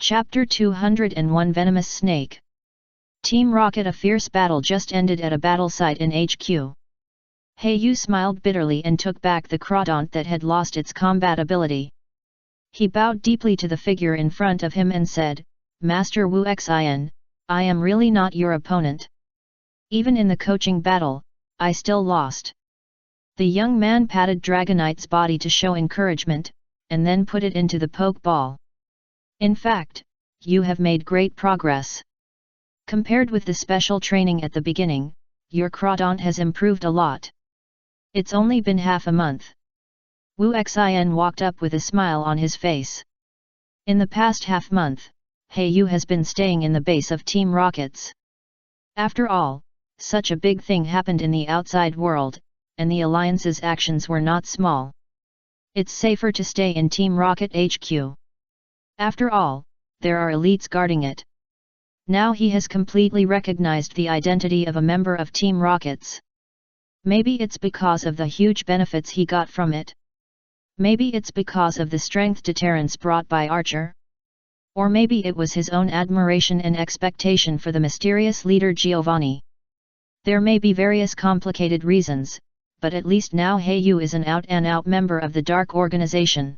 Chapter 201 Venomous Snake. Team Rocket. A fierce battle just ended at a battle site in HQ. Hayu smiled bitterly and took back the crawdont that had lost its combat ability. He bowed deeply to the figure in front of him and said, "Master Wu Xin, I am really not your opponent. Even in the coaching battle, I still lost." The young man patted Dragonite's body to show encouragement, and then put it into the poke ball. "In fact, you have made great progress. Compared with the special training at the beginning, your crawdont has improved a lot. It's only been half a month." Wu Xin walked up with a smile on his face. In the past half-month, Hayu has been staying in the base of Team Rockets. After all, such a big thing happened in the outside world, and the Alliance's actions were not small. It's safer to stay in Team Rocket HQ. After all, there are elites guarding it. Now he has completely recognized the identity of a member of Team Rockets. Maybe it's because of the huge benefits he got from it. Maybe it's because of the strength deterrence brought by Archer. Or maybe it was his own admiration and expectation for the mysterious leader Giovanni. There may be various complicated reasons, but at least now Hayu is an out-and-out member of the Dark Organization.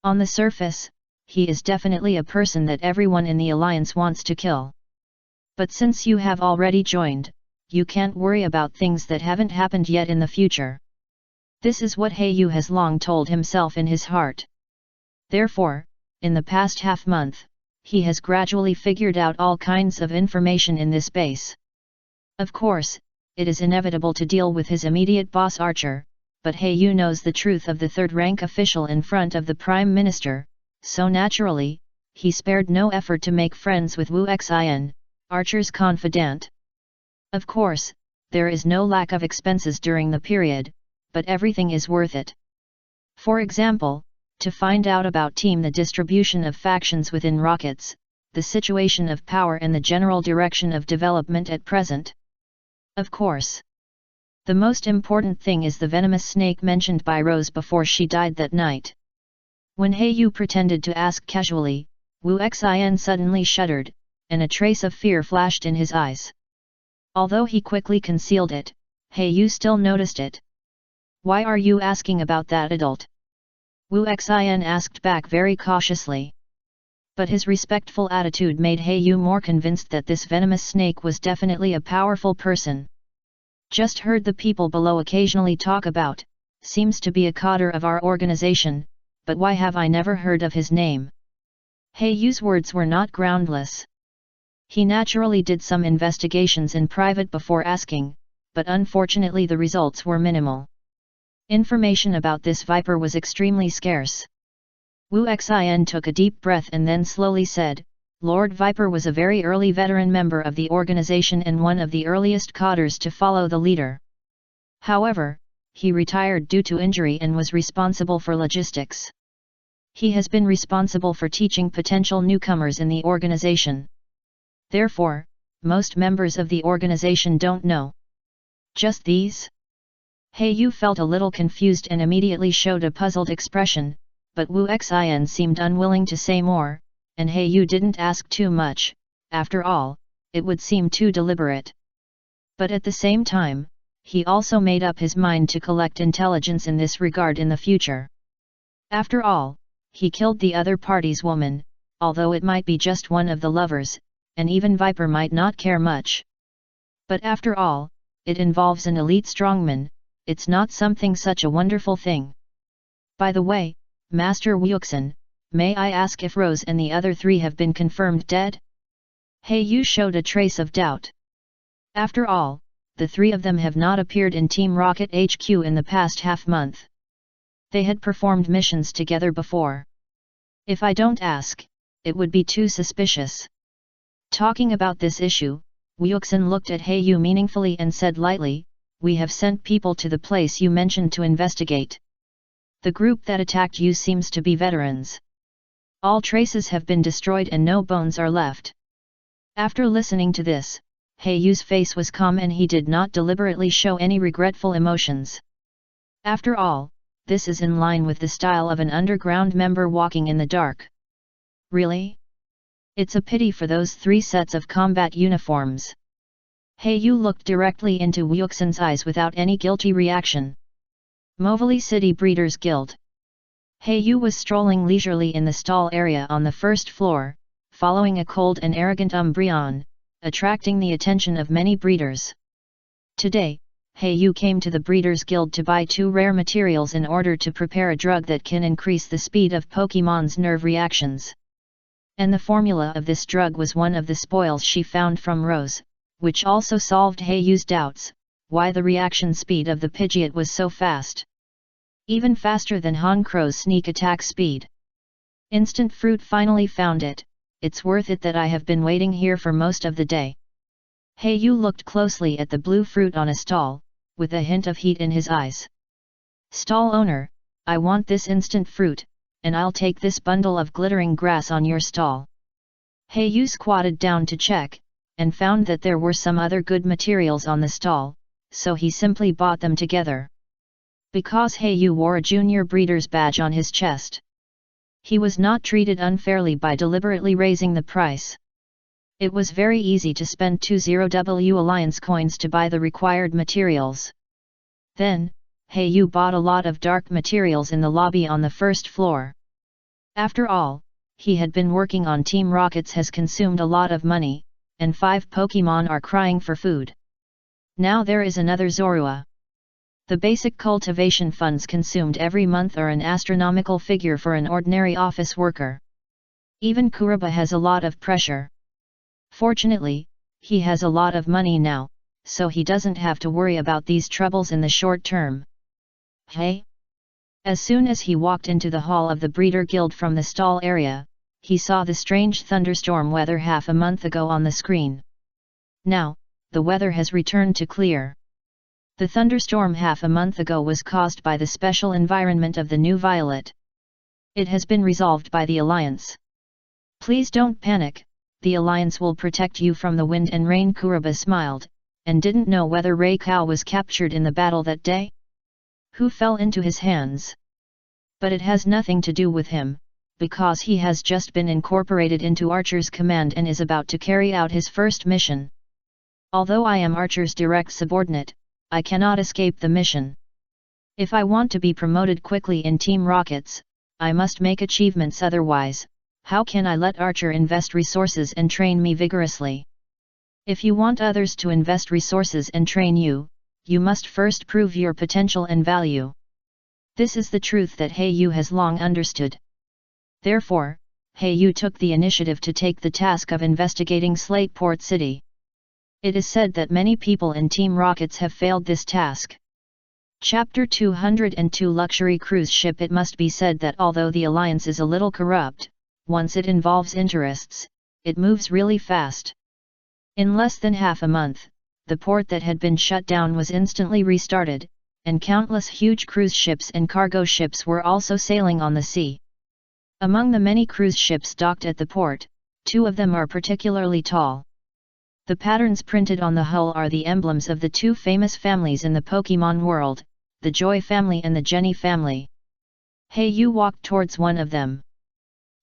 On the surface, he is definitely a person that everyone in the Alliance wants to kill. But since you have already joined, you can't worry about things that haven't happened yet in the future. This is what Hayu has long told himself in his heart. Therefore, in the past half-month, he has gradually figured out all kinds of information in this base. Of course, it is inevitable to deal with his immediate boss Archer, but Hayu knows the truth of the third-rank official in front of the Prime Minister, so naturally, he spared no effort to make friends with Wu Xin, Archer's confidant. Of course, there is no lack of expenses during the period, but everything is worth it. For example, to find out about the distribution of factions within Rockets, the situation of power and the general direction of development at present. Of course, the most important thing is the venomous snake mentioned by Rose before she died that night. When Hayu pretended to ask casually, Wu Xin suddenly shuddered, and a trace of fear flashed in his eyes. Although he quickly concealed it, Hayu still noticed it. "Why are you asking about that adult?" Wu Xin asked back very cautiously. But his respectful attitude made Hayu more convinced that this venomous snake was definitely a powerful person. "Just heard the people below occasionally talk about, seems to be a cadre of our organization, but why have I never heard of his name?" Hayu's words were not groundless. He naturally did some investigations in private before asking, but unfortunately the results were minimal. Information about this viper was extremely scarce. Wu Xin took a deep breath and then slowly said, "Lord Viper was a very early veteran member of the organization and one of the earliest cadres to follow the leader. However, he retired due to injury and was responsible for logistics. He has been responsible for teaching potential newcomers in the organization. Therefore, most members of the organization don't know. Just these?" Hayu felt a little confused and immediately showed a puzzled expression, but Wu Xin seemed unwilling to say more, and Hayu didn't ask too much. After all, it would seem too deliberate. But at the same time, he also made up his mind to collect intelligence in this regard in the future. After all, he killed the other party's woman, although it might be just one of the lovers, and even Viper might not care much. But after all, it involves an elite strongman, it's not something such a wonderful thing. By the way, Master Wuxin, may I ask if Rose and the other three have been confirmed dead?" Hayu showed a trace of doubt. After all, the three of them have not appeared in Team Rocket HQ in the past half-month. They had performed missions together before. "If I don't ask, it would be too suspicious." Talking about this issue, Wuxin looked at Hayu meaningfully and said lightly, "We have sent people to the place you mentioned to investigate. The group that attacked you seems to be veterans. All traces have been destroyed and no bones are left." After listening to this, Hayu's face was calm and he did not deliberately show any regretful emotions. After all, this is in line with the style of an underground member walking in the dark. "Really? It's a pity for those 3 sets of combat uniforms. Yu looked directly into Wuxin's eyes without any guilty reaction. Movali City Breeders Guild. Yu was strolling leisurely in the stall area on the first floor, following a cold and arrogant Umbreon, attracting the attention of many breeders. Today, Yu came to the Breeders Guild to buy 2 rare materials in order to prepare a drug that can increase the speed of Pokémon's nerve reactions. And the formula of this drug was one of the spoils she found from Rose, which also solved Yu's doubts, why the reaction speed of the Pidgeot was so fast. Even faster than Honkrow's sneak attack speed. Instant Fruit finally found it. It's worth it that I have been waiting here for most of the day. Yu looked closely at the blue fruit on a stall, with a hint of heat in his eyes. Stall owner, I want this instant fruit, and I'll take this bundle of glittering grass on your stall. Yu squatted down to check, and found that there were some other good materials on the stall, so he simply bought them together. Because Yu wore a junior breeder's badge on his chest, he was not treated unfairly by deliberately raising the price. It was very easy to spend 20W Alliance coins to buy the required materials. Then, Yu bought a lot of dark materials in the lobby on the first floor. After all, he had been working on Team Rockets has consumed a lot of money, and 5 Pokémon are crying for food. Now there is another Zorua. The basic cultivation funds consumed every month are an astronomical figure for an ordinary office worker. Even Kuriba has a lot of pressure. Fortunately, he has a lot of money now, so he doesn't have to worry about these troubles in the short term. Hey! As soon as he walked into the hall of the Breeder Guild from the stall area, he saw the strange thunderstorm weather half a month ago on the screen. Now, the weather has returned to clear. The thunderstorm half a month ago was caused by the special environment of the new Violet. It has been resolved by the Alliance. Please don't panic, the Alliance will protect you from the wind and rain. Kuriba smiled, and didn't know whether Raikau was captured in the battle that day. Who fell into his hands? But it has nothing to do with him, because he has just been incorporated into Archer's command and is about to carry out his first mission. Although I am Archer's direct subordinate, I cannot escape the mission. If I want to be promoted quickly in Team Rockets, I must make achievements, otherwise, how can I let Archer invest resources and train me vigorously? If you want others to invest resources and train you, you must first prove your potential and value. This is the truth that Yu has long understood. Therefore, Yu took the initiative to take the task of investigating Slateport City. It is said that many people in Team Rockets have failed this task. Chapter 202 Luxury Cruise Ship. It must be said that although the Alliance is a little corrupt, once it involves interests, it moves really fast. In less than half a month, the port that had been shut down was instantly restarted, and countless huge cruise ships and cargo ships were also sailing on the sea. Among the many cruise ships docked at the port, 2 of them are particularly tall. The patterns printed on the hull are the emblems of the 2 famous families in the Pokémon world, the Joy family and the Jenny family. Yu walked towards one of them.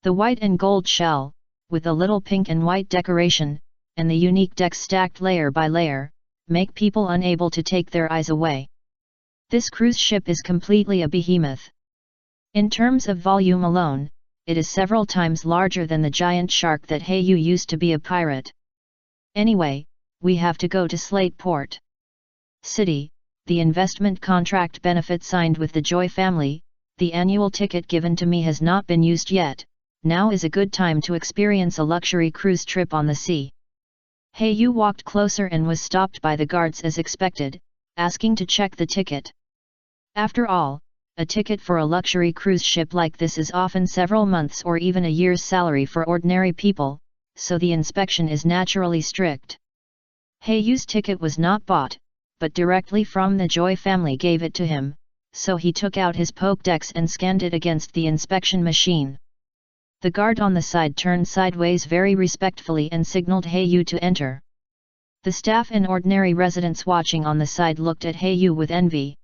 The white and gold shell, with a little pink and white decoration, and the unique decks stacked layer by layer, make people unable to take their eyes away. This cruise ship is completely a behemoth. In terms of volume alone, it is several times larger than the giant shark that Yu used to be a pirate. Anyway, we have to go to Slateport City. The investment contract benefit signed with the Joy family, the annual ticket given to me has not been used yet. Now is a good time to experience a luxury cruise trip on the sea. Yu walked closer and was stopped by the guards as expected, asking to check the ticket. After all, a ticket for a luxury cruise ship like this is often several months or even a year's salary for ordinary people, so the inspection is naturally strict. Yu's ticket was not bought, but directly from the Joy family gave it to him, so he took out his Pokédex and scanned it against the inspection machine. The guard on the side turned sideways very respectfully and signaled Yu to enter. The staff and ordinary residents watching on the side looked at Yu with envy.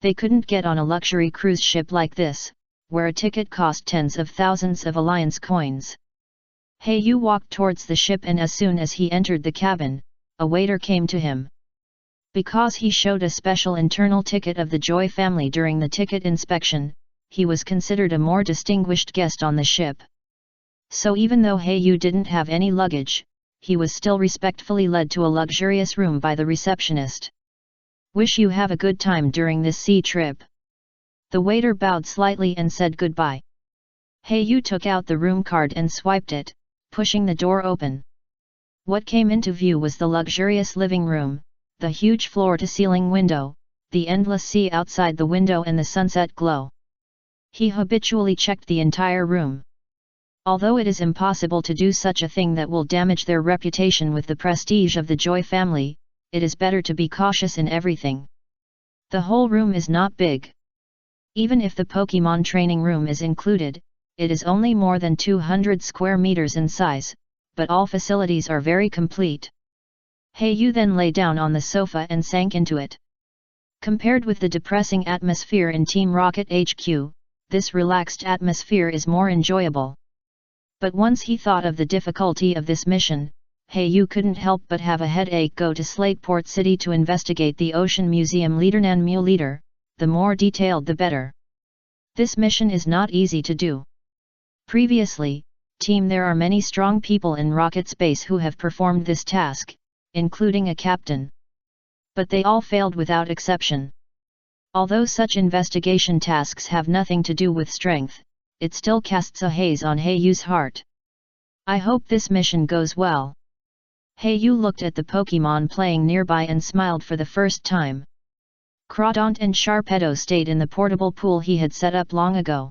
They couldn't get on a luxury cruise ship like this, where a ticket cost tens of thousands of Alliance coins. Yu walked towards the ship, and as soon as he entered the cabin, a waiter came to him. Because he showed a special internal ticket of the Joy family during the ticket inspection, he was considered a more distinguished guest on the ship. So even though Yu didn't have any luggage, he was still respectfully led to a luxurious room by the receptionist. "Wish you have a good time during this sea trip." The waiter bowed slightly and said goodbye. Yu took out the room card and swiped it, pushing the door open. What came into view was the luxurious living room, the huge floor-to-ceiling window, the endless sea outside the window and the sunset glow. He habitually checked the entire room. Although it is impossible to do such a thing that will damage their reputation with the prestige of the Joy family, it is better to be cautious in everything. The whole room is not big. Even if the Pokémon training room is included, it is only more than 200 square meters in size, but all facilities are very complete. Yu then lay down on the sofa and sank into it. Compared with the depressing atmosphere in Team Rocket HQ, this relaxed atmosphere is more enjoyable. But once he thought of the difficulty of this mission, Yu couldn't help but have a headache. Go to Slateport City to investigate the Ocean Museum. Leadernan Mule Leader, the more detailed the better. This mission is not easy to do. Previously, team, there are many strong people in rocket space who have performed this task, including a captain. But they all failed without exception. Although such investigation tasks have nothing to do with strength, it still casts a haze on Yu's heart. I hope this mission goes well. Yu looked at the Pokémon playing nearby and smiled for the first time. Crawdont and Sharpedo stayed in the portable pool he had set up long ago.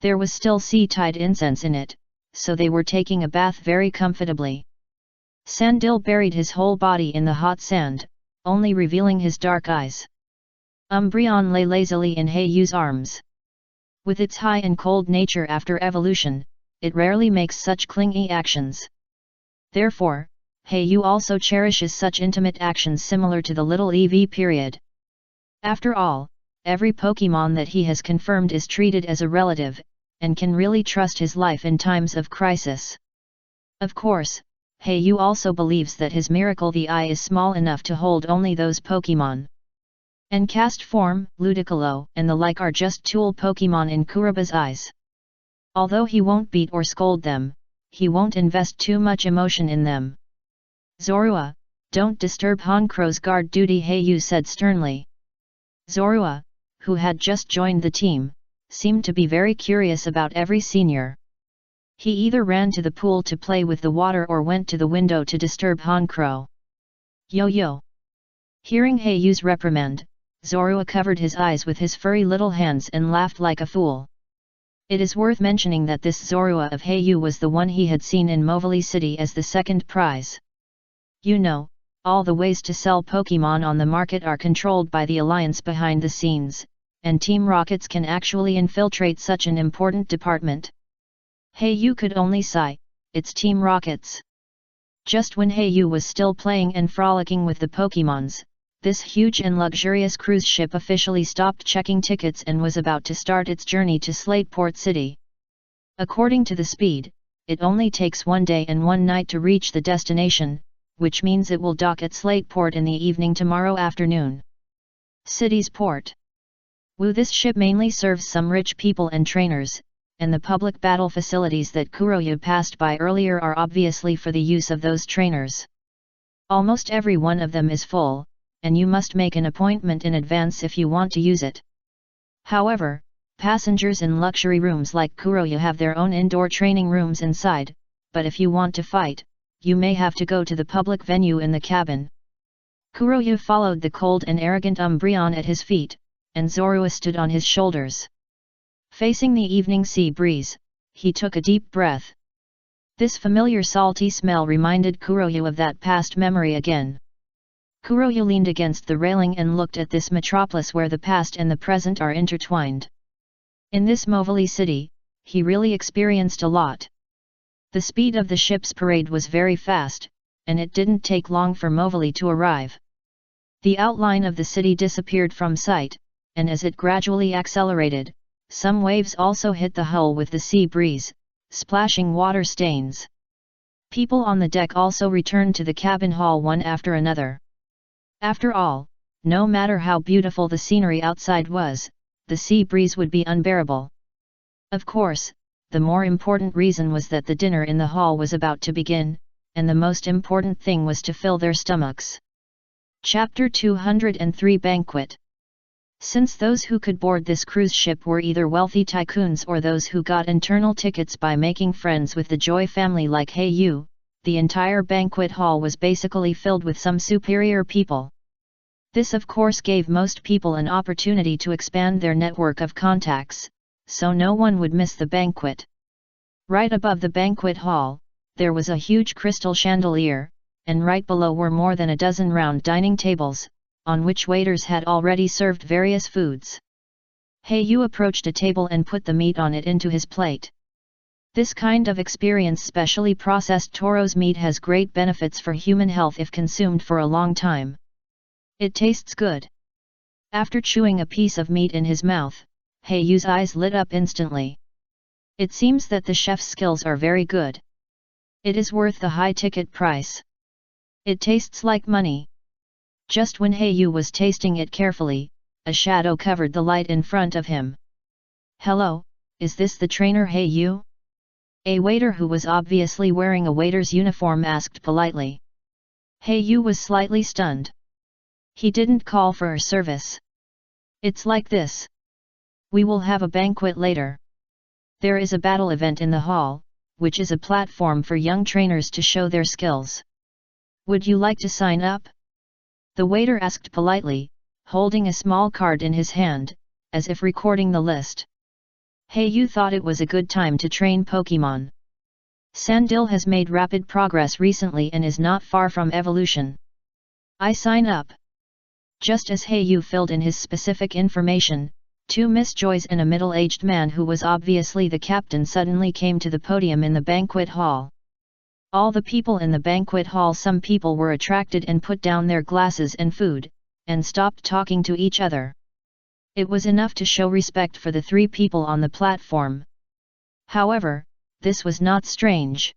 There was still sea-tide incense in it, so they were taking a bath very comfortably. Sandil buried his whole body in the hot sand, only revealing his dark eyes. Umbreon lay lazily in Yu's arms. With its high and cold nature after evolution, it rarely makes such clingy actions. Therefore, Yu also cherishes such intimate actions similar to the little EV period. After all, every Pokémon that he has confirmed is treated as a relative, and can really trust his life in times of crisis. Of course, Yu also believes that his Miracle the Eye is small enough to hold only those Pokémon. Encast Form, Ludicolo, and the like are just tool Pokémon in Kuroba's eyes. Although he won't beat or scold them, he won't invest too much emotion in them. Zorua, don't disturb Honchro's guard duty, Yu said sternly. Zorua, who had just joined the team, seemed to be very curious about every senior. He either ran to the pool to play with the water or went to the window to disturb Honchro. Yo-yo! Hearing Yu's reprimand, Zorua covered his eyes with his furry little hands and laughed like a fool. It is worth mentioning that this Zorua of Yu was the one he had seen in Movili City as the second prize. You know, all the ways to sell Pokémon on the market are controlled by the Alliance behind the scenes, and Team Rockets can actually infiltrate such an important department. Yu could only sigh, it's Team Rockets. Just when Yu was still playing and frolicking with the Pokémons, this huge and luxurious cruise ship officially stopped checking tickets and was about to start its journey to Slateport City. According to the speed, it only takes 1 day and 1 night to reach the destination, which means it will dock at Slateport in the evening tomorrow afternoon. City's port. This ship mainly serves some rich people and trainers, and the public battle facilities that Kuroyu passed by earlier are obviously for the use of those trainers. Almost every one of them is full, and you must make an appointment in advance if you want to use it. However, passengers in luxury rooms like Kuroyu have their own indoor training rooms inside, but if you want to fight, you may have to go to the public venue in the cabin. Kuroyu followed the cold and arrogant Umbreon at his feet, and Zorua stood on his shoulders. Facing the evening sea breeze, he took a deep breath. This familiar salty smell reminded Kuroyu of that past memory again. Kuroyu leaned against the railing and looked at this metropolis where the past and the present are intertwined. In this Movili City, he really experienced a lot. The speed of the ship's parade was very fast, and it didn't take long for Movili to arrive. The outline of the city disappeared from sight, and as it gradually accelerated, some waves also hit the hull with the sea breeze, splashing water stains. People on the deck also returned to the cabin hall one after another. After all, no matter how beautiful the scenery outside was, the sea breeze would be unbearable. Of course, the more important reason was that the dinner in the hall was about to begin, and the most important thing was to fill their stomachs. Chapter 203 Banquet. Since those who could board this cruise ship were either wealthy tycoons or those who got internal tickets by making friends with the Joy family like Yu, the entire banquet hall was basically filled with some superior people. This of course gave most people an opportunity to expand their network of contacts, so no one would miss the banquet. Right above the banquet hall, there was a huge crystal chandelier, and right below were more than a dozen round dining tables, on which waiters had already served various foods. Yu approached a table and put the meat on it into his plate. This kind of experience, specially processed toro's meat, has great benefits for human health if consumed for a long time. It tastes good. After chewing a piece of meat in his mouth, Yu's eyes lit up instantly. It seems that the chef's skills are very good. It is worth the high ticket price. It tastes like money. Just when Yu was tasting it carefully, a shadow covered the light in front of him. "Hello, is this the trainer Yu?" A waiter who was obviously wearing a waiter's uniform asked politely. Yu was slightly stunned. He didn't call for a service. "It's like this. We will have a banquet later. There is a battle event in the hall, which is a platform for young trainers to show their skills. Would you like to sign up?" The waiter asked politely, holding a small card in his hand, as if recording the list. Yu thought it was a good time to train Pokemon. Sandil has made rapid progress recently and is not far from evolution. "I sign up." Just as Yu filled in his specific information, two Miss Joys and a middle-aged man who was obviously the captain suddenly came to the podium in the banquet hall. All the people in the banquet hall, some people were attracted and put down their glasses and food, and stopped talking to each other. It was enough to show respect for the three people on the platform. However, this was not strange.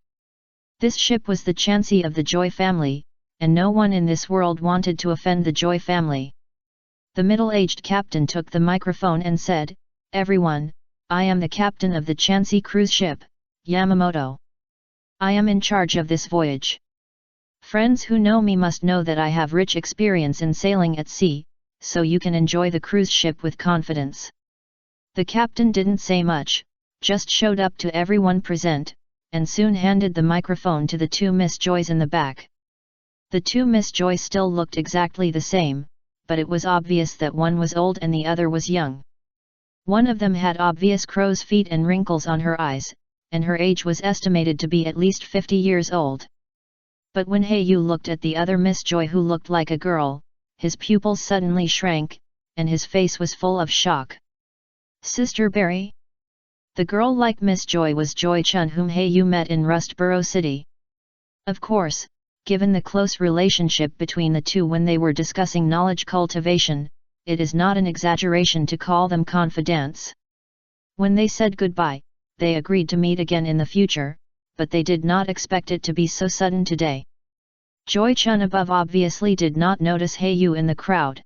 This ship was the Chansey of the Joy family, and no one in this world wanted to offend the Joy family. The middle-aged captain took the microphone and said, "Everyone, I am the captain of the Chansey cruise ship, Yamamoto. I am in charge of this voyage. Friends who know me must know that I have rich experience in sailing at sea, so you can enjoy the cruise ship with confidence." The captain didn't say much, just showed up to everyone present, and soon handed the microphone to the two Miss Joys in the back. The two Miss Joy still looked exactly the same, but it was obvious that one was old and the other was young. One of them had obvious crow's feet and wrinkles on her eyes, and her age was estimated to be at least 50 years old. But when Yu looked at the other Miss Joy who looked like a girl, his pupils suddenly shrank, and his face was full of shock. "Sister Berry?" The girl like Miss Joy was Joy Chun, whom Yu met in Rustboro City. Of course, given the close relationship between the two when they were discussing knowledge cultivation, it is not an exaggeration to call them confidants. When they said goodbye, they agreed to meet again in the future, but they did not expect it to be so sudden today. Joy Chun above obviously did not notice Yu in the crowd.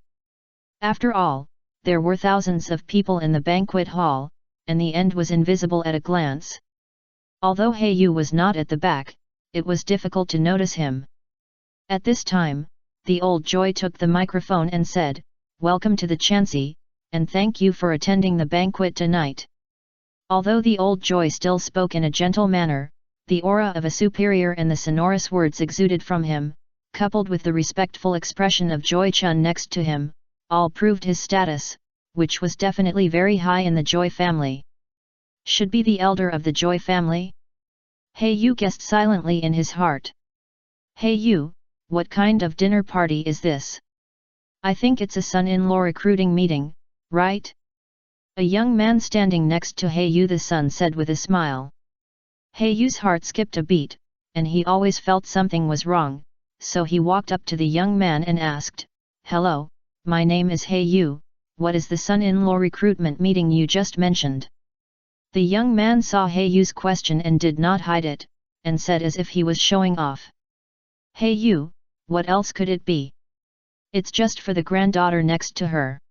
After all, there were thousands of people in the banquet hall, and the end was invisible at a glance. Although Yu was not at the back, it was difficult to notice him. At this time, the old Joy took the microphone and said, "Welcome to the Chansey, and thank you for attending the banquet tonight." Although the old Joy still spoke in a gentle manner, the aura of a superior and the sonorous words exuded from him, coupled with the respectful expression of Joy Chun next to him, all proved his status, which was definitely very high in the Joy family. Should be the elder of the Joy family? Yu guessed silently in his heart. "Yu, what kind of dinner party is this? I think it's a son-in-law recruiting meeting, right?" A young man standing next to Yu the son said with a smile. Yu's heart skipped a beat, and he always felt something was wrong, so he walked up to the young man and asked, "Hello, my name is Yu, what is the son-in-law recruitment meeting you just mentioned?" The young man saw Yu's question and did not hide it, and said as if he was showing off. "Hey you, what else could it be? It's just for the granddaughter next to her.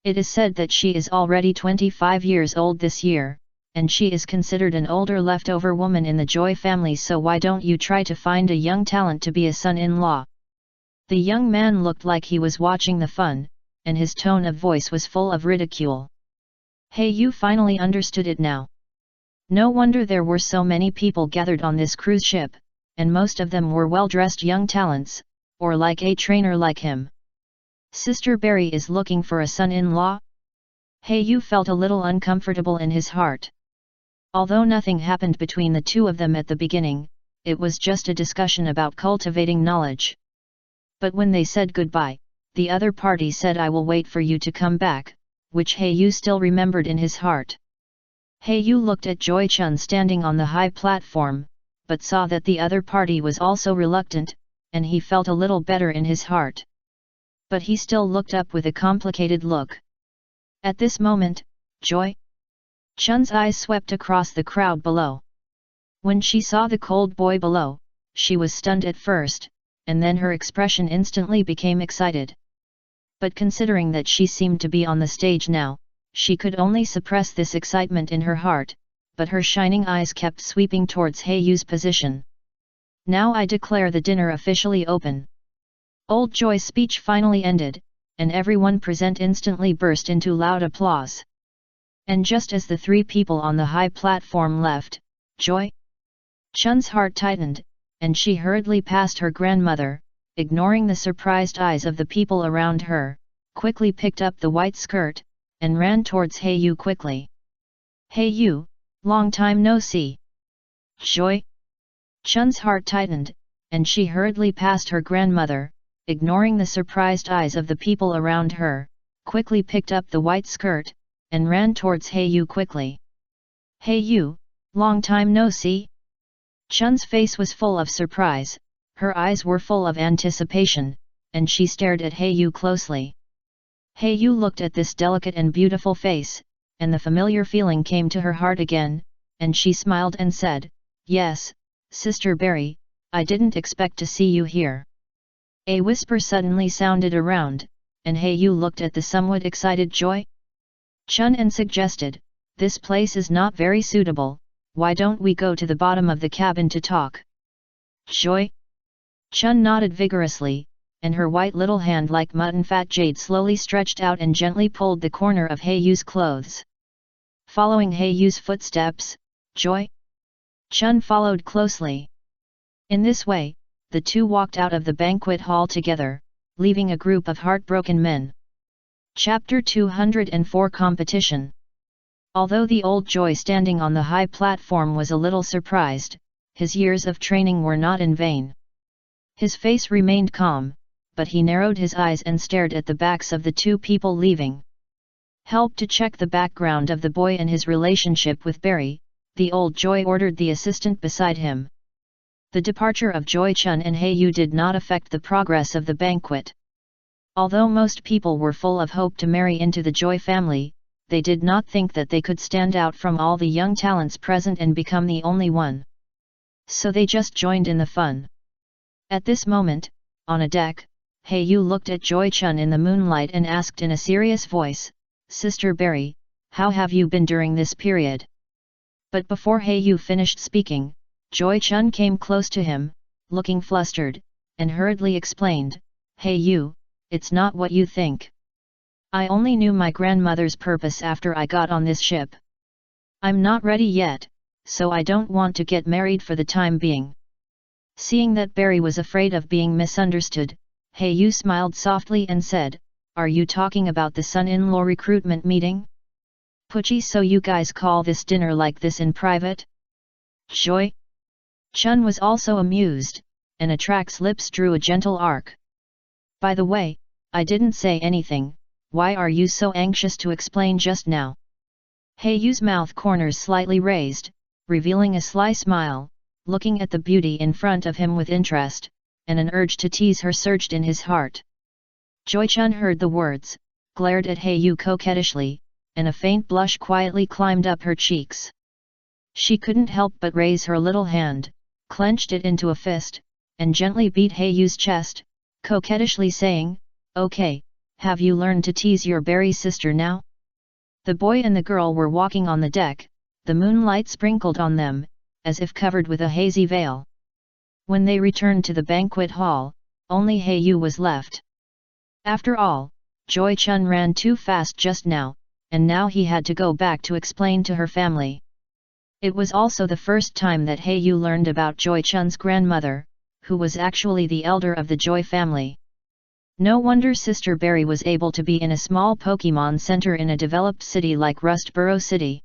It is said that she is already 25 years old this year, and she is considered an older leftover woman in the Joy family, so why don't you try to find a young talent to be a son-in-law?" The young man looked like he was watching the fun, and his tone of voice was full of ridicule. Hey you finally understood it now. No wonder there were so many people gathered on this cruise ship, and most of them were well-dressed young talents, or like a trainer like him. Sister Barry is looking for a son-in-law? Hey you felt a little uncomfortable in his heart. Although nothing happened between the two of them at the beginning, it was just a discussion about cultivating knowledge. But when they said goodbye, the other party said, "I will wait for you to come back," which Hey Yu still remembered in his heart. Hey Yu looked at Joy Chun standing on the high platform, but saw that the other party was also reluctant, and he felt a little better in his heart. But he still looked up with a complicated look. At this moment, Joy Chun's eyes swept across the crowd below. When she saw the cold boy below, she was stunned at first, and then her expression instantly became excited. But considering that she seemed to be on the stage now, she could only suppress this excitement in her heart, but her shining eyes kept sweeping towards Hey Yu's position. "Now I declare the dinner officially open." Old Joy's speech finally ended, and everyone present instantly burst into loud applause. And just as the three people on the high platform left, Joy Chun's heart tightened, and she hurriedly passed her grandmother, ignoring the surprised eyes of the people around her, quickly picked up the white skirt, and ran towards Hey Yu quickly. "Hey Yu, long time no see." Joy Chun's heart tightened, and she hurriedly passed her grandmother, ignoring the surprised eyes of the people around her, quickly picked up the white skirt, and ran towards Hey Yu quickly. "Hey Yu, long time no see." Chun's face was full of surprise, her eyes were full of anticipation, and she stared at Hey Yu closely. Hey Yu looked at this delicate and beautiful face, and the familiar feeling came to her heart again, and she smiled and said, "Yes, Sister Barry, I didn't expect to see you here." A whisper suddenly sounded around, and Hey Yu looked at the somewhat excited Joy Chun and suggested, "This place is not very suitable, why don't we go to the bottom of the cabin to talk?" Joy Chun nodded vigorously, and her white little hand like mutton fat jade slowly stretched out and gently pulled the corner of Hey Yu's clothes. Following Hey Yu's footsteps, Joy Chun followed closely. In this way, the two walked out of the banquet hall together, leaving a group of heartbroken men. Chapter 204 Competition. Although the old Joy standing on the high platform was a little surprised, his years of training were not in vain. His face remained calm, but he narrowed his eyes and stared at the backs of the two people leaving. Help to check the background of the boy and his relationship with Barry, the old Joy ordered the assistant beside him. The departure of Joy Chun and Hey Yu did not affect the progress of the banquet. Although most people were full of hope to marry into the Joy family, they did not think that they could stand out from all the young talents present and become the only one. So they just joined in the fun. At this moment, on a deck, Hey Yu looked at Joy Chun in the moonlight and asked in a serious voice, "Sister Barry, how have you been during this period?" But before Hey Yu finished speaking, Joy Chun came close to him, looking flustered, and hurriedly explained, "Hey Yu, it's not what you think. I only knew my grandmother's purpose after I got on this ship. I'm not ready yet, so I don't want to get married for the time being." Seeing that Barry was afraid of being misunderstood, Hey Yu smiled softly and said, "Are you talking about the son-in-law recruitment meeting? Poochie, so you guys call this dinner like this in private?" Joy Chun was also amused, and Attract's lips drew a gentle arc. "By the way, I didn't say anything, why are you so anxious to explain just now?" Hey Yu's mouth corners slightly raised, revealing a sly smile, looking at the beauty in front of him with interest, and an urge to tease her surged in his heart. Joy Chun heard the words, glared at Hey Yu coquettishly, and a faint blush quietly climbed up her cheeks. She couldn't help but raise her little hand, clenched it into a fist, and gently beat Heiyu's chest, coquettishly saying, "Okay, have you learned to tease your berry sister now?" The boy and the girl were walking on the deck, the moonlight sprinkled on them, as if covered with a hazy veil. When they returned to the banquet hall, only Heiyu was left. After all, Joy Chun ran too fast just now, and now he had to go back to explain to her family. It was also the first time that Heiyu learned about Joy Chun's grandmother, who was actually the elder of the Joy family. No wonder Sister Berry was able to be in a small Pokemon center in a developed city like Rustboro City.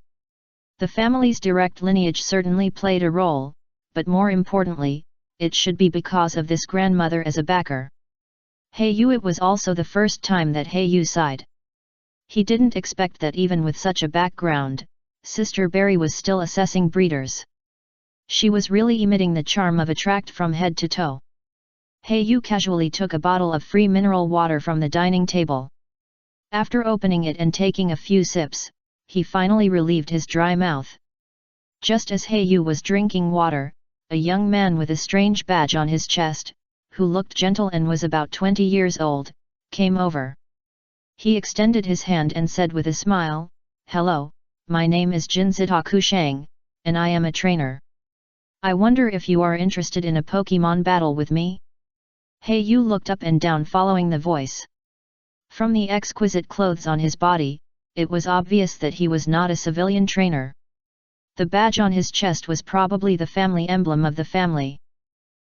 The family's direct lineage certainly played a role, but more importantly, it should be because of this grandmother as a backer. Heiyu, it was also the first time that Heiyu sighed. He didn't expect that even with such a background, Sister Berry was still assessing breeders. She was really emitting the charm of attract from head to toe. Heiyu casually took a bottle of free mineral water from the dining table. After opening it and taking a few sips, he finally relieved his dry mouth. Just as Heiyu was drinking water, a young man with a strange badge on his chest, who looked gentle and was about 20 years old, came over. He extended his hand and said with a smile, "Hello, my name is Jinzitaku Shang, and I am a trainer. I wonder if you are interested in a Pokemon battle with me?" Heiyu looked up and down following the voice. From the exquisite clothes on his body, it was obvious that he was not a civilian trainer. The badge on his chest was probably the family emblem of the family.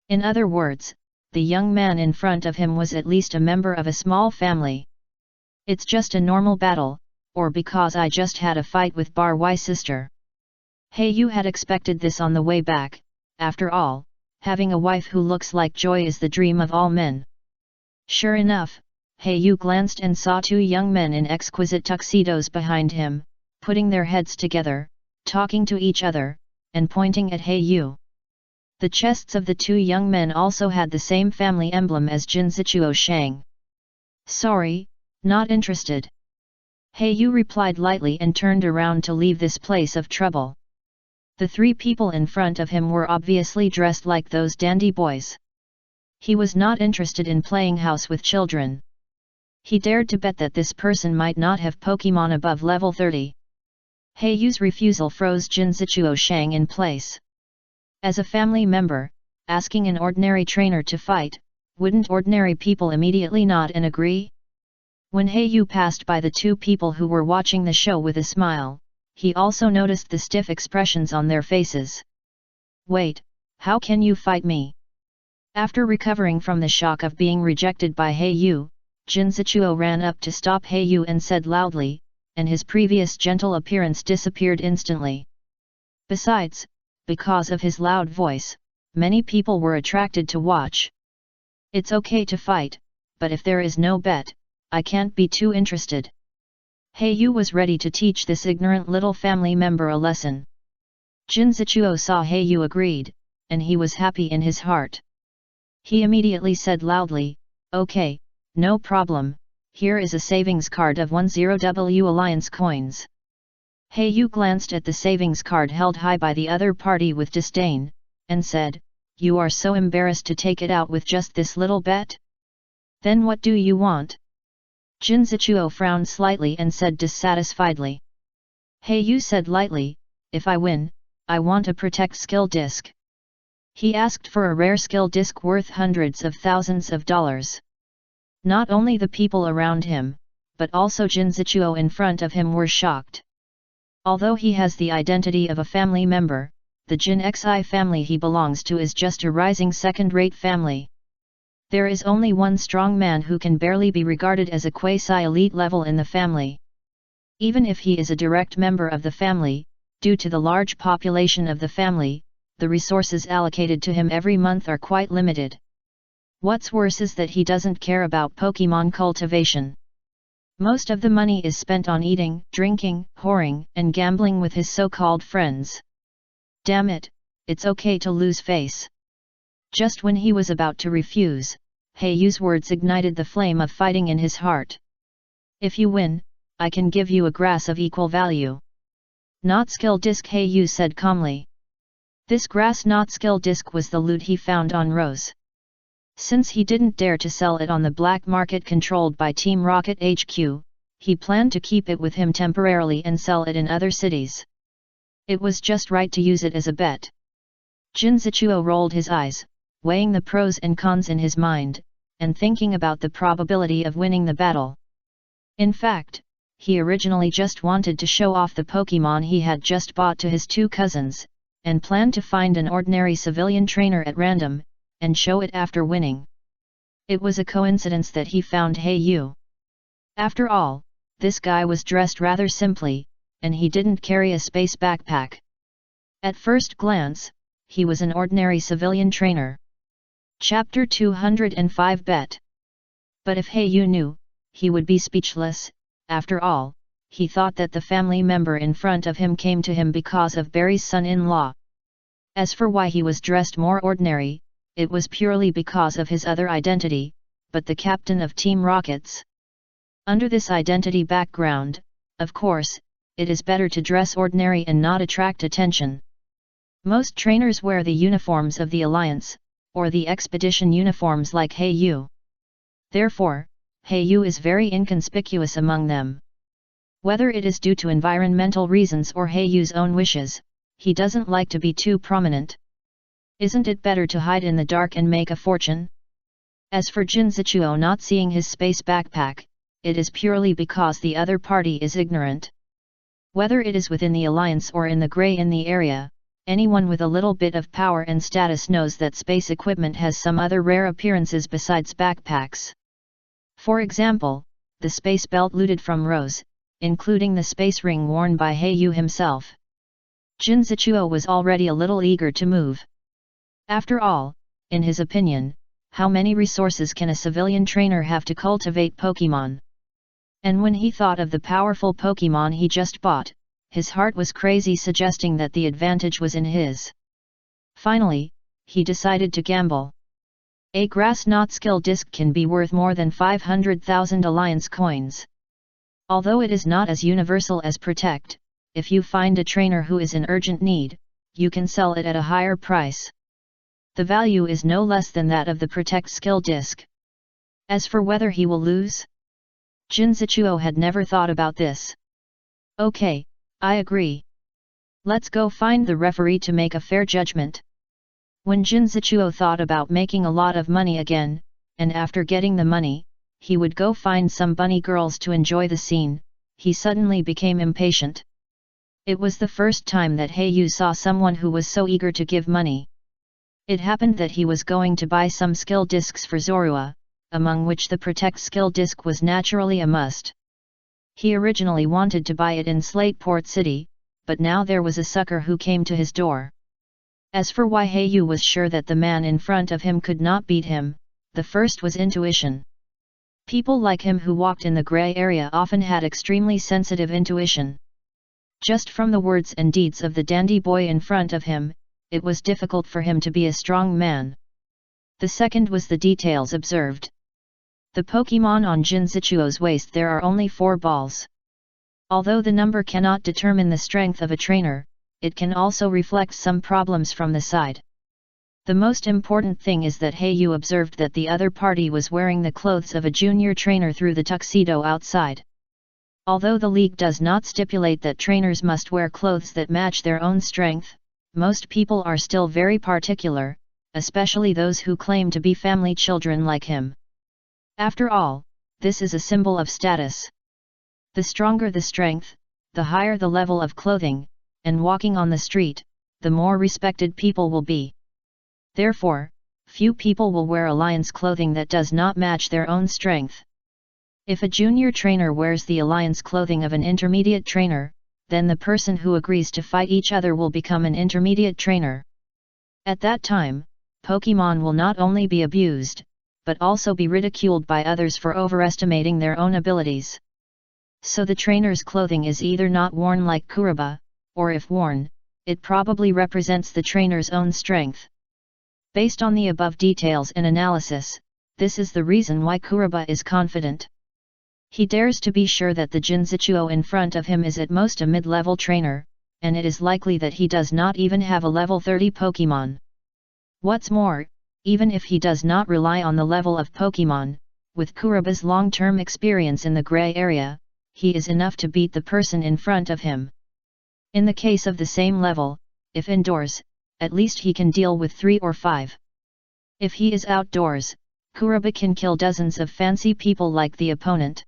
In other words, the young man in front of him was at least a member of a small family. "It's just a normal battle, or because I just had a fight with Bar Y sister." Heiyu had expected this on the way back. After all, having a wife who looks like Joy is the dream of all men. Sure enough, Heiyu glanced and saw two young men in exquisite tuxedos behind him, putting their heads together, talking to each other, and pointing at Heiyu. The chests of the two young men also had the same family emblem as Jinzichuo Shang. "Sorry, not interested." Heiyu replied lightly and turned around to leave this place of trouble. The three people in front of him were obviously dressed like those dandy boys. He was not interested in playing house with children. He dared to bet that this person might not have Pokemon above level 30. Heiyu's refusal froze Jinzichuo Shang in place. As a family member, asking an ordinary trainer to fight, wouldn't ordinary people immediately nod and agree? When Heiyu passed by the two people who were watching the show with a smile, he also noticed the stiff expressions on their faces. "Wait, how can you fight me?" After recovering from the shock of being rejected by Heiyu, Jinzichuo ran up to stop Heiyu and said loudly, and his previous gentle appearance disappeared instantly. Besides, because of his loud voice, many people were attracted to watch. "It's okay to fight, but if there is no bet, I can't be too interested." Heiyu was ready to teach this ignorant little family member a lesson. Jinzichuo saw Heiyu agreed, and he was happy in his heart. He immediately said loudly, "Okay, no problem, here is a savings card of 10W Alliance coins." Heiyu glanced at the savings card held high by the other party with disdain, and said, "You are so embarrassed to take it out with just this little bet? Then what do you want?" Jinzichuo frowned slightly and said dissatisfiedly. Heiyu said lightly, "If I win, I want a Protect skill disc." He asked for a rare skill disc worth hundreds of thousands of dollars. Not only the people around him, but also Jinzichuo in front of him were shocked. Although he has the identity of a family member, the Jin Xi family he belongs to is just a rising second-rate family. There is only one strong man who can barely be regarded as a quasi-elite level in the family. Even if he is a direct member of the family, due to the large population of the family, the resources allocated to him every month are quite limited. What's worse is that he doesn't care about Pokemon cultivation. Most of the money is spent on eating, drinking, whoring, and gambling with his so-called friends. Damn it, it's okay to lose face. Just when he was about to refuse, Heiyu's words ignited the flame of fighting in his heart. "If you win, I can give you a grass of equal value." "Not skill disc," Heiyu said calmly. This grass knot skill disc was the loot he found on Rose. Since he didn't dare to sell it on the black market controlled by Team Rocket HQ, he planned to keep it with him temporarily and sell it in other cities. It was just right to use it as a bet. Jin Zichuo rolled his eyes, weighing the pros and cons in his mind, and thinking about the probability of winning the battle. In fact, he originally just wanted to show off the Pokémon he had just bought to his two cousins, and planned to find an ordinary civilian trainer at random, and show it after winning. It was a coincidence that he found He Yu. After all, this guy was dressed rather simply, and he didn't carry a space backpack. At first glance, he was an ordinary civilian trainer. Chapter 205 Bet. But if He Yu knew, he would be speechless. After all, he thought that the family member in front of him came to him because of Barry's son-in-law. As for why he was dressed more ordinary, it was purely because of his other identity, but the captain of Team Rockets. Under this identity background, of course, it is better to dress ordinary and not attract attention. Most trainers wear the uniforms of the Alliance, or the expedition uniforms like He Yu. Therefore, He Yu is very inconspicuous among them. Whether it is due to environmental reasons or He Yu's own wishes, he doesn't like to be too prominent. Isn't it better to hide in the dark and make a fortune? As for Jin Zichuo not seeing his space backpack, it is purely because the other party is ignorant. Whether it is within the Alliance or in the gray in the area, anyone with a little bit of power and status knows that space equipment has some other rare appearances besides backpacks. For example, the space belt looted from Rose, including the space ring worn by He Yu himself. Jin Zichuo was already a little eager to move. After all, in his opinion, how many resources can a civilian trainer have to cultivate Pokémon? And when he thought of the powerful Pokémon he just bought, his heart was crazy, suggesting that the advantage was in his. Finally, he decided to gamble. A grass knot skill disc can be worth more than 500,000 Alliance coins. Although it is not as universal as Protect, if you find a trainer who is in urgent need, you can sell it at a higher price. The value is no less than that of the Protect skill disc. As for whether he will lose, Jin Zichuo had never thought about this. Okay, I agree. Let's go find the referee to make a fair judgment. When Jin Zichuo thought about making a lot of money again, and after getting the money, he would go find some bunny girls to enjoy the scene, he suddenly became impatient. It was the first time that He Yu saw someone who was so eager to give money. It happened that he was going to buy some skill discs for Zorua, among which the Protect skill disc was naturally a must. He originally wanted to buy it in Slateport City, but now there was a sucker who came to his door. As for why He Yu was sure that the man in front of him could not beat him, the first was intuition. People like him who walked in the gray area often had extremely sensitive intuition. Just from the words and deeds of the dandy boy in front of him, it was difficult for him to be a strong man. The second was the details observed. The Pokémon on Jin Zichuo's waist, there are only 4 balls. Although the number cannot determine the strength of a trainer, it can also reflect some problems from the side. The most important thing is that He Yu observed that the other party was wearing the clothes of a junior trainer through the tuxedo outside. Although the league does not stipulate that trainers must wear clothes that match their own strength, most people are still very particular, especially those who claim to be family children like him. After all, this is a symbol of status. The stronger the strength, the higher the level of clothing, and walking on the street, the more respected people will be. Therefore, few people will wear Alliance clothing that does not match their own strength. If a junior trainer wears the Alliance clothing of an intermediate trainer, then the person who agrees to fight each other will become an intermediate trainer. At that time, Pokémon will not only be abused, but also be ridiculed by others for overestimating their own abilities. So the trainer's clothing is either not worn like Kuraba, or if worn, it probably represents the trainer's own strength. Based on the above details and analysis, this is the reason why Kuraba is confident. He dares to be sure that the Jin Zichuo in front of him is at most a mid-level trainer, and it is likely that he does not even have a level 30 Pokémon. What's more, even if he does not rely on the level of Pokémon, with Kuroba's long-term experience in the gray area, he is enough to beat the person in front of him. In the case of the same level, if indoors, at least he can deal with 3 or 5. If he is outdoors, Kuroba can kill dozens of fancy people like the opponent.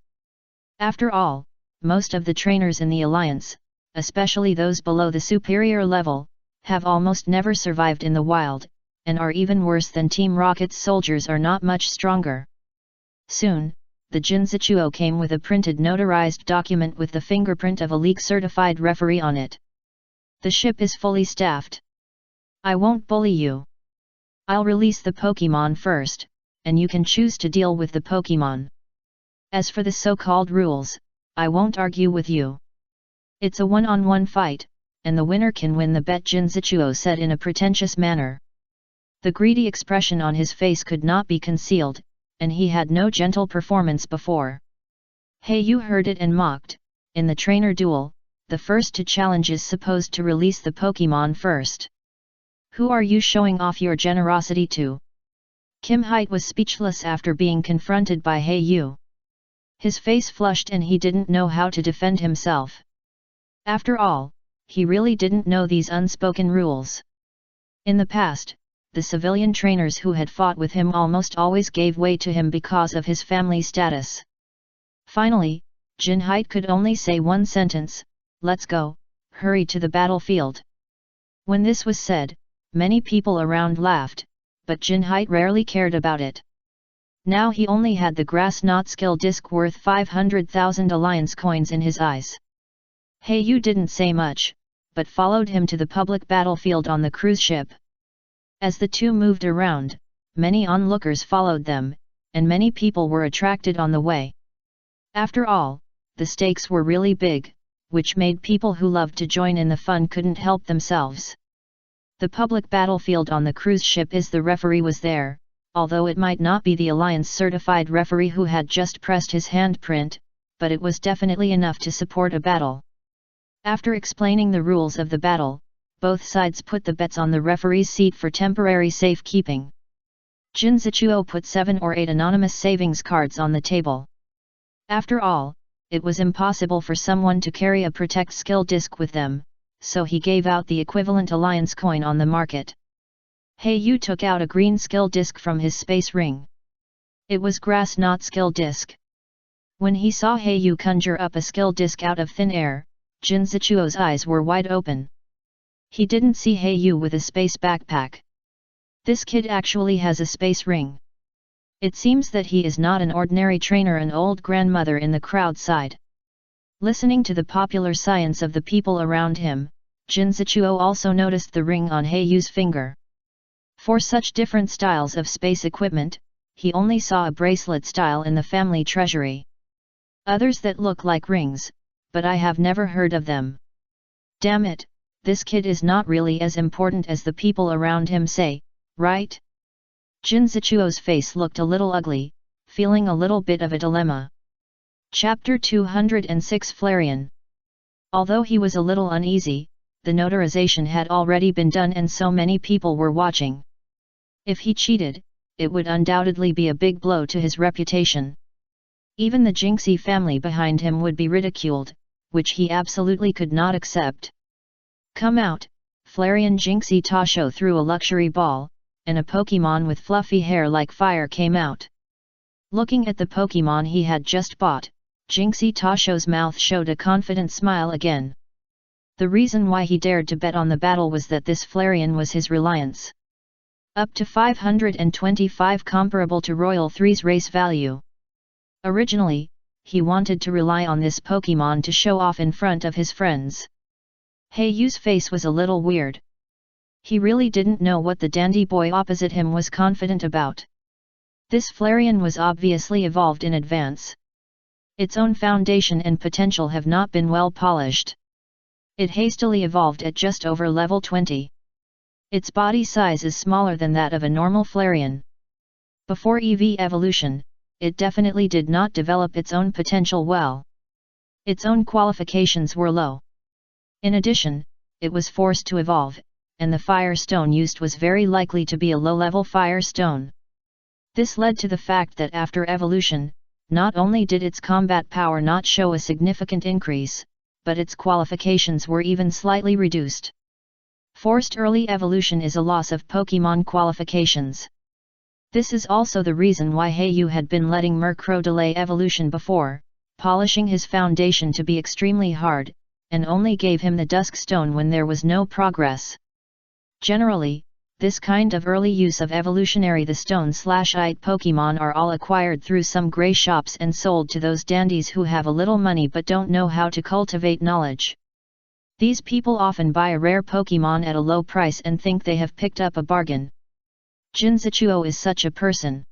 After all, most of the trainers in the Alliance, especially those below the superior level, have almost never survived in the wild, and are even worse than Team Rocket's soldiers are not much stronger. Soon, the Jinzuchuo came with a printed notarized document with the fingerprint of a league-certified referee on it. The ship is fully staffed. I won't bully you. I'll release the Pokémon first, and you can choose to deal with the Pokémon. As for the so-called rules, I won't argue with you. It's a one-on-one fight, and the winner can win the bet, Jinzuchuo said in a pretentious manner. The greedy expression on his face could not be concealed, and he had no gentle performance before. Hey, you heard it and mocked. In the trainer duel, the first to challenge is supposed to release the Pokémon first. Who are you showing off your generosity to? Kim Height was speechless after being confronted by Hey Yu. His face flushed and he didn't know how to defend himself. After all, he really didn't know these unspoken rules. In the past, the civilian trainers who had fought with him almost always gave way to him because of his family status. Finally, Jin Height could only say one sentence, "Let's go, hurry to the battlefield." When this was said, many people around laughed, but Jin Height rarely cared about it. Now he only had the grass knot skill disc worth 500,000 alliance coins in his eyes. Hey Yu didn't say much, but followed him to the public battlefield on the cruise ship. As the two moved around, many onlookers followed them, and many people were attracted on the way. After all, the stakes were really big, which made people who loved to join in the fun couldn't help themselves. The public battlefield on the cruise ship is the referee was there, although it might not be the Alliance-certified referee who had just pressed his handprint, but it was definitely enough to support a battle. After explaining the rules of the battle, both sides put the bets on the referee's seat for temporary safekeeping. Jinzuchuo put 7 or 8 anonymous savings cards on the table. After all, it was impossible for someone to carry a Protect skill disc with them, so he gave out the equivalent alliance coin on the market. Hey Yu took out a green skill disc from his space ring. It was grass knot skill disc. When he saw Hey Yu conjure up a skill disc out of thin air, Jinzuchuo's eyes were wide open. He didn't see Hey Yu with a space backpack. This kid actually has a space ring. It seems that he is not an ordinary trainer. An old grandmother in the crowd sighed. Listening to the popular science of the people around him, Jinzuchuo also noticed the ring on Hey Yu's finger. For such different styles of space equipment, he only saw a bracelet style in the family treasury. Others that look like rings, but I have never heard of them. Damn it, this kid is not really as important as the people around him say, right? Jinzuchuo's face looked a little ugly, feeling a little bit of a dilemma. Chapter 206 Flareon. Although he was a little uneasy, the notarization had already been done and so many people were watching. If he cheated, it would undoubtedly be a big blow to his reputation. Even the Jinxie family behind him would be ridiculed, which he absolutely could not accept. Come out, Flareon! Jinxie Tasho threw a luxury ball, and a Pokémon with fluffy hair like fire came out. Looking at the Pokémon he had just bought, Jinxie Tasho's mouth showed a confident smile again. The reason why he dared to bet on the battle was that this Flareon was his reliance. Up to 525 comparable to Royal 3's race value. Originally, he wanted to rely on this Pokémon to show off in front of his friends. Hey Yu's face was a little weird. He really didn't know what the dandy boy opposite him was confident about. This Flareon was obviously evolved in advance. Its own foundation and potential have not been well polished. It hastily evolved at just over level 20. Its body size is smaller than that of a normal Flareon. Before EV evolution, it definitely did not develop its own potential well. Its own qualifications were low. In addition, it was forced to evolve, and the fire stone used was very likely to be a low-level fire stone. This led to the fact that after evolution, not only did its combat power not show a significant increase, but its qualifications were even slightly reduced. Forced early evolution is a loss of Pokémon qualifications. This is also the reason why Hayu had been letting Murkrow delay evolution before, polishing his foundation to be extremely hard, and only gave him the Dusk Stone when there was no progress. Generally, this kind of early use of evolutionary the Stone/Ice Pokémon are all acquired through some grey shops and sold to those dandies who have a little money but don't know how to cultivate knowledge. These people often buy a rare Pokémon at a low price and think they have picked up a bargain. Jinzuchuo is such a person.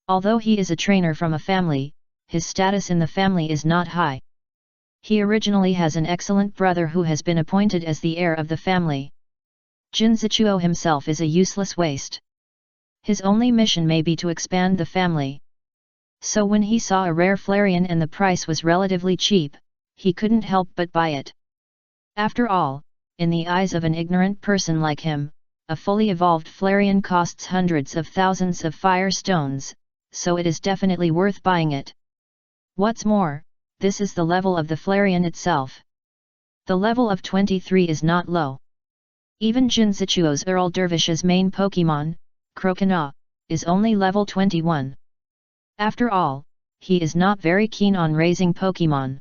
Although he is a trainer from a family, his status in the family is not high. He originally has an excellent brother who has been appointed as the heir of the family. Jinzuchuo himself is a useless waste. His only mission may be to expand the family. So when he saw a rare Flareon and the price was relatively cheap, he couldn't help but buy it. After all, in the eyes of an ignorant person like him, a fully evolved Flareon costs hundreds of thousands of fire stones, so it is definitely worth buying it. What's more, this is the level of the Flareon itself. The level of 23 is not low. Even Jinzuchuo's Earl Dervish's main Pokémon, Croconaw, is only level 21. After all, he is not very keen on raising Pokémon.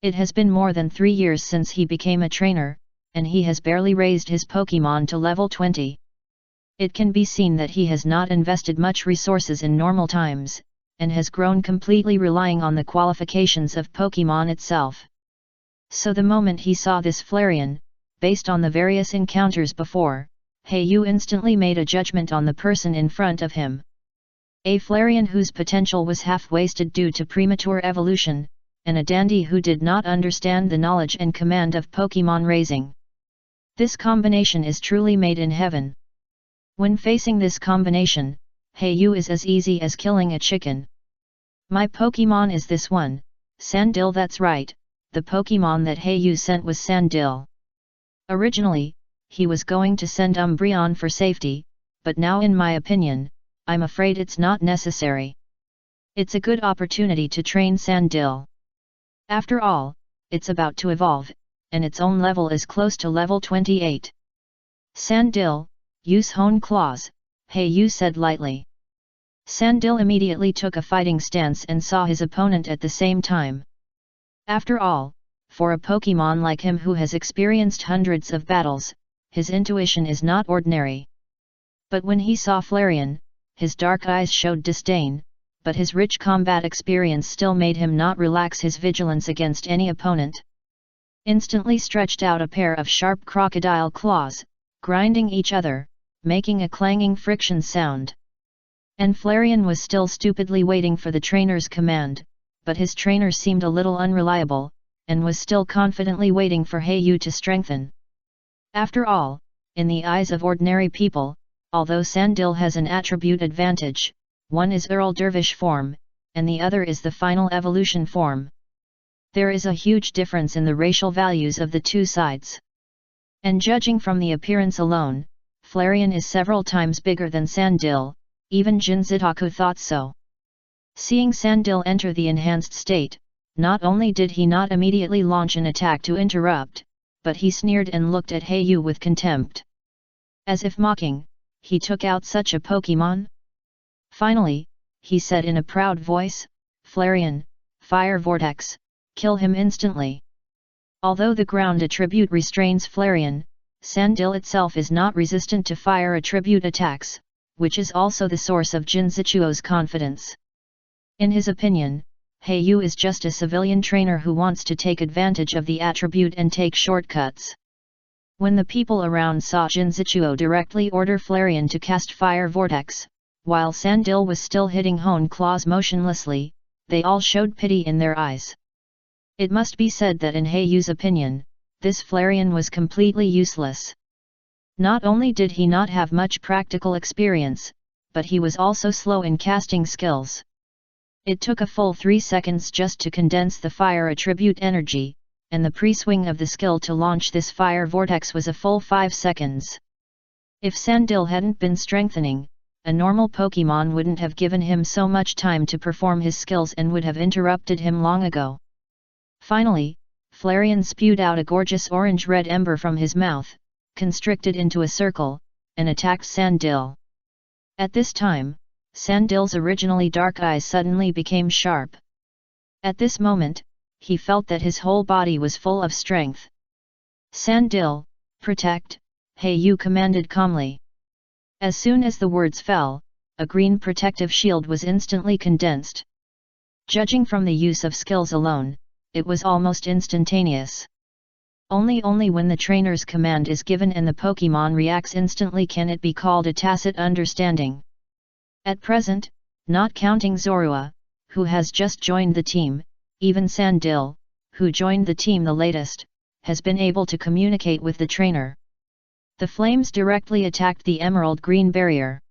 It has been more than 3 years since he became a trainer, and he has barely raised his Pokémon to level 20. It can be seen that he has not invested much resources in normal times, and has grown completely relying on the qualifications of Pokémon itself. So the moment he saw this Flareon, based on the various encounters before, Hayu instantly made a judgment on the person in front of him. A Flareon whose potential was half-wasted due to premature evolution, and a dandy who did not understand the knowledge and command of Pokémon raising. This combination is truly made in heaven. When facing this combination, Hayu is as easy as killing a chicken. My Pokémon is this one, Sandil. That's right, the Pokémon that Hayu sent was Sandil. Originally, he was going to send Umbreon for safety, but now in my opinion, I'm afraid it's not necessary. It's a good opportunity to train Sandil. After all, it's about to evolve, and its own level is close to level 28. Sandil, use Hone Claws, Hayu said lightly. Sandil immediately took a fighting stance and saw his opponent at the same time. After all, for a Pokémon like him who has experienced hundreds of battles, his intuition is not ordinary. But when he saw Flareon, his dark eyes showed disdain, but his rich combat experience still made him not relax his vigilance against any opponent. Instantly stretched out a pair of sharp crocodile claws, grinding each other, making a clanging friction sound. And Flareon was still stupidly waiting for the trainer's command, but his trainer seemed a little unreliable, and was still confidently waiting for Hayu to strengthen. After all, in the eyes of ordinary people, although Sandil has an attribute advantage, one is Earl Dervish form, and the other is the final evolution form. There is a huge difference in the racial values of the two sides. And judging from the appearance alone, Flareon is several times bigger than Sandil, even Jinzuchuo thought so. Seeing Sandil enter the enhanced state, not only did he not immediately launch an attack to interrupt, but he sneered and looked at Hayu with contempt. As if mocking, he took out such a Pokémon? Finally, he said in a proud voice, Flareon, Fire Vortex, kill him instantly. Although the ground attribute restrains Flareon, Sandil itself is not resistant to fire attribute attacks, which is also the source of Jinzuchuo's confidence. In his opinion, Hayu is just a civilian trainer who wants to take advantage of the attribute and take shortcuts. When the people around saw Jinzuchuo directly order Flareon to cast Fire Vortex, while Sandil was still hitting Hone Claws motionlessly, they all showed pity in their eyes. It must be said that in Hayu's opinion, this Flareon was completely useless. Not only did he not have much practical experience, but he was also slow in casting skills. It took a full 3 seconds just to condense the fire attribute energy, and the pre-swing of the skill to launch this fire vortex was a full 5 seconds. If Sandil hadn't been strengthening, a normal Pokemon wouldn't have given him so much time to perform his skills and would have interrupted him long ago. Finally, Flareon spewed out a gorgeous orange-red ember from his mouth, constricted into a circle, and attacked Sandil. At this time, Sandil's originally dark eyes suddenly became sharp. At this moment, he felt that his whole body was full of strength. "Sandil, protect," Hayu commanded calmly. As soon as the words fell, a green protective shield was instantly condensed. Judging from the use of skills alone, it was almost instantaneous. Only when the trainer's command is given and the Pokémon reacts instantly can it be called a tacit understanding. At present, not counting Zorua, who has just joined the team, even Sandil, who joined the team the latest, has been able to communicate with the trainer. The flames directly attacked the emerald green barrier.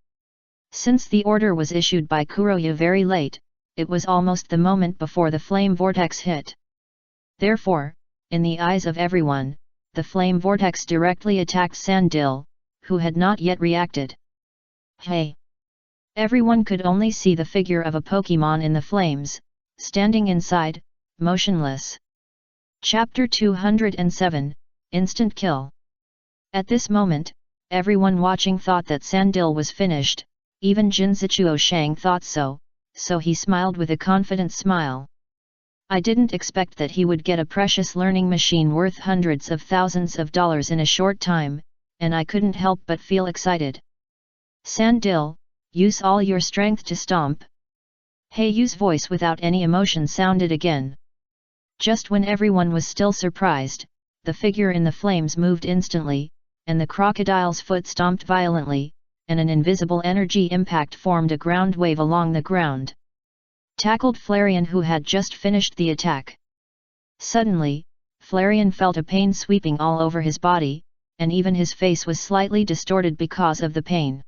Since the order was issued by Kuroya very late, it was almost the moment before the flame vortex hit. Therefore, in the eyes of everyone, the flame vortex directly attacked Sandil, who had not yet reacted. "Hey!" Everyone could only see the figure of a Pokémon in the flames, standing inside, motionless. Chapter 207, Instant Kill. At this moment, everyone watching thought that Sandil was finished, even Jinzuchuo Shang thought so he smiled with a confident smile. "I didn't expect that he would get a precious learning machine worth hundreds of thousands of dollars in a short time, and I couldn't help but feel excited. Sandil, use all your strength to stomp." Hayyu's voice without any emotion sounded again. Just when everyone was still surprised, the figure in the flames moved instantly, and the crocodile's foot stomped violently, and an invisible energy impact formed a ground wave along the ground. Tackled Flareon, who had just finished the attack. Suddenly, Flareon felt a pain sweeping all over his body, and even his face was slightly distorted because of the pain.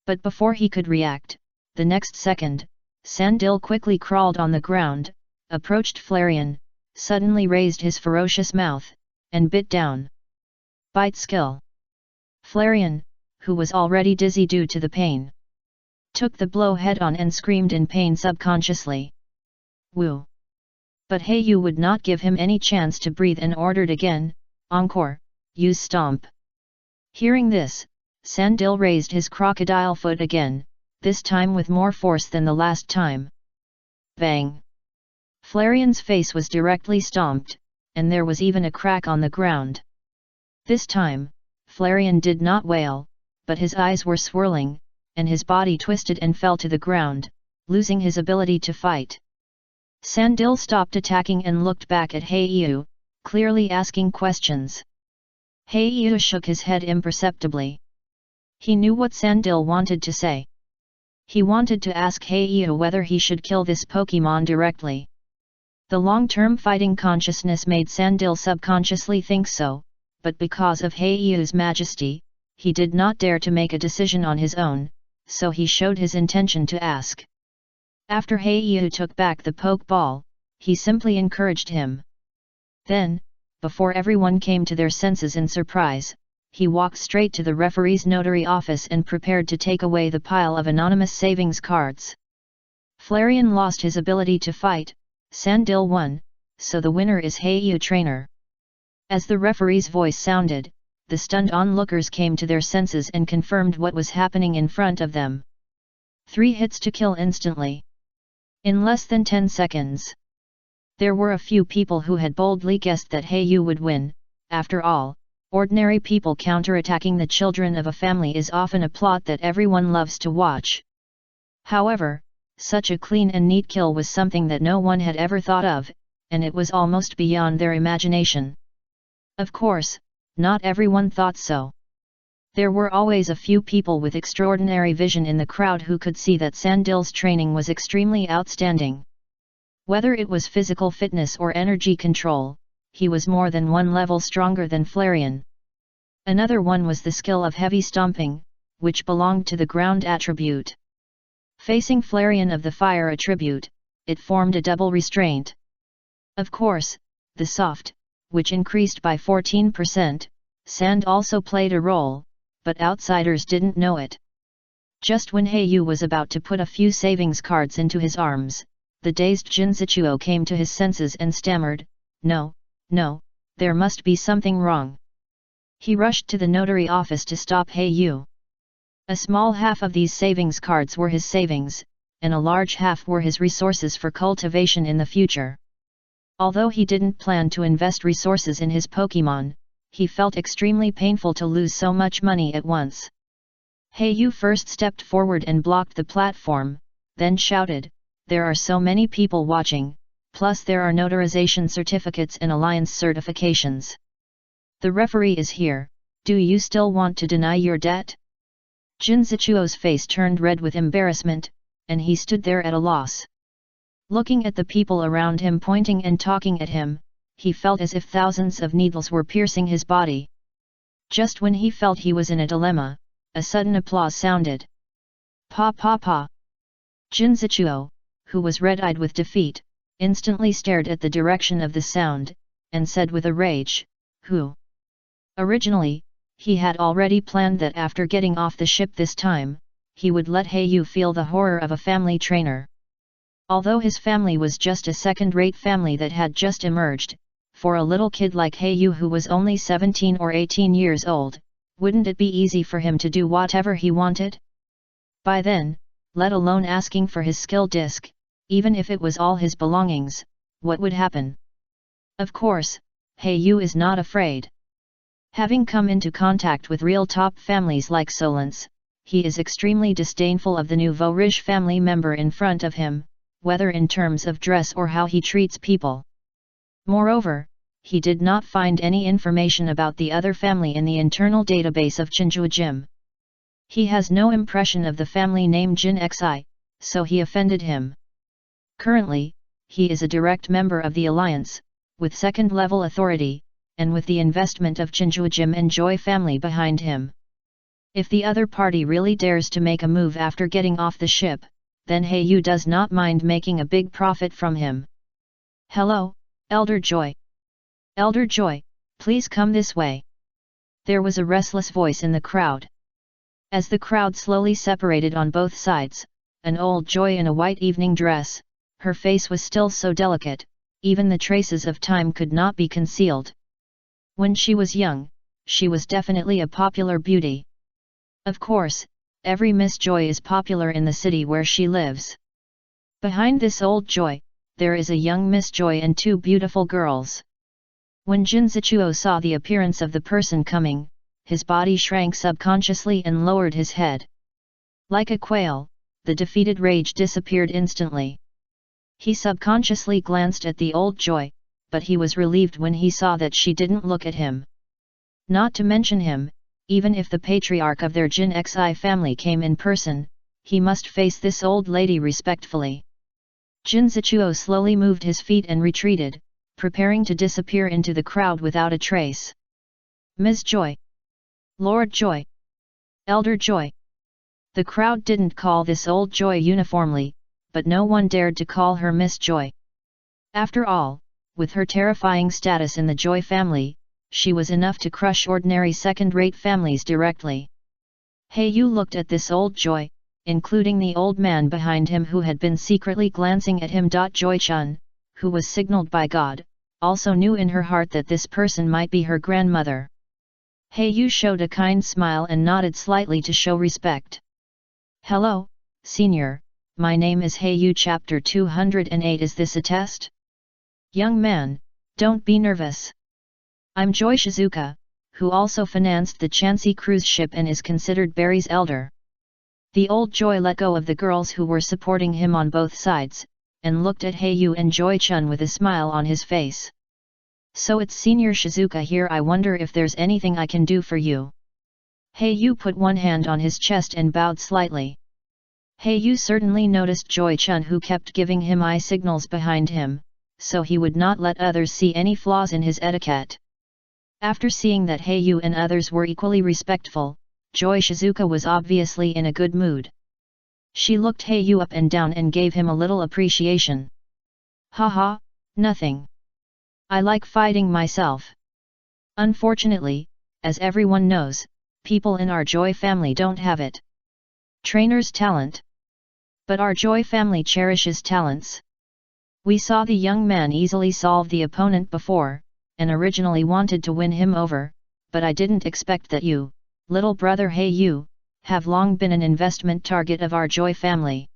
But before he could react, the next second, Sandil quickly crawled on the ground, approached Flareon, suddenly raised his ferocious mouth, and bit down. Bite skill. Flareon, who was already dizzy due to the pain, took the blow head-on and screamed in pain subconsciously. "Woo!" But Hayyu would not give him any chance to breathe and ordered again, "Encore, use stomp." Hearing this, Sandil raised his crocodile foot again, this time with more force than the last time. Bang! Flareon's face was directly stomped, and there was even a crack on the ground. This time, Flareon did not wail, but his eyes were swirling, and his body twisted and fell to the ground, losing his ability to fight. Sandil stopped attacking and looked back at Hayyu, clearly asking questions. Hayyu shook his head imperceptibly. He knew what Sandil wanted to say. He wanted to ask Hayyu whether he should kill this Pokémon directly. The long-term fighting consciousness made Sandil subconsciously think so, but because of Hayyu's majesty, he did not dare to make a decision on his own, so he showed his intention to ask. After Hayyu took back the Pokeball, he simply encouraged him. Then, before everyone came to their senses in surprise, he walked straight to the referee's notary office and prepared to take away the pile of anonymous savings cards. Flareon lost his ability to fight, Sandil won, so the winner is Hayyu trainer. As the referee's voice sounded, the stunned onlookers came to their senses and confirmed what was happening in front of them. 3 hits to kill instantly. In less than 10 seconds. There were a few people who had boldly guessed that Hayyu would win. After all, ordinary people counterattacking the children of a family is often a plot that everyone loves to watch. However, such a clean and neat kill was something that no one had ever thought of, and it was almost beyond their imagination. Of course, not everyone thought so. There were always a few people with extraordinary vision in the crowd who could see that Sandil's training was extremely outstanding. Whether it was physical fitness or energy control, he was more than one level stronger than Flareon. Another one was the skill of heavy stomping, which belonged to the ground attribute. Facing Flareon of the fire attribute, it formed a double restraint. Of course, the soft, which increased by 14%, sand also played a role, but outsiders didn't know it. Just when Heiyu was about to put a few savings cards into his arms, the dazed Jinzichuo came to his senses and stammered, "No, no, there must be something wrong." He rushed to the notary office to stop Heiyu. A small half of these savings cards were his savings, and a large half were his resources for cultivation in the future. Although he didn't plan to invest resources in his Pokémon, he felt extremely painful to lose so much money at once. Heiyu first stepped forward and blocked the platform, then shouted, "There are so many people watching, plus there are notarization certificates and alliance certifications. The referee is here, do you still want to deny your debt?" Jinzichuo's face turned red with embarrassment, and he stood there at a loss. Looking at the people around him pointing and talking at him, he felt as if thousands of needles were piercing his body. Just when he felt he was in a dilemma, a sudden applause sounded. "Pa pa pa!" Jinzichuo, who was red-eyed with defeat, instantly stared at the direction of the sound, and said with a rage, "Who?" Originally, he had already planned that after getting off the ship this time, he would let Heiyu feel the horror of a family trainer. Although his family was just a second-rate family that had just emerged, for a little kid like Heiyu who was only 17 or 18 years old, wouldn't it be easy for him to do whatever he wanted? By then, let alone asking for his skill disc, even if it was all his belongings, what would happen? Of course, Heiyu is not afraid. Having come into contact with real top families like Solence, he is extremely disdainful of the nouveau riche family member in front of him, whether in terms of dress or how he treats people. Moreover, he did not find any information about the other family in the internal database of Chinjua Jim. He has no impression of the family name Jin Xi, so he offended him. Currently, he is a direct member of the alliance, with second-level authority, and with the investment of Chinjua Jim and Joy family behind him. If the other party really dares to make a move after getting off the ship, then Heiyu does not mind making a big profit from him. "Hello, Elder Joy. Elder Joy, please come this way." There was a restless voice in the crowd. As the crowd slowly separated on both sides, an old Joy in a white evening dress, her face was still so delicate, even the traces of time could not be concealed. When she was young, she was definitely a popular beauty. Of course, every Miss Joy is popular in the city where she lives. Behind this old Joy, there is a young Miss Joy and two beautiful girls. When Jinzichuo saw the appearance of the person coming, his body shrank subconsciously and lowered his head. Like a quail, the defeated rage disappeared instantly. He subconsciously glanced at the old Joy, but he was relieved when he saw that she didn't look at him. Not to mention him, even if the patriarch of their Jin Xi family came in person, he must face this old lady respectfully. Jinzichuo slowly moved his feet and retreated, preparing to disappear into the crowd without a trace. "Ms. Joy! Lord Joy! Elder Joy!" The crowd didn't call this old Joy uniformly, but no one dared to call her Miss Joy. After all, with her terrifying status in the Joy family, she was enough to crush ordinary second-rate families directly. Heiyu looked at this old Joy, including the old man behind him who had been secretly glancing at him. Joy-chun, who was signaled by God, also knew in her heart that this person might be her grandmother. Heiyu showed a kind smile and nodded slightly to show respect. "Hello, senior, my name is Heiyu. Chapter 208. Is this a test?" "Young man, don't be nervous. I'm Joy Shizuka, who also financed the Chansey cruise ship and is considered Barry's elder." The old Joy let go of the girls who were supporting him on both sides, and looked at Heiyu and Joy-chun with a smile on his face. "So it's Senior Shizuka here. I wonder if there's anything I can do for you." Heiyu put one hand on his chest and bowed slightly. Heiyu certainly noticed Joy-chun, who kept giving him eye signals behind him, so he would not let others see any flaws in his etiquette. After seeing that Heiyu and others were equally respectful, Joy Shizuka was obviously in a good mood. She looked Heiyu up and down and gave him a little appreciation. "Haha, nothing. I like fighting myself. Unfortunately, as everyone knows, people in our Joy family don't have it. Trainer's talent. But our Joy family cherishes talents. We saw the young man easily solve the opponent before, and originally wanted to win him over, but I didn't expect that you, little brother Hey, have long been an investment target of our Joy family.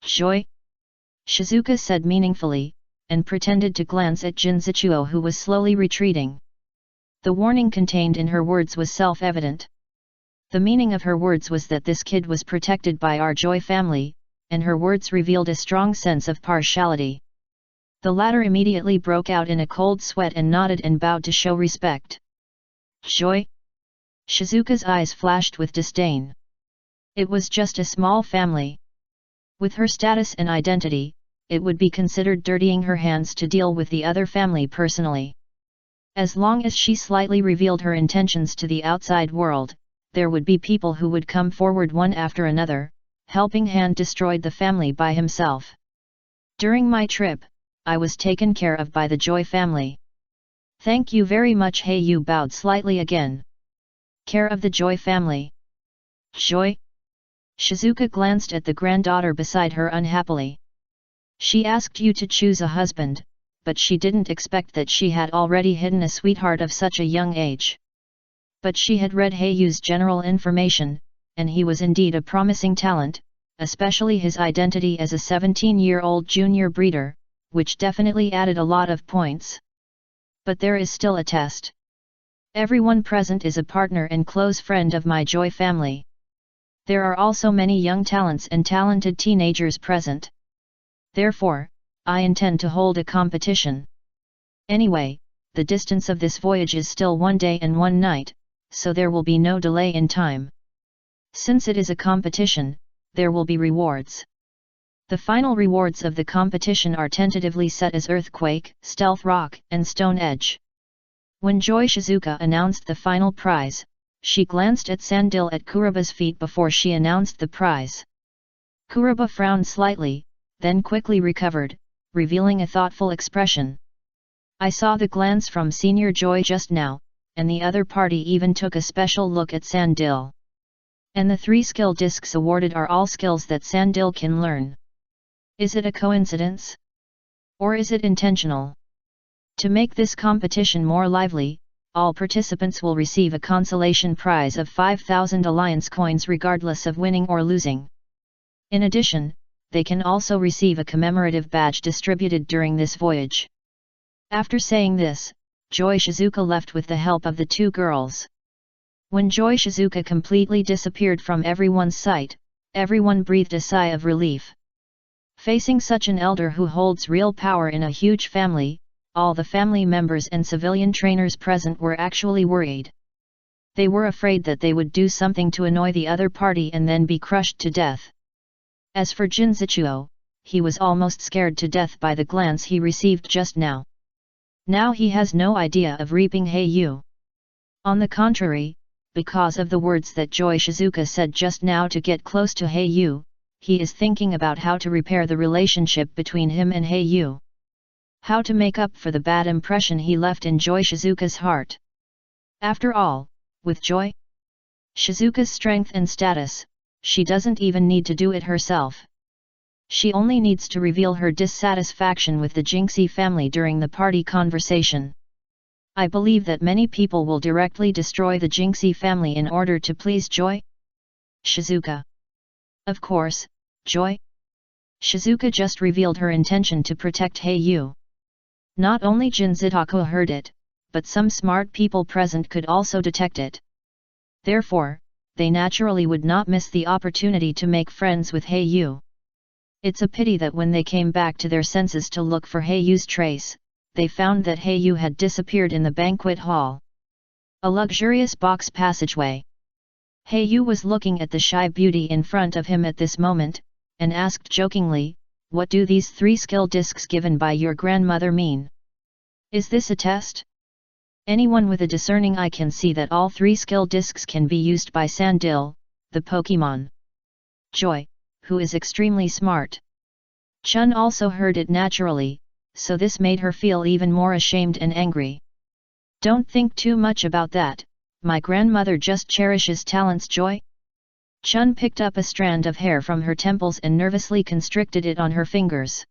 Joy? Shizuka said meaningfully, and pretended to glance at Jin Zichuo, who was slowly retreating. The warning contained in her words was self-evident. The meaning of her words was that this kid was protected by our Joy family, and her words revealed a strong sense of partiality. The latter immediately broke out in a cold sweat and nodded and bowed to show respect. Joy? Shizuka's eyes flashed with disdain. It was just a small family. With her status and identity, it would be considered dirtying her hands to deal with the other family personally. As long as she slightly revealed her intentions to the outside world, there would be people who would come forward one after another, helping Hand destroyed the family by himself. During my trip, I was taken care of by the Joy family. Thank you very much. Hey, bowed slightly again. Care of the Joy family. Joy? Shizuka glanced at the granddaughter beside her unhappily. She asked you to choose a husband, but she didn't expect that she had already hidden a sweetheart of such a young age. But she had read Heiyu's general information, and he was indeed a promising talent, especially his identity as a 17-year-old junior breeder, which definitely added a lot of points. But there is still a test. Everyone present is a partner and close friend of my Joy family. There are also many young talents and talented teenagers present. Therefore, I intend to hold a competition. Anyway, the distance of this voyage is still 1 day and 1 night, so there will be no delay in time. Since it is a competition, there will be rewards. The final rewards of the competition are tentatively set as Earthquake, Stealth Rock, and Stone Edge. When Joy Shizuka announced the final prize, she glanced at Sandil at Kuroba's feet before she announced the prize. Kuroba frowned slightly, then quickly recovered, revealing a thoughtful expression. I saw the glance from Senior Joy just now, and the other party even took a special look at Sandil. And the 3 skill discs awarded are all skills that Sandil can learn. Is it a coincidence? Or is it intentional? To make this competition more lively, all participants will receive a consolation prize of 5,000 alliance coins regardless of winning or losing. In addition, they can also receive a commemorative badge distributed during this voyage. After saying this, Joy Shizuka left with the help of the 2 girls. When Joy Shizuka completely disappeared from everyone's sight, everyone breathed a sigh of relief. Facing such an elder who holds real power in a huge family, all the family members and civilian trainers present were actually worried. They were afraid that they would do something to annoy the other party and then be crushed to death. As for Jin Zichuo, he was almost scared to death by the glance he received just now. Now he has no idea of reaping Heyu. On the contrary, because of the words that Joy Shizuka said just now to get close to Heyu, he is thinking about how to repair the relationship between him and Heyu. How to make up for the bad impression he left in Joy Shizuka's heart. After all, with Joy Shizuka's strength and status, she doesn't even need to do it herself. She only needs to reveal her dissatisfaction with the Jinxie family during the party conversation. I believe that many people will directly destroy the Jinxie family in order to please Joy Shizuka. Of course, Joy Shizuka just revealed her intention to protect Heyu. Not only Jin Zitaku heard it, but some smart people present could also detect it. Therefore, they naturally would not miss the opportunity to make friends with Heyu. It's a pity that when they came back to their senses to look for Heiyu's trace, they found that Heyu had disappeared in the banquet hall. A luxurious box passageway. Heyu was looking at the shy beauty in front of him at this moment, and asked jokingly, "What do these 3 skill discs given by your grandmother mean? Is this a test?" Anyone with a discerning eye can see that all 3 skill discs can be used by Sandil, the Pokemon. Joy, who is extremely smart. Chun also heard it naturally, so this made her feel even more ashamed and angry. Don't think too much about that, my grandmother just cherishes talent's joy. Chun picked up a strand of hair from her temples and nervously constricted it on her fingers.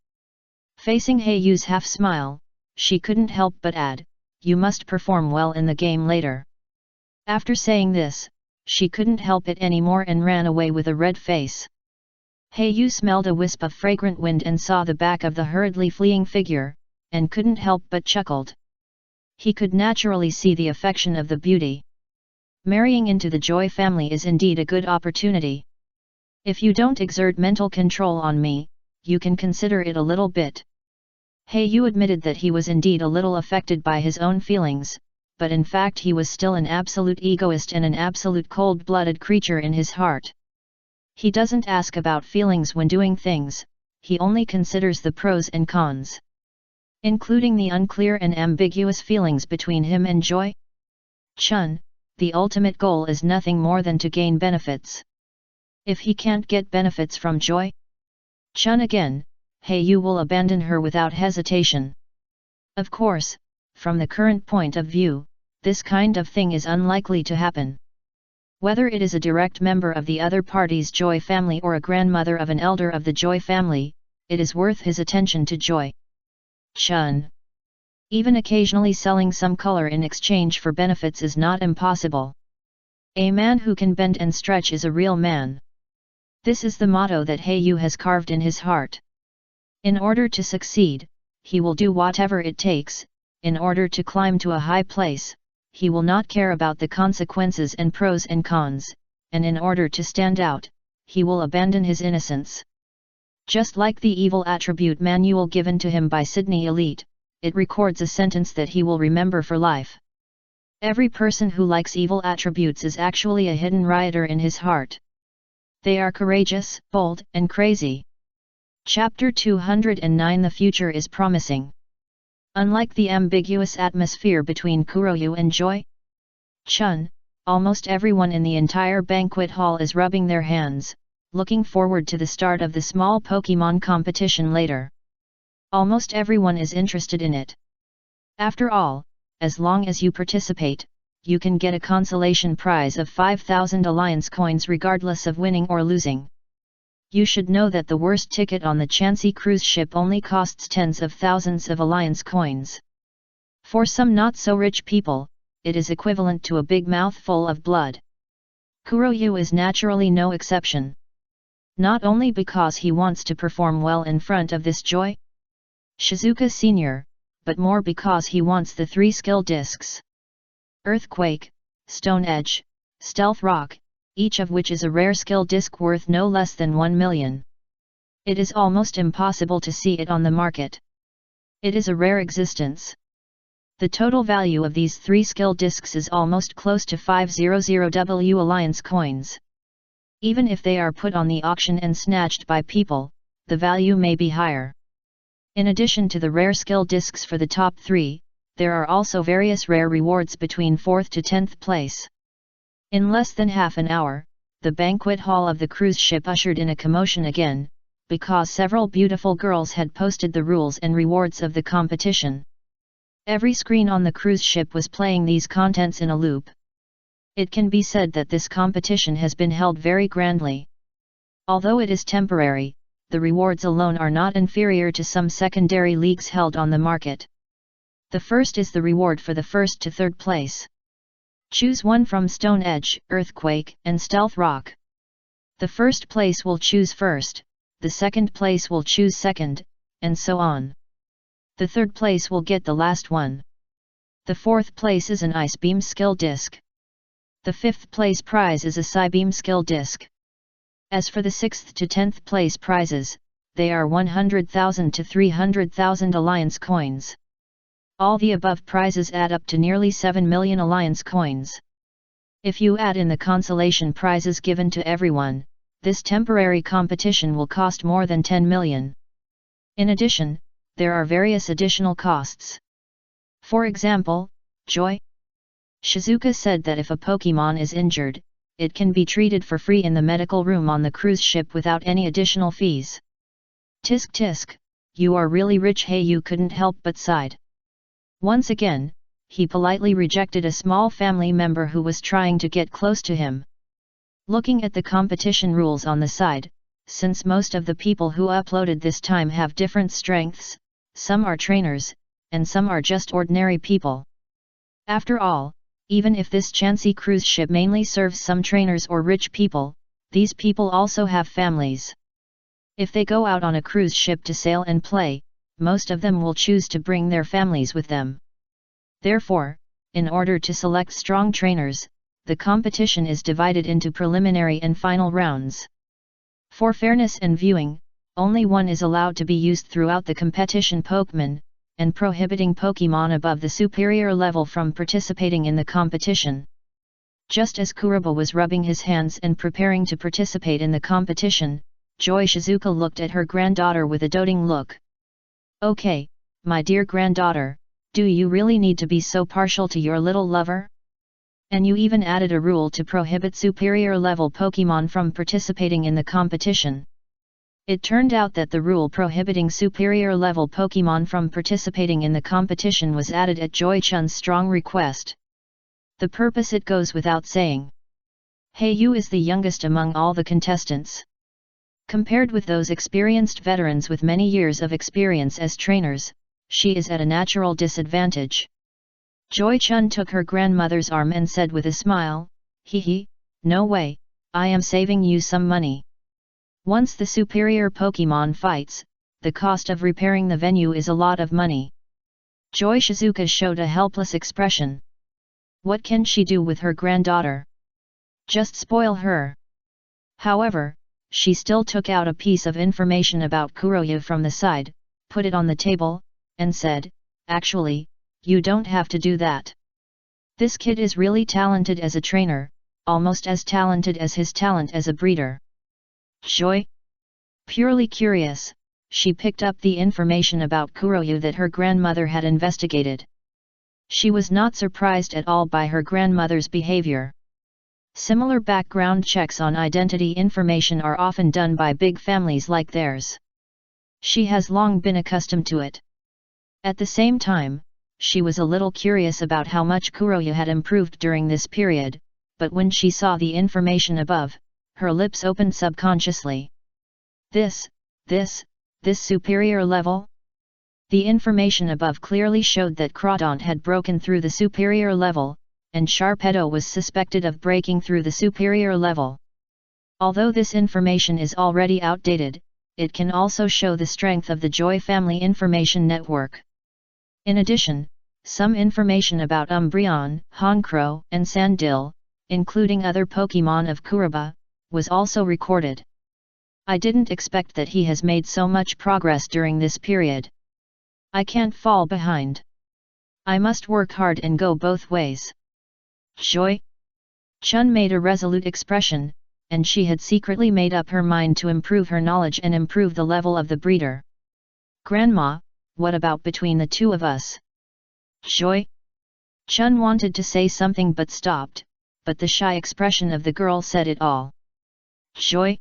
Facing Heiyu's half-smile, she couldn't help but add, you must perform well in the game later. After saying this, she couldn't help it anymore and ran away with a red face. Heiyu smelled a wisp of fragrant wind and saw the back of the hurriedly fleeing figure, and couldn't help but chuckled. He could naturally see the affection of the beauty. Marrying into the Joy family is indeed a good opportunity. If you don't exert mental control on me, you can consider it a little bit. Heiyu admitted that he was indeed a little affected by his own feelings, but in fact he was still an absolute egoist and an absolute cold-blooded creature in his heart. He doesn't ask about feelings when doing things, he only considers the pros and cons. Including the unclear and ambiguous feelings between him and Joy. Chun, the ultimate goal is nothing more than to gain benefits. If he can't get benefits from Joy Chun again, Heiyu will abandon her without hesitation. Of course, from the current point of view, this kind of thing is unlikely to happen. Whether it is a direct member of the other party's Joy family or a grandmother of an elder of the Joy family, it is worth his attention to Joy Chun. Even occasionally selling some color in exchange for benefits is not impossible. A man who can bend and stretch is a real man. This is the motto that Heiyu has carved in his heart. In order to succeed, he will do whatever it takes. In order to climb to a high place, he will not care about the consequences and pros and cons, and in order to stand out, he will abandon his innocence. Just like the evil attribute manual given to him by Sydney Elite, it records a sentence that he will remember for life. Every person who likes evil attributes is actually a hidden rioter in his heart. They are courageous, bold, and crazy. Chapter 209 The future is promising. Unlike the ambiguous atmosphere between Kuroyu and Joy Chun, almost everyone in the entire banquet hall is rubbing their hands, looking forward to the start of the small Pokémon competition later. Almost everyone is interested in it. After all, as long as you participate, you can get a consolation prize of 5,000 alliance coins regardless of winning or losing. You should know that the worst ticket on the Chansey cruise ship only costs tens of thousands of alliance coins. For some not-so-rich people, it is equivalent to a big mouthful of blood. Kuroyu is naturally no exception. Not only because he wants to perform well in front of this Joy Shizuka Sr., but more because he wants the 3 skill discs. Earthquake, Stone Edge, Stealth Rock, each of which is a rare skill disc worth no less than 1 million. It is almost impossible to see it on the market. It is a rare existence. The total value of these 3 skill discs is almost close to 500W Alliance coins. Even if they are put on the auction and snatched by people, the value may be higher. In addition to the rare skill discs for the top 3, there are also various rare rewards between 4th to 10th place. In less than half an hour, the banquet hall of the cruise ship ushered in a commotion again, because several beautiful girls had posted the rules and rewards of the competition. Every screen on the cruise ship was playing these contents in a loop. It can be said that this competition has been held very grandly. Although it is temporary, the rewards alone are not inferior to some secondary leagues held on the market. The first is the reward for the 1st to 3rd place. Choose one from Stone Edge, Earthquake, and Stealth Rock. The 1st place will choose 1st, the 2nd place will choose 2nd, and so on. The 3rd place will get the last one. The 4th place is an Ice Beam skill disc. The 5th place prize is a Psybeam skill disc. As for the 6th to 10th place prizes, they are 100,000 to 300,000 Alliance coins. All the above prizes add up to nearly 7 million Alliance coins. If you add in the consolation prizes given to everyone, this temporary competition will cost more than 10 million. In addition, there are various additional costs. For example, Joy Shizuka said that if a Pokémon is injured, it can be treated for free in the medical room on the cruise ship without any additional fees. Tisk tisk, you are really rich. Yu couldn't help but sighed. Once again, he politely rejected a small family member who was trying to get close to him. Looking at the competition rules on the side, since most of the people who uploaded this time have different strengths, some are trainers, and some are just ordinary people. After all, even if this chancy cruise ship mainly serves some trainers or rich people, these people also have families. If they go out on a cruise ship to sail and play, most of them will choose to bring their families with them. Therefore, in order to select strong trainers, the competition is divided into preliminary and final rounds. For fairness and viewing, only one is allowed to be used throughout the competition Pokemon, and prohibiting Pokemon above the superior level from participating in the competition. Just as Kuroba was rubbing his hands and preparing to participate in the competition, Joy Shizuka looked at her granddaughter with a doting look. "Okay, my dear granddaughter, do you really need to be so partial to your little lover? And you even added a rule to prohibit superior level Pokemon from participating in the competition." It turned out that the rule prohibiting superior level Pokemon from participating in the competition was added at Joy-chan's strong request. The purpose it goes without saying. Yu is the youngest among all the contestants. Compared with those experienced veterans with many years of experience as trainers, she is at a natural disadvantage. Joy-chan took her grandmother's arm and said with a smile, "Hee, no way, I am saving you some money. Once the superior Pokemon fights, the cost of repairing the venue is a lot of money." Joy Shizuka showed a helpless expression. What can she do with her granddaughter? Just spoil her. However, she still took out a piece of information about Kuroya from the side, put it on the table, and said, "Actually, you don't have to do that. This kid is really talented as a trainer, almost as talented as his talent as a breeder." Joy? Purely curious, she picked up the information about Kuroya that her grandmother had investigated. She was not surprised at all by her grandmother's behavior. Similar background checks on identity information are often done by big families like theirs. She has long been accustomed to it. At the same time, she was a little curious about how much Kuroya had improved during this period, but when she saw the information above, her lips opened subconsciously. This superior level? The information above clearly showed that Crawdaunt had broken through the superior level, and Sharpedo was suspected of breaking through the superior level. Although this information is already outdated, it can also show the strength of the Joy Family Information Network. In addition, some information about Umbreon, Honchkrow, and Sandil, including other Pokemon of Kuroba, was also recorded. I didn't expect that he has made so much progress during this period. I can't fall behind. I must work hard and go both ways. Joy? Chun made a resolute expression, and she had secretly made up her mind to improve her knowledge and improve the level of the breeder. Grandma, what about between the two of us? Joy? Chun wanted to say something but stopped, but the shy expression of the girl said it all. Joy?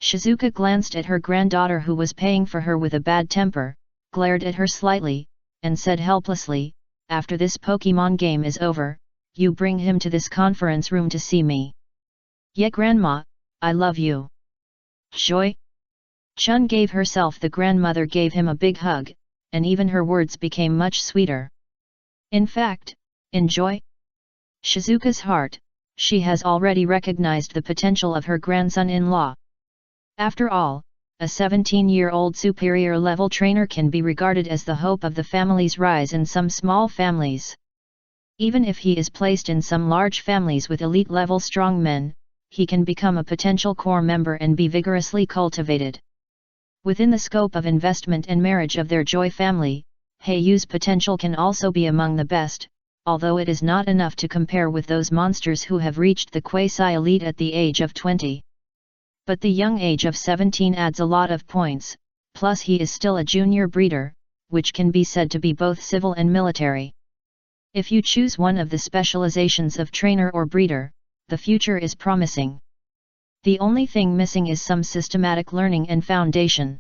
Shizuka glanced at her granddaughter who was paying for her with a bad temper, glared at her slightly, and said helplessly, "After this Pokemon game is over, you bring him to this conference room to see me." "Yeah grandma, I love you." Joy? Chun gave herself the grandmother gave him a big hug, and even her words became much sweeter. In fact, in Joy Shizuka's heart, she has already recognized the potential of her grandson-in-law. After all, a 17-year-old superior-level trainer can be regarded as the hope of the family's rise in some small families. Even if he is placed in some large families with elite-level strong men, he can become a potential core member and be vigorously cultivated. Within the scope of investment and marriage of their Joy family, Heiyu's potential can also be among the best, although it is not enough to compare with those monsters who have reached the quasi-elite at the age of 20. But the young age of 17 adds a lot of points, plus he is still a junior breeder, which can be said to be both civil and military. If you choose one of the specializations of trainer or breeder, the future is promising. The only thing missing is some systematic learning and foundation.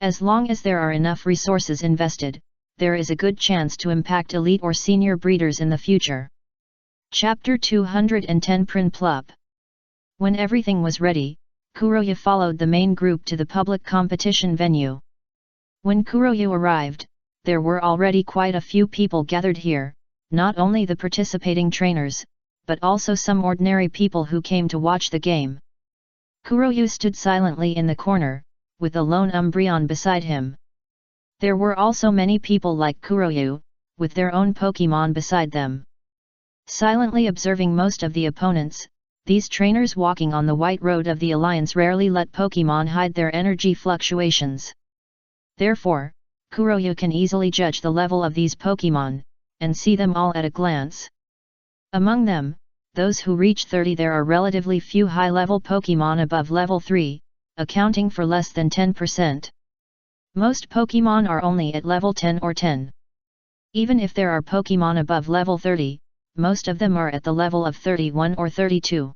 As long as there are enough resources invested, there is a good chance to impact elite or senior breeders in the future. Chapter 210 Prinplup. When everything was ready, Kuroyu followed the main group to the public competition venue. When Kuroyu arrived, there were already quite a few people gathered here, not only the participating trainers, but also some ordinary people who came to watch the game. Kuroyu stood silently in the corner, with a lone Umbreon beside him. There were also many people like Kuroyu, with their own Pokémon beside them. Silently observing most of the opponents, these trainers walking on the white road of the Alliance rarely let Pokémon hide their energy fluctuations. Therefore, Kuroyu can easily judge the level of these Pokémon, and see them all at a glance. Among them, those who reach 30, there are relatively few high-level Pokémon above level 3, accounting for less than 10%. Most Pokémon are only at level 10 or 10. Even if there are Pokémon above level 30, most of them are at the level of 31 or 32.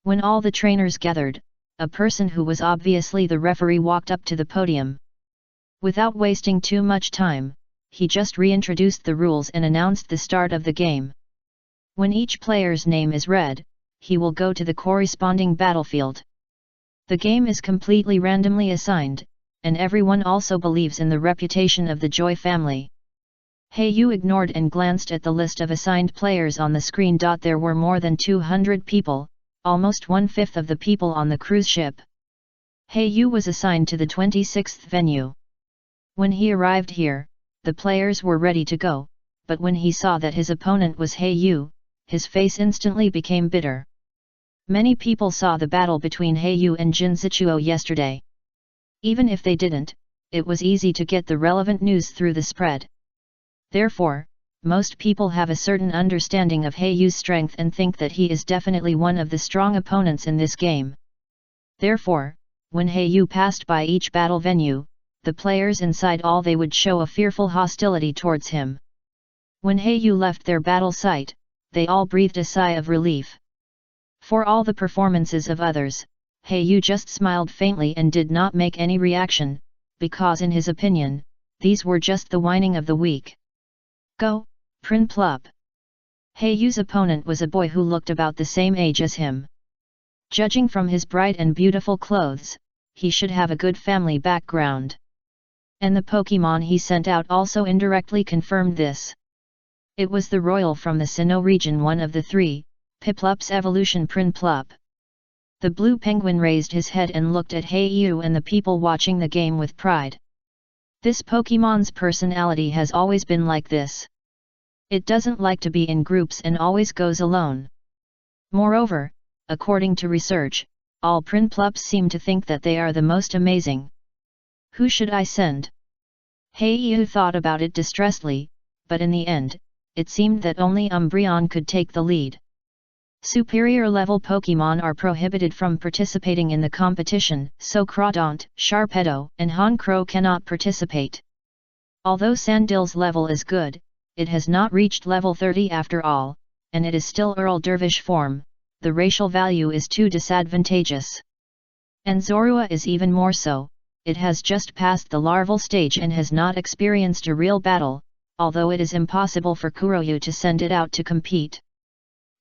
When all the trainers gathered, a person who was obviously the referee walked up to the podium. Without wasting too much time, he just reintroduced the rules and announced the start of the game. When each player's name is read, he will go to the corresponding battlefield. The game is completely randomly assigned, and everyone also believes in the reputation of the Joy family. Heiyu ignored and glanced at the list of assigned players on the screen. There were more than 200 people, almost 1/5 of the people on the cruise ship. Heiyu was assigned to the 26th venue. When he arrived here, the players were ready to go, but when he saw that his opponent was Heiyu, his face instantly became bitter. Many people saw the battle between Heiyu and Jin Zichuo yesterday. Even if they didn't, it was easy to get the relevant news through the spread. Therefore, most people have a certain understanding of Heiyu's strength and think that he is definitely one of the strong opponents in this game. Therefore, when Heiyu passed by each battle venue, the players inside all they would show a fearful hostility towards him. When Heiyu left their battle site, they all breathed a sigh of relief. For all the performances of others, Heiyu just smiled faintly and did not make any reaction, because in his opinion, these were just the whining of the weak. Go, Prinplup. Heiyu's opponent was a boy who looked about the same age as him. Judging from his bright and beautiful clothes, he should have a good family background. And the Pokémon he sent out also indirectly confirmed this. It was the royal from the Sinnoh region, one of the 3, Piplup's evolution Prinplup. The blue penguin raised his head and looked at Heiyu and the people watching the game with pride. This Pokémon's personality has always been like this. It doesn't like to be in groups and always goes alone. Moreover, according to research, all Prinplups seem to think that they are the most amazing. Who should I send? Heiyu thought about it distressedly, but in the end, it seemed that only Umbreon could take the lead. Superior level Pokémon are prohibited from participating in the competition, so Crawdaunt, Sharpedo, and Honchkrow cannot participate. Although Sandil's level is good, it has not reached level 30 after all, and it is still Earl Dervish form, the racial value is too disadvantageous. And Zorua is even more so, it has just passed the larval stage and has not experienced a real battle, although it is impossible for Kuroyu to send it out to compete.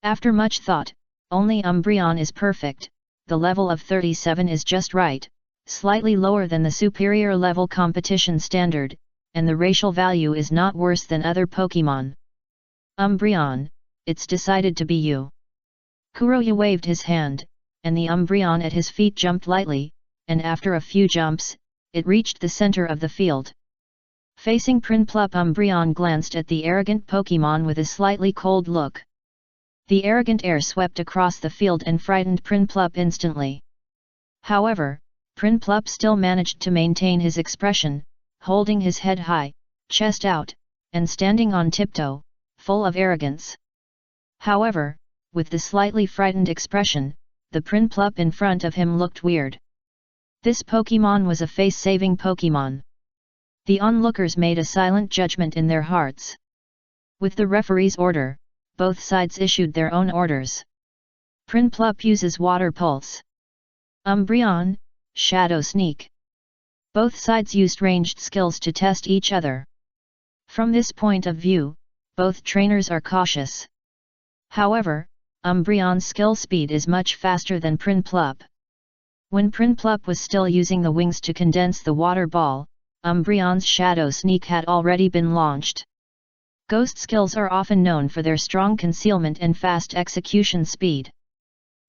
After much thought, only Umbreon is perfect, the level of 37 is just right, slightly lower than the superior level competition standard, and the racial value is not worse than other Pokémon. Umbreon, it's decided to be you. Kuroyu waved his hand, and the Umbreon at his feet jumped lightly, and after a few jumps, it reached the center of the field. Facing Prinplup, Umbreon glanced at the arrogant Pokémon with a slightly cold look. The arrogant air swept across the field and frightened Prinplup instantly. However, Prinplup still managed to maintain his expression, holding his head high, chest out, and standing on tiptoe, full of arrogance. However, with the slightly frightened expression, the Prinplup in front of him looked weird. This Pokémon was a face-saving Pokémon. The onlookers made a silent judgment in their hearts. With the referee's order, both sides issued their own orders. Prinplup uses Water Pulse. Umbreon, Shadow Sneak. Both sides used ranged skills to test each other. From this point of view, both trainers are cautious. However, Umbreon's skill speed is much faster than Prinplup. When Prinplup was still using the wings to condense the water ball, Umbreon's Shadow Sneak had already been launched. Ghost skills are often known for their strong concealment and fast execution speed.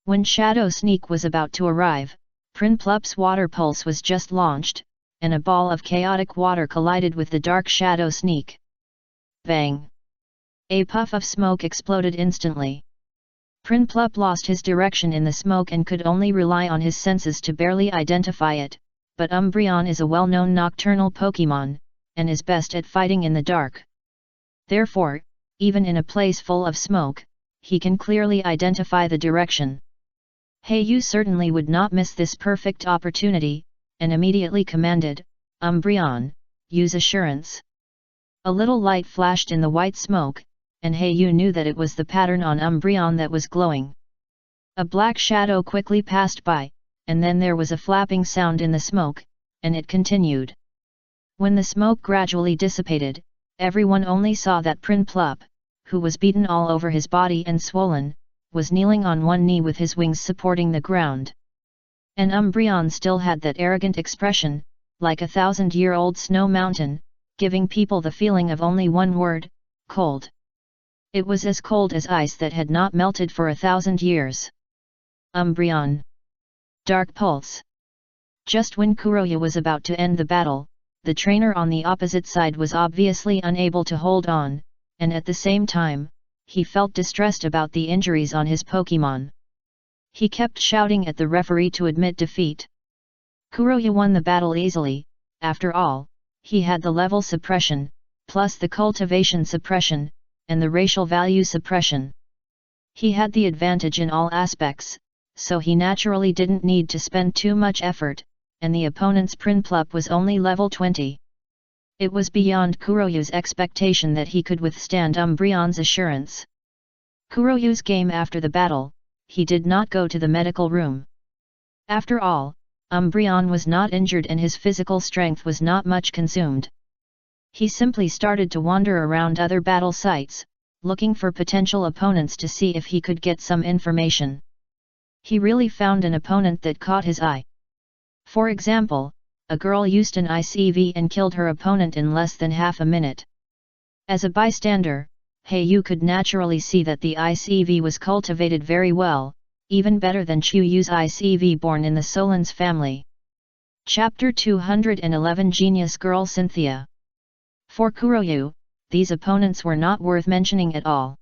When Shadow Sneak was about to arrive, Prinplup's Water Pulse was just launched, and a ball of chaotic water collided with the dark Shadow Sneak. Bang! A puff of smoke exploded instantly. Prinplup lost his direction in the smoke and could only rely on his senses to barely identify it, but Umbreon is a well-known nocturnal Pokémon, and is best at fighting in the dark. Therefore, even in a place full of smoke, he can clearly identify the direction. Heiyu certainly would not miss this perfect opportunity, and immediately commanded, "Umbreon, use assurance." A little light flashed in the white smoke, and Heiyu knew that it was the pattern on Umbreon that was glowing. A black shadow quickly passed by, and then there was a flapping sound in the smoke, and it continued. When the smoke gradually dissipated, everyone only saw that Prinplup, who was beaten all over his body and swollen, was kneeling on one knee with his wings supporting the ground. And Umbreon still had that arrogant expression, like a 1,000-year-old snow mountain, giving people the feeling of only one word: cold. It was as cold as ice that had not melted for 1,000 years. Umbreon. Dark Pulse. Just when Kuroya was about to end the battle, the trainer on the opposite side was obviously unable to hold on, and at the same time, he felt distressed about the injuries on his Pokémon. He kept shouting at the referee to admit defeat. Kuroya won the battle easily. After all, he had the level suppression, plus the cultivation suppression, and the racial value suppression. He had the advantage in all aspects, so he naturally didn't need to spend too much effort, and the opponent's Prinplup was only level 20. It was beyond Kuroya's expectation that he could withstand Umbreon's assurance. Kuroya's game after the battle, he did not go to the medical room. After all, Umbreon was not injured and his physical strength was not much consumed. He simply started to wander around other battle sites, looking for potential opponents to see if he could get some information. He really found an opponent that caught his eye. For example, a girl used an Ice EV and killed her opponent in less than half a minute. As a bystander, Heiyu could naturally see that the Ice EV was cultivated very well, even better than Chuyu's Ice EV born in the Solans family. Chapter 211 Genius Girl Cynthia. For Kuroya, these opponents were not worth mentioning at all.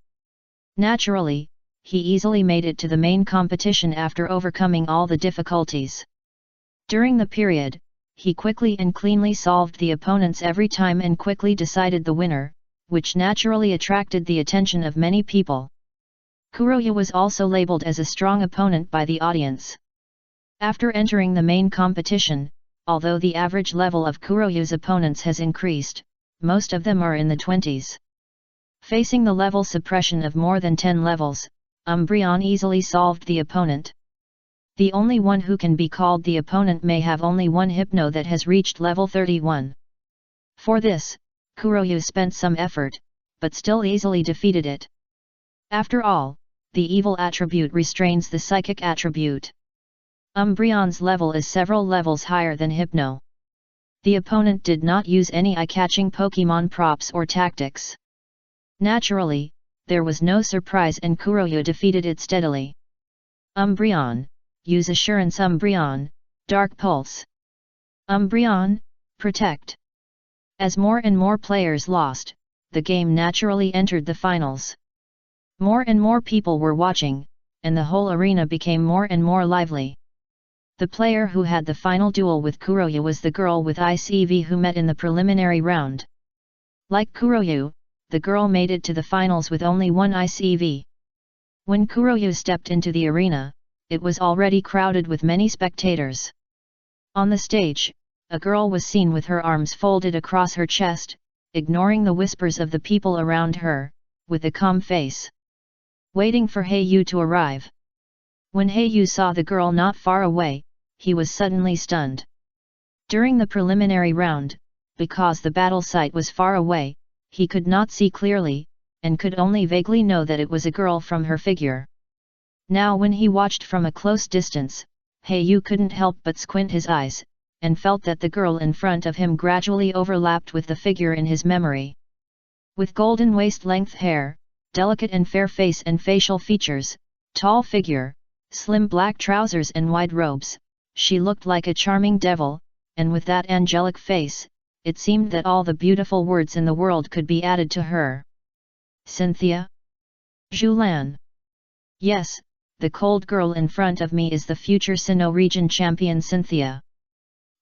Naturally, he easily made it to the main competition after overcoming all the difficulties. During the period, he quickly and cleanly solved the opponents every time and quickly decided the winner, which naturally attracted the attention of many people. Kuroya was also labeled as a strong opponent by the audience. After entering the main competition, although the average level of Kuroya's opponents has increased, most of them are in the 20s. Facing the level suppression of more than 10 levels, Umbreon easily solved the opponent. The only one who can be called the opponent may have only one Hypno that has reached level 31. For this, Kuroya spent some effort, but still easily defeated it. After all, the evil attribute restrains the psychic attribute. Umbreon's level is several levels higher than Hypno. The opponent did not use any eye-catching Pokémon props or tactics. Naturally, there was no surprise and Kuroya defeated it steadily. Umbreon, use assurance. Umbreon, Dark Pulse. Umbreon, Protect. As more and more players lost, the game naturally entered the finals. More and more people were watching, and the whole arena became more and more lively. The player who had the final duel with Kuroya was the girl with Ice EV who met in the preliminary round. Like Kuroya, the girl made it to the finals with only one Ice EV. When Kuroya stepped into the arena, it was already crowded with many spectators. On the stage, a girl was seen with her arms folded across her chest, ignoring the whispers of the people around her, with a calm face, waiting for Heiyu to arrive. When Heiyu saw the girl not far away, he was suddenly stunned. During the preliminary round, because the battle site was far away, he could not see clearly, and could only vaguely know that it was a girl from her figure. Now when he watched from a close distance, Yu couldn't help but squint his eyes, and felt that the girl in front of him gradually overlapped with the figure in his memory. With golden waist-length hair, delicate and fair face and facial features, tall figure, slim black trousers and wide robes, she looked like a charming devil, and with that angelic face, it seemed that all the beautiful words in the world could be added to her. Cynthia? Zhulan. Yes, the cold girl in front of me is the future Sinnoh region champion Cynthia.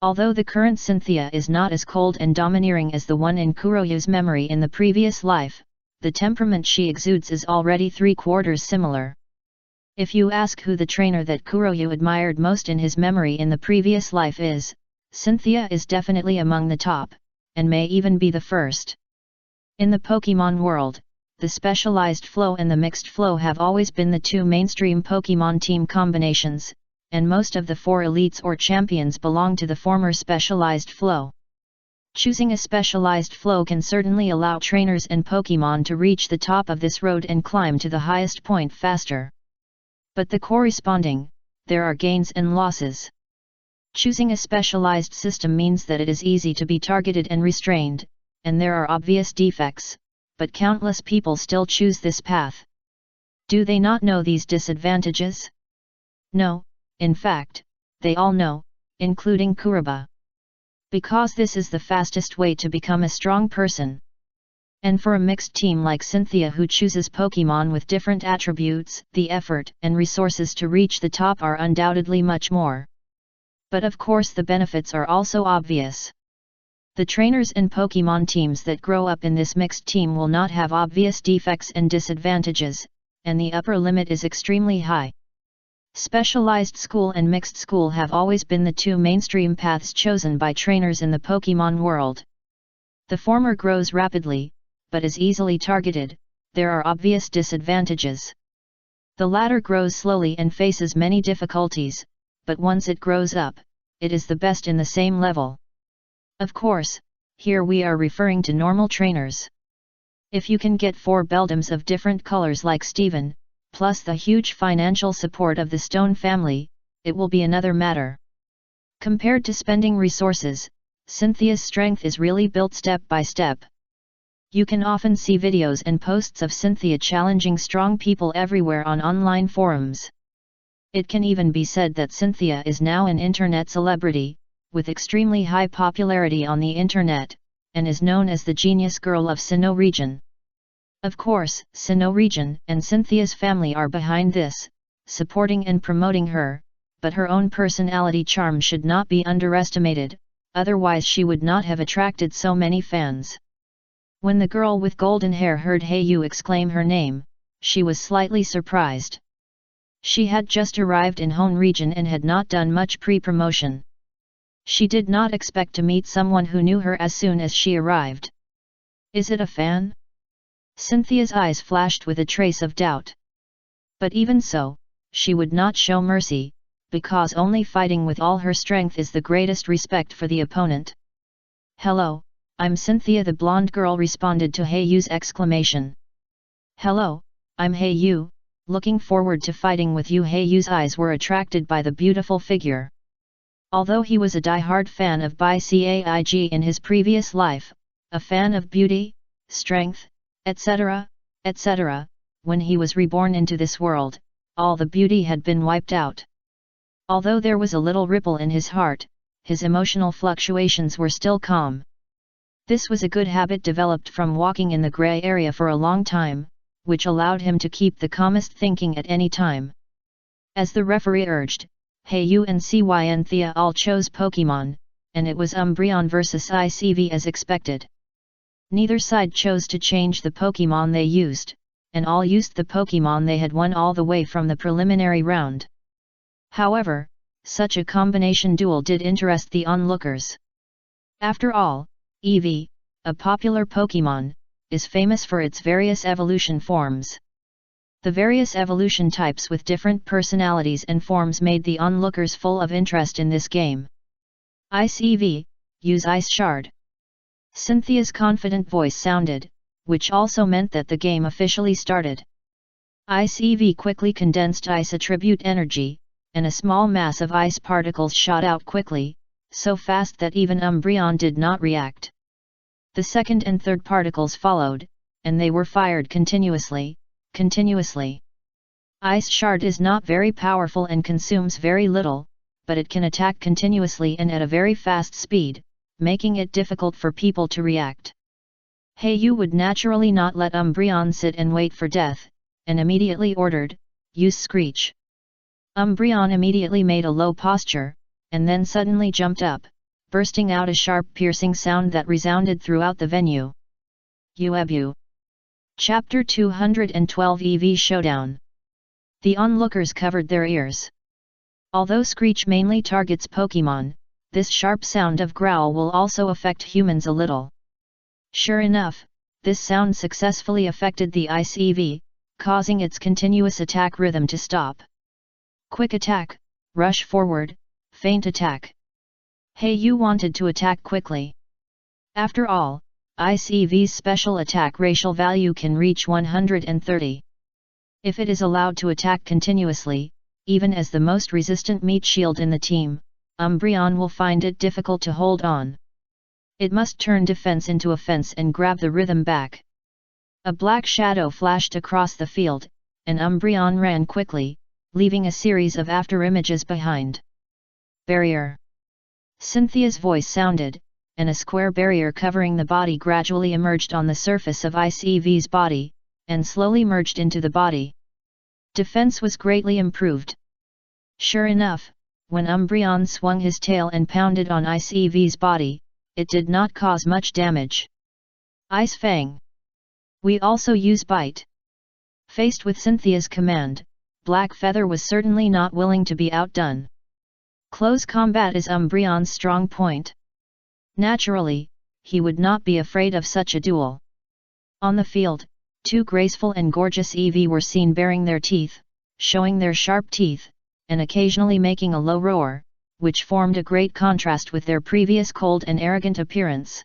Although the current Cynthia is not as cold and domineering as the one in Kuroyu's memory in the previous life, the temperament she exudes is already 3/4 similar. If you ask who the trainer that Kuroyu admired most in his memory in the previous life is, Cynthia is definitely among the top, and may even be the first. In the Pokemon world, the specialized flow and the mixed flow have always been the two mainstream Pokemon team combinations, and most of the 4 elites or champions belong to the former specialized flow. Choosing a specialized flow can certainly allow trainers and Pokemon to reach the top of this road and climb to the highest point faster. But the corresponding, there are gains and losses. Choosing a specialized system means that it is easy to be targeted and restrained, and there are obvious defects, but countless people still choose this path. Do they not know these disadvantages? No, in fact, they all know, including Kuroba. Because this is the fastest way to become a strong person. And for a mixed team like Cynthia who chooses Pokemon with different attributes, the effort and resources to reach the top are undoubtedly much more. But of course the benefits are also obvious. The trainers and Pokemon teams that grow up in this mixed team will not have obvious defects and disadvantages, and the upper limit is extremely high. Specialized school and mixed school have always been the two mainstream paths chosen by trainers in the Pokemon world. The former grows rapidly, but is easily targeted, there are obvious disadvantages. The latter grows slowly and faces many difficulties, but once it grows up, it is the best in the same level. Of course, here we are referring to normal trainers. If you can get 4 Beldums of different colors like Steven, plus the huge financial support of the Stone family, it will be another matter. Compared to spending resources, Cynthia's strength is really built step by step. You can often see videos and posts of Cynthia challenging strong people everywhere on online forums. It can even be said that Cynthia is now an internet celebrity, with extremely high popularity on the internet, and is known as the genius girl of Sinnoh region. Of course, Sinnoh region and Cynthia's family are behind this, supporting and promoting her, but her own personality charm should not be underestimated, otherwise she would not have attracted so many fans. When the girl with golden hair heard Yu exclaim her name, she was slightly surprised. She had just arrived in Hone region and had not done much pre-promotion. She did not expect to meet someone who knew her as soon as she arrived. Is it a fan? Cynthia's eyes flashed with a trace of doubt. But even so, she would not show mercy, because only fighting with all her strength is the greatest respect for the opponent. Hello, I'm Cynthia, the blonde girl responded to Yu's exclamation. Hello, I'm Yu, looking forward to fighting with you. Yu's eyes were attracted by the beautiful figure. Although he was a die-hard fan of Bai Caig in his previous life, a fan of beauty, strength, etc., etc., when he was reborn into this world, all the beauty had been wiped out. Although there was a little ripple in his heart, his emotional fluctuations were still calm. This was a good habit developed from walking in the gray area for a long time, which allowed him to keep the calmest thinking at any time. As the referee urged, Yu and Cynthia all chose Pokemon, and it was Umbreon vs ICV as expected. Neither side chose to change the Pokemon they used, and all used the Pokemon they had won all the way from the preliminary round. However, such a combination duel did interest the onlookers. After all, Eevee, a popular Pokemon, is famous for its various evolution forms. The various evolution types with different personalities and forms made the onlookers full of interest in this game. Ice EV, use Ice Shard. Cynthia's confident voice sounded, which also meant that the game officially started. Ice EV quickly condensed ice attribute energy, and a small mass of ice particles shot out quickly, so fast that even Umbreon did not react. The second and third particles followed, and they were fired continuously. Ice Shard is not very powerful and consumes very little, but it can attack continuously and at a very fast speed, making it difficult for people to react. Hayu would naturally not let Umbreon sit and wait for death, and immediately ordered, "Use Screech." Umbreon immediately made a low posture, and then suddenly jumped up, bursting out a sharp piercing sound that resounded throughout the venue. Uebu. Chapter 212 EV Showdown. The onlookers covered their ears. Although Screech mainly targets Pokémon, this sharp sound of growl will also affect humans a little. Sure enough, this sound successfully affected the Ice EV, causing its continuous attack rhythm to stop. Quick attack, rush forward, feint attack. Hayu wanted to attack quickly. After all, Ice EV's special attack racial value can reach 130. If it is allowed to attack continuously, even as the most resistant meat shield in the team, Umbreon will find it difficult to hold on. It must turn defense into offense and grab the rhythm back. A black shadow flashed across the field, and Umbreon ran quickly, leaving a series of afterimages behind. Barrier. Cynthia's voice sounded, and a square barrier covering the body gradually emerged on the surface of Ice EV's body, and slowly merged into the body. Defense was greatly improved. Sure enough, when Umbreon swung his tail and pounded on Ice EV's body, it did not cause much damage. Ice Fang. We also use Bite. Faced with Cynthia's command, Black Feather was certainly not willing to be outdone. Close combat is Umbreon's strong point. Naturally, he would not be afraid of such a duel. On the field, two graceful and gorgeous EV were seen baring their teeth, showing their sharp teeth, and occasionally making a low roar, which formed a great contrast with their previous cold and arrogant appearance.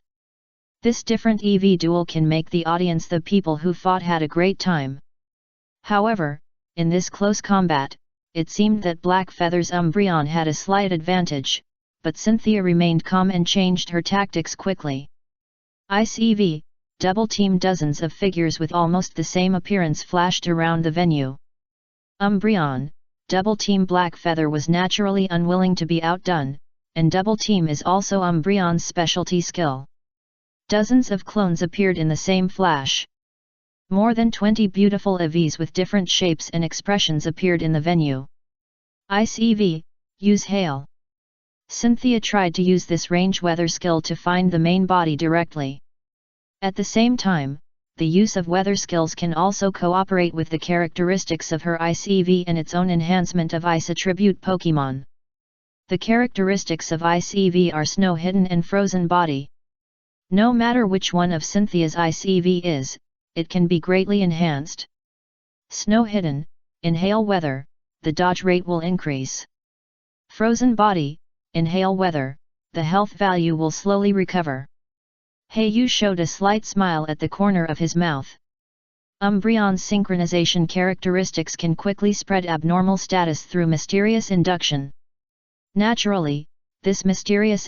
This different EV duel can make the audience, the people who fought, had a great time. However, in this close combat, it seemed that Black Feather's Umbreon had a slight advantage, but Cynthia remained calm and changed her tactics quickly. Ice EV, double team. Dozens of figures with almost the same appearance flashed around the venue. Umbreon, double team. Black Feather was naturally unwilling to be outdone, and double team is also Umbreon's specialty skill. Dozens of clones appeared in the same flash. More than 20 beautiful EVs with different shapes and expressions appeared in the venue. Ice EV, use Hail. Cynthia tried to use this range weather skill to find the main body directly. At the same time, the use of weather skills can also cooperate with the characteristics of her Ice EV and its own enhancement of Ice attribute Pokémon. The characteristics of Ice EV are Snow Hidden and Frozen Body. No matter which one of Cynthia's Ice EV is, it can be greatly enhanced. Snow Hidden, in hail weather, the dodge rate will increase. Frozen Body, in hail weather, the health value will slowly recover. Hayu showed a slight smile at the corner of his mouth. Umbreon's synchronization characteristics can quickly spread abnormal status through mysterious induction. Naturally, this mysterious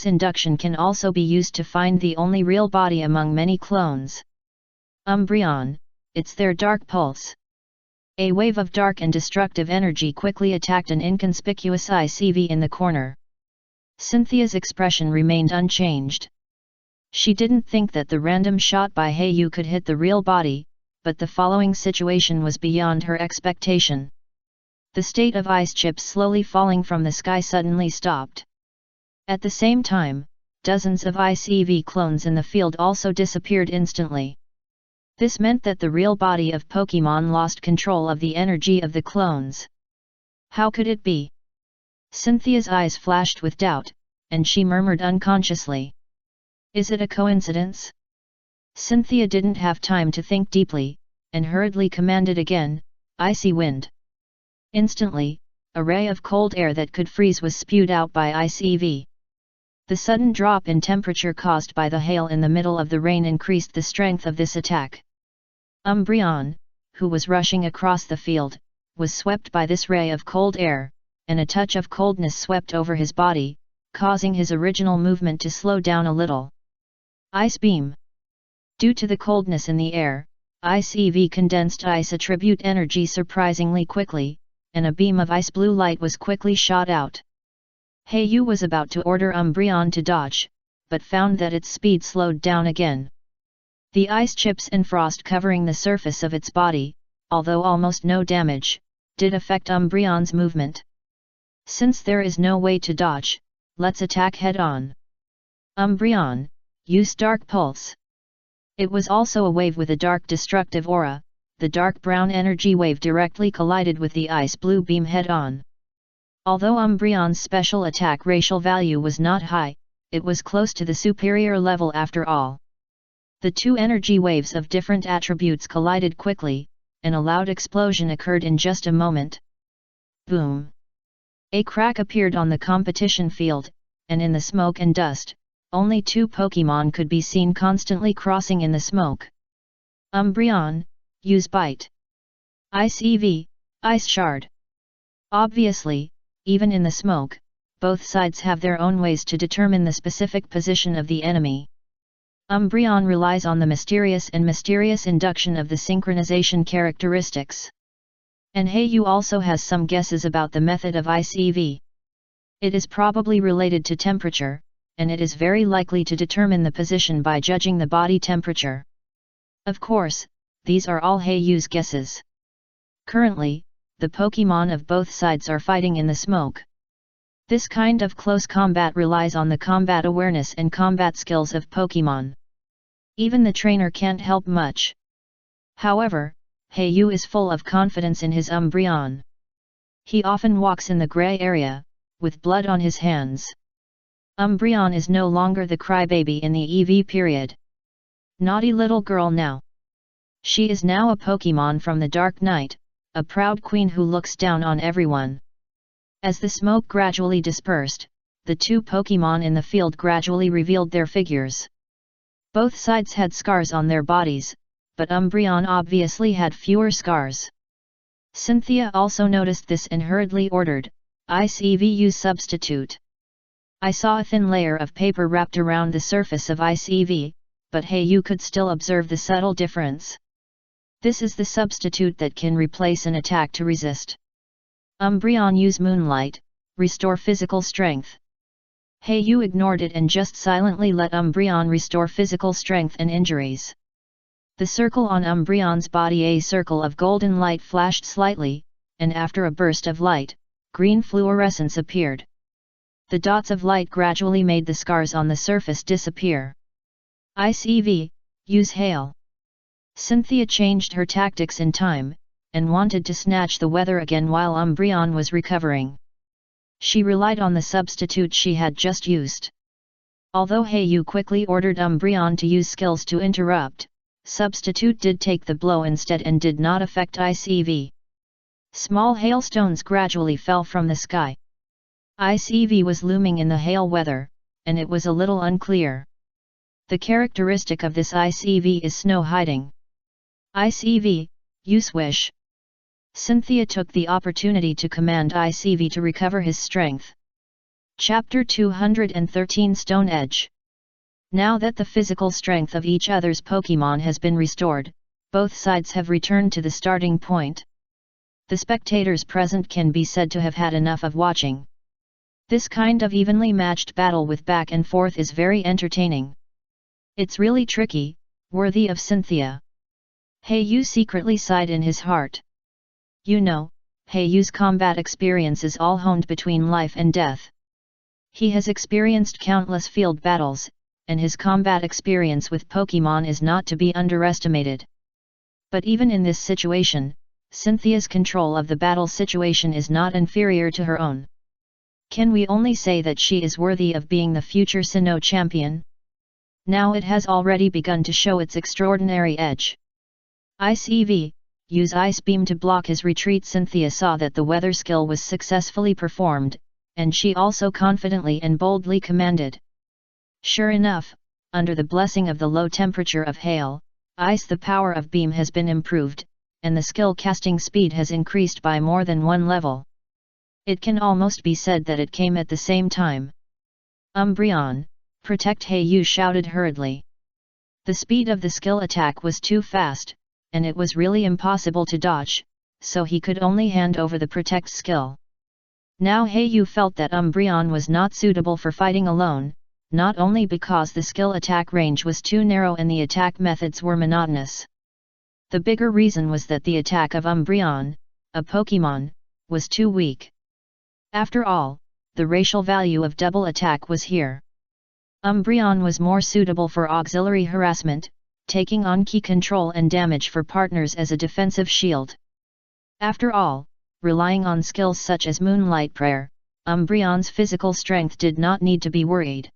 induction can also be used to find the only real body among many clones. Umbreon, it's their Dark Pulse. A wave of dark and destructive energy quickly attacked an inconspicuous Ice EV in the corner. Cynthia's expression remained unchanged. She didn't think that the random shot by Hayu could hit the real body, but the following situation was beyond her expectation. The state of ice chips slowly falling from the sky suddenly stopped. At the same time, dozens of Ice EV clones in the field also disappeared instantly. This meant that the real body of Pokémon lost control of the energy of the clones. How could it be? Cynthia's eyes flashed with doubt, and she murmured unconsciously. Is it a coincidence? Cynthia didn't have time to think deeply, and hurriedly commanded again, Icy Wind. Instantly, a ray of cold air that could freeze was spewed out by Ice EV. The sudden drop in temperature caused by the hail in the middle of the rain increased the strength of this attack. Umbreon, who was rushing across the field, was swept by this ray of cold air, and a touch of coldness swept over his body, causing his original movement to slow down a little. Ice beam. Due to the coldness in the air, Ice EV condensed ice attribute energy surprisingly quickly, and a beam of ice blue light was quickly shot out. Heiyu was about to order Umbreon to dodge, but found that its speed slowed down again. The ice chips and frost covering the surface of its body, although almost no damage, did affect Umbreon's movement. Since there is no way to dodge, let's attack head-on. Umbreon, use Dark Pulse. It was also a wave with a dark destructive aura. The dark brown energy wave directly collided with the ice blue beam head-on. Although Umbreon's special attack racial value was not high, it was close to the superior level after all. The two energy waves of different attributes collided quickly, and a loud explosion occurred in just a moment. Boom! A crack appeared on the competition field, and in the smoke and dust, only two Pokémon could be seen constantly crossing in the smoke. Umbreon, use Bite. Ice EV, Ice Shard. Obviously, even in the smoke, both sides have their own ways to determine the specific position of the enemy. Umbreon relies on the mysterious induction of the synchronization characteristics. And Heiyu also has some guesses about the method of Ice EV. It is probably related to temperature, and it is very likely to determine the position by judging the body temperature. Of course, these are all Heiyu's guesses. Currently, the Pokémon of both sides are fighting in the smoke. This kind of close combat relies on the combat awareness and combat skills of Pokémon. Even the trainer can't help much. However, Heiyu is full of confidence in his Umbreon. He often walks in the gray area, with blood on his hands. Umbreon is no longer the crybaby in the EV period. Naughty little girl now. She is now a Pokémon from the Dark Knight, a proud queen who looks down on everyone. As the smoke gradually dispersed, the two Pokémon in the field gradually revealed their figures. Both sides had scars on their bodies, but Umbreon obviously had fewer scars. Cynthia also noticed this and hurriedly ordered, Ice EV substitute. I saw a thin layer of paper wrapped around the surface of Ice EV, but Heiyu could still observe the subtle difference. This is the substitute that can replace an attack to resist. Umbreon use Moonlight, restore physical strength. Heiyu ignored it and just silently let Umbreon restore physical strength and injuries. The circle on Umbreon's body, a circle of golden light, flashed slightly, and after a burst of light, green fluorescence appeared. The dots of light gradually made the scars on the surface disappear. Ice EV, use Hail. Cynthia changed her tactics in time, and wanted to snatch the weather again while Umbreon was recovering. She relied on the substitute she had just used. Although Heiyu quickly ordered Umbreon to use skills to interrupt, substitute did take the blow instead and did not affect Ice EV. Small hailstones gradually fell from the sky. Ice EV was looming in the hail weather, and it was a little unclear. The characteristic of this Ice EV is snow hiding. Ice EV, use Wish. Cynthia took the opportunity to command Ice EV to recover his strength. Chapter 213 Stone Edge. Now that the physical strength of each other's Pokémon has been restored, both sides have returned to the starting point. The spectators present can be said to have had enough of watching. This kind of evenly matched battle with back and forth is very entertaining. It's really tricky, worthy of Cynthia. Heiyu secretly sighed in his heart. You know, Heiyu's combat experience is all honed between life and death. He has experienced countless field battles, and his combat experience with Pokémon is not to be underestimated. But even in this situation, Cynthia's control of the battle situation is not inferior to her own. Can we only say that she is worthy of being the future Sinnoh champion? Now it has already begun to show its extraordinary edge. Ice EV, use Ice Beam to block his retreat. Cynthia saw that the weather skill was successfully performed, and she also confidently and boldly commanded, Sure enough, under the blessing of the low temperature of hail, ice, the power of beam has been improved, and the skill casting speed has increased by more than one level. It can almost be said that it came at the same time. Umbreon, protect Yu shouted hurriedly. The speed of the skill attack was too fast, and it was really impossible to dodge, so he could only hand over the protect skill. Now Yu felt that Umbreon was not suitable for fighting alone, not only because the skill attack range was too narrow and the attack methods were monotonous. The bigger reason was that the attack of Umbreon, a Pokemon, was too weak. After all, the racial value of double attack was here. Umbreon was more suitable for auxiliary harassment, taking on key control and damage for partners as a defensive shield. After all, relying on skills such as Moonlight Prayer, Umbreon's physical strength did not need to be worried.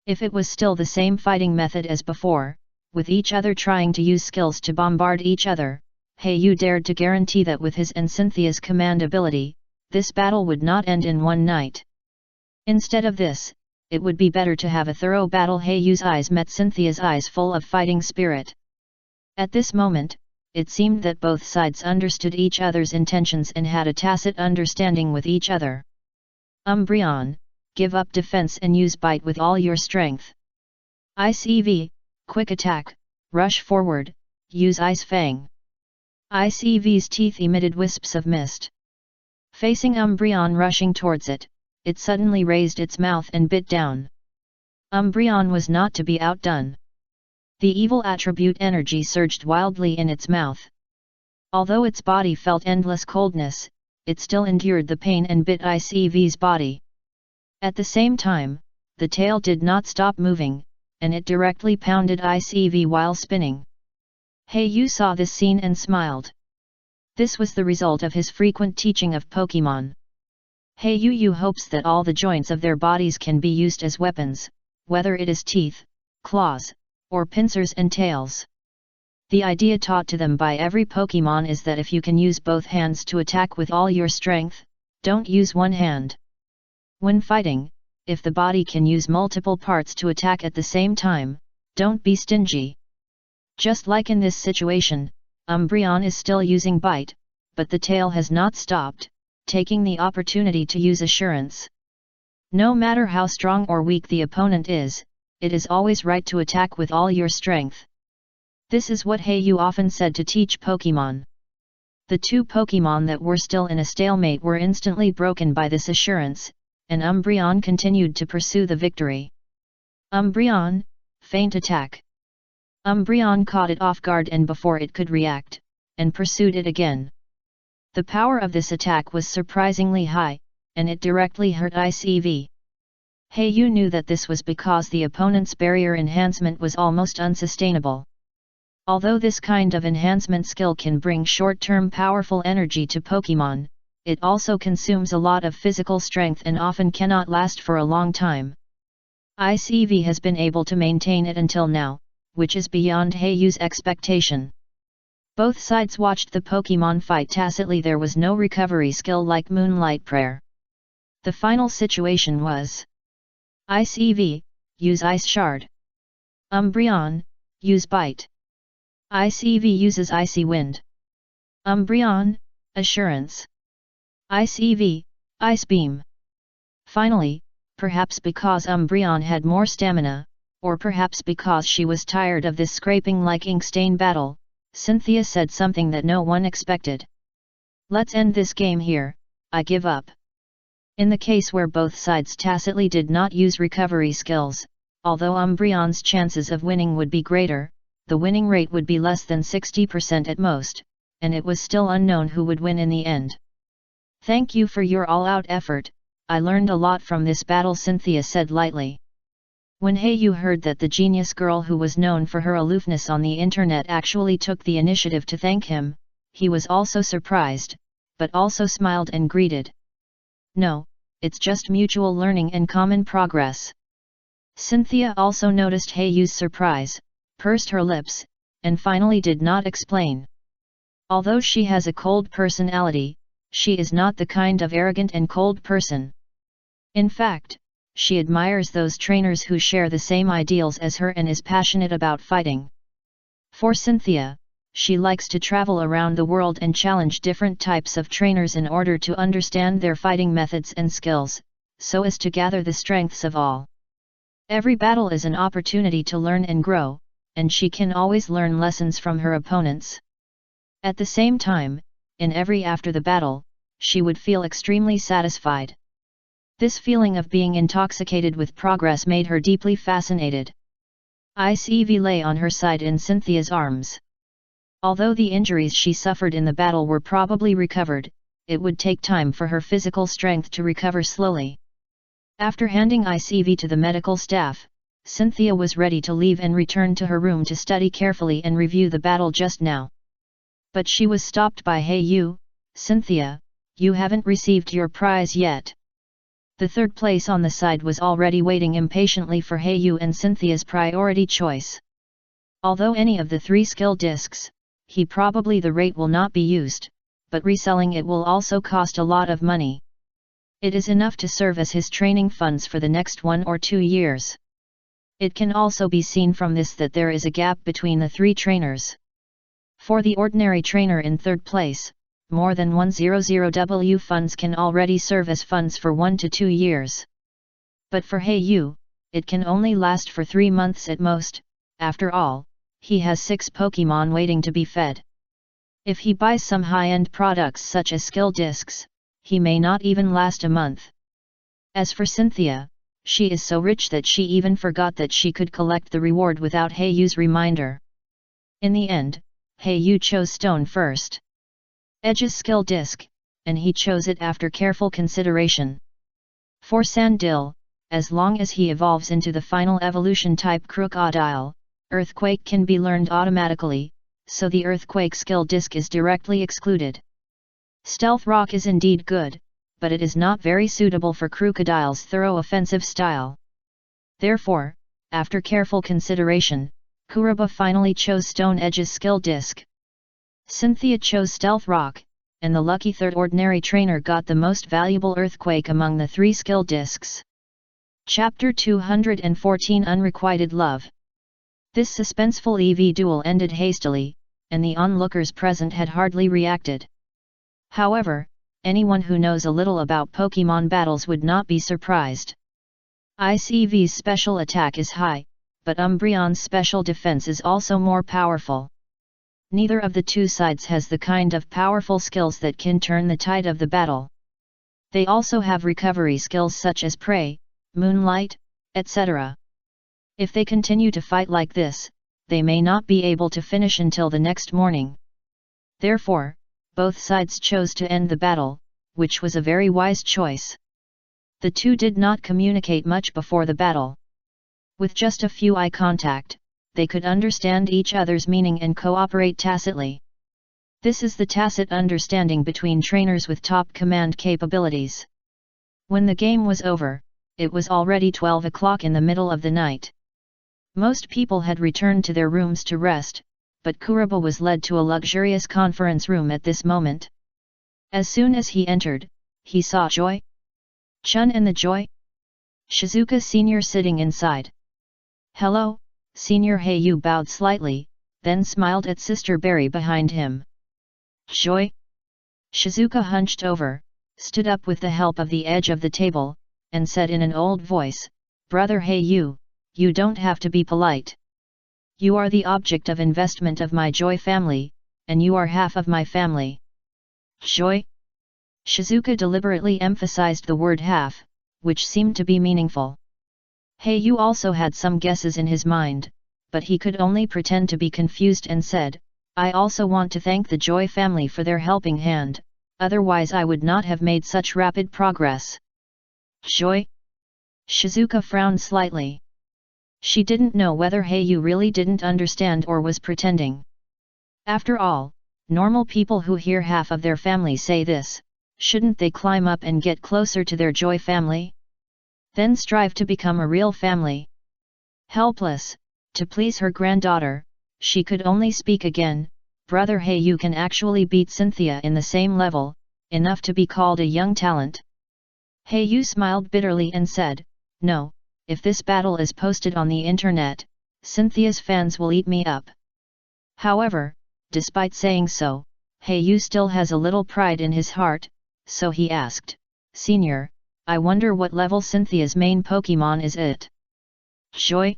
If it was still the same fighting method as before, with each other trying to use skills to bombard each other, Yu dared to guarantee that with his and Cynthia's command ability, this battle would not end in one night. Instead of this, it would be better to have a thorough battle. Yu's eyes met Cynthia's eyes full of fighting spirit. At this moment, it seemed that both sides understood each other's intentions and had a tacit understanding with each other. Umbreon, give up defense and use bite with all your strength. Ice EV, quick attack, rush forward, use Ice Fang. Ice EV's teeth emitted wisps of mist. Facing Umbreon rushing towards it, it suddenly raised its mouth and bit down. Umbreon was not to be outdone. The evil attribute energy surged wildly in its mouth. Although its body felt endless coldness, it still endured the pain and bit Ice EV's body. At the same time, the tail did not stop moving, and it directly pounded Ice EV while spinning. Yu saw this scene and smiled. This was the result of his frequent teaching of Pokemon. Yu hopes that all the joints of their bodies can be used as weapons, whether it is teeth, claws, or pincers and tails. The idea taught to them by every Pokemon is that if you can use both hands to attack with all your strength, don't use one hand. When fighting, if the body can use multiple parts to attack at the same time, don't be stingy. Just like in this situation, Umbreon is still using bite, but the tail has not stopped, taking the opportunity to use assurance. No matter how strong or weak the opponent is, it is always right to attack with all your strength. This is what Yu often said to teach Pokemon. The two Pokemon that were still in a stalemate were instantly broken by this assurance, and Umbreon continued to pursue the victory. Umbreon, feint attack. Umbreon caught it off guard and before it could react, and pursued it again. The power of this attack was surprisingly high, and it directly hurt Ice EV. Yu knew that this was because the opponent's barrier enhancement was almost unsustainable. Although this kind of enhancement skill can bring short-term powerful energy to Pokemon, it also consumes a lot of physical strength and often cannot last for a long time. Ice EV has been able to maintain it until now, which is beyond Yu's expectation. Both sides watched the Pokemon fight tacitly. There was no recovery skill like Moonlight Prayer. The final situation was: Ice EV, use Ice Shard. Umbreon, use Bite. Ice EV uses Icy Wind. Umbreon, Assurance. Ice EV, Ice Beam. Finally, perhaps because Umbreon had more stamina, or perhaps because she was tired of this scraping like ink stain battle, Cynthia said something that no one expected. Let's end this game here, I give up. In the case where both sides tacitly did not use recovery skills, although Umbreon's chances of winning would be greater, the winning rate would be less than 60% at most, and it was still unknown who would win in the end. Thank you for your all-out effort, I learned a lot from this battle, Cynthia said lightly. When Yu heard that the genius girl who was known for her aloofness on the internet actually took the initiative to thank him, he was also surprised, but also smiled and greeted. No, it's just mutual learning and common progress. Cynthia also noticed Yu's surprise, pursed her lips, and finally did not explain. Although she has a cold personality, she is not the kind of arrogant and cold person. In fact, she admires those trainers who share the same ideals as her and is passionate about fighting. For Cynthia, she likes to travel around the world and challenge different types of trainers in order to understand their fighting methods and skills, so as to gather the strengths of all. Every battle is an opportunity to learn and grow, and she can always learn lessons from her opponents. At the same time, in every after the battle, she would feel extremely satisfied. This feeling of being intoxicated with progress made her deeply fascinated. Ivy lay on her side in Cynthia's arms. Although the injuries she suffered in the battle were probably recovered, it would take time for her physical strength to recover slowly. After handing Ivy to the medical staff, Cynthia was ready to leave and return to her room to study carefully and review the battle just now. But she was stopped by "Hey you, Cynthia, you haven't received your prize yet." The third place on the side was already waiting impatiently for Hey you and Cynthia's priority choice. Although any of the 3 skill discs, the rate will not be used, but reselling it will also cost a lot of money. It is enough to serve as his training funds for the next 1 or 2 years. It can also be seen from this that there is a gap between the 3 trainers. For the ordinary trainer in third place, more than 100W funds can already serve as funds for 1 to 2 years. But for Hey you, it can only last for 3 months at most. After all, he has 6 Pokemon waiting to be fed. If he buys some high-end products such as skill discs, he may not even last a month. As for Cynthia, she is so rich that she even forgot that she could collect the reward without Hey you's reminder. In the end, Hey you chose Stone first. Edge's skill disc, and he chose it after careful consideration. For Sandil, as long as he evolves into the final evolution type Crocodile, Earthquake can be learned automatically, so the Earthquake skill disc is directly excluded. Stealth Rock is indeed good, but it is not very suitable for Crocodile's thorough offensive style. Therefore, after careful consideration, Kuraba finally chose Stone Edge's skill disc. Cynthia chose Stealth Rock, and the lucky third ordinary trainer got the most valuable Earthquake among the 3 skill discs. Chapter 214 Unrequited Love. This suspenseful EV duel ended hastily, and the onlookers present had hardly reacted. However, anyone who knows a little about Pokemon battles would not be surprised. Iv's special attack is high, but Umbreon's special defense is also more powerful. Neither of the 2 sides has the kind of powerful skills that can turn the tide of the battle. They also have recovery skills such as Prey, Moonlight, etc. If they continue to fight like this, they may not be able to finish until the next morning. Therefore, both sides chose to end the battle, which was a very wise choice. The 2 did not communicate much before the battle. With just a few eye contact, they could understand each other's meaning and cooperate tacitly. This is the tacit understanding between trainers with top command capabilities. When the game was over, it was already 12 o'clock in the middle of the night. Most people had returned to their rooms to rest, but Kuraba was led to a luxurious conference room at this moment. As soon as he entered, he saw Joy Chun and the Joy Shizuka Sr. sitting inside. "Hello, Senior." Hey you bowed slightly, then smiled at Sister Berry behind him. "Joy?" Shizuka hunched over, stood up with the help of the edge of the table, and said in an old voice, "Brother Hey you don't have to be polite. You are the object of investment of my Joy family, and you are half of my family." "Joy?" Shizuka deliberately emphasized the word half, which seemed to be meaningful. Hey you also had some guesses in his mind, but he could only pretend to be confused and said, "I also want to thank the Joy family for their helping hand, otherwise I would not have made such rapid progress." "Joy?" Shizuka frowned slightly. She didn't know whether Hey you really didn't understand or was pretending. After all, normal people who hear half of their family say this, shouldn't they climb up and get closer to their Joy family? Then strive to become a real family. Helpless, to please her granddaughter, she could only speak again, "Brother Hey you can actually beat Cynthia in the same level, enough to be called a young talent." Hey you smiled bitterly and said, no, if this battle is posted on the internet, Cynthia's fans will eat me up. However, despite saying so, Hayu still has a little pride in his heart, so he asked, Senior, I wonder what level Cynthia's main Pokemon is it? Joy?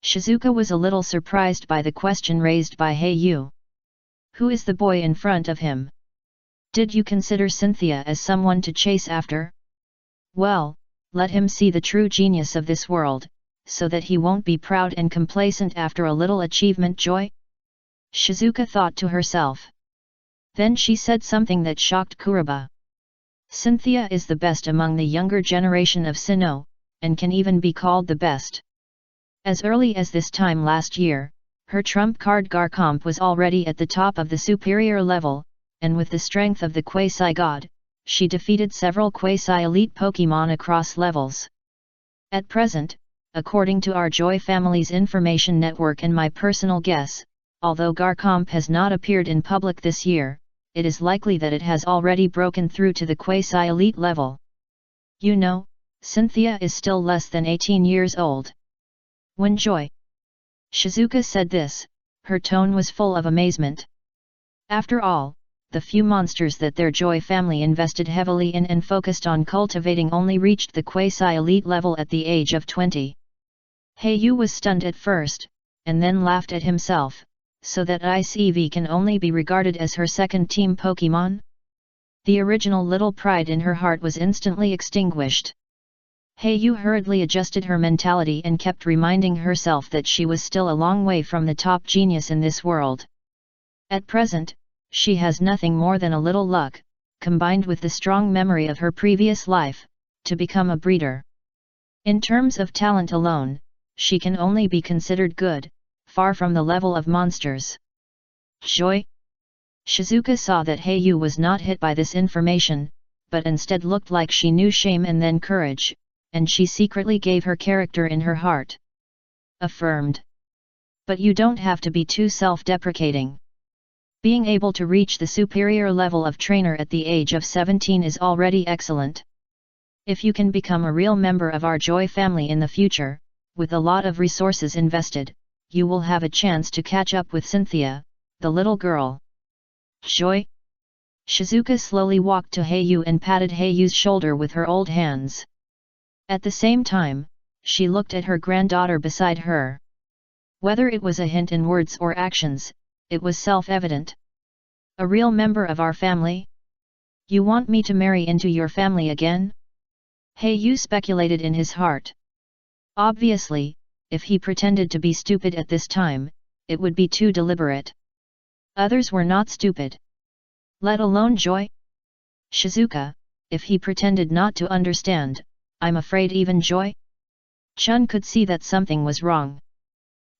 Shizuka was a little surprised by the question raised by Hayu. Who is the boy in front of him? Did you consider Cynthia as someone to chase after? Well, let him see the true genius of this world, so that he won't be proud and complacent after a little achievement. Joy? Shizuka thought to herself. Then she said something that shocked Kuroba. Cynthia is the best among the younger generation of Sinnoh, and can even be called the best. As early as this time last year, her trump card Garchomp was already at the top of the superior level, and with the strength of the Quasi-God, she defeated several Quasi-Elite Pokémon across levels. At present, according to our Joy family's information network and my personal guess, although Garchomp has not appeared in public this year, it is likely that it has already broken through to the Quasi-Elite level. You know, Cynthia is still less than 18 years old. When Joy Shizuka said this, her tone was full of amazement. After all, the few monsters that their Joy family invested heavily in and focused on cultivating only reached the Quasi-Elite level at the age of 20. Hayu was stunned at first, and then laughed at himself. So that Ice Eevee can only be regarded as her second team Pokémon? The original little pride in her heart was instantly extinguished. Hayu hurriedly adjusted her mentality and kept reminding herself that she was still a long way from the top genius in this world. At present, she has nothing more than a little luck, combined with the strong memory of her previous life, to become a breeder. In terms of talent alone, she can only be considered good, far from the level of monsters. Joy? Shizuka saw that Hayu was not hit by this information, but instead looked like she knew shame and then courage, and she secretly gave her character in her heart. Affirmed. But you don't have to be too self-deprecating. Being able to reach the superior level of trainer at the age of 17 is already excellent. If you can become a real member of our Joy family in the future, with a lot of resources invested, you will have a chance to catch up with Cynthia, the little girl. Joy? Shizuka slowly walked to Hayu and patted Hayu's shoulder with her old hands. At the same time, she looked at her granddaughter beside her. Whether it was a hint in words or actions, it was self-evident. A real member of our family? You want me to marry into your family again? Hayu speculated in his heart. Obviously, if he pretended to be stupid at this time, it would be too deliberate. Others were not stupid. Let alone Joy? Shizuka, if he pretended not to understand, I'm afraid even Joy? Chun could see that something was wrong.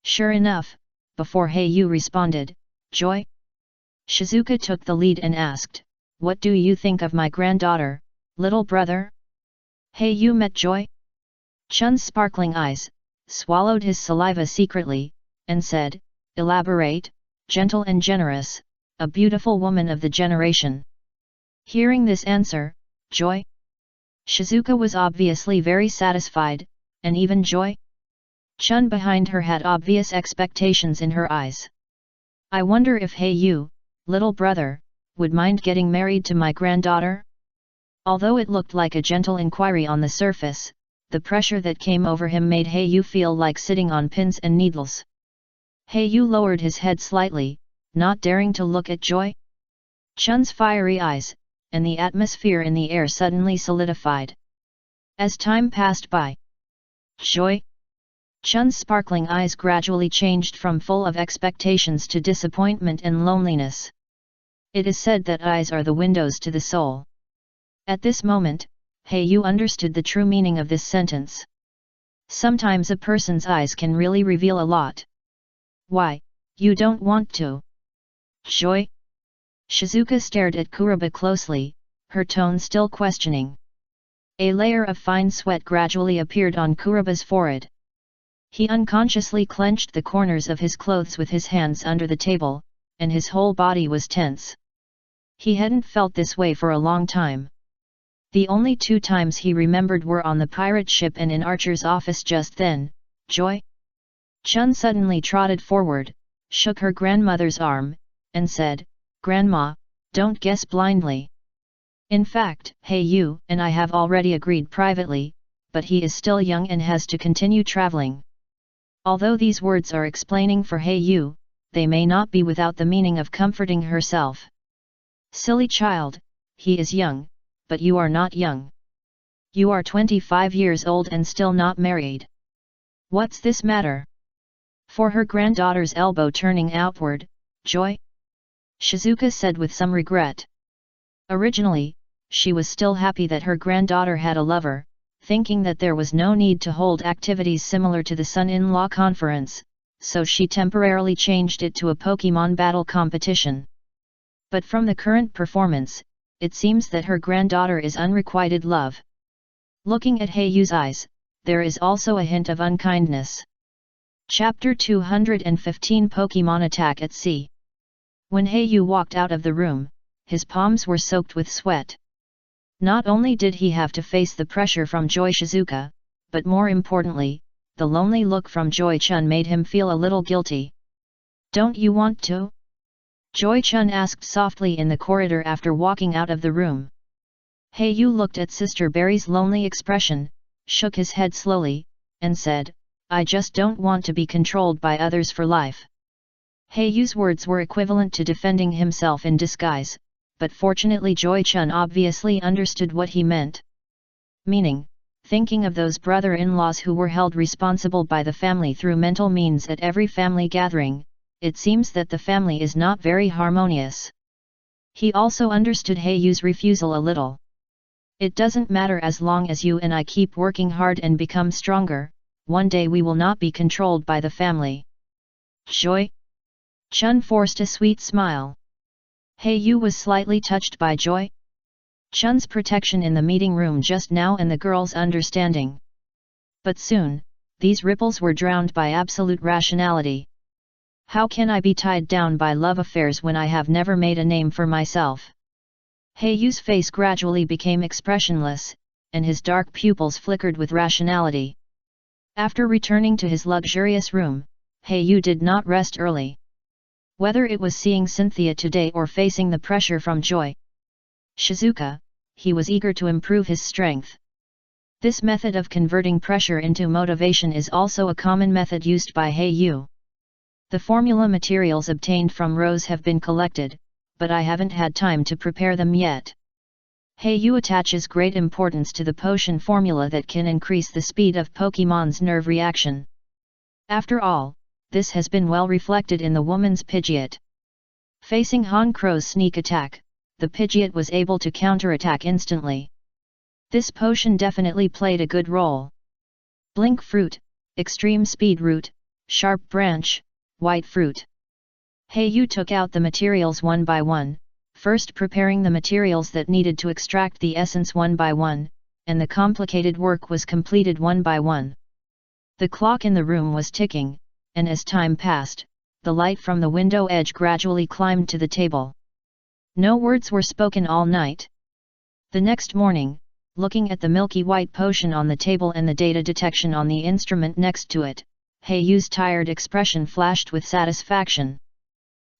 Sure enough, before Hayu responded, Joy? Shizuka took the lead and asked, what do you think of my granddaughter, little brother? Hayu met Joy? Chun's sparkling eyes, swallowed his saliva secretly, and said, elaborate, gentle and generous, a beautiful woman of the generation. Hearing this answer, Joy? Shizuka was obviously very satisfied, and even Joy? Chun behind her had obvious expectations in her eyes. I wonder if Hayu, little brother, would mind getting married to my granddaughter? Although it looked like a gentle inquiry on the surface, the pressure that came over him made Hayu feel like sitting on pins and needles. Hayu lowered his head slightly, not daring to look at Joy. Chun's fiery eyes, and the atmosphere in the air suddenly solidified. As time passed by, Joy? Chun's sparkling eyes gradually changed from full of expectations to disappointment and loneliness. It is said that eyes are the windows to the soul. At this moment, Hayu understood the true meaning of this sentence. Sometimes a person's eyes can really reveal a lot. Why, you don't want to? Joy? Shizuka stared at Kuroba closely, her tone still questioning. A layer of fine sweat gradually appeared on Kuroba's forehead. He unconsciously clenched the corners of his clothes with his hands under the table, and his whole body was tense. He hadn't felt this way for a long time. The only 2 times he remembered were on the pirate ship and in Archer's office just then. Joy Chun suddenly trotted forward, shook her grandmother's arm, and said, "Grandma, don't guess blindly. In fact, Yu and I have already agreed privately, but he is still young and has to continue traveling." Although these words are explaining for Yu, they may not be without the meaning of comforting herself. "Silly child, he is young, but you are not young. You are 25 years old and still not married. What's this matter?" For her granddaughter's elbow turning outward, "Joy?" Shizuka said with some regret. Originally, she was still happy that her granddaughter had a lover, thinking that there was no need to hold activities similar to the son-in-law conference, so she temporarily changed it to a Pokemon battle competition. But from the current performance, it seems that her granddaughter is unrequited love. Looking at Heiyu's eyes, there is also a hint of unkindness. Chapter 215 Pokemon Attack at Sea. When Heiyu walked out of the room, his palms were soaked with sweat. Not only did he have to face the pressure from Joy Shizuka, but more importantly, the lonely look from Joy Chun made him feel a little guilty. "Don't you want to?" Joy Chun asked softly in the corridor after walking out of the room. Heiyu looked at Sister Berry's lonely expression, shook his head slowly, and said, "I just don't want to be controlled by others for life." Heiyu's words were equivalent to defending himself in disguise, but fortunately Joy Chun obviously understood what he meant. Meaning, thinking of those brother-in-laws who were held responsible by the family through mental means at every family gathering, it seems that the family is not very harmonious. He also understood Heiyu's refusal a little. "It doesn't matter as long as you and I keep working hard and become stronger, one day we will not be controlled by the family." "Joy?" Chun forced a sweet smile. Heiyu was slightly touched by Joy Chun's protection in the meeting room just now and the girl's understanding. But soon, these ripples were drowned by absolute rationality. How can I be tied down by love affairs when I have never made a name for myself? Heiyu's face gradually became expressionless, and his dark pupils flickered with rationality. After returning to his luxurious room, Heiyu did not rest early. Whether it was seeing Cynthia today or facing the pressure from Joy Shizuka, he was eager to improve his strength. This method of converting pressure into motivation is also a common method used by Heiyu. The formula materials obtained from Rose have been collected, but I haven't had time to prepare them yet. Heiyu attaches great importance to the potion formula that can increase the speed of Pokemon's nerve reaction. After all, this has been well reflected in the woman's Pidgeot. Facing Han Crow's sneak attack, the Pidgeot was able to counterattack instantly. This potion definitely played a good role. Blink Fruit, Extreme Speed Root, Sharp Branch, White Fruit. Heiyu took out the materials one by one, first preparing the materials that needed to extract the essence one by one, and the complicated work was completed one by one. The clock in the room was ticking, and as time passed, the light from the window edge gradually climbed to the table. No words were spoken all night. The next morning, looking at the milky white potion on the table and the data detection on the instrument next to it, Heiyu's tired expression flashed with satisfaction.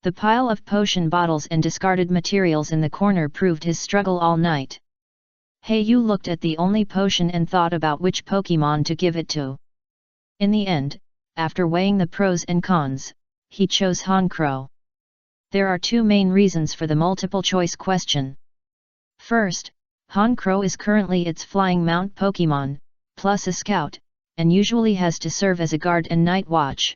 The pile of potion bottles and discarded materials in the corner proved his struggle all night. Heiyu looked at the only potion and thought about which Pokemon to give it to. In the end, after weighing the pros and cons, he chose Honchkrow. There are two main reasons for the multiple-choice question. First, Honchkrow is currently its flying mount Pokemon, plus a scout, and usually has to serve as a guard and night watch.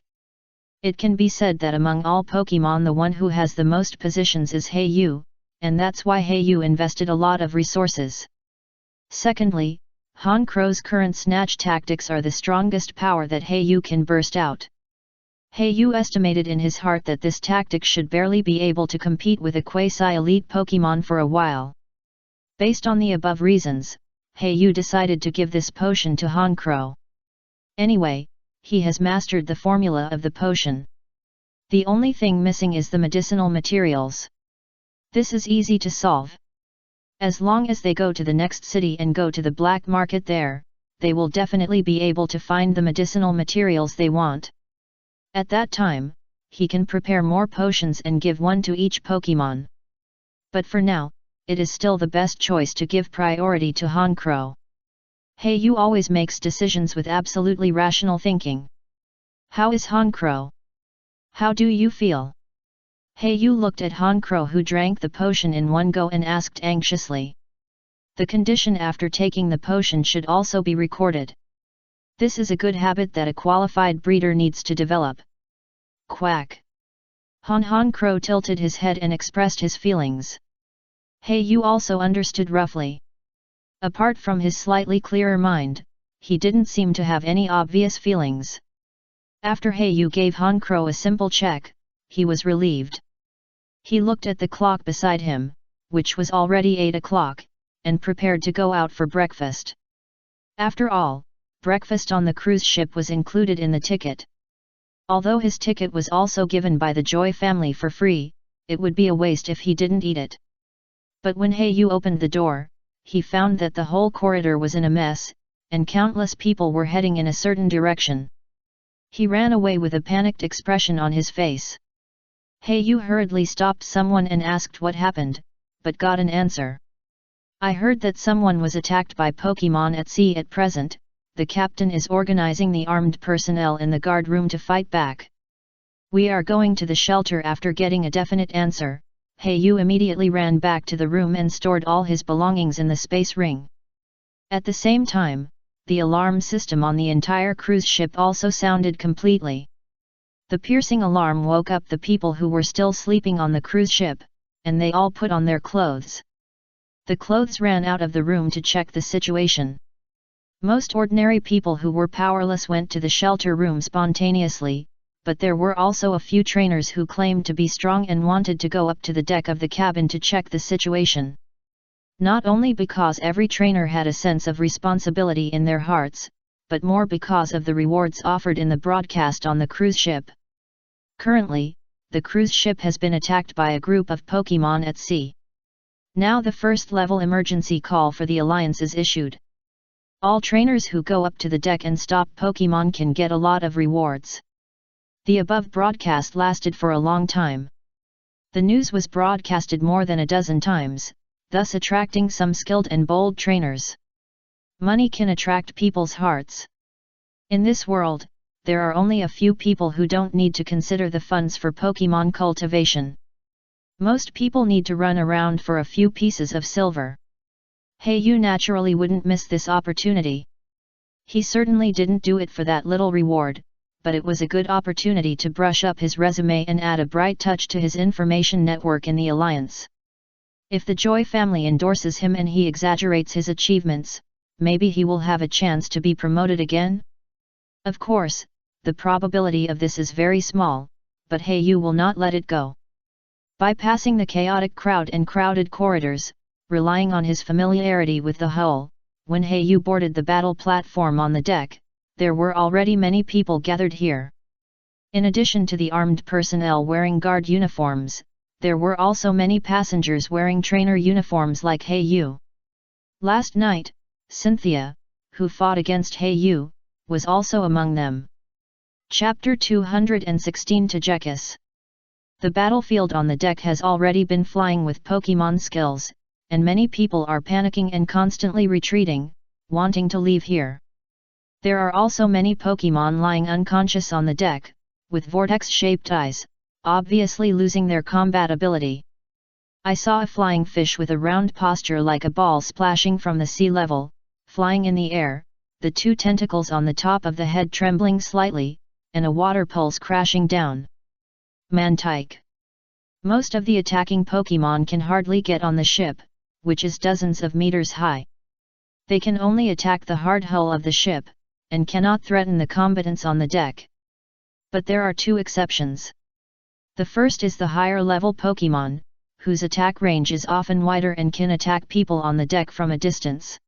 It can be said that among all Pokemon the one who has the most positions is Heiyu, and that's why Heiyu invested a lot of resources. Secondly, Honkrow's current snatch tactics are the strongest power that Heiyu can burst out. Heiyu estimated in his heart that this tactic should barely be able to compete with a quasi-elite Pokemon for a while. Based on the above reasons, Heiyu decided to give this potion to Honchkrow. Anyway, he has mastered the formula of the potion. The only thing missing is the medicinal materials. This is easy to solve. As long as they go to the next city and go to the black market there, they will definitely be able to find the medicinal materials they want. At that time, he can prepare more potions and give one to each Pokemon. But for now, it is still the best choice to give priority to Honchkrow. Hey Yu always makes decisions with absolutely rational thinking. How is Honchkrow? How do you feel? Hey Yu looked at Honchkrow, who drank the potion in one go, and asked anxiously. The condition after taking the potion should also be recorded. This is a good habit that a qualified breeder needs to develop. Quack. Honchkrow tilted his head and expressed his feelings. Hey Yu also understood roughly. Apart from his slightly clearer mind, he didn't seem to have any obvious feelings. After Hey Yu gave Honchkrow a simple check, he was relieved. He looked at the clock beside him, which was already 8 o'clock, and prepared to go out for breakfast. After all, breakfast on the cruise ship was included in the ticket. Although his ticket was also given by the Joy family for free, it would be a waste if he didn't eat it. But when Hey Yu opened the door, he found that the whole corridor was in a mess, and countless people were heading in a certain direction. He ran away with a panicked expression on his face. Hey Yu hurriedly stopped someone and asked what happened, but got an answer. I heard that someone was attacked by Pokemon at sea at present. The captain is organizing the armed personnel in the guard room to fight back. We are going to the shelter. After getting a definite answer, Hey Yu immediately ran back to the room and stored all his belongings in the space ring. At the same time, the alarm system on the entire cruise ship also sounded completely. The piercing alarm woke up the people who were still sleeping on the cruise ship, and they all put on their clothes. The clothes ran out of the room to check the situation. Most ordinary people who were powerless went to the shelter room spontaneously, but there were also a few trainers who claimed to be strong and wanted to go up to the deck of the cabin to check the situation. Not only because every trainer had a sense of responsibility in their hearts, but more because of the rewards offered in the broadcast on the cruise ship. Currently, the cruise ship has been attacked by a group of Pokemon at sea. Now the first-level emergency call for the Alliance is issued. All trainers who go up to the deck and stop Pokemon can get a lot of rewards. The above broadcast lasted for a long time. The news was broadcasted more than a dozen times, thus attracting some skilled and bold trainers. Money can attract people's hearts. In this world, there are only a few people who don't need to consider the funds for Pokemon cultivation. Most people need to run around for a few pieces of silver. Hey Yu naturally wouldn't miss this opportunity. He certainly didn't do it for that little reward, but it was a good opportunity to brush up his resume and add a bright touch to his information network in the Alliance. If the Joy family endorses him and he exaggerates his achievements, maybe he will have a chance to be promoted again? Of course, the probability of this is very small, but Hey Yu will not let it go. Bypassing the chaotic crowd and crowded corridors, relying on his familiarity with the hull, when Hey Yu boarded the battle platform on the deck, there were already many people gathered here. In addition to the armed personnel wearing guard uniforms, there were also many passengers wearing trainer uniforms like Hey Yu. Last night, Cynthia, who fought against Hey Yu, was also among them. Chapter 216 Tegekus. The battlefield on the deck has already been flying with Pokemon skills, and many people are panicking and constantly retreating, wanting to leave here. There are also many Pokemon lying unconscious on the deck, with vortex-shaped eyes, obviously losing their combat ability. I saw a flying fish with a round posture like a ball splashing from the sea level, flying in the air, the two tentacles on the top of the head trembling slightly, and a water pulse crashing down. Mantike. Most of the attacking Pokemon can hardly get on the ship, which is dozens of meters high. They can only attack the hard hull of the ship, and cannot threaten the combatants on the deck. But there are two exceptions. The first is the higher-level Pokemon, whose attack range is often wider and can attack people on the deck from a distance.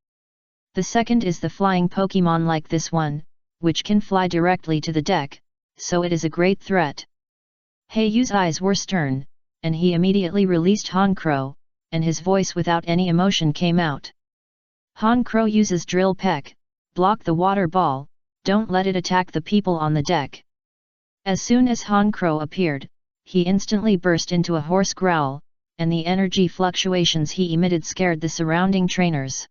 The second is the flying Pokemon like this one, which can fly directly to the deck, so it is a great threat. Hey Yu's eyes were stern, and he immediately released Honchkrow, and his voice without any emotion came out. Han Crow uses drill peck, block the water ball, don't let it attack the people on the deck. As soon as Han Crow appeared, he instantly burst into a hoarse growl, and the energy fluctuations he emitted scared the surrounding trainers.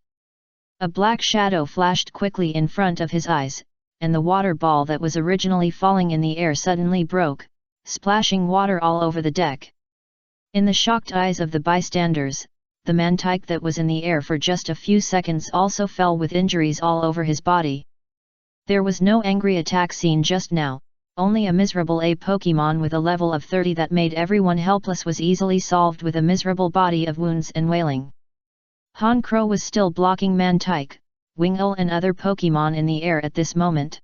A black shadow flashed quickly in front of his eyes, and the water ball that was originally falling in the air suddenly broke, splashing water all over the deck. In the shocked eyes of the bystanders, the mantike that was in the air for just a few seconds also fell with injuries all over his body. There was no angry attack scene just now, only a miserable A Pokemon with a level of 30 that made everyone helpless was easily solved with a miserable body of wounds and wailing. Han Crow was still blocking Mantike, Wingull and other Pokemon in the air at this moment.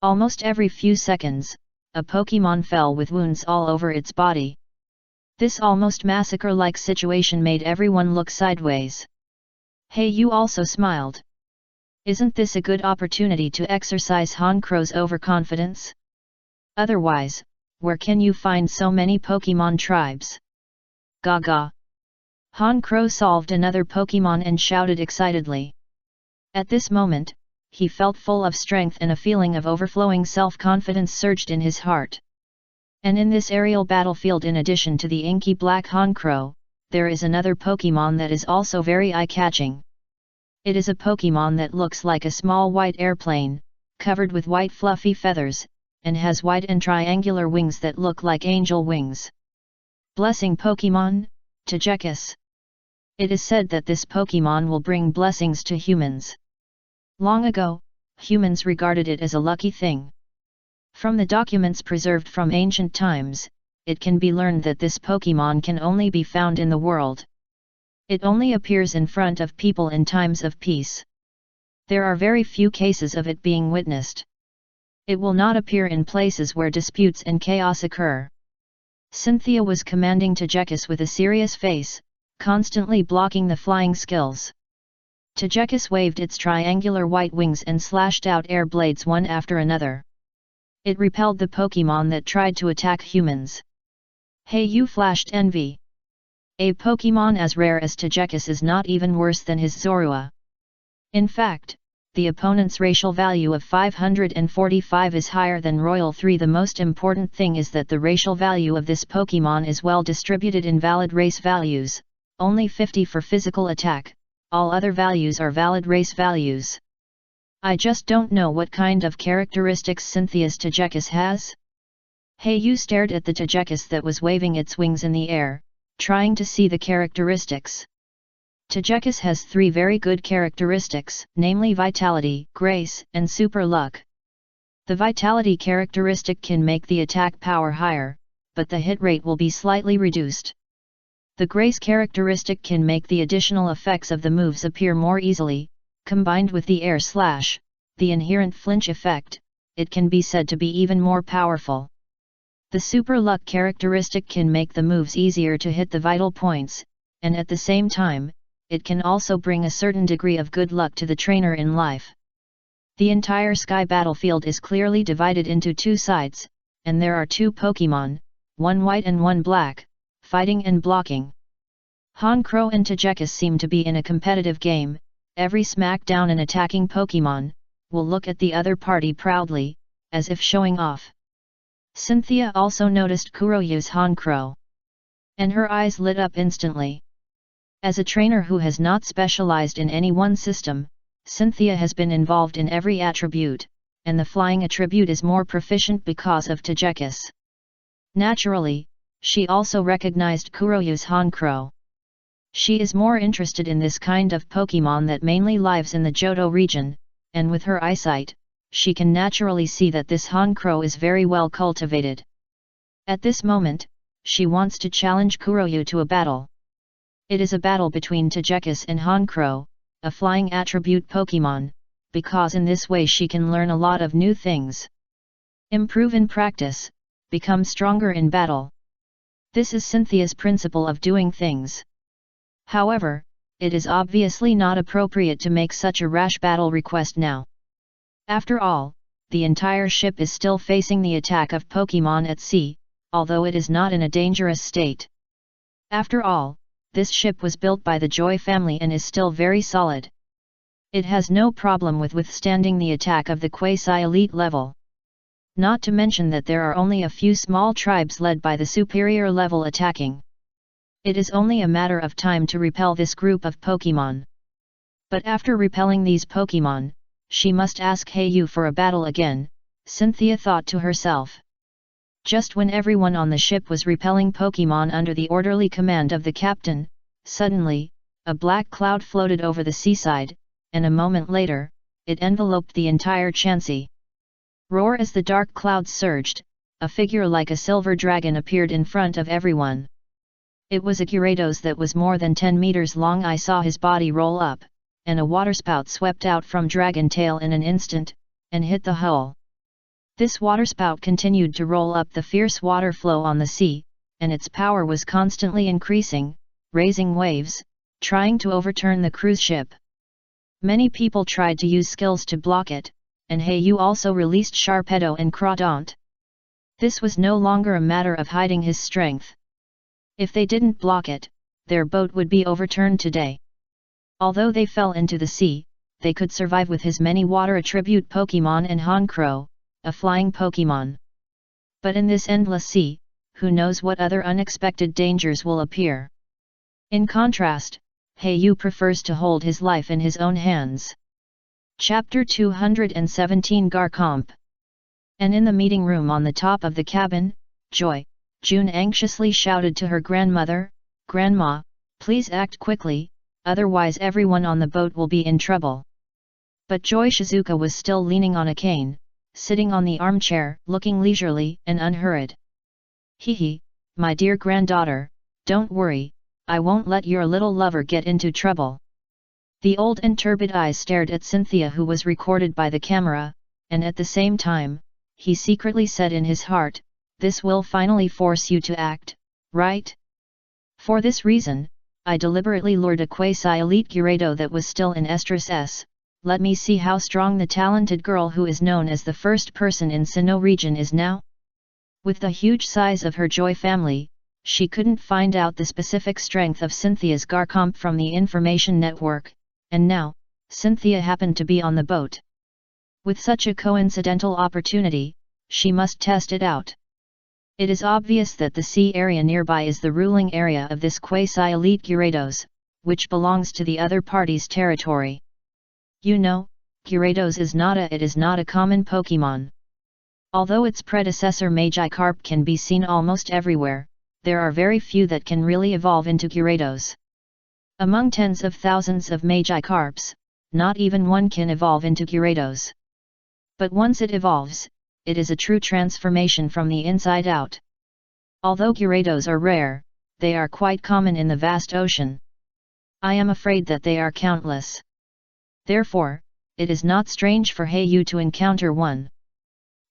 Almost every few seconds, a Pokemon fell with wounds all over its body. This almost massacre-like situation made everyone look sideways. Hey, you also smiled. Isn't this a good opportunity to exercise Han Crow's overconfidence? Otherwise, where can you find so many Pokemon tribes? Gaga. Han Crow solved another Pokemon and shouted excitedly. At this moment, he felt full of strength and a feeling of overflowing self-confidence surged in his heart. And in this aerial battlefield, in addition to the inky black Han Crow, there is another Pokemon that is also very eye-catching. It is a Pokemon that looks like a small white airplane, covered with white fluffy feathers, and has white and triangular wings that look like angel wings. Blessing Pokemon, Togekiss. It is said that this Pokemon will bring blessings to humans. Long ago, humans regarded it as a lucky thing. From the documents preserved from ancient times, it can be learned that this Pokemon can only be found in the world. It only appears in front of people in times of peace. There are very few cases of it being witnessed. It will not appear in places where disputes and chaos occur. Cynthia was commanding Togekiss with a serious face, constantly blocking the flying skills. Togekiss waved its triangular white wings and slashed out air blades one after another. It repelled the Pokemon that tried to attack humans. Hey, you flashed envy. A Pokemon as rare as Togekiss is not even worse than his Zorua. In fact, the opponent's racial value of 545 is higher than Royal 3. The most important thing is that the racial value of this Pokemon is well distributed in valid race values, only 50 for physical attack, all other values are valid race values. I just don't know what kind of characteristics Cynthia's Togekiss has. Hey, you stared at the Togekiss that was waving its wings in the air, trying to see the characteristics. Togekiss has 3 very good characteristics, namely Vitality, Grace, and Super Luck. The Vitality characteristic can make the attack power higher, but the hit rate will be slightly reduced. The Grace characteristic can make the additional effects of the moves appear more easily. Combined with the air slash, the inherent flinch effect, it can be said to be even more powerful. The Super Luck characteristic can make the moves easier to hit the vital points, and at the same time, it can also bring a certain degree of good luck to the trainer in life. The entire sky battlefield is clearly divided into 2 sides, and there are 2 Pokemon, one white and one black, fighting and blocking. Han Crow and Togekiss seem to be in a competitive game. Every smackdown an attacking Pokemon will look at the other party proudly, as if showing off. Cynthia also noticed Kuroyu's Han Crow. And her eyes lit up instantly. As a trainer who has not specialized in any one system, Cynthia has been involved in every attribute, and the flying attribute is more proficient because of Togekiss. Naturally, she also recognized Kuroyu's Han Crow. She is more interested in this kind of Pokemon that mainly lives in the Johto region, and with her eyesight, she can naturally see that this Han Crow is very well cultivated. At this moment, she wants to challenge Kuroyu to a battle. It is a battle between Togekiss and Han Crow, a flying attribute Pokemon, because in this way she can learn a lot of new things. Improve in practice, become stronger in battle. This is Cynthia's principle of doing things. However, it is obviously not appropriate to make such a rash battle request now. After all, the entire ship is still facing the attack of Pokemon at sea, although it is not in a dangerous state. After all, this ship was built by the Joy family and is still very solid. It has no problem with withstanding the attack of the quasi-elite level. Not to mention that there are only a few small tribes led by the superior level attacking. It is only a matter of time to repel this group of Pokemon. But after repelling these Pokemon, she must ask Heiyu for a battle again, Cynthia thought to herself. Just when everyone on the ship was repelling Pokemon under the orderly command of the captain, suddenly, a black cloud floated over the seaside, and a moment later, it enveloped the entire Chansey. Roar! As the dark clouds surged, a figure like a silver dragon appeared in front of everyone. It was a Gyarados that was more than 10 meters long. I saw his body roll up, and a waterspout swept out from Dragon Tail in an instant, and hit the hull. This waterspout continued to roll up the fierce water flow on the sea, and its power was constantly increasing, raising waves, trying to overturn the cruise ship. Many people tried to use skills to block it, and Heiyu also released Sharpedo and Crawdaunt. This was no longer a matter of hiding his strength. If they didn't block it, their boat would be overturned today. Although they fell into the sea, they could survive with his many water attribute Pokemon and Honchkrow, a flying Pokemon. But in this endless sea, who knows what other unexpected dangers will appear. In contrast, Heiyu prefers to hold his life in his own hands. Chapter 217 Garcomp. And in the meeting room on the top of the cabin, June anxiously shouted to her grandmother, "Grandma, please act quickly, otherwise everyone on the boat will be in trouble." But Joy Shizuka was still leaning on a cane, sitting on the armchair, looking leisurely and unhurried. "Hee, my dear granddaughter, don't worry, I won't let your little lover get into trouble." The old and turbid eyes stared at Cynthia, who was recorded by the camera, and at the same time, he secretly said in his heart, "This will finally force you to act, right? For this reason, I deliberately lured a quasi-elite Gyarados that was still in Estrus S. Let me see how strong the talented girl who is known as the first person in Sinnoh region is now." With the huge size of her Joy family, she couldn't find out the specific strength of Cynthia's Garcomp from the information network, and now, Cynthia happened to be on the boat. With such a coincidental opportunity, she must test it out. It is obvious that the sea area nearby is the ruling area of this quasi-elite Gyarados, which belongs to the other party's territory. You know, Gyarados is not a common Pokemon. Although its predecessor Magikarp can be seen almost everywhere, there are very few that can really evolve into Gyarados. Among tens of thousands of Magikarps, not even one can evolve into Gyarados. But once it evolves, it is a true transformation from the inside out. Although Gyarados are rare, they are quite common in the vast ocean. I am afraid that they are countless. Therefore, it is not strange for Heiyu to encounter one.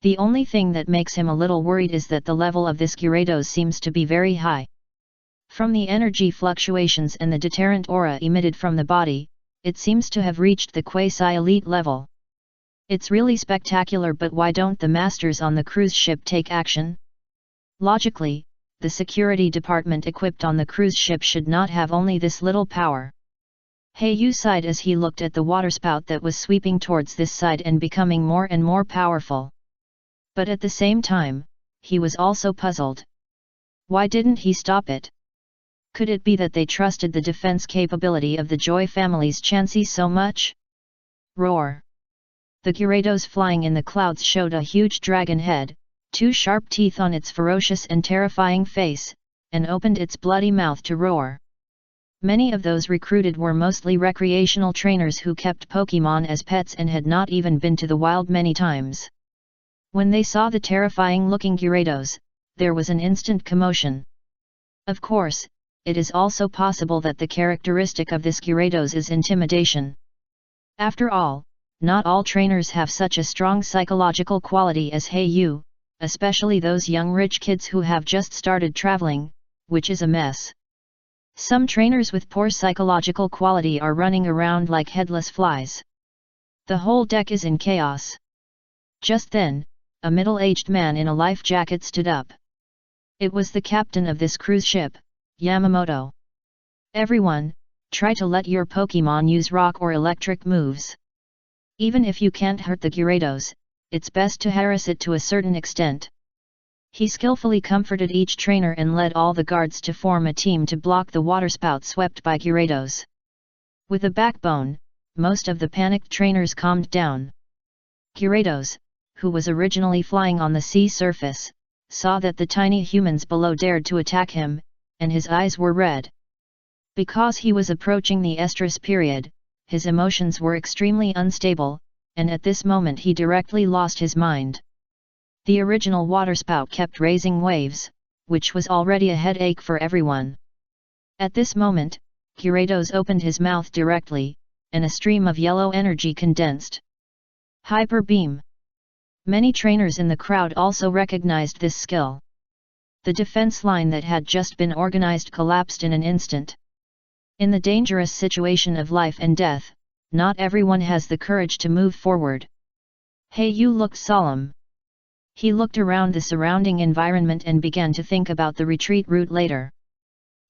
The only thing that makes him a little worried is that the level of this Gyarados seems to be very high. From the energy fluctuations and the deterrent aura emitted from the body, it seems to have reached the quasi-elite level. It's really spectacular, but why don't the masters on the cruise ship take action? Logically, the security department equipped on the cruise ship should not have only this little power. Heiyu sighed as he looked at the waterspout that was sweeping towards this side and becoming more and more powerful. But at the same time, he was also puzzled. Why didn't he stop it? Could it be that they trusted the defense capability of the Joy family's Chansey so much? Roar! The Gyarados flying in the clouds showed a huge dragon head, 2 sharp teeth on its ferocious and terrifying face, and opened its bloody mouth to roar. Many of those recruited were mostly recreational trainers who kept Pokemon as pets and had not even been to the wild many times. When they saw the terrifying-looking Gyarados, there was an instant commotion. Of course, it is also possible that the characteristic of this Gyarados is intimidation. After all, not all trainers have such a strong psychological quality as Heiyu, especially those young rich kids who have just started traveling, which is a mess. Some trainers with poor psychological quality are running around like headless flies. The whole deck is in chaos. Just then, a middle-aged man in a life jacket stood up. It was the captain of this cruise ship, Yamamoto. Everyone, try to let your Pokemon use rock or electric moves. Even if you can't hurt the Gyarados, it's best to harass it to a certain extent. He skillfully comforted each trainer and led all the guards to form a team to block the waterspout swept by Gyarados. With a backbone, most of the panicked trainers calmed down. Gyarados, who was originally flying on the sea surface, saw that the tiny humans below dared to attack him, and his eyes were red. Because he was approaching the estrus period, his emotions were extremely unstable, and at this moment he directly lost his mind. The original waterspout kept raising waves, which was already a headache for everyone. At this moment, Gyarados opened his mouth directly, and a stream of yellow energy condensed. Hyper Beam. Many trainers in the crowd also recognized this skill. The defense line that had just been organized collapsed in an instant. In the dangerous situation of life and death, not everyone has the courage to move forward. He looked solemn. He looked around the surrounding environment and began to think about the retreat route later.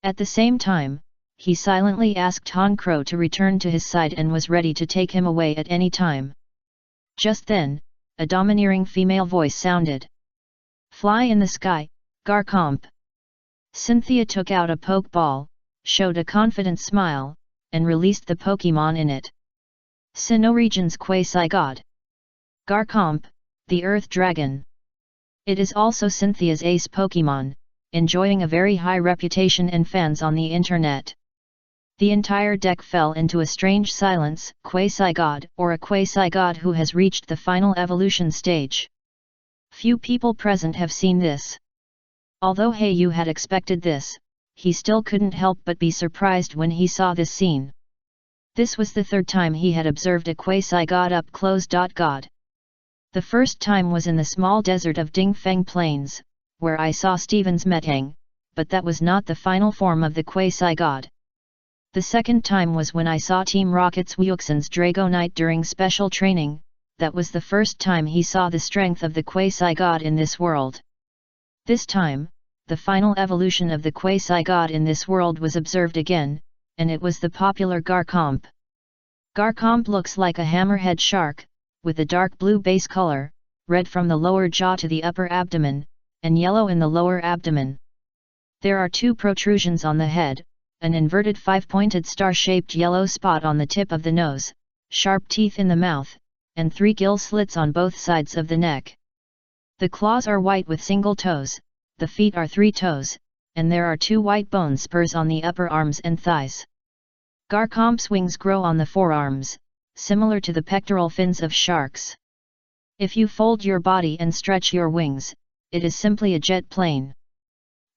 At the same time, he silently asked Han Crow to return to his side and was ready to take him away at any time. Just then, a domineering female voice sounded. "Fly in the sky, Garchomp." Cynthia took out a Pokeball, showed a confident smile, and released the Pokemon in it. Sinnoh Region's Quasi-God. Garchomp, the Earth Dragon. It is also Cynthia's ace Pokemon, enjoying a very high reputation and fans on the internet. The entire deck fell into a strange silence. Quasi-God, or a Quasi-God who has reached the final evolution stage. Few people present have seen this. Although Heyu had expected this, he still couldn't help but be surprised when he saw this scene. This was the third time he had observed a Quasi-God up close. God. The first time was in the small desert of Dingfeng Plains, where I saw Steven's Metang, but that was not the final form of the Quasi-God. The second time was when I saw Team Rocket's Wuxin's Dragonite during special training. That was the first time he saw the strength of the Quasi-God in this world. This time, the final evolution of the Quasi-God in this world was observed again, and it was the popular Garchomp. Garchomp looks like a hammerhead shark, with a dark blue base color, red from the lower jaw to the upper abdomen, and yellow in the lower abdomen. There are two protrusions on the head, an inverted five-pointed star-shaped yellow spot on the tip of the nose, sharp teeth in the mouth, and 3 gill slits on both sides of the neck. The claws are white with single toes, the feet are 3 toes, and there are 2 white bone spurs on the upper arms and thighs. Garchomp's wings grow on the forearms, similar to the pectoral fins of sharks. If you fold your body and stretch your wings, it is simply a jet plane.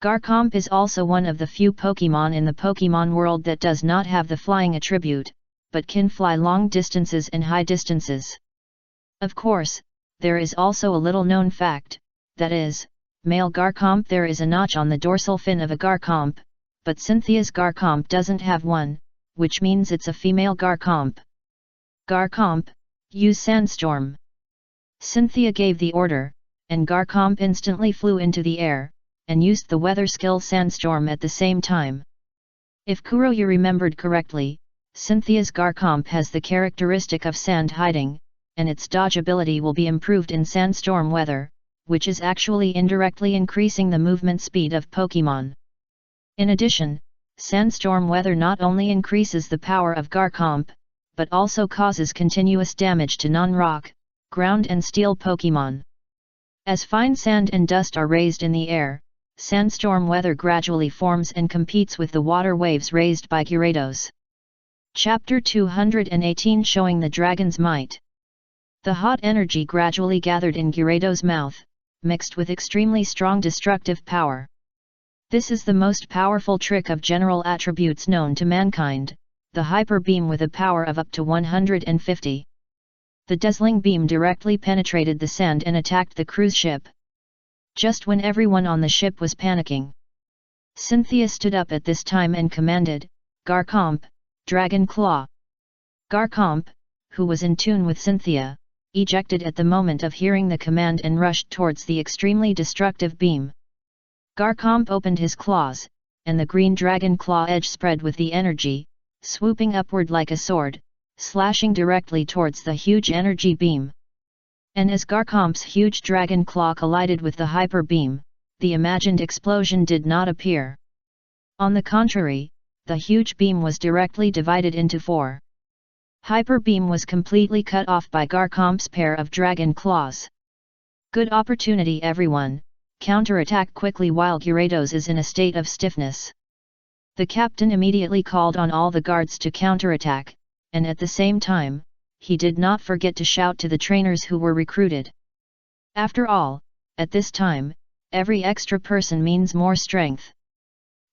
Garchomp is also one of the few Pokemon in the Pokemon world that does not have the flying attribute, but can fly long distances and high distances. Of course, there is also a little known fact, that is, male Garchomp there is a notch on the dorsal fin of a Garchomp, but Cynthia's Garchomp doesn't have one, which means it's a female Garchomp. Garchomp, use Sandstorm. Cynthia gave the order, and Garchomp instantly flew into the air, and used the weather skill Sandstorm at the same time. If Kuroyu remembered correctly, Cynthia's Garchomp has the characteristic of sand hiding, and its dodge ability will be improved in sandstorm weather, which is actually indirectly increasing the movement speed of Pokemon. In addition, sandstorm weather not only increases the power of Garchomp, but also causes continuous damage to non-rock, ground and steel Pokemon. As fine sand and dust are raised in the air, sandstorm weather gradually forms and competes with the water waves raised by Gyarados. Chapter 218 Showing the Dragon's Might. The hot energy gradually gathered in Gyarados' mouth, mixed with extremely strong destructive power. This is the most powerful trick of general attributes known to mankind, the Hyper Beam with a power of up to 150. The dazzling beam directly penetrated the sand and attacked the cruise ship. Just when everyone on the ship was panicking, Cynthia stood up at this time and commanded, "Garchomp, Dragon Claw." Garchomp, who was in tune with Cynthia, ejected at the moment of hearing the command and rushed towards the extremely destructive beam. Garchomp opened his claws, and the green dragon claw edge spread with the energy, swooping upward like a sword, slashing directly towards the huge energy beam. And as Garchomp's huge dragon claw collided with the hyper beam, the imagined explosion did not appear. On the contrary, the huge beam was directly divided into 4. Hyper beam was completely cut off by Garchomp's pair of dragon claws. Good opportunity everyone, counterattack quickly while Gyarados is in a state of stiffness. The captain immediately called on all the guards to counterattack, and at the same time, he did not forget to shout to the trainers who were recruited. After all, at this time, every extra person means more strength.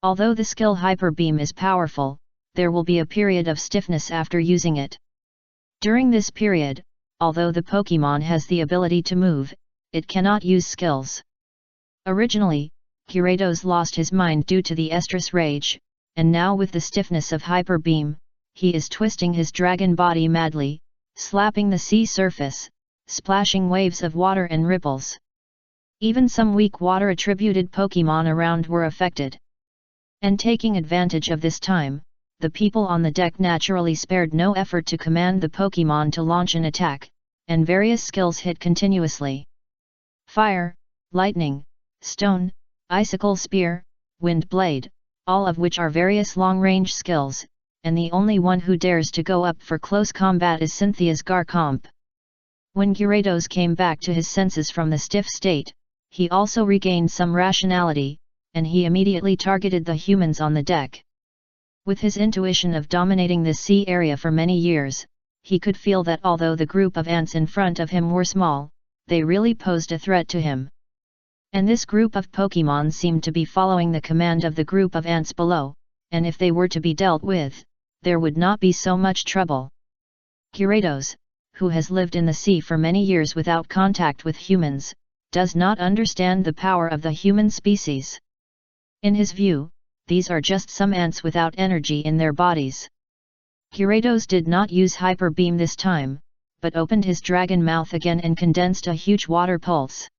Although the skill Hyper Beam is powerful, there will be a period of stiffness after using it. During this period, although the Pokémon has the ability to move, it cannot use skills. Originally, Gyarados lost his mind due to the estrus rage, and now with the stiffness of Hyper Beam, he is twisting his dragon body madly, slapping the sea surface, splashing waves of water and ripples. Even some weak water-attributed Pokémon around were affected. And taking advantage of this time, the people on the deck naturally spared no effort to command the Pokémon to launch an attack, and various skills hit continuously. Fire, lightning, stone, icicle spear, wind blade, all of which are various long-range skills, and the only one who dares to go up for close combat is Cynthia's Garchomp. When Gyarados came back to his senses from the stiff state, he also regained some rationality, and he immediately targeted the humans on the deck. With his intuition of dominating this sea area for many years, he could feel that although the group of ants in front of him were small, they really posed a threat to him. And this group of Pokémon seemed to be following the command of the group of ants below, and if they were to be dealt with, there would not be so much trouble. Gyarados, who has lived in the sea for many years without contact with humans, does not understand the power of the human species. In his view, these are just some ants without energy in their bodies. Gyarados did not use Hyper Beam this time, but opened his dragon mouth again and condensed a huge water pulse.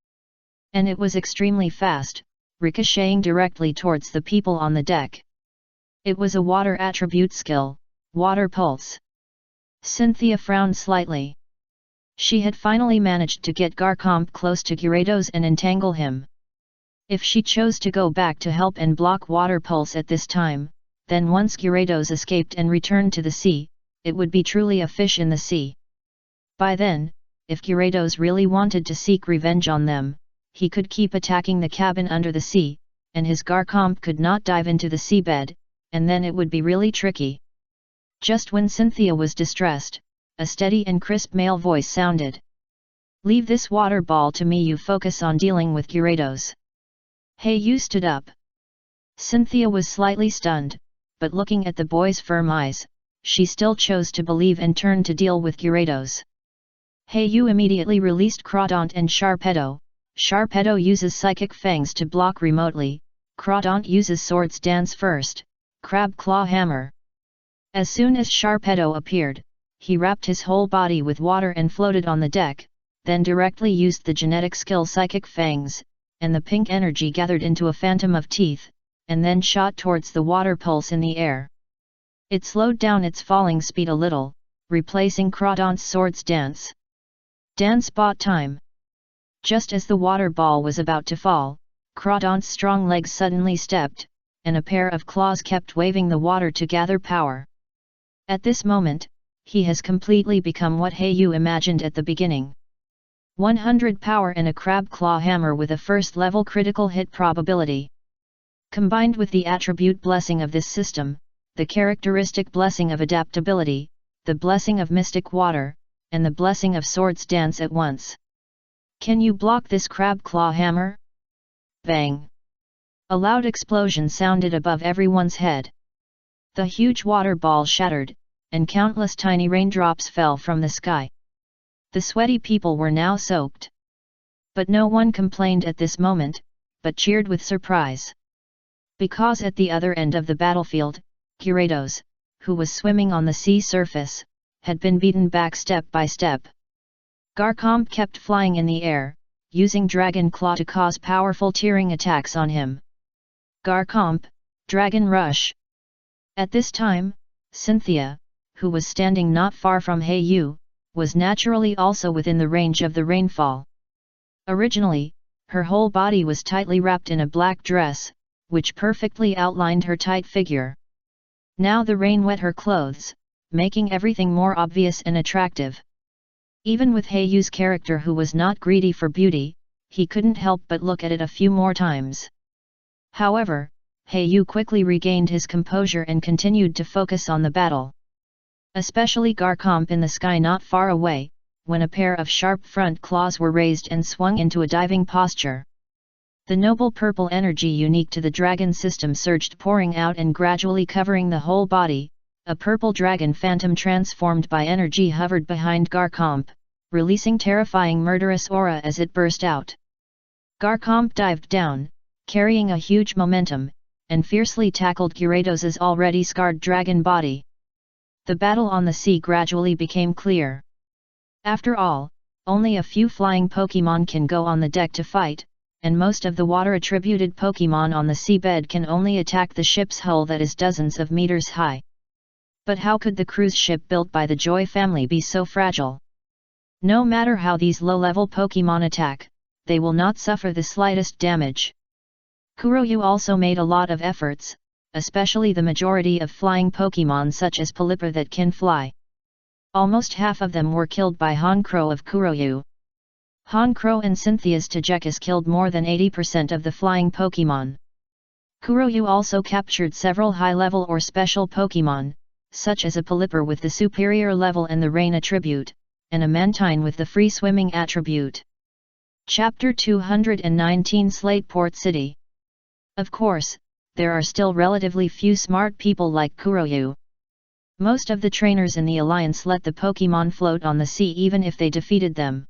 And it was extremely fast, ricocheting directly towards the people on the deck. It was a water attribute skill, Water Pulse. Cynthia frowned slightly. She had finally managed to get Garchomp close to Gyarados and entangle him. If she chose to go back to help and block Water Pulse at this time, then once Gyarados escaped and returned to the sea, it would be truly a fish in the sea. By then, if Gyarados really wanted to seek revenge on them, he could keep attacking the cabin under the sea, and his Garchomp could not dive into the seabed, and then it would be really tricky. Just when Cynthia was distressed, a steady and crisp male voice sounded. "Leave this water ball to me, you focus on dealing with Gyarados." Hey, you stood up. Cynthia was slightly stunned, but looking at the boy's firm eyes, she still chose to believe and turned to deal with Gyarados. Hey, you immediately released Crawdaunt and Sharpedo. Sharpedo uses Psychic Fangs to block remotely, Crawdaunt uses Swords Dance first, Crab Claw Hammer. As soon as Sharpedo appeared, he wrapped his whole body with water and floated on the deck, then directly used the genetic skill Psychic Fangs, and the pink energy gathered into a phantom of teeth, and then shot towards the water pulse in the air. It slowed down its falling speed a little, replacing Crawdaunt's Swords Dance. Dance bought time. Just as the water ball was about to fall, Crawdaunt's strong legs suddenly stepped, and a pair of claws kept waving the water to gather power. At this moment, he has completely become what Hayu imagined at the beginning. 100 power and a crab claw hammer with a first-level critical hit probability. Combined with the attribute blessing of this system, the characteristic blessing of adaptability, the blessing of mystic water, and the blessing of Swords Dance at once. Can you block this crab claw hammer? Bang! A loud explosion sounded above everyone's head. The huge water ball shattered, and countless tiny raindrops fell from the sky. The sweaty people were now soaked. But no one complained at this moment, but cheered with surprise. Because at the other end of the battlefield, Gyarados, who was swimming on the sea surface, had been beaten back step by step. Garchomp kept flying in the air, using Dragon Claw to cause powerful tearing attacks on him. Garchomp, Dragon Rush. At this time, Cynthia, who was standing not far from Yu, was naturally also within the range of the rainfall. Originally, her whole body was tightly wrapped in a black dress, which perfectly outlined her tight figure. Now the rain wet her clothes, making everything more obvious and attractive. Even with Yu's character, who was not greedy for beauty, he couldn't help but look at it a few more times. However, Yu quickly regained his composure and continued to focus on the battle. Especially Garcomp in the sky not far away, when a pair of sharp front claws were raised and swung into a diving posture. The noble purple energy unique to the dragon system surged, pouring out and gradually covering the whole body. A purple dragon phantom transformed by energy hovered behind Garcomp, releasing terrifying murderous aura as it burst out. Garcomp dived down, carrying a huge momentum, and fiercely tackled Gyarados' already scarred dragon body. The battle on the sea gradually became clear. After all, only a few flying Pokémon can go on the deck to fight, and most of the water-attributed Pokémon on the seabed can only attack the ship's hull that is dozens of meters high. But how could the cruise ship built by the Joy family be so fragile? No matter how these low-level Pokémon attack, they will not suffer the slightest damage. Kuroyu also made a lot of efforts, especially the majority of flying Pokémon such as Pelipper that can fly. Almost half of them were killed by Honchkrow of Kuroyu. Honchkrow and Cynthia's Togekiss killed more than 80% of the flying Pokémon. Kuroyu also captured several high-level or special Pokémon, such as a Pelipper with the superior level and the rain attribute, and a Mantine with the free swimming attribute. Chapter 219 Slateport City. Of course, there are still relatively few smart people like Kuroyu. Most of the trainers in the Alliance let the Pokémon float on the sea even if they defeated them.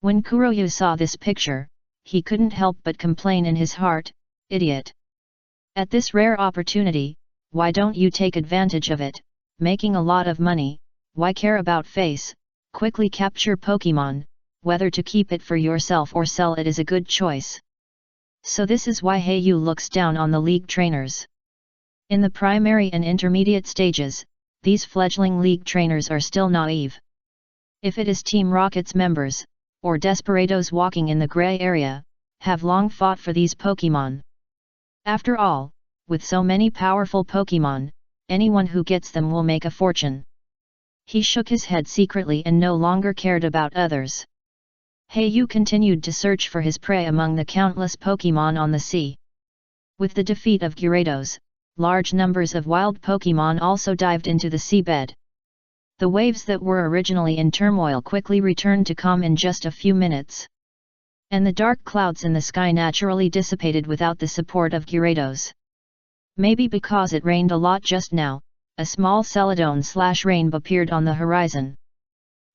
When Kuroyu saw this picture, he couldn't help but complain in his heart, "Idiot. At this rare opportunity, why don't you take advantage of it, making a lot of money, why care about face, quickly capture Pokémon, whether to keep it for yourself or sell it is a good choice." So this is why Yu looks down on the league trainers. In the primary and intermediate stages, these fledgling league trainers are still naive. If it is Team Rocket's members, or desperados walking in the gray area, have long fought for these Pokémon. After all, with so many powerful Pokémon, anyone who gets them will make a fortune. He shook his head secretly and no longer cared about others. Yu continued to search for his prey among the countless Pokémon on the sea. With the defeat of Gyarados, large numbers of wild Pokémon also dived into the seabed. The waves that were originally in turmoil quickly returned to calm in just a few minutes. And the dark clouds in the sky naturally dissipated without the support of Gyarados. Maybe because it rained a lot just now, a small Celadon/rainbow appeared on the horizon.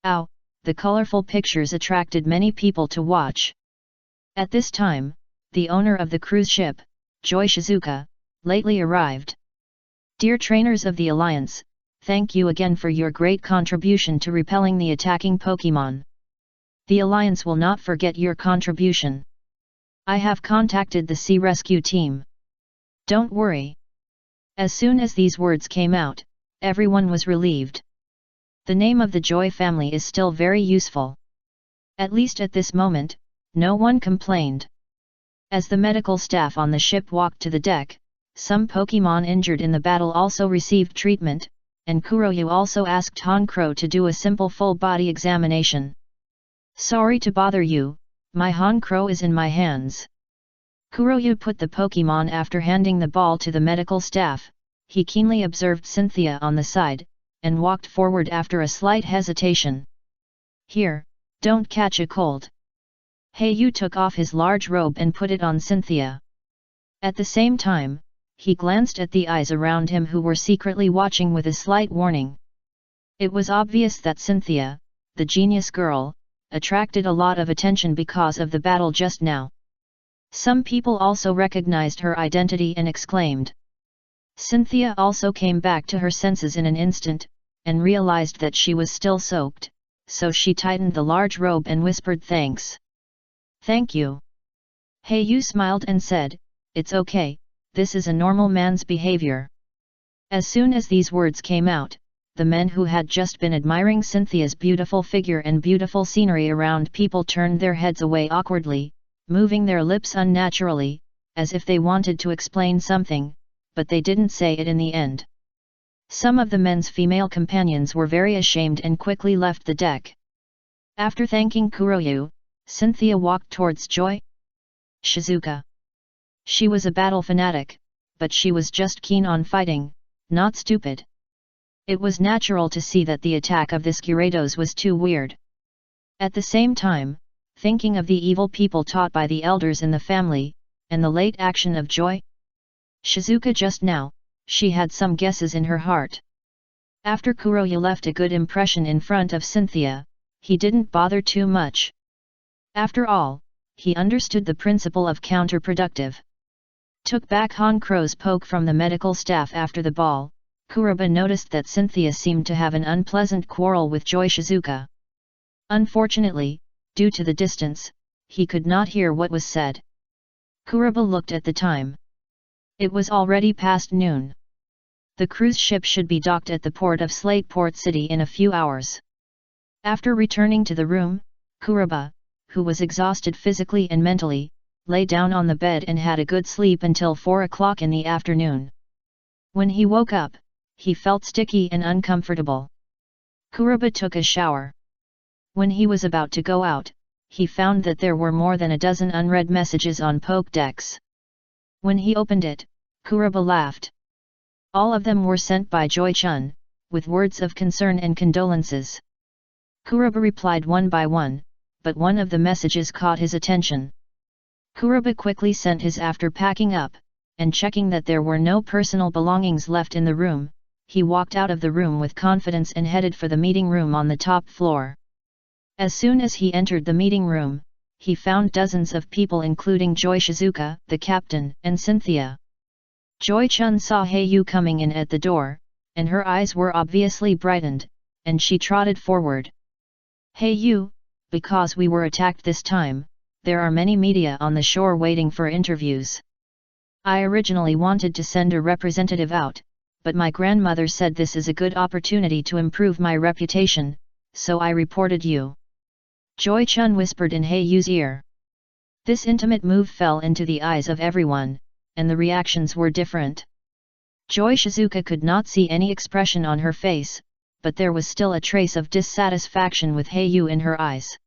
Ow! The colorful pictures attracted many people to watch. At this time, the owner of the cruise ship, Joy Shizuka, lately arrived. "Dear trainers of the Alliance, thank you again for your great contribution to repelling the attacking Pokémon. The Alliance will not forget your contribution. I have contacted the Sea Rescue Team. Don't worry." As soon as these words came out, everyone was relieved. The name of the Joy family is still very useful. At least at this moment, no one complained. As the medical staff on the ship walked to the deck, some Pokémon injured in the battle also received treatment, and Kuroyu also asked Honchkrow to do a simple full-body examination. "Sorry to bother you, my Honchkrow is in my hands." Kuroyu put the Pokémon after handing the ball to the medical staff. He keenly observed Cynthia on the side, and walked forward after a slight hesitation. "Here, don't catch a cold." Yu took off his large robe and put it on Cynthia. At the same time, he glanced at the eyes around him who were secretly watching with a slight warning. It was obvious that Cynthia, the genius girl, attracted a lot of attention because of the battle just now. Some people also recognized her identity and exclaimed. Cynthia also came back to her senses in an instant, and realized that she was still soaked, so she tightened the large robe and whispered thanks. "Thank you." Yu smiled and said, "It's okay, this is a normal man's behavior. As soon as these words came out, the men who had just been admiring Cynthia's beautiful figure and beautiful scenery around people turned their heads away awkwardly, moving their lips unnaturally, as if they wanted to explain something, but they didn't say it in the end. Some of the men's female companions were very ashamed and quickly left the deck. After thanking Kuroyu, Cynthia walked towards Joy Shizuka. She was a battle fanatic, but she was just keen on fighting, not stupid. It was natural to see that the attack of this Gyarados was too weird. At the same time, thinking of the evil people taught by the elders in the family, and the late action of Joy Shizuka just now, she had some guesses in her heart. After Kuroyu left a good impression in front of Cynthia, he didn't bother too much. After all, he understood the principle of counterproductive. Took back Han Crow's poke from the medical staff after the ball, Kuroba noticed that Cynthia seemed to have an unpleasant quarrel with Joy Shizuka. Unfortunately, due to the distance, he could not hear what was said. Kuroba looked at the time. It was already past noon. The cruise ship should be docked at the port of Slateport City in a few hours. After returning to the room, Kuroba, who was exhausted physically and mentally, lay down on the bed and had a good sleep until 4 o'clock in the afternoon. When he woke up, he felt sticky and uncomfortable. Kuroba took a shower. When he was about to go out, he found that there were more than a dozen unread messages on Pokédex. When he opened it, Kuroba laughed. All of them were sent by Joy-chun, with words of concern and condolences. Kuroba replied one by one, but one of the messages caught his attention. Kuroba quickly sent his after packing up, and checking that there were no personal belongings left in the room, he walked out of the room with confidence and headed for the meeting room on the top floor. As soon as he entered the meeting room, he found dozens of people including Joy Shizuka, the captain, and Cynthia. Joy-chun saw Heiyu coming in at the door, and her eyes were obviously brightened, and she trotted forward. Heiyu, because we were attacked this time, there are many media on the shore waiting for interviews. I originally wanted to send a representative out, but my grandmother said this is a good opportunity to improve my reputation, so I reported you. Joy-chun whispered in Heiyu's ear. This intimate move fell into the eyes of everyone, and the reactions were different. Joy Shizuka could not see any expression on her face, but there was still a trace of dissatisfaction with Heiyu in her eyes.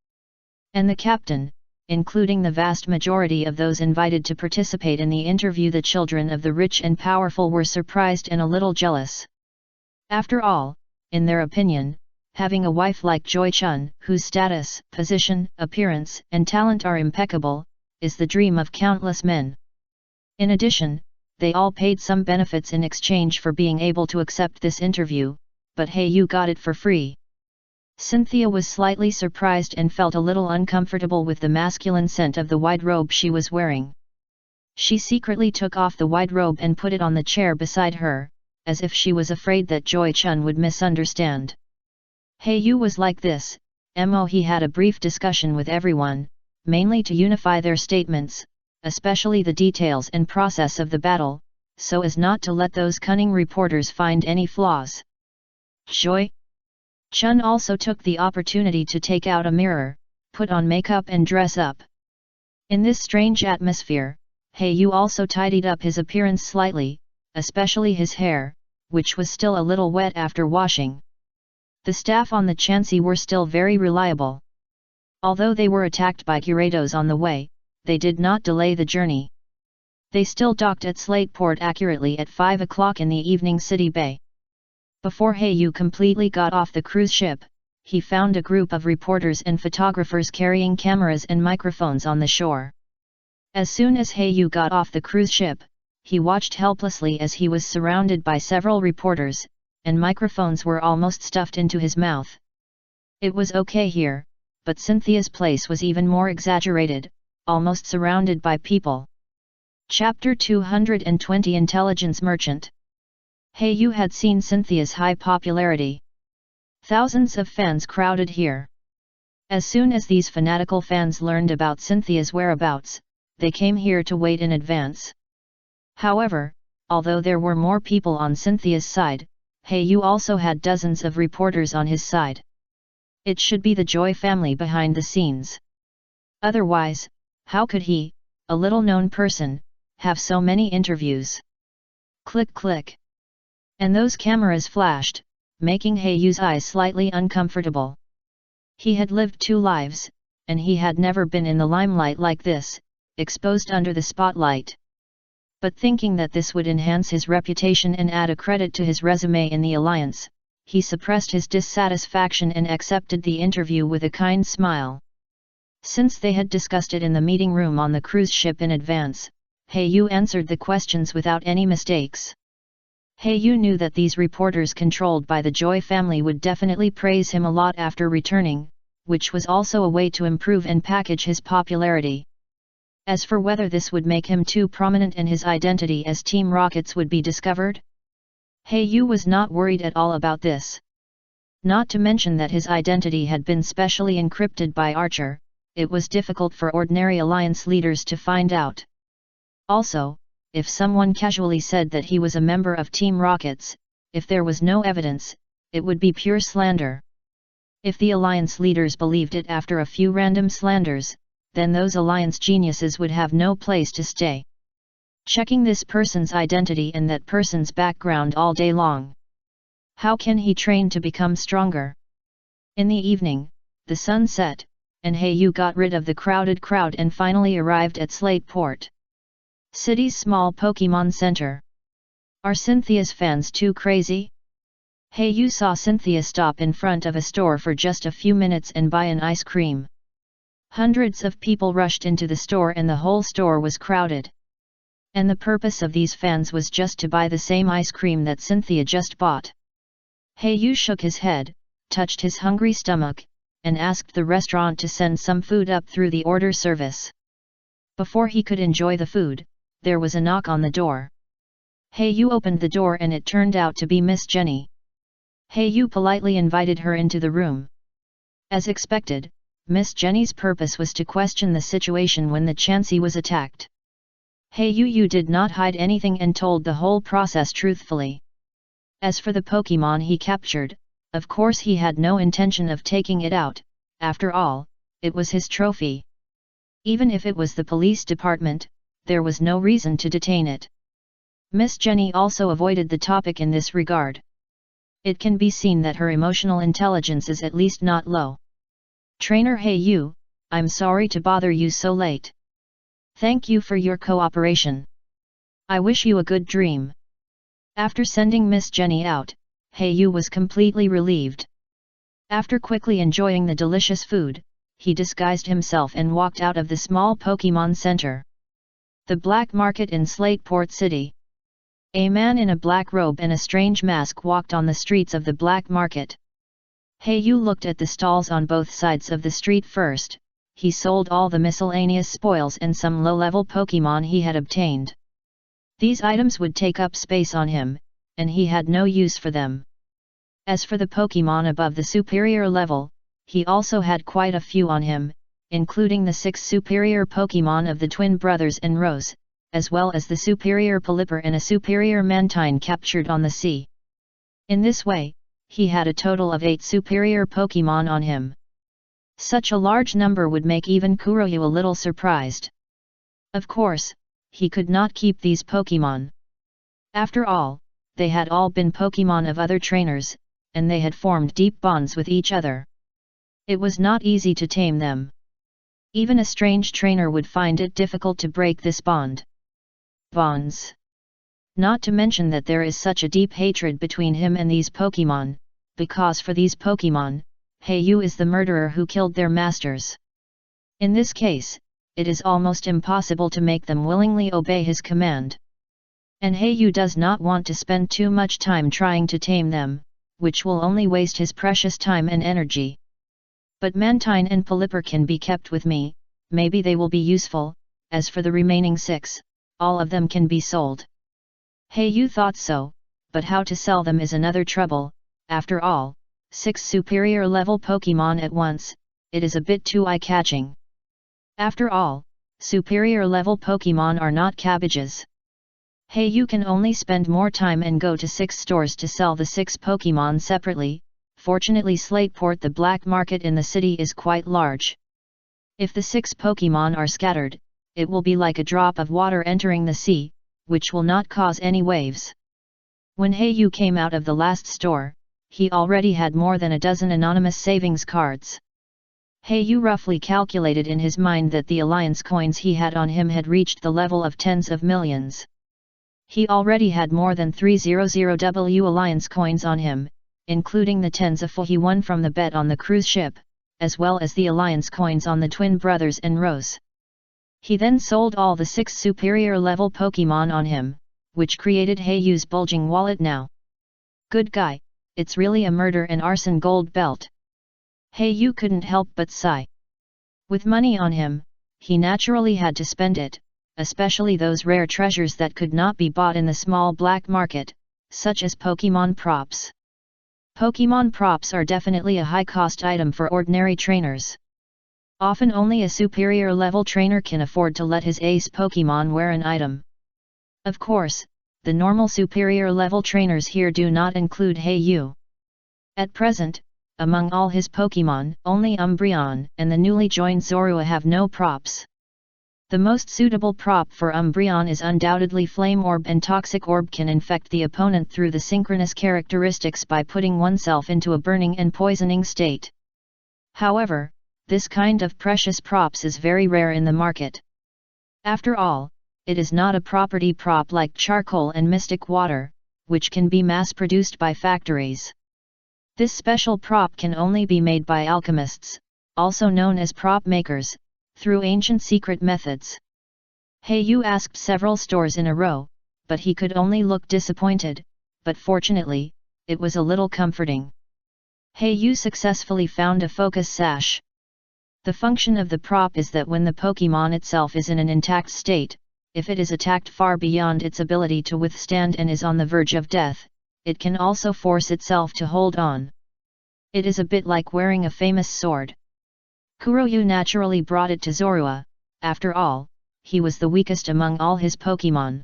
And the captain, including the vast majority of those invited to participate in the interview, the children of the rich and powerful, were surprised and a little jealous. After all, in their opinion, having a wife like Joy-chun, whose status, position, appearance, and talent are impeccable, is the dream of countless men. In addition, they all paid some benefits in exchange for being able to accept this interview, but Heiyu got it for free. Cynthia was slightly surprised and felt a little uncomfortable with the masculine scent of the white robe she was wearing. She secretly took off the white robe and put it on the chair beside her, as if she was afraid that Joy-chun would misunderstand. Heiyu was like this, he had a brief discussion with everyone, mainly to unify their statements, especially the details and process of the battle, so as not to let those cunning reporters find any flaws. Joy-chun also took the opportunity to take out a mirror, put on makeup and dress up. In this strange atmosphere, Heiyu also tidied up his appearance slightly, especially his hair, which was still a little wet after washing. The staff on the Chansey were still very reliable. Although they were attacked by Gyarados on the way, they did not delay the journey. They still docked at Slateport accurately at 5 o'clock in the evening City Bay. Before Heiyu completely got off the cruise ship, he found a group of reporters and photographers carrying cameras and microphones on the shore. As soon as Heiyu got off the cruise ship, he watched helplessly as he was surrounded by several reporters, and microphones were almost stuffed into his mouth. It was okay here, but Cynthia's place was even more exaggerated, almost surrounded by people. Chapter 220 Intelligence Merchant. Heiyu had seen Cynthia's high popularity. Thousands of fans crowded here. As soon as these fanatical fans learned about Cynthia's whereabouts, they came here to wait in advance. However, although there were more people on Cynthia's side, Hayu also had dozens of reporters on his side. It should be the Joy family behind the scenes. Otherwise, how could he, a little-known person, have so many interviews? Click click. And those cameras flashed, making Hayu's eyes slightly uncomfortable. He had lived 2 lives, and he had never been in the limelight like this, exposed under the spotlight. But thinking that this would enhance his reputation and add a credit to his resume in the alliance, he suppressed his dissatisfaction and accepted the interview with a kind smile. Since they had discussed it in the meeting room on the cruise ship in advance, Hayu answered the questions without any mistakes. Hayu knew that these reporters controlled by the Joy family would definitely praise him a lot after returning, which was also a way to improve and package his popularity. As for whether this would make him too prominent and his identity as Team Rockets would be discovered, Hayu was not worried at all about this. Not to mention that his identity had been specially encrypted by Archer, it was difficult for ordinary alliance leaders to find out. Also, if someone casually said that he was a member of Team Rockets, if there was no evidence, it would be pure slander. If the alliance leaders believed it after a few random slanders, then those alliance geniuses would have no place to stay. Checking this person's identity and that person's background all day long. How can he train to become stronger? In the evening, the sun set, and Hayu got rid of the crowded crowd and finally arrived at Slateport City's small Pokemon Center. Are Cynthia's fans too crazy? Hayu saw Cynthia stop in front of a store for just a few minutes and buy an ice cream. Hundreds of people rushed into the store and the whole store was crowded. And the purpose of these fans was just to buy the same ice cream that Cynthia just bought. Hayu shook his head, touched his hungry stomach, and asked the restaurant to send some food up through the order service. Before he could enjoy the food, there was a knock on the door. Hayu opened the door and it turned out to be Miss Jenny. Hayu politely invited her into the room. As expected, Miss Jenny's purpose was to question the situation when the Chansey was attacked. Hayu did not hide anything and told the whole process truthfully. As for the Pokemon he captured, of course he had no intention of taking it out, after all, it was his trophy. Even if it was the police department, there was no reason to detain it. Miss Jenny also avoided the topic in this regard. It can be seen that her emotional intelligence is at least not low. Trainer Hayu, I'm sorry to bother you so late. Thank you for your cooperation. I wish you a good dream. After sending Miss Jenny out, Hayu was completely relieved. After quickly enjoying the delicious food, he disguised himself and walked out of the small Pokemon Center. The black market in Slateport City. A man in a black robe and a strange mask walked on the streets of the black market. Hayu looked at the stalls on both sides of the street first. He sold all the miscellaneous spoils and some low-level Pokemon he had obtained. These items would take up space on him, and he had no use for them. As for the Pokemon above the superior level, he also had quite a few on him, including the 6 superior Pokemon of the twin brothers and Rose, as well as the superior Pelipper and a superior Mantine captured on the sea. In this way, he had a total of 8 superior Pokemon on him. Such a large number would make even Kuroyu a little surprised. Of course, he could not keep these Pokemon. After all, they had all been Pokemon of other trainers, and they had formed deep bonds with each other. It was not easy to tame them. Even a strange trainer would find it difficult to break this bond. Bonds. Not to mention that there is such a deep hatred between him and these Pokemon, because for these Pokemon, Hayu is the murderer who killed their masters. In this case, it is almost impossible to make them willingly obey his command. And Hayu does not want to spend too much time trying to tame them, which will only waste his precious time and energy. But Mantine and Pelipper can be kept with me, maybe they will be useful. As for the remaining 6, all of them can be sold. Hayu thought so, but how to sell them is another trouble. After all, 6 superior level Pokemon at once, it is a bit too eye-catching. After all, superior level Pokemon are not cabbages. Hey, you can only spend more time and go to 6 stores to sell the 6 Pokemon separately. Fortunately, Slateport, the black market in the city, is quite large. If the 6 Pokemon are scattered, it will be like a drop of water entering the sea, which will not cause any waves. When Yu came out of the last store, he already had more than a dozen anonymous savings cards. Yu roughly calculated in his mind that the alliance coins he had on him had reached the level of tens of millions. He already had more than 300W alliance coins on him, including the tens of FU he won from the bet on the cruise ship, as well as the alliance coins on the twin brothers and Rose. He then sold all the 6 superior level Pokemon on him, which created Yu's bulging wallet now. Good guy, it's really a murder and arson gold belt. Yu couldn't help but sigh. With money on him, he naturally had to spend it, especially those rare treasures that could not be bought in the small black market, such as Pokemon props. Pokemon props are definitely a high-cost item for ordinary trainers. Often only a superior level trainer can afford to let his ace Pokemon wear an item. Of course, the normal superior level trainers here do not include Yu. At present, among all his Pokemon, only Umbreon and the newly joined Zorua have no props. The most suitable prop for Umbreon is undoubtedly Flame Orb, and Toxic Orb can infect the opponent through the synchronous characteristics by putting oneself into a burning and poisoning state. However, this kind of precious props is very rare in the market. After all, it is not a property prop like charcoal and mystic water, which can be mass-produced by factories. This special prop can only be made by alchemists, also known as prop makers, through ancient secret methods. Yu asked several stores in a row, but he could only look disappointed, but fortunately, it was a little comforting. Yu successfully found a focus sash. The function of the prop is that when the Pokemon itself is in an intact state, if it is attacked far beyond its ability to withstand and is on the verge of death, it can also force itself to hold on. It is a bit like wearing a famous sword. Kuroyu naturally brought it to Zorua. After all, he was the weakest among all his Pokemon.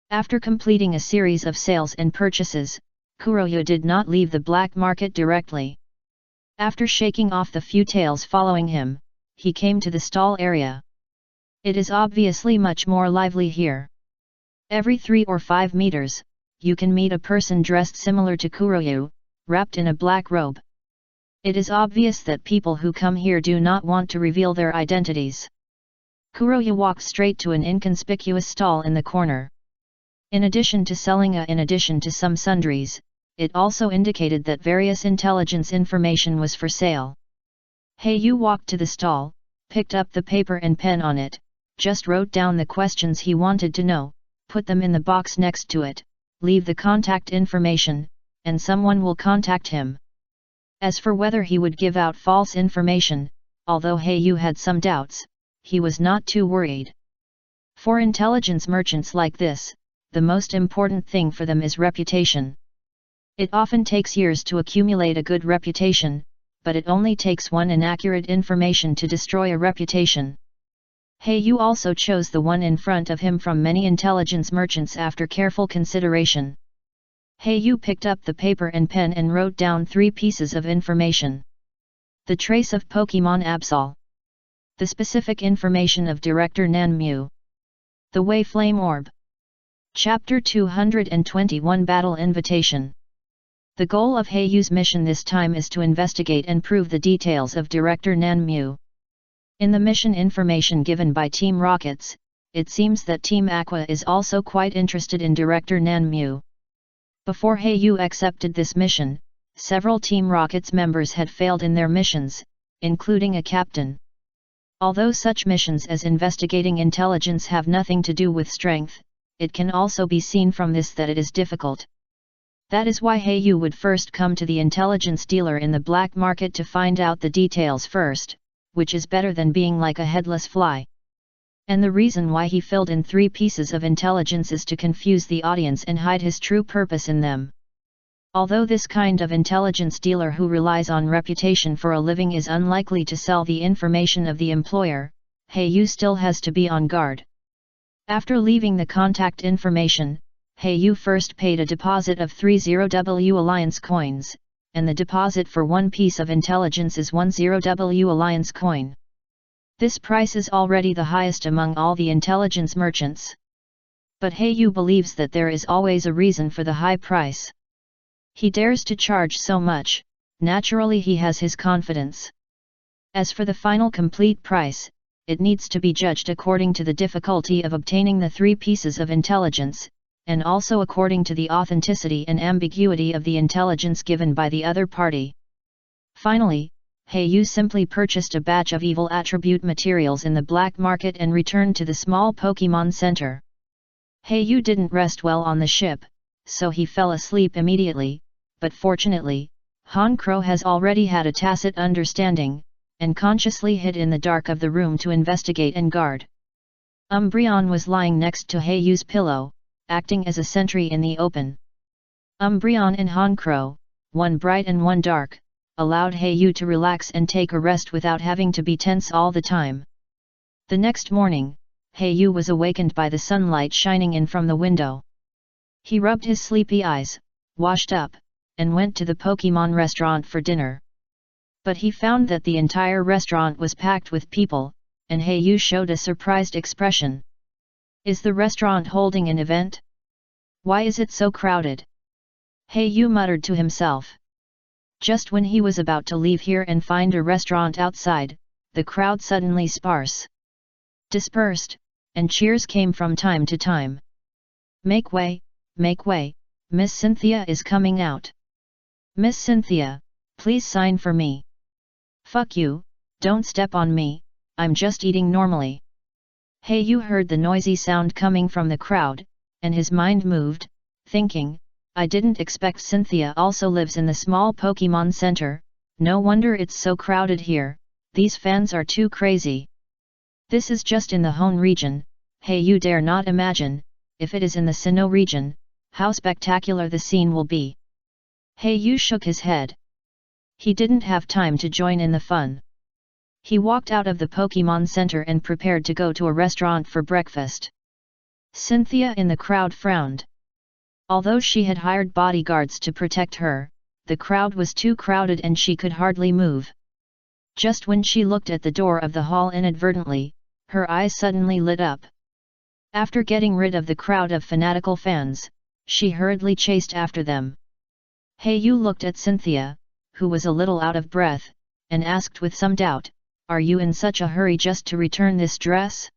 After completing a series of sales and purchases, Kuroyu did not leave the black market directly. After shaking off the few tails following him, he came to the stall area. It is obviously much more lively here. Every 3 or 5 meters, you can meet a person dressed similar to Kuroyu, wrapped in a black robe. It is obvious that people who come here do not want to reveal their identities. Kuroyu walked straight to an inconspicuous stall in the corner. In addition to selling in addition to some sundries, it also indicated that various intelligence information was for sale. Yu walked to the stall, picked up the paper and pen on it, just wrote down the questions he wanted to know, put them in the box next to it, leave the contact information, and someone will contact him. As for whether he would give out false information, although Yu had some doubts, he was not too worried. For intelligence merchants like this, the most important thing for them is reputation. It often takes years to accumulate a good reputation, but it only takes one inaccurate information to destroy a reputation. Yu also chose the one in front of him from many intelligence merchants after careful consideration. Yu picked up the paper and pen and wrote down 3 pieces of information. The trace of Pokemon Absol. The specific information of Director Nanmu. The Way Flame Orb. Chapter 221 Battle Invitation. The goal of Yu's mission this time is to investigate and prove the details of Director Nanmu. In the mission information given by Team Rockets, it seems that Team Aqua is also quite interested in Director Nanmu. Before Yu accepted this mission, several Team Rockets members had failed in their missions, including a captain. Although such missions as investigating intelligence have nothing to do with strength, it can also be seen from this that it is difficult. That is why Yu would first come to the intelligence dealer in the black market to find out the details first, which is better than being like a headless fly. And the reason why he filled in 3 pieces of intelligence is to confuse the audience and hide his true purpose in them. Although this kind of intelligence dealer who relies on reputation for a living is unlikely to sell the information of the employer, Yu still has to be on guard. After leaving the contact information, Yu first paid a deposit of 30W Alliance coins, and the deposit for one piece of intelligence is 10W Alliance coin. This price is already the highest among all the intelligence merchants. But Yu believes that there is always a reason for the high price. He dares to charge so much, naturally he has his confidence. As for the final complete price, it needs to be judged according to the difficulty of obtaining the 3 pieces of intelligence, and also according to the authenticity and ambiguity of the intelligence given by the other party. Finally, Yu simply purchased a batch of evil attribute materials in the black market and returned to the small Pokemon Center. Yu didn't rest well on the ship, so he fell asleep immediately, but fortunately, Han Crow has already had a tacit understanding, and consciously hid in the dark of the room to investigate and guard. Umbreon was lying next to Yu's pillow, acting as a sentry in the open. Umbreon and Han Crow, one bright and one dark, allowed Yu to relax and take a rest without having to be tense all the time. The next morning, Yu was awakened by the sunlight shining in from the window. He rubbed his sleepy eyes, washed up, and went to the Pokemon restaurant for dinner. But he found that the entire restaurant was packed with people, and Yu showed a surprised expression. Is the restaurant holding an event? Why is it so crowded? Yu muttered to himself. Just when he was about to leave here and find a restaurant outside, the crowd suddenly dispersed, and cheers came from time to time. Make way, Miss Cynthia is coming out. Miss Cynthia, please sign for me. Fuck you, don't step on me, I'm just eating normally. Yu heard the noisy sound coming from the crowd, and his mind moved, thinking, I didn't expect Cynthia also lives in the small Pokemon Center, no wonder it's so crowded here, these fans are too crazy. This is just in the Hoenn region, Yu dare not imagine, if it is in the Sinnoh region, how spectacular the scene will be. Yu shook his head. He didn't have time to join in the fun. He walked out of the Pokemon Center and prepared to go to a restaurant for breakfast. Cynthia in the crowd frowned. Although she had hired bodyguards to protect her, the crowd was too crowded and she could hardly move. Just when she looked at the door of the hall inadvertently, her eyes suddenly lit up. After getting rid of the crowd of fanatical fans, she hurriedly chased after them. Yu looked at Cynthia, who was a little out of breath, and asked with some doubt, Are you in such a hurry just to return this dress?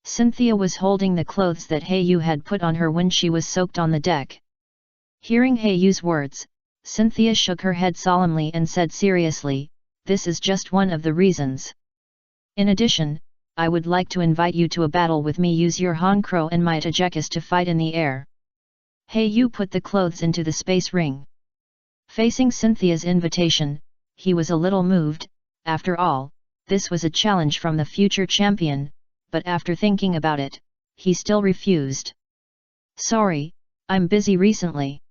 Cynthia was holding the clothes that Yu had put on her when she was soaked on the deck. Hearing Yu's words, Cynthia shook her head solemnly and said seriously, This is just one of the reasons. In addition, I would like to invite you to a battle with me. Use your Han Crow and my Tagekus to fight in the air. Yu put the clothes into the space ring. Facing Cynthia's invitation, he was a little moved. After all, this was a challenge from the future champion, but after thinking about it, he still refused. Sorry, I'm busy recently.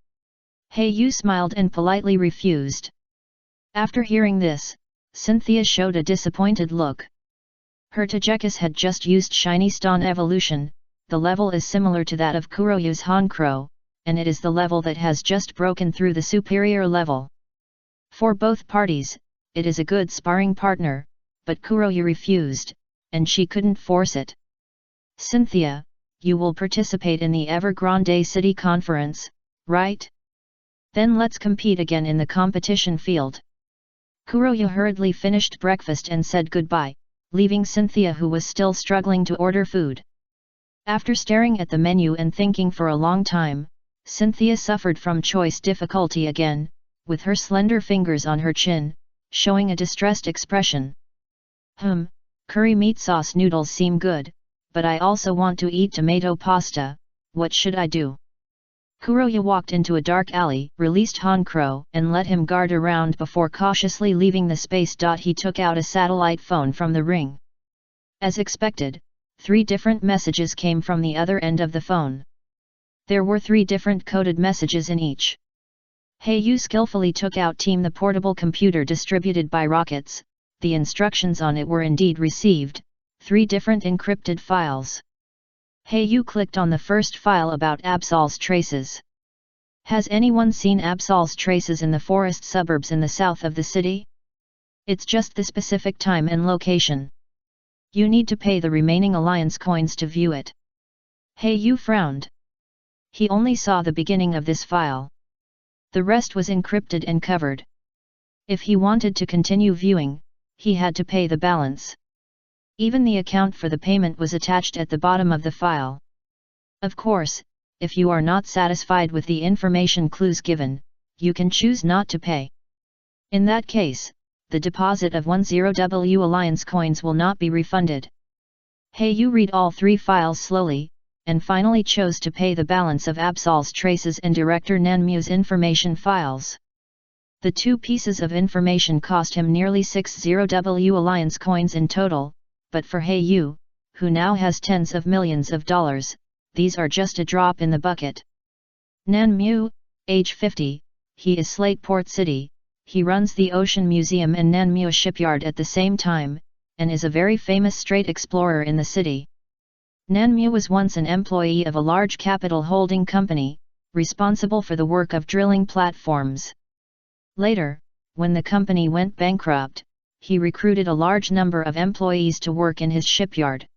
Yu smiled and politely refused. After hearing this, Cynthia showed a disappointed look. Her Tagekus had just used Shiny Stone evolution, the level is similar to that of Kuroyu's Han Crow, and it is the level that has just broken through the superior level. For both parties, it is a good sparring partner, but Kuroyu refused, and she couldn't force it. Cynthia, you will participate in the Evergrande City Conference, right? Then let's compete again in the competition field. Kuroyu hurriedly finished breakfast and said goodbye, leaving Cynthia who was still struggling to order food. After staring at the menu and thinking for a long time, Cynthia suffered from choice difficulty again, with her slender fingers on her chin, showing a distressed expression. Curry meat sauce noodles seem good, but I also want to eat tomato pasta, what should I do? Kuroyu walked into a dark alley, released Han Crow and let him guard around before cautiously leaving the space. He took out a satellite phone from the ring. As expected, 3 different messages came from the other end of the phone. There were 3 different coded messages in each. Yu skillfully took out the portable computer distributed by rockets. The instructions on it were indeed received, 3 different encrypted files. Hey, you clicked on the first file about Absol's traces. Has anyone seen Absol's traces in the forest suburbs in the south of the city? It's just the specific time and location. You need to pay the remaining alliance coins to view it. Hey, you frowned. He only saw the beginning of this file. The rest was encrypted and covered. If he wanted to continue viewing, he had to pay the balance. Even the account for the payment was attached at the bottom of the file. Of course, if you are not satisfied with the information clues given, you can choose not to pay. In that case, the deposit of 10W Alliance coins will not be refunded. Hey, you read all 3 files slowly, and finally chose to pay the balance of Absol's traces and Director Nanmu's information files. The 2 pieces of information cost him nearly 60W Alliance coins in total, but for Hey Yu, who now has tens of millions of dollars, these are just a drop in the bucket. Nanmu, age 50, he is Slateport City, he runs the Ocean Museum and Nanmu Shipyard at the same time, and is a very famous strait explorer in the city. Nanmu was once an employee of a large capital holding company, responsible for the work of drilling platforms. Later, when the company went bankrupt, he recruited a large number of employees to work in his shipyard.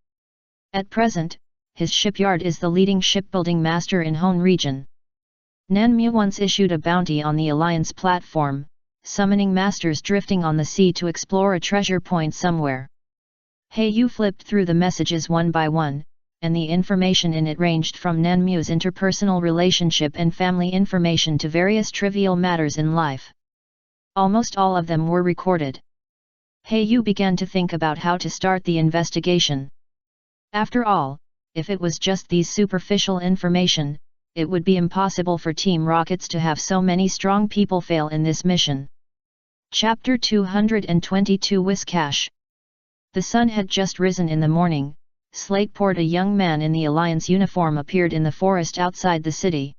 At present, his shipyard is the leading shipbuilding master in Hon region. Nanmu once issued a bounty on the Alliance platform, summoning masters drifting on the sea to explore a treasure point somewhere. Hey, you flipped through the messages one by one, and the information in it ranged from Nanmu's interpersonal relationship and family information to various trivial matters in life. Almost all of them were recorded. Hey, you began to think about how to start the investigation. After all, if it was just these superficial information, it would be impossible for Team Rockets to have so many strong people fail in this mission. Chapter 222 Whiskash. The sun had just risen in the morning. Slateport, a young man in the Alliance uniform, appeared in the forest outside the city.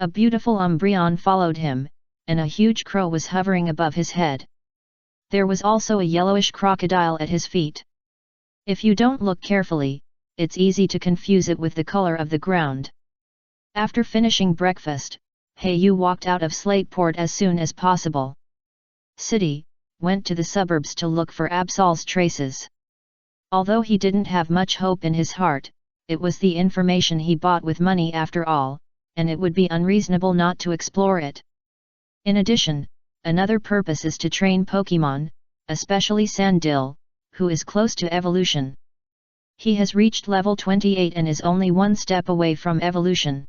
A beautiful Umbreon followed him, and a huge crow was hovering above his head. There was also a yellowish crocodile at his feet. If you don't look carefully, it's easy to confuse it with the color of the ground. After finishing breakfast, Hey Yu walked out of Slateport as soon as possible. City, went to the suburbs to look for Absol's traces. Although he didn't have much hope in his heart, it was the information he bought with money after all, and it would be unreasonable not to explore it. In addition, another purpose is to train Pokemon, especially Sandil, who is close to evolution. He has reached level 28 and is only one step away from evolution.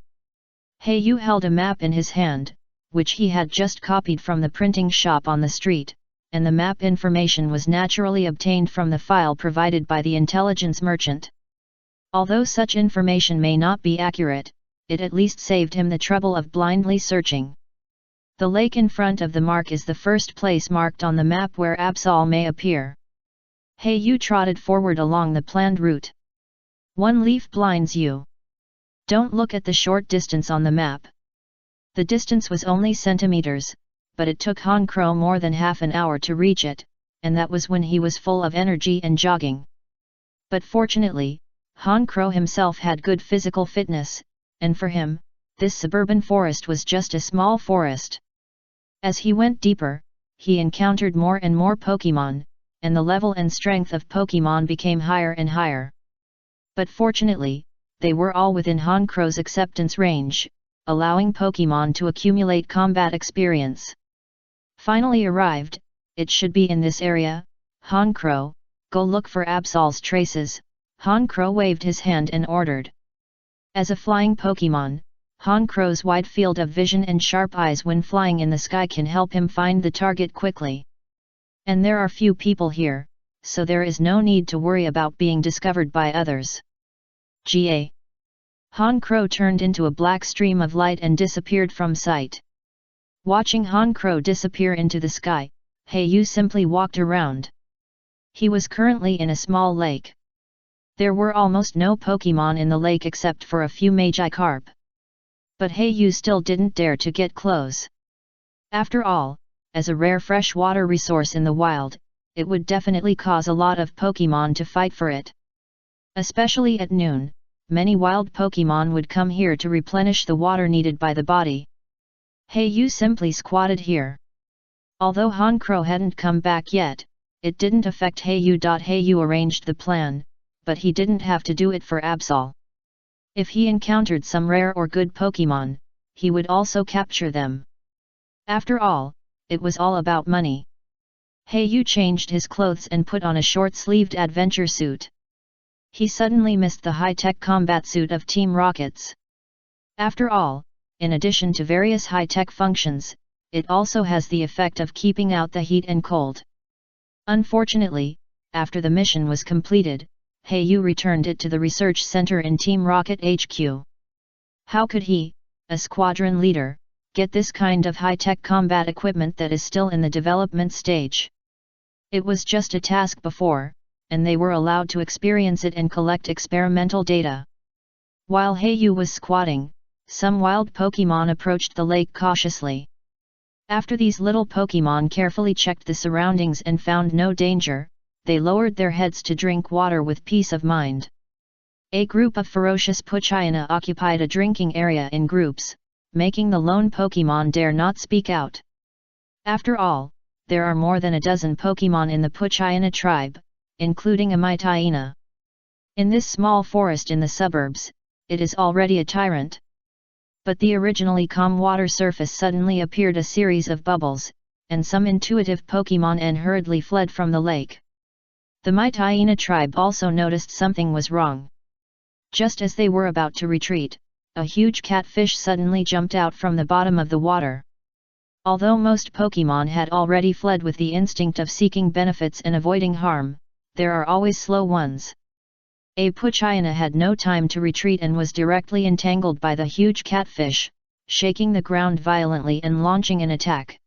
Hey Yu held a map in his hand, which he had just copied from the printing shop on the street, and the map information was naturally obtained from the file provided by the intelligence merchant. Although such information may not be accurate, it at least saved him the trouble of blindly searching. The lake in front of the mark is the first place marked on the map where Absol may appear. Hey Yu trotted forward along the planned route. One leaf blinds you. Don't look at the short distance on the map. The distance was only centimeters, but it took Han Crow more than half an hour to reach it, and that was when he was full of energy and jogging. But fortunately, Han Crow himself had good physical fitness, and for him, this suburban forest was just a small forest. As he went deeper, he encountered more and more Pokemon, and the level and strength of Pokemon became higher and higher. But fortunately, they were all within Han Crow's acceptance range, allowing Pokemon to accumulate combat experience. Finally arrived, it should be in this area. Han Crow, go look for Absol's traces. Han Crow waved his hand and ordered. As a flying Pokemon, Han Crow's wide field of vision and sharp eyes when flying in the sky can help him find the target quickly. And there are few people here, so there is no need to worry about being discovered by others. Ga. Han Crow turned into a black stream of light and disappeared from sight. Watching Han Crow disappear into the sky, Hey Yu simply walked around. He was currently in a small lake. There were almost no Pokemon in the lake except for a few Magikarp. But Hey Yu still didn't dare to get close. After all, as a rare freshwater resource in the wild, it would definitely cause a lot of Pokemon to fight for it. Especially at noon, many wild Pokemon would come here to replenish the water needed by the body. Heyu simply squatted here. Although Honchkrow hadn't come back yet, it didn't affect Heyu. Heyu arranged the plan, but he didn't have to do it for Absol. If he encountered some rare or good Pokemon, he would also capture them. After all, it was all about money. Heyu changed his clothes and put on a short-sleeved adventure suit. He suddenly missed the high-tech combat suit of Team Rocket's. After all, in addition to various high-tech functions, it also has the effect of keeping out the heat and cold. Unfortunately, after the mission was completed, Heyu returned it to the research center in Team Rocket HQ. How could he, a squadron leader, get this kind of high-tech combat equipment that is still in the development stage? It was just a task before, and they were allowed to experience it and collect experimental data. While Heyu was squatting, some wild Pokemon approached the lake cautiously. After these little Pokemon carefully checked the surroundings and found no danger, they lowered their heads to drink water with peace of mind. A group of ferocious Poochyena occupied a drinking area in groups, making the lone Pokemon dare not speak out. After all, there are more than a dozen Pokemon in the Poochyena tribe, including a Mytyena. In this small forest in the suburbs, it is already a tyrant. But the originally calm water surface suddenly appeared a series of bubbles, and some intuitive Pokemon hurriedly fled from the lake. The Mytyena tribe also noticed something was wrong. Just as they were about to retreat, a huge catfish suddenly jumped out from the bottom of the water. Although most Pokemon had already fled with the instinct of seeking benefits and avoiding harm, there are always slow ones. A Poochyena had no time to retreat and was directly entangled by the huge catfish, shaking the ground violently and launching an attack.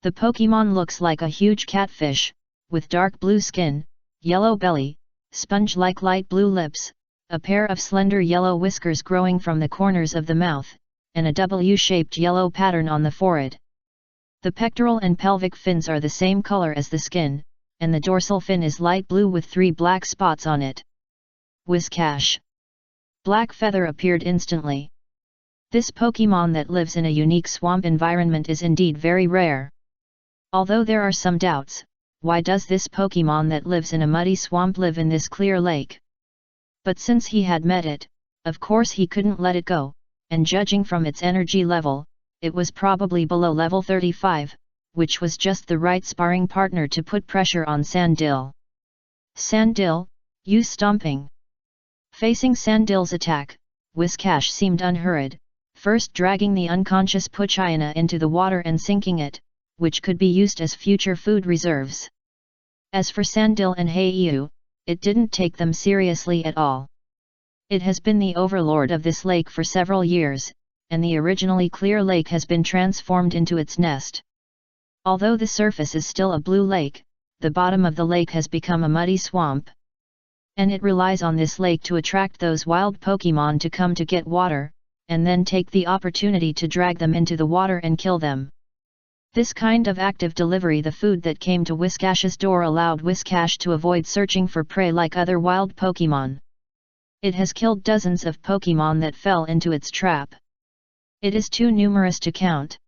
The Pokemon looks like a huge catfish, with dark blue skin, yellow belly, sponge-like light blue lips, a pair of slender yellow whiskers growing from the corners of the mouth, and a W-shaped yellow pattern on the forehead. The pectoral and pelvic fins are the same color as the skin, and the dorsal fin is light blue with 3 black spots on it. Whiscash. Black Feather appeared instantly. This Pokemon that lives in a unique swamp environment is indeed very rare. Although there are some doubts, why does this Pokemon that lives in a muddy swamp live in this clear lake? But since he had met it, of course he couldn't let it go, and judging from its energy level, it was probably below level 35, which was just the right sparring partner to put pressure on Sandil. Sandil, use stomping. Facing Sandil's attack, Whiscash seemed unhurried, first dragging the unconscious Poochyena into the water and sinking it, which could be used as future food reserves. As for Sandil and Heyu, it didn't take them seriously at all. It has been the overlord of this lake for several years, and the originally clear lake has been transformed into its nest. Although the surface is still a blue lake, the bottom of the lake has become a muddy swamp. And it relies on this lake to attract those wild Pokemon to come to get water, and then take the opportunity to drag them into the water and kill them. This kind of active delivery the food that came to Whiscash's door allowed Whiscash to avoid searching for prey like other wild Pokemon. It has killed dozens of Pokemon that fell into its trap. It is too numerous to count.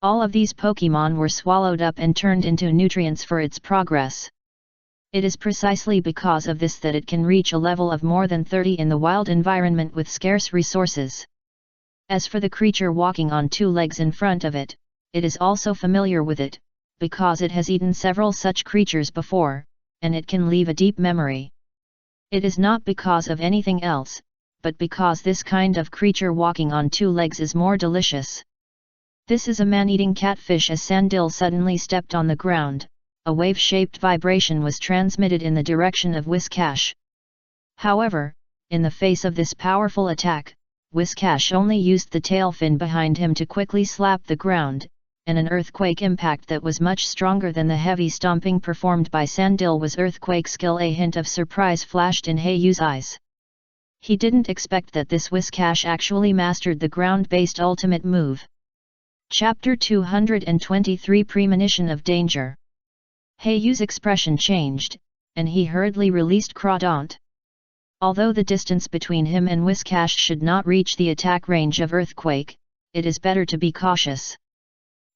All of these Pokemon were swallowed up and turned into nutrients for its progress. It is precisely because of this that it can reach a level of more than 30 in the wild environment with scarce resources. As for the creature walking on 2 legs in front of it, it is also familiar with it, because it has eaten several such creatures before, and it can leave a deep memory. It is not because of anything else, but because this kind of creature walking on 2 legs is more delicious. This is a man-eating catfish. As Sandil suddenly stepped on the ground, a wave-shaped vibration was transmitted in the direction of Whiscash. However, in the face of this powerful attack, Whiscash only used the tail fin behind him to quickly slap the ground, and an earthquake impact that was much stronger than the heavy stomping performed by Sandil was earthquake skill. A hint of surprise flashed in Heiyu's eyes. He didn't expect that this Whiscash actually mastered the ground-based ultimate move. Chapter 223 Premonition of Danger. Heiyu's expression changed, and he hurriedly released Crawdaunt. Although the distance between him and Whiscash should not reach the attack range of Earthquake, it is better to be cautious.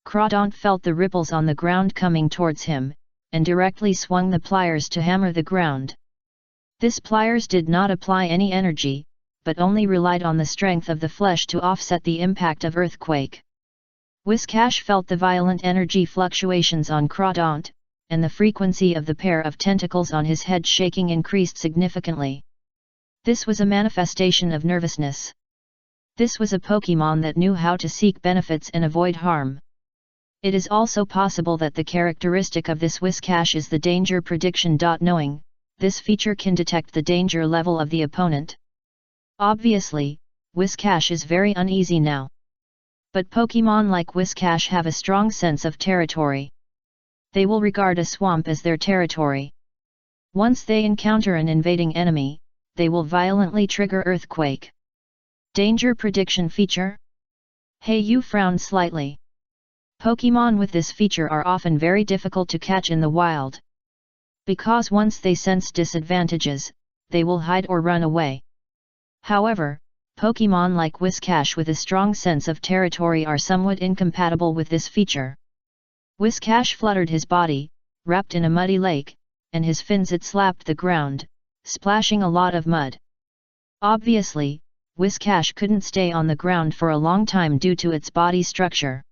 Crawdaunt felt the ripples on the ground coming towards him, and directly swung the pliers to hammer the ground. This pliers did not apply any energy, but only relied on the strength of the flesh to offset the impact of Earthquake. Whiscash felt the violent energy fluctuations on Crawdaunt, and the frequency of the pair of tentacles on his head shaking increased significantly. This was a manifestation of nervousness. This was a Pokémon that knew how to seek benefits and avoid harm. It is also possible that the characteristic of this Whiscash is the danger prediction. Knowing this feature can detect the danger level of the opponent. Obviously, Whiscash is very uneasy now. But Pokémon like Whiscash have a strong sense of territory. They will regard a swamp as their territory. Once they encounter an invading enemy, they will violently trigger Earthquake. Danger prediction feature? Hey-Yu frowned slightly. Pokémon with this feature are often very difficult to catch in the wild. Because once they sense disadvantages, they will hide or run away. However, Pokémon like Whiscash with a strong sense of territory are somewhat incompatible with this feature. Whiscash fluttered his body, wrapped in a muddy lake, and his fins it slapped the ground, splashing a lot of mud. Obviously, Whiscash couldn't stay on the ground for a long time due to its body structure.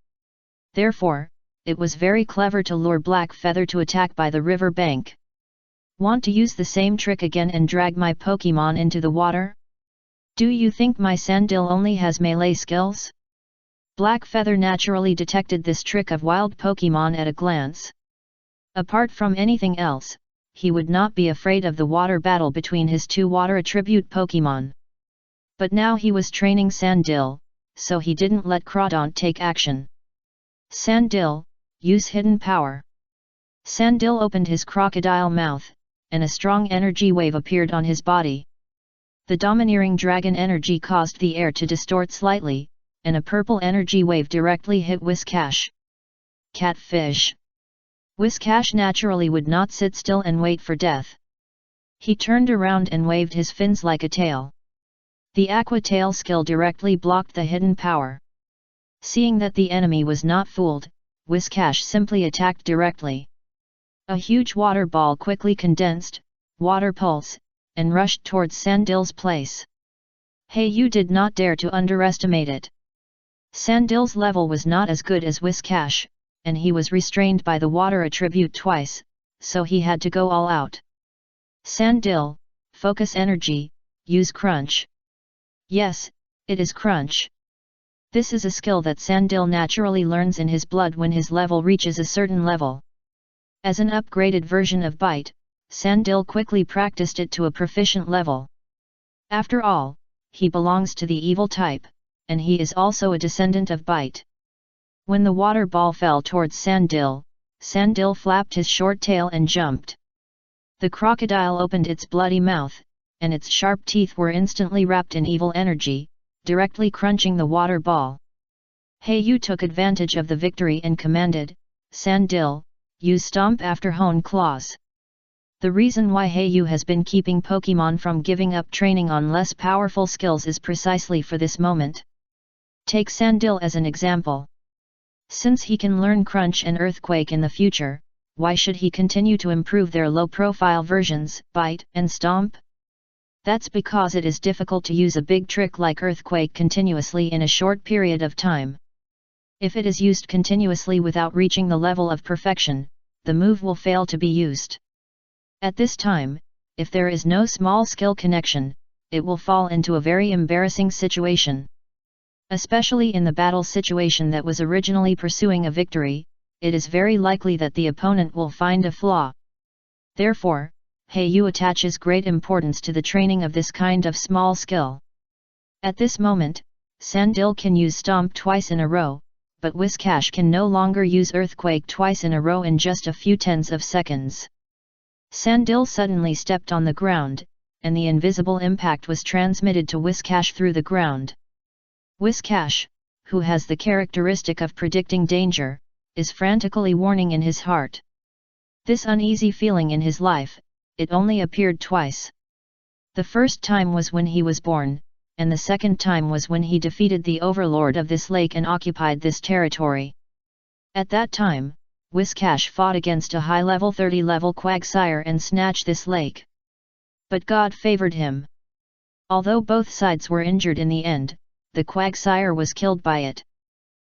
Therefore, it was very clever to lure Black Feather to attack by the river bank. Want to use the same trick again and drag my Pokémon into the water? Do you think my Sandil only has melee skills? Black Feather naturally detected this trick of wild Pokémon at a glance. Apart from anything else, he would not be afraid of the water battle between his two water attribute Pokémon. But now he was training Sandil, so he didn't let Crawdaunt take action. Sandil, use hidden power. Sandil opened his crocodile mouth, and a strong energy wave appeared on his body. The domineering dragon energy caused the air to distort slightly, and a purple energy wave directly hit Whiscash. Catfish. Whiscash naturally would not sit still and wait for death. He turned around and waved his fins like a tail. The Aqua Tail skill directly blocked the hidden power. Seeing that the enemy was not fooled, Whiscash simply attacked directly. A huge water ball quickly condensed, water pulse, and rushed towards Sandil's place. Hey-Yu did not dare to underestimate it. Sandil's level was not as good as Whiscash, and he was restrained by the water attribute twice, so he had to go all out. Sandil, focus energy, use Crunch. Yes, it is Crunch. This is a skill that Sandil naturally learns in his blood when his level reaches a certain level. As an upgraded version of Bite, Sandil quickly practiced it to a proficient level. After all, he belongs to the evil type, and he is also a descendant of Bite. When the water ball fell towards Sandil, Sandil flapped his short tail and jumped. The crocodile opened its bloody mouth, and its sharp teeth were instantly wrapped in evil energy, directly crunching the water ball. Hey-Yu took advantage of the victory and commanded, Sandil, use Stomp after Hone Claws. The reason why Hey-Yu has been keeping Pokémon from giving up training on less powerful skills is precisely for this moment. Take Sandil as an example. Since he can learn Crunch and Earthquake in the future, why should he continue to improve their low-profile versions, Bite and Stomp? That's because it is difficult to use a big trick like Earthquake continuously in a short period of time. If it is used continuously without reaching the level of perfection, the move will fail to be used. At this time, if there is no small skill connection, it will fall into a very embarrassing situation. Especially in the battle situation that was originally pursuing a victory, it is very likely that the opponent will find a flaw. Therefore, Hey-Yu attaches great importance to the training of this kind of small skill. At this moment, Sandil can use Stomp twice in a row, but Whiscash can no longer use Earthquake twice in a row in just a few tens of seconds. Sandil suddenly stepped on the ground, and the invisible impact was transmitted to Whiscash through the ground. Whiscash, who has the characteristic of predicting danger, is frantically warning in his heart. This uneasy feeling in his life, it only appeared twice. The first time was when he was born, and the second time was when he defeated the overlord of this lake and occupied this territory. At that time, Whiscash fought against a high-level 30-level Quagsire and snatched this lake. But God favored him. Although both sides were injured in the end, the Quagsire was killed by it.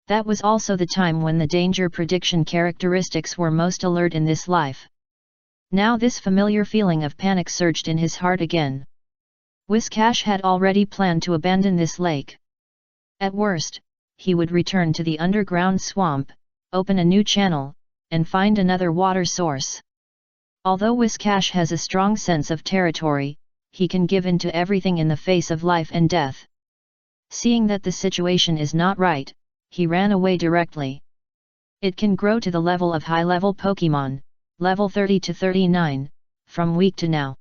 That was also the time when the danger prediction characteristics were most alert in this life. Now this familiar feeling of panic surged in his heart again. Whiscash had already planned to abandon this lake. At worst, he would return to the underground swamp, open a new channel, and find another water source. Although Whiscash has a strong sense of territory, he can give in to everything in the face of life and death. Seeing that the situation is not right, he ran away directly. It can grow to the level of high-level Pokemon, level 30 to 39, from week to now.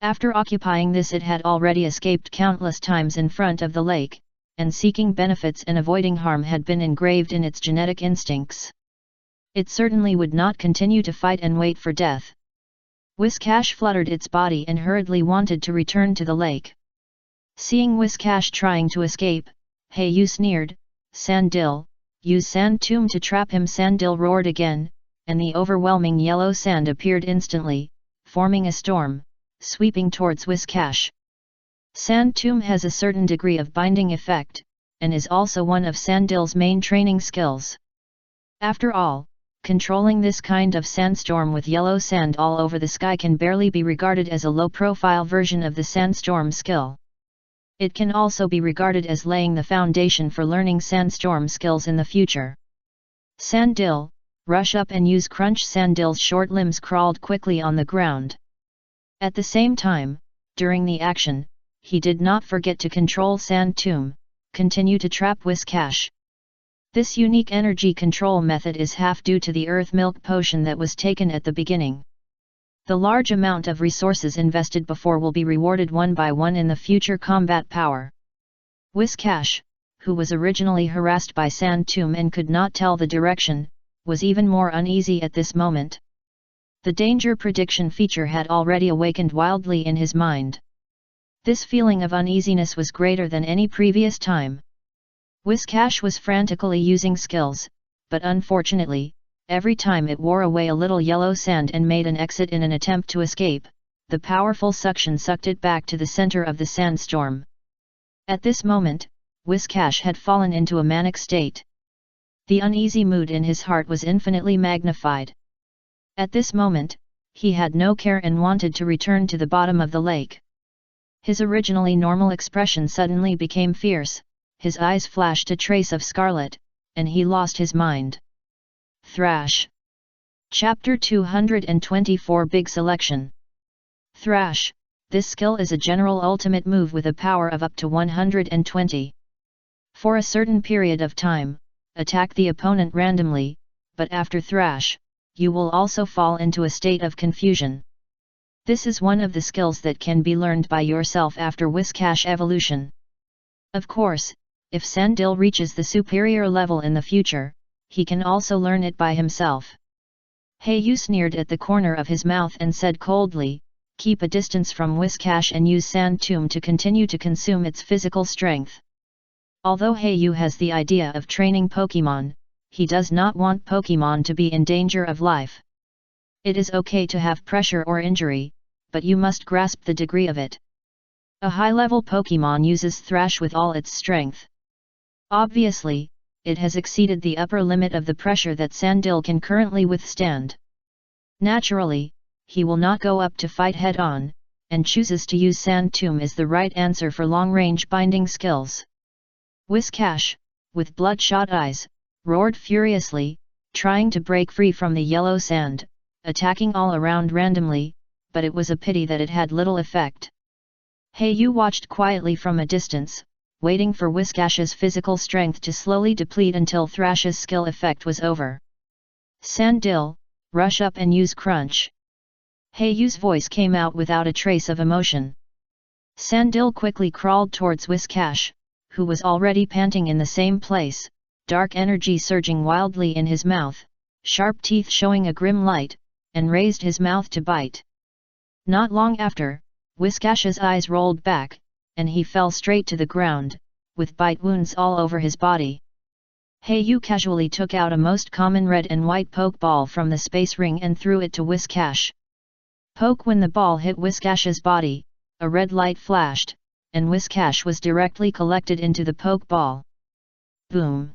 After occupying this, it had already escaped countless times in front of the lake, and seeking benefits and avoiding harm had been engraved in its genetic instincts. It certainly would not continue to fight and wait for death. Whiscash fluttered its body and hurriedly wanted to return to the lake. Seeing Whiscash trying to escape, Hey you sneered, Sandil, use Sand Tomb to trap him. Sandil roared again, and the overwhelming yellow sand appeared instantly, forming a storm, sweeping towards Whiscash. Sand Tomb has a certain degree of binding effect, and is also one of Sandil's main training skills. After all, controlling this kind of sandstorm with yellow sand all over the sky can barely be regarded as a low-profile version of the sandstorm skill. It can also be regarded as laying the foundation for learning sandstorm skills in the future. Sandil, rush up and use Crunch. Sandil's short limbs crawled quickly on the ground. At the same time, during the action, he did not forget to control Sand Tomb, continue to trap Whiscash. This unique energy control method is half due to the Earth Milk Potion that was taken at the beginning. The large amount of resources invested before will be rewarded one by one in the future combat power. Whiscash, who was originally harassed by Sand Tomb and could not tell the direction, was even more uneasy at this moment. The danger prediction feature had already awakened wildly in his mind. This feeling of uneasiness was greater than any previous time. Whiscash was frantically using skills, but unfortunately, every time it wore away a little yellow sand and made an exit in an attempt to escape, the powerful suction sucked it back to the center of the sandstorm. At this moment, Whiscash had fallen into a manic state. The uneasy mood in his heart was infinitely magnified. At this moment, he had no care and wanted to return to the bottom of the lake. His originally normal expression suddenly became fierce, his eyes flashed a trace of scarlet, and he lost his mind. Thrash. Chapter 224 Big Selection. Thrash. This skill is a general ultimate move with a power of up to 120. For a certain period of time, attack the opponent randomly, but after Thrash, you will also fall into a state of confusion. This is one of the skills that can be learned by yourself after Whiscash evolution. Of course, if Sandil reaches the superior level in the future, he can also learn it by himself. Hey you sneered at the corner of his mouth and said coldly, keep a distance from Whiscash and use Sand Tomb to continue to consume its physical strength. Although Hey you has the idea of training Pokemon, he does not want Pokemon to be in danger of life. It is okay to have pressure or injury, but you must grasp the degree of it. A high-level Pokemon uses Thrash with all its strength. Obviously, it has exceeded the upper limit of the pressure that Sandil can currently withstand. Naturally, he will not go up to fight head-on, and chooses to use Sand Tomb as the right answer for long-range binding skills. Whiscash, with bloodshot eyes, roared furiously, trying to break free from the yellow sand, attacking all around randomly, but it was a pity that it had little effect. Hey you watched quietly from a distance, waiting for Whiscash's physical strength to slowly deplete until Thrash's skill effect was over. Sandil, rush up and use Crunch. Hey you's voice came out without a trace of emotion. Sandil quickly crawled towards Whiscash, who was already panting in the same place, dark energy surging wildly in his mouth, sharp teeth showing a grim light, and raised his mouth to bite. Not long after, Whiskash's eyes rolled back, and he fell straight to the ground, with bite wounds all over his body. Hayu casually took out a most common red and white pokeball from the space ring and threw it to Whiskash. Poke! When the ball hit Whiskash's body, a red light flashed, and Whiskash was directly collected into the pokeball. Boom!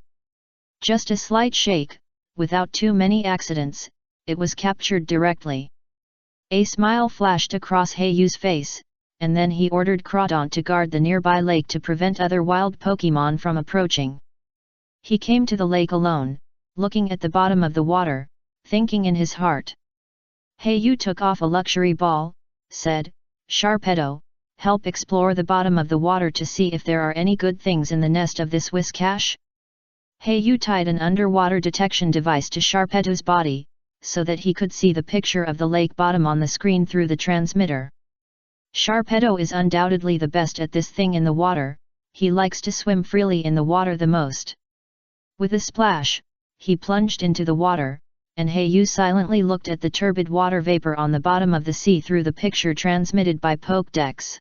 Just a slight shake, without too many accidents, it was captured directly. A smile flashed across Hayu's face, and then he ordered Crawdaunt to guard the nearby lake to prevent other wild Pokémon from approaching. He came to the lake alone, looking at the bottom of the water, thinking in his heart. Hayu took off a luxury ball, said, "Sharpedo, help explore the bottom of the water to see if there are any good things in the nest of this Whiskash." Hayu tied an underwater detection device to Sharpedo's body, so that he could see the picture of the lake bottom on the screen through the transmitter. Sharpedo is undoubtedly the best at this thing in the water, he likes to swim freely in the water the most. With a splash, he plunged into the water, and Hayu silently looked at the turbid water vapor on the bottom of the sea through the picture transmitted by Pokédex.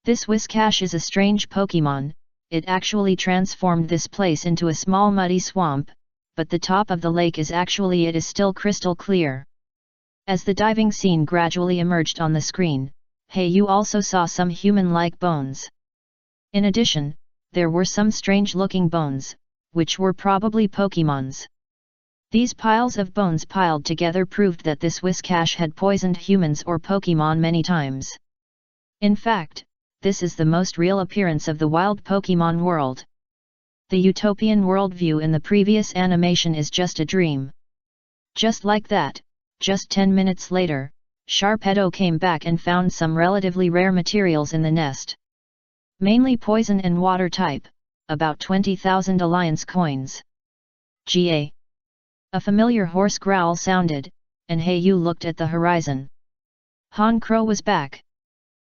This Whiskash is a strange Pokémon. It actually transformed this place into a small muddy swamp, but the top of the lake is still crystal clear. As the diving scene gradually emerged on the screen, Hayu also saw some human-like bones. In addition, there were some strange-looking bones, which were probably Pokémons. These piles of bones piled together proved that this Whiskash had poisoned humans or Pokémon many times. In fact, this is the most real appearance of the wild Pokémon world. The utopian worldview in the previous animation is just a dream. Just like that, just 10 minutes later, Sharpedo came back and found some relatively rare materials in the nest. Mainly poison and water type, about 20,000 alliance coins. Ga. A familiar hoarse growl sounded, and Hayu looked at the horizon. Han Crow was back.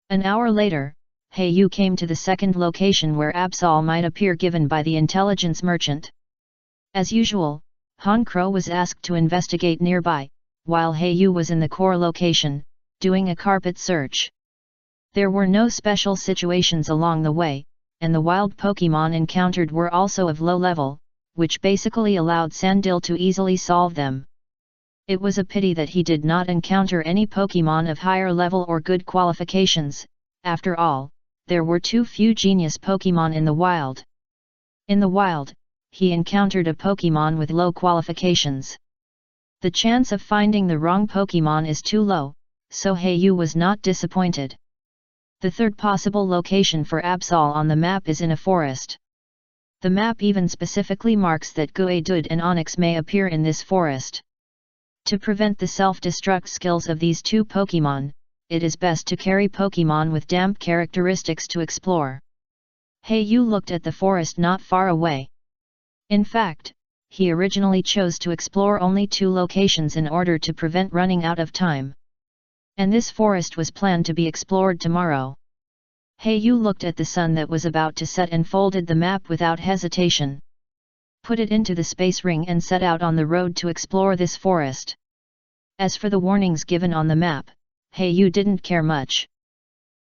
An hour later, Hayu came to the second location where Absol might appear, given by the intelligence merchant. As usual, Han Crow was asked to investigate nearby, while Hayu was in the core location, doing a carpet search. There were no special situations along the way, and the wild Pokémon encountered were also of low level, which basically allowed Sandil to easily solve them. It was a pity that he did not encounter any Pokémon of higher level or good qualifications. After all, there were too few genius Pokémon in the wild. In the wild, he encountered a Pokémon with low qualifications. The chance of finding the wrong Pokémon is too low, so Hayu was not disappointed. The third possible location for Absol on the map is in a forest. The map even specifically marks that Geodude and Onix may appear in this forest. To prevent the self-destruct skills of these two Pokémon, it is best to carry Pokémon with damp characteristics to explore. Hayu looked at the forest not far away. In fact, he originally chose to explore only 2 locations in order to prevent running out of time. And this forest was planned to be explored tomorrow. Hayu looked at the sun that was about to set and folded the map without hesitation. Put it into the space ring and set out on the road to explore this forest. As for the warnings given on the map, Hayu didn't care much.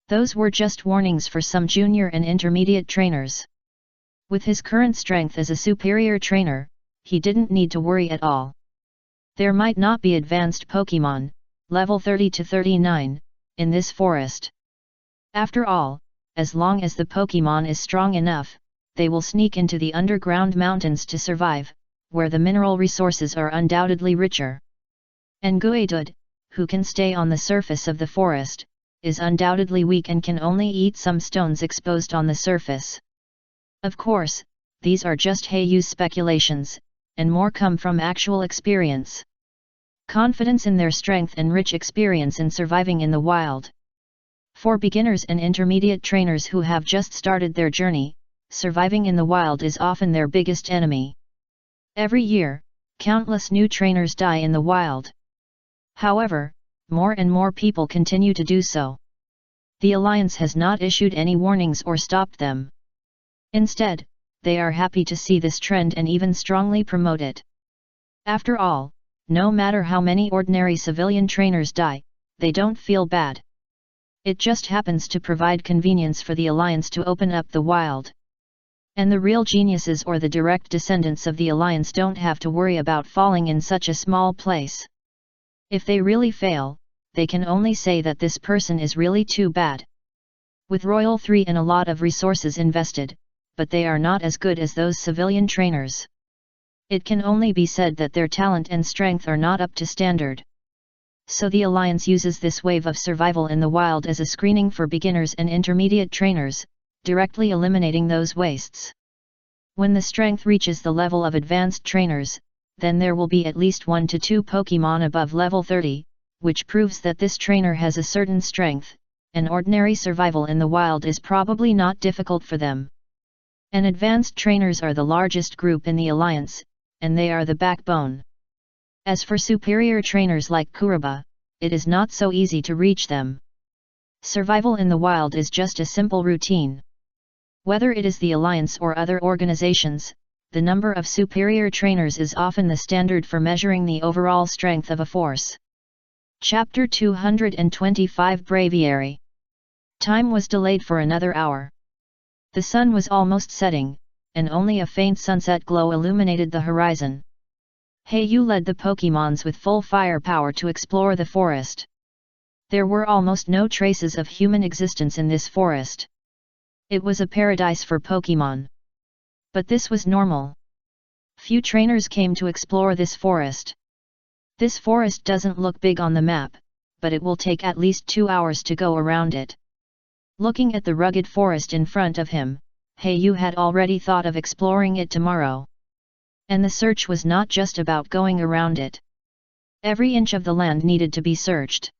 Those were just warnings for some junior and intermediate trainers. With his current strength as a superior trainer, he didn't need to worry at all. There might not be advanced Pokémon, level 30 to 39, in this forest. After all, as long as the Pokémon is strong enough, they will sneak into the underground mountains to survive, where the mineral resources are undoubtedly richer. And Geodude, who can stay on the surface of the forest, is undoubtedly weak and can only eat some stones exposed on the surface. Of course, these are just Hayu's speculations, and more come from actual experience. Confidence in their strength and rich experience in surviving in the wild. For beginners and intermediate trainers who have just started their journey, surviving in the wild is often their biggest enemy. Every year, countless new trainers die in the wild. However, more and more people continue to do so. The Alliance has not issued any warnings or stopped them. Instead, they are happy to see this trend and even strongly promote it. After all, no matter how many ordinary civilian trainers die, they don't feel bad. It just happens to provide convenience for the Alliance to open up the wild. And the real geniuses or the direct descendants of the Alliance don't have to worry about falling in such a small place. If they really fail, they can only say that this person is really too bad. With Royal 3 and a lot of resources invested, but they are not as good as those civilian trainers. It can only be said that their talent and strength are not up to standard. So the Alliance uses this wave of survival in the wild as a screening for beginners and intermediate trainers, directly eliminating those wastes. When the strength reaches the level of advanced trainers, then there will be at least 1 to 2 Pokémon above level 30, which proves that this trainer has a certain strength, and ordinary survival in the wild is probably not difficult for them. And advanced trainers are the largest group in the Alliance, and they are the backbone. As for superior trainers like Kuruba, it is not so easy to reach them. Survival in the wild is just a simple routine. Whether it is the Alliance or other organizations, the number of superior trainers is often the standard for measuring the overall strength of a force. Chapter 225 Braviary. Time was delayed for another hour. The sun was almost setting, and only a faint sunset glow illuminated the horizon. Heiyu led the Pokémons with full firepower to explore the forest. There were almost no traces of human existence in this forest. It was a paradise for Pokémon. But this was normal. Few trainers came to explore this forest. This forest doesn't look big on the map, but it will take at least 2 hours to go around it. Looking at the rugged forest in front of him, Heiyu had already thought of exploring it tomorrow. And the search was not just about going around it. Every inch of the land needed to be searched.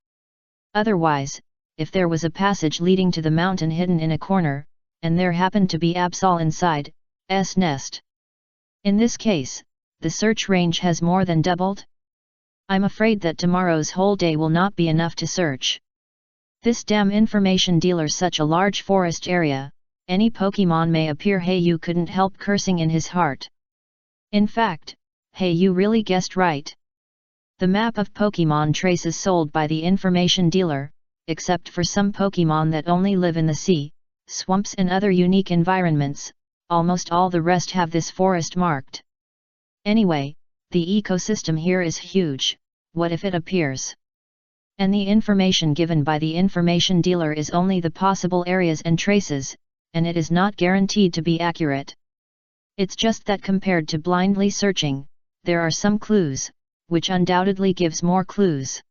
Otherwise, if there was a passage leading to the mountain hidden in a corner, and there happened to be Absol inside, S nest. In this case, the search range has more than doubled. I'm afraid that tomorrow's whole day will not be enough to search. This damn information dealer, such a large forest area, any Pokémon may appear. Heiyu couldn't help cursing in his heart. In fact, Heiyu really guessed right. The map of Pokémon traces sold by the information dealer, except for some Pokémon that only live in the sea, swamps and other unique environments, almost all the rest have this forest marked. Anyway, the ecosystem here is huge. What if it appears? And the information given by the information dealer is only the possible areas and traces, and it is not guaranteed to be accurate. It's just that compared to blindly searching, there are some clues, which undoubtedly gives more clues.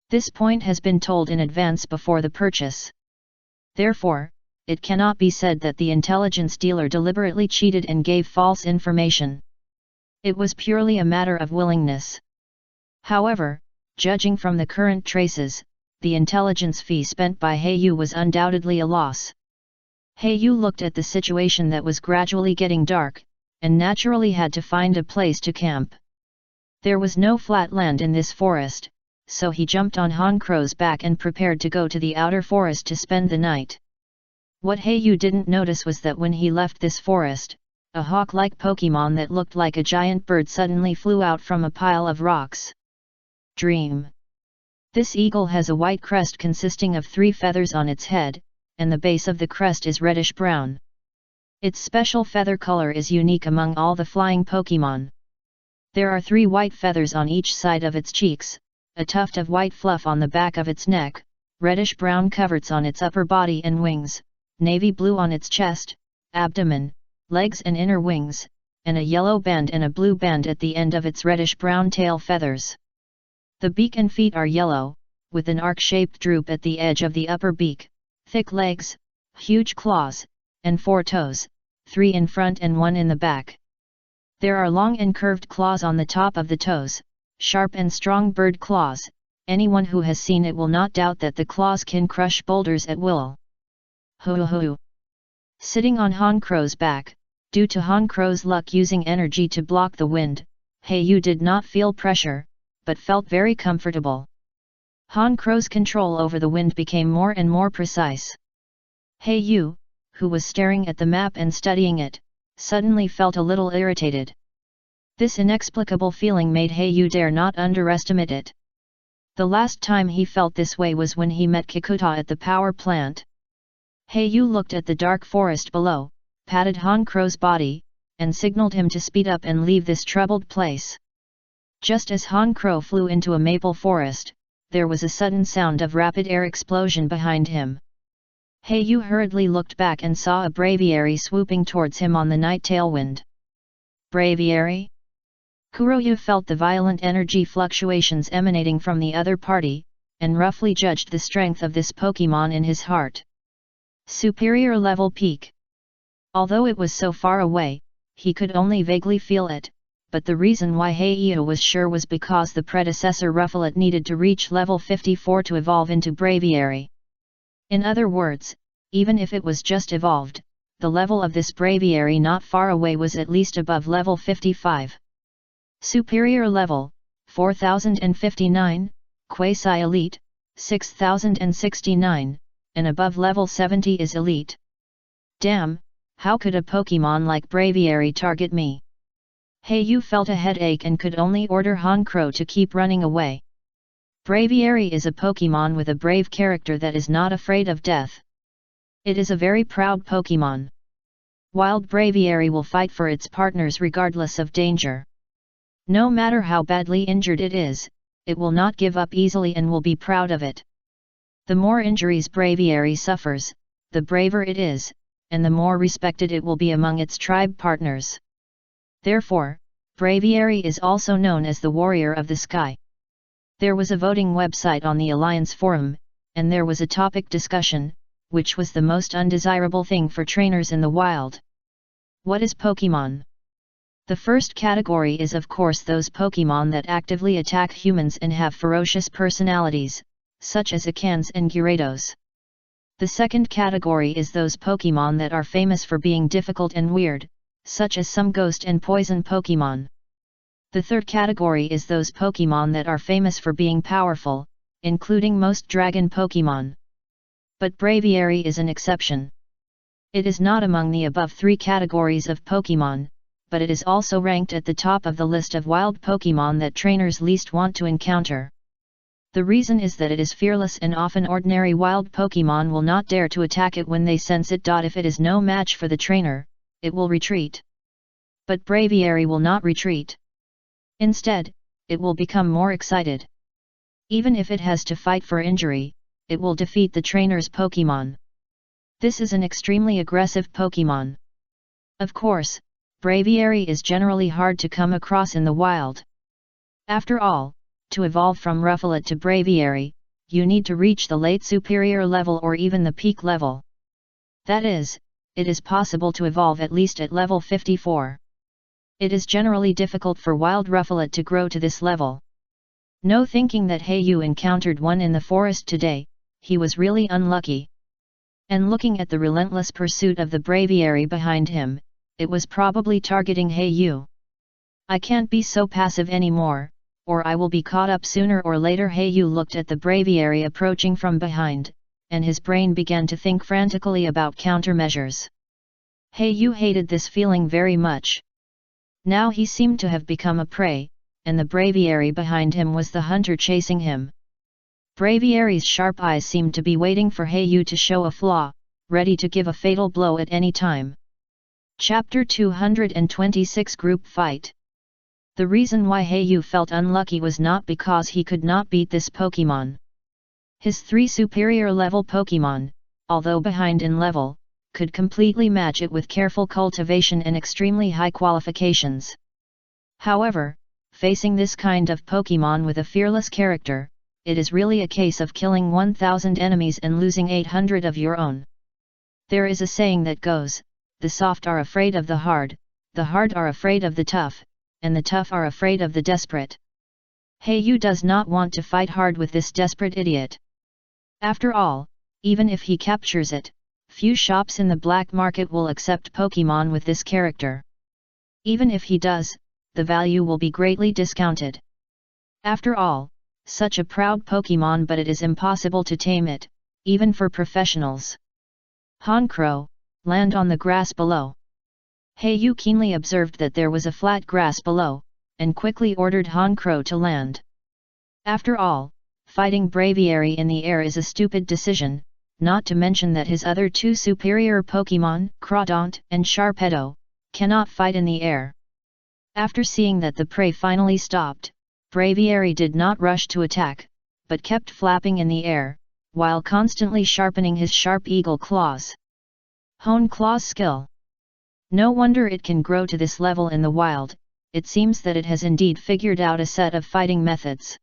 This point has been told in advance before the purchase. Therefore, it cannot be said that the intelligence dealer deliberately cheated and gave false information. It was purely a matter of willingness. However, judging from the current traces, the intelligence fee spent by Heiyu was undoubtedly a loss. Heiyu looked at the situation that was gradually getting dark, and naturally had to find a place to camp. There was no flat land in this forest, so he jumped on Honkrow's back and prepared to go to the outer forest to spend the night. What Heiyu didn't notice was that when he left this forest, a hawk-like Pokémon that looked like a giant bird suddenly flew out from a pile of rocks. Dream. This eagle has a white crest consisting of 3 feathers on its head, and the base of the crest is reddish-brown. Its special feather color is unique among all the flying Pokémon. There are 3 white feathers on each side of its cheeks, a tuft of white fluff on the back of its neck, reddish-brown coverts on its upper body and wings, navy blue on its chest, abdomen, legs and inner wings, and a yellow band and a blue band at the end of its reddish-brown tail feathers. The beak and feet are yellow, with an arc-shaped droop at the edge of the upper beak, thick legs, huge claws, and 4 toes, 3 in front and 1 in the back. There are long and curved claws on the top of the toes, sharp and strong bird claws. Anyone who has seen it will not doubt that the claws can crush boulders at will. Hoo-hoo. Sitting on Honkrow's back, due to Honkrow's luck using energy to block the wind, Heiyu did not feel pressure, but felt very comfortable. Honkrow's control over the wind became more and more precise. Heiyu, who was staring at the map and studying it, suddenly felt a little irritated. This inexplicable feeling made Heiyu dare not underestimate it. The last time he felt this way was when he met Kikuta at the power plant. Heiyu looked at the dark forest below, patted Han Kuro's body, and signaled him to speed up and leave this troubled place. Just as Han Kuro flew into a maple forest, there was a sudden sound of rapid air explosion behind him. Heiyu hurriedly looked back and saw a braviary swooping towards him on the night tailwind. Braviary? Kuroyu felt the violent energy fluctuations emanating from the other party, and roughly judged the strength of this Pokémon in his heart. Superior level peak. Although it was so far away, he could only vaguely feel it, but the reason why Heiyu was sure was because the predecessor Rufflet needed to reach level 54 to evolve into Braviary. In other words, even if it was just evolved, the level of this Braviary not far away was at least above level 55. Superior level, 4059, Quasi-Elite, 6069, and above level 70 is Elite. Damn, how could a Pokémon like Braviary target me? Heiyu felt a headache and could only order Han Kuro to keep running away. Braviary is a Pokémon with a brave character that is not afraid of death. It is a very proud Pokémon. Wild Braviary will fight for its partners regardless of danger. No matter how badly injured it is, it will not give up easily and will be proud of it. The more injuries Braviary suffers, the braver it is, and the more respected it will be among its tribe partners. Therefore, Braviary is also known as the Warrior of the Sky. There was a voting website on the Alliance forum, and there was a topic discussion, which was the most undesirable thing for trainers in the wild. What is Pokémon? The first category is of course those Pokémon that actively attack humans and have ferocious personalities, such as Akans and Gyarados. The second category is those Pokémon that are famous for being difficult and weird, such as some ghost and poison Pokémon. The third category is those Pokémon that are famous for being powerful, including most dragon Pokémon. But Braviary is an exception. It is not among the above three categories of Pokémon, but it is also ranked at the top of the list of wild Pokémon that trainers least want to encounter. The reason is that it is fearless and often ordinary wild Pokémon will not dare to attack it when they sense it. If it is no match for the trainer, it will retreat. But Braviary will not retreat. Instead, it will become more excited. Even if it has to fight for injury, it will defeat the trainer's Pokémon. This is an extremely aggressive Pokémon. Of course, Braviary is generally hard to come across in the wild. After all, to evolve from Rufflet to Braviary, you need to reach the late superior level or even the peak level. That is, it is possible to evolve at least at level 54. It is generally difficult for wild Rufflet to grow to this level. No thinking that Heiyu encountered one in the forest today, he was really unlucky. And looking at the relentless pursuit of the Braviary behind him, it was probably targeting Heiyu. I can't be so passive anymore, or I will be caught up sooner or later. Heiyu looked at the Braviary approaching from behind, and his brain began to think frantically about countermeasures. Heiyu hated this feeling very much. Now he seemed to have become a prey, and the Braviary behind him was the hunter chasing him. Braviary's sharp eyes seemed to be waiting for Heiyu to show a flaw, ready to give a fatal blow at any time. Chapter 226 Group Fight. The reason why Heiyu felt unlucky was not because he could not beat this Pokémon. His 3 superior level Pokémon, although behind in level, could completely match it with careful cultivation and extremely high qualifications. However, facing this kind of Pokémon with a fearless character, it is really a case of killing 1,000 enemies and losing 800 of your own. There is a saying that goes, the soft are afraid of the hard are afraid of the tough, and the tough are afraid of the desperate. Heiyu does not want to fight hard with this desperate idiot. After all, even if he captures it, few shops in the black market will accept Pokémon with this character. Even if he does, the value will be greatly discounted. After all, such a proud Pokémon, but it is impossible to tame it, even for professionals. Han Kuro, land on the grass below. Heiyu keenly observed that there was a flat grass below, and quickly ordered Han Kuro to land. After all, fighting Braviary in the air is a stupid decision, not to mention that his other two superior Pokémon, Crawdaunt and Sharpedo, cannot fight in the air. After seeing that the prey finally stopped, Braviary did not rush to attack, but kept flapping in the air, while constantly sharpening his sharp eagle claws. Hone Claws skill. No wonder it can grow to this level in the wild, it seems that it has indeed figured out a set of fighting methods.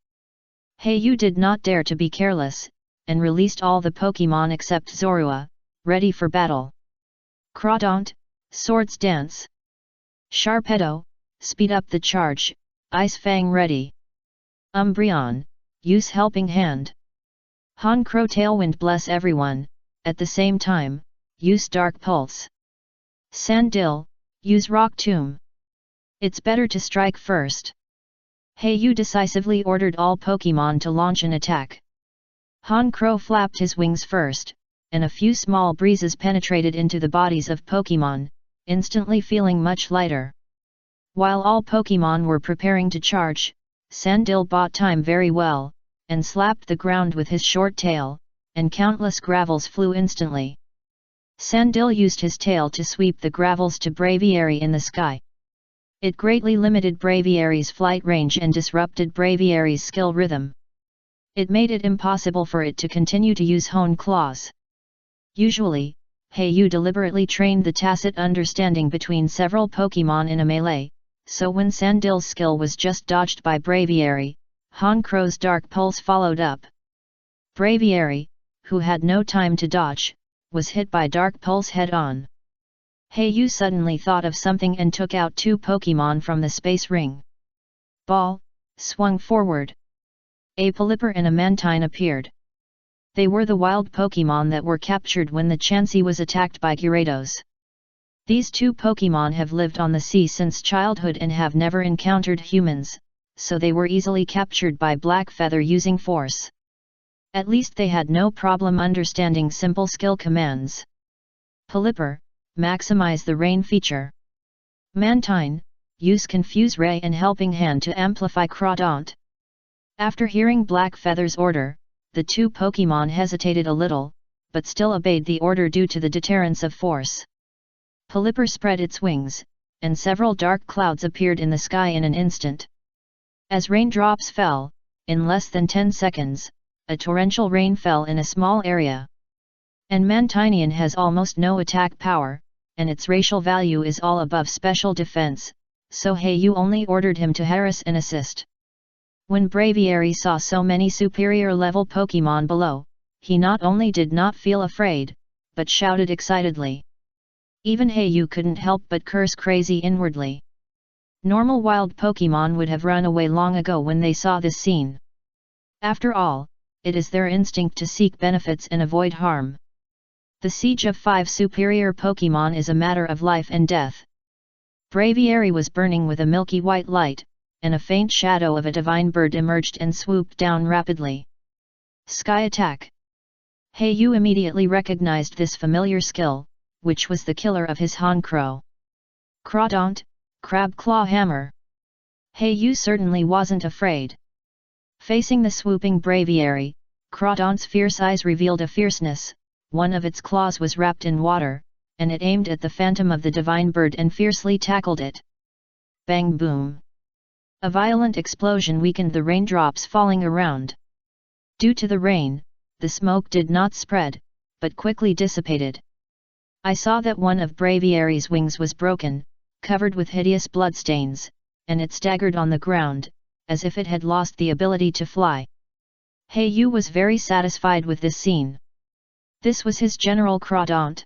Heiyu did not dare to be careless, and released all the Pokémon except Zorua, ready for battle. Crawdaunt, Swords Dance. Sharpedo, speed up the charge, Ice Fang ready. Umbreon, use Helping Hand. Honchkrow Tailwind bless everyone, at the same time, use Dark Pulse. Sandil, use Rock Tomb. It's better to strike first. Heiyu decisively ordered all Pokémon to launch an attack. Honchkrow flapped his wings first, and a few small breezes penetrated into the bodies of Pokémon, instantly feeling much lighter. While all Pokémon were preparing to charge, Sandil bought time very well, and slapped the ground with his short tail, and countless gravels flew instantly. Sandil used his tail to sweep the gravels to Braviary in the sky. It greatly limited Braviary's flight range and disrupted Braviary's skill rhythm. It made it impossible for it to continue to use Hone Claws. Usually, Heiyu deliberately trained the tacit understanding between several Pokémon in a melee, so when Sandil's skill was just dodged by Braviary, Honchkrow's Dark Pulse followed up. Braviary, who had no time to dodge, was hit by Dark Pulse head-on. Heiyu suddenly thought of something and took out two Pokémon from the space ring. Ball, swung forward. A Pelipper and a Mantine appeared. They were the wild Pokémon that were captured when the Chansey was attacked by Gyarados. These two Pokémon have lived on the sea since childhood and have never encountered humans, so they were easily captured by Blackfeather using force. At least they had no problem understanding simple skill commands. Pelipper, maximize the rain feature. Mantine, use Confuse Ray and Helping Hand to amplify Crawdaunt. After hearing Blackfeather's order, the two Pokémon hesitated a little, but still obeyed the order due to the deterrence of force. Pelipper spread its wings, and several dark clouds appeared in the sky in an instant. As raindrops fell, in less than 10 seconds, a torrential rain fell in a small area. And Mantinian has almost no attack power, and its racial value is all above special defense, so Heiyu only ordered him to harass and assist. When Braviary saw so many superior level Pokémon below, he not only did not feel afraid, but shouted excitedly. Even Heiyu couldn't help but curse crazy inwardly. Normal wild Pokémon would have run away long ago when they saw this scene. After all, it is their instinct to seek benefits and avoid harm. The siege of 5 superior Pokémon is a matter of life and death. Braviary was burning with a milky white light, and a faint shadow of a divine bird emerged and swooped down rapidly. Sky Attack. Heiyu immediately recognized this familiar skill, which was the killer of his Honchkrow. Crawdaunt, Crab Claw Hammer. Heiyu certainly wasn't afraid. Facing the swooping Braviary, Crawdaunt's fierce eyes revealed a fierceness, one of its claws was wrapped in water, and it aimed at the phantom of the divine bird and fiercely tackled it. Bang boom! A violent explosion weakened the raindrops falling around. Due to the rain, the smoke did not spread, but quickly dissipated. I saw that one of Braviary's wings was broken, covered with hideous bloodstains, and it staggered on the ground, as if it had lost the ability to fly. Heiyu was very satisfied with this scene. This was his General Crawdaunt.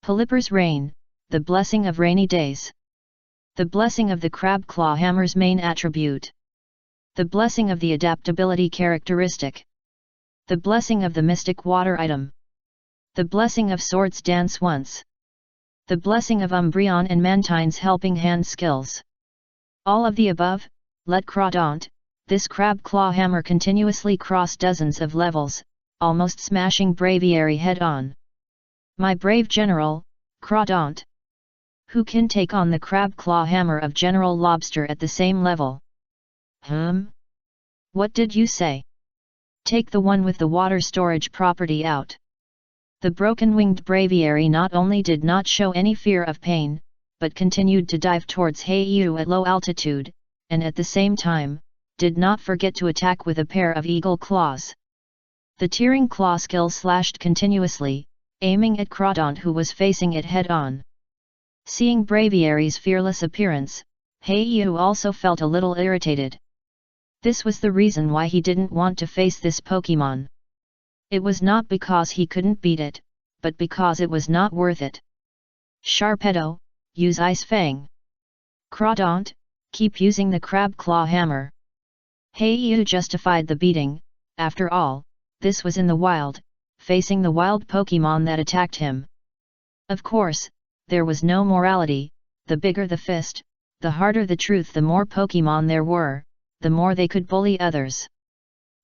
Pelipper's Rain, the blessing of rainy days. The blessing of the Crab Claw Hammer's main attribute. The blessing of the adaptability characteristic. The blessing of the Mystic Water item. The blessing of Swords Dance once. The blessing of Umbreon and Mantine's Helping Hand skills. All of the above, let Crawdaunt, this Crab Claw Hammer continuously cross dozens of levels, almost smashing Braviary head-on. My brave general, Crawdaunt. Who can take on the Crab Claw Hammer of General Lobster at the same level? What did you say? Take the one with the water storage property out. The broken-winged braviary not only did not show any fear of pain, but continued to dive towards Heiyu at low altitude, and at the same time, did not forget to attack with a pair of eagle claws. The tearing claw skill slashed continuously, aiming at Crawdaunt, who was facing it head-on. Seeing Braviary's fearless appearance, Heiyu also felt a little irritated. This was the reason why he didn't want to face this Pokémon. It was not because he couldn't beat it, but because it was not worth it. Sharpedo, use Ice Fang. Crawdaunt, keep using the Crab Claw Hammer. Heiyu justified the beating. After all, this was in the wild, facing the wild Pokémon that attacked him. Of course, there was no morality. The bigger the fist, the harder the truth. The more Pokémon there were, the more they could bully others.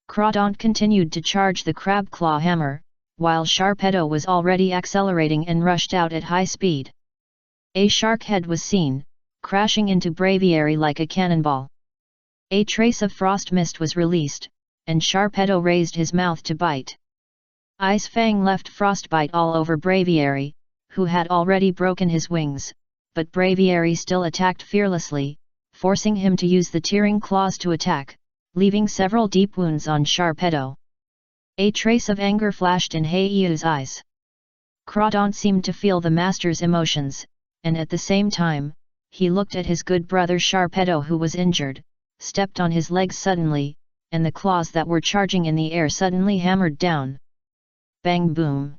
Crawdaunt continued to charge the Crab Claw Hammer, while Sharpedo was already accelerating and rushed out at high speed. A shark head was seen, crashing into Braviary like a cannonball. A trace of frost mist was released, and Sharpedo raised his mouth to bite. Ice Fang left frostbite all over Braviary, who had already broken his wings, but Braviary still attacked fearlessly, forcing him to use the tearing claws to attack, leaving several deep wounds on Sharpedo. A trace of anger flashed in Heiyu's eyes. Crawdaunt seemed to feel the master's emotions, and at the same time, he looked at his good brother Sharpedo, who was injured, stepped on his legs suddenly, and the claws that were charging in the air suddenly hammered down. Bang boom!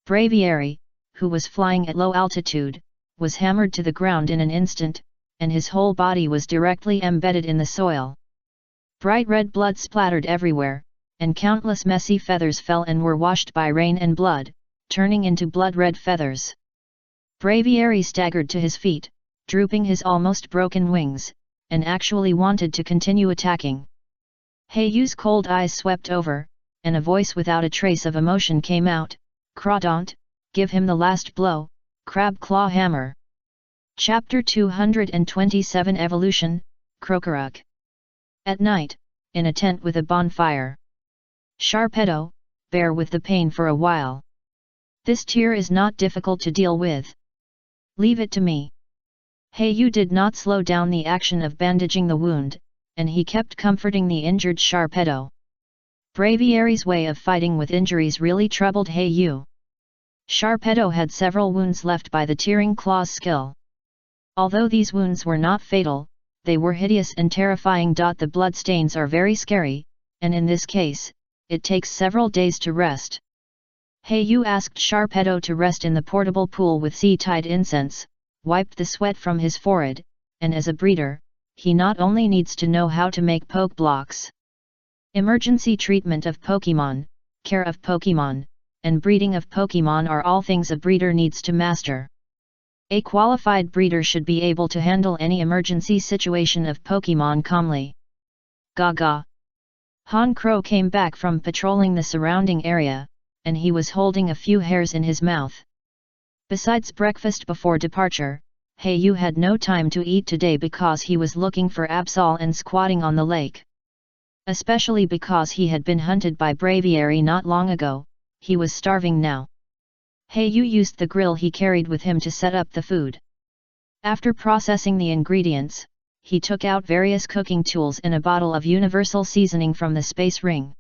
Braviary, who was flying at low altitude, was hammered to the ground in an instant, and his whole body was directly embedded in the soil. Bright red blood splattered everywhere, and countless messy feathers fell and were washed by rain and blood, turning into blood-red feathers. Braviary staggered to his feet, drooping his almost broken wings, and actually wanted to continue attacking. Heiyu's cold eyes swept over, and a voice without a trace of emotion came out, "Crawdaunt, give him the last blow, Crab Claw Hammer." Chapter 227 Evolution, Krokorok. At night, in a tent with a bonfire. Sharpedo, bear with the pain for a while. This tear is not difficult to deal with. Leave it to me. Heiyu did not slow down the action of bandaging the wound, and he kept comforting the injured Sharpedo. Braviary's way of fighting with injuries really troubled Heiyu. Sharpedo had several wounds left by the tearing claws skill. Although these wounds were not fatal, they were hideous and terrifying. The bloodstains are very scary, and in this case, it takes several days to rest. Heiyu asked Sharpedo to rest in the portable pool with sea-tide incense, wiped the sweat from his forehead, and as a breeder, he not only needs to know how to make poke blocks. Emergency treatment of Pokémon, care of Pokémon, and breeding of Pokémon are all things a breeder needs to master. A qualified breeder should be able to handle any emergency situation of Pokémon calmly. Gaga. Han Crow came back from patrolling the surrounding area, and he was holding a few hairs in his mouth. Besides breakfast before departure, Heiyu had no time to eat today because he was looking for Absol and squatting on the lake. Especially because he had been hunted by Braviary not long ago, he was starving now. Heiyu used the grill he carried with him to set up the food. After processing the ingredients, he took out various cooking tools and a bottle of universal seasoning from the space ring.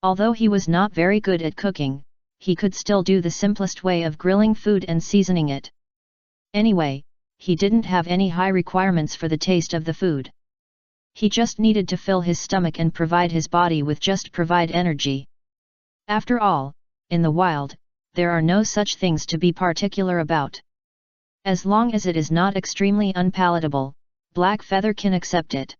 Although he was not very good at cooking, he could still do the simplest way of grilling food and seasoning it. Anyway, he didn't have any high requirements for the taste of the food. He just needed to fill his stomach and provide his body with provide energy. After all, in the wild, there are no such things to be particular about. As long as it is not extremely unpalatable, Black Feather can accept it.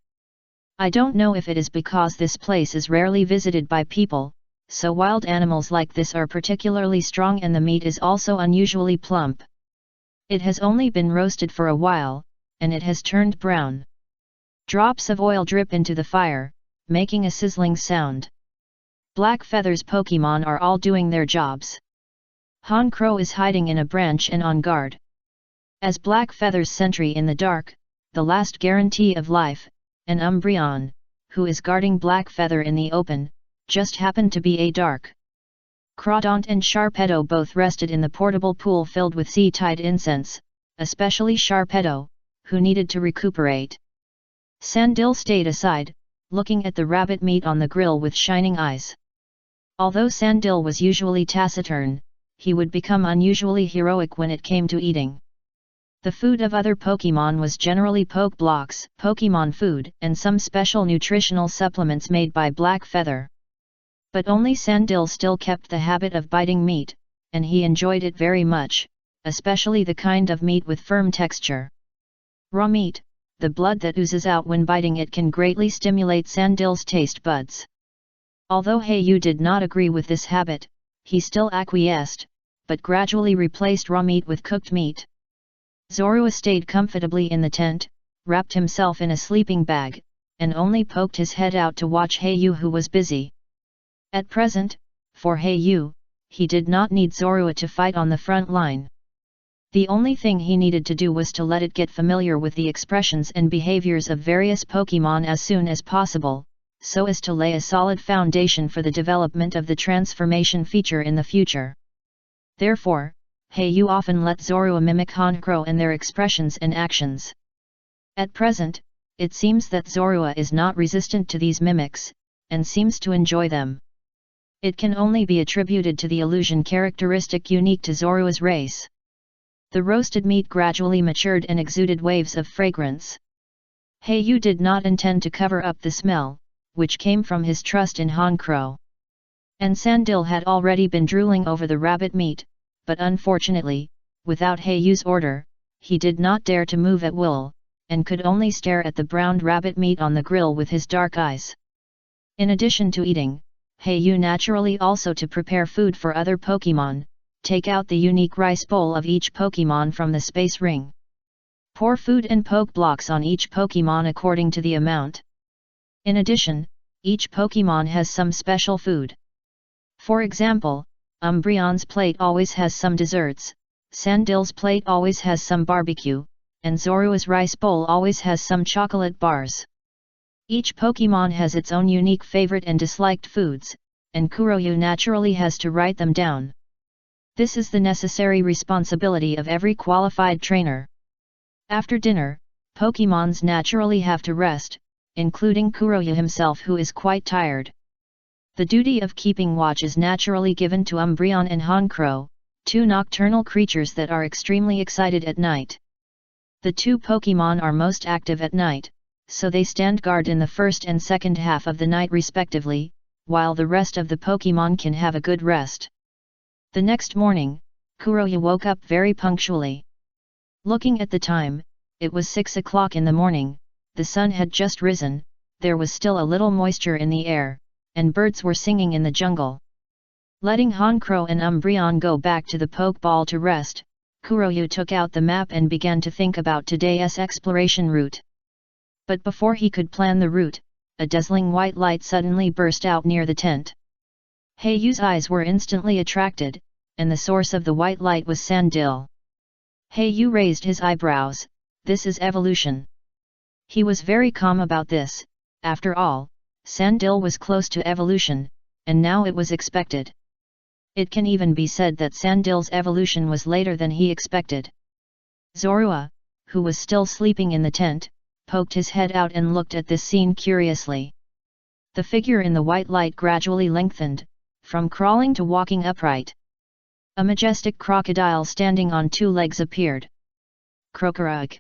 I don't know if it is because this place is rarely visited by people, so wild animals like this are particularly strong and the meat is also unusually plump. It has only been roasted for a while, and it has turned brown. Drops of oil drip into the fire, making a sizzling sound. Black Feather's Pokémon are all doing their jobs. Han Crow is hiding in a branch and on guard. As Black Feather's sentry in the dark, the last guarantee of life, and Umbreon, who is guarding Black Feather in the open, just happened to be a dark. Crawdaunt and Sharpedo both rested in the portable pool filled with sea-tide incense, especially Sharpedo, who needed to recuperate. Sandil stayed aside, looking at the rabbit meat on the grill with shining eyes. Although Sandil was usually taciturn, he would become unusually heroic when it came to eating. The food of other Pokémon was generally Poke Blocks, Pokémon food, and some special nutritional supplements made by Black Feather. But only Sandil still kept the habit of biting meat, and he enjoyed it very much, especially the kind of meat with firm texture. Raw meat, the blood that oozes out when biting it, can greatly stimulate Sandil's taste buds. Although Heiyu did not agree with this habit, he still acquiesced, but gradually replaced raw meat with cooked meat. Zorua stayed comfortably in the tent, wrapped himself in a sleeping bag, and only poked his head out to watch Heiyu, who was busy. At present, for Heiyu, he did not need Zorua to fight on the front line. The only thing he needed to do was to let it get familiar with the expressions and behaviors of various Pokémon as soon as possible, so as to lay a solid foundation for the development of the transformation feature in the future. Therefore, Heiyu often let Zorua mimic Honchkrow and their expressions and actions. At present, it seems that Zorua is not resistant to these mimics, and seems to enjoy them. It can only be attributed to the illusion characteristic unique to Zorua's race. The roasted meat gradually matured and exuded waves of fragrance. Heiyu did not intend to cover up the smell, which came from his trust in Honchkrow. And Sandil had already been drooling over the rabbit meat, but unfortunately, without Heiyu's order, he did not dare to move at will, and could only stare at the browned rabbit meat on the grill with his dark eyes. In addition to eating, Heiyu naturally also to prepare food for other Pokémon, take out the unique rice bowl of each Pokémon from the space ring. Pour food and Poke Blocks on each Pokémon according to the amount. In addition, each Pokémon has some special food. For example, Umbreon's plate always has some desserts, Sandil's plate always has some barbecue, and Zorua's rice bowl always has some chocolate bars. Each Pokémon has its own unique favorite and disliked foods, and Kuroyu naturally has to write them down. This is the necessary responsibility of every qualified trainer. After dinner, Pokémons naturally have to rest, including Kuroyu himself, who is quite tired. The duty of keeping watch is naturally given to Umbreon and Honchkrow, two nocturnal creatures that are extremely excited at night. The two Pokémon are most active at night, so they stand guard in the first and second half of the night respectively, while the rest of the Pokémon can have a good rest. The next morning, Kuroyu woke up very punctually. Looking at the time, it was 6 o'clock in the morning, the sun had just risen, there was still a little moisture in the air, and birds were singing in the jungle. Letting Honchkrow and Umbreon go back to the Pokeball to rest, Kuroyu took out the map and began to think about today's exploration route. But before he could plan the route, a dazzling white light suddenly burst out near the tent. Heiyu's eyes were instantly attracted, and the source of the white light was Sandil. Heiyu raised his eyebrows. This is evolution. He was very calm about this. After all, Sandil was close to evolution, and now it was expected. It can even be said that Sandil's evolution was later than he expected. Zorua, who was still sleeping in the tent, poked his head out and looked at this scene curiously. The figure in the white light gradually lengthened, from crawling to walking upright. A majestic crocodile standing on 2 legs appeared. Krokorug.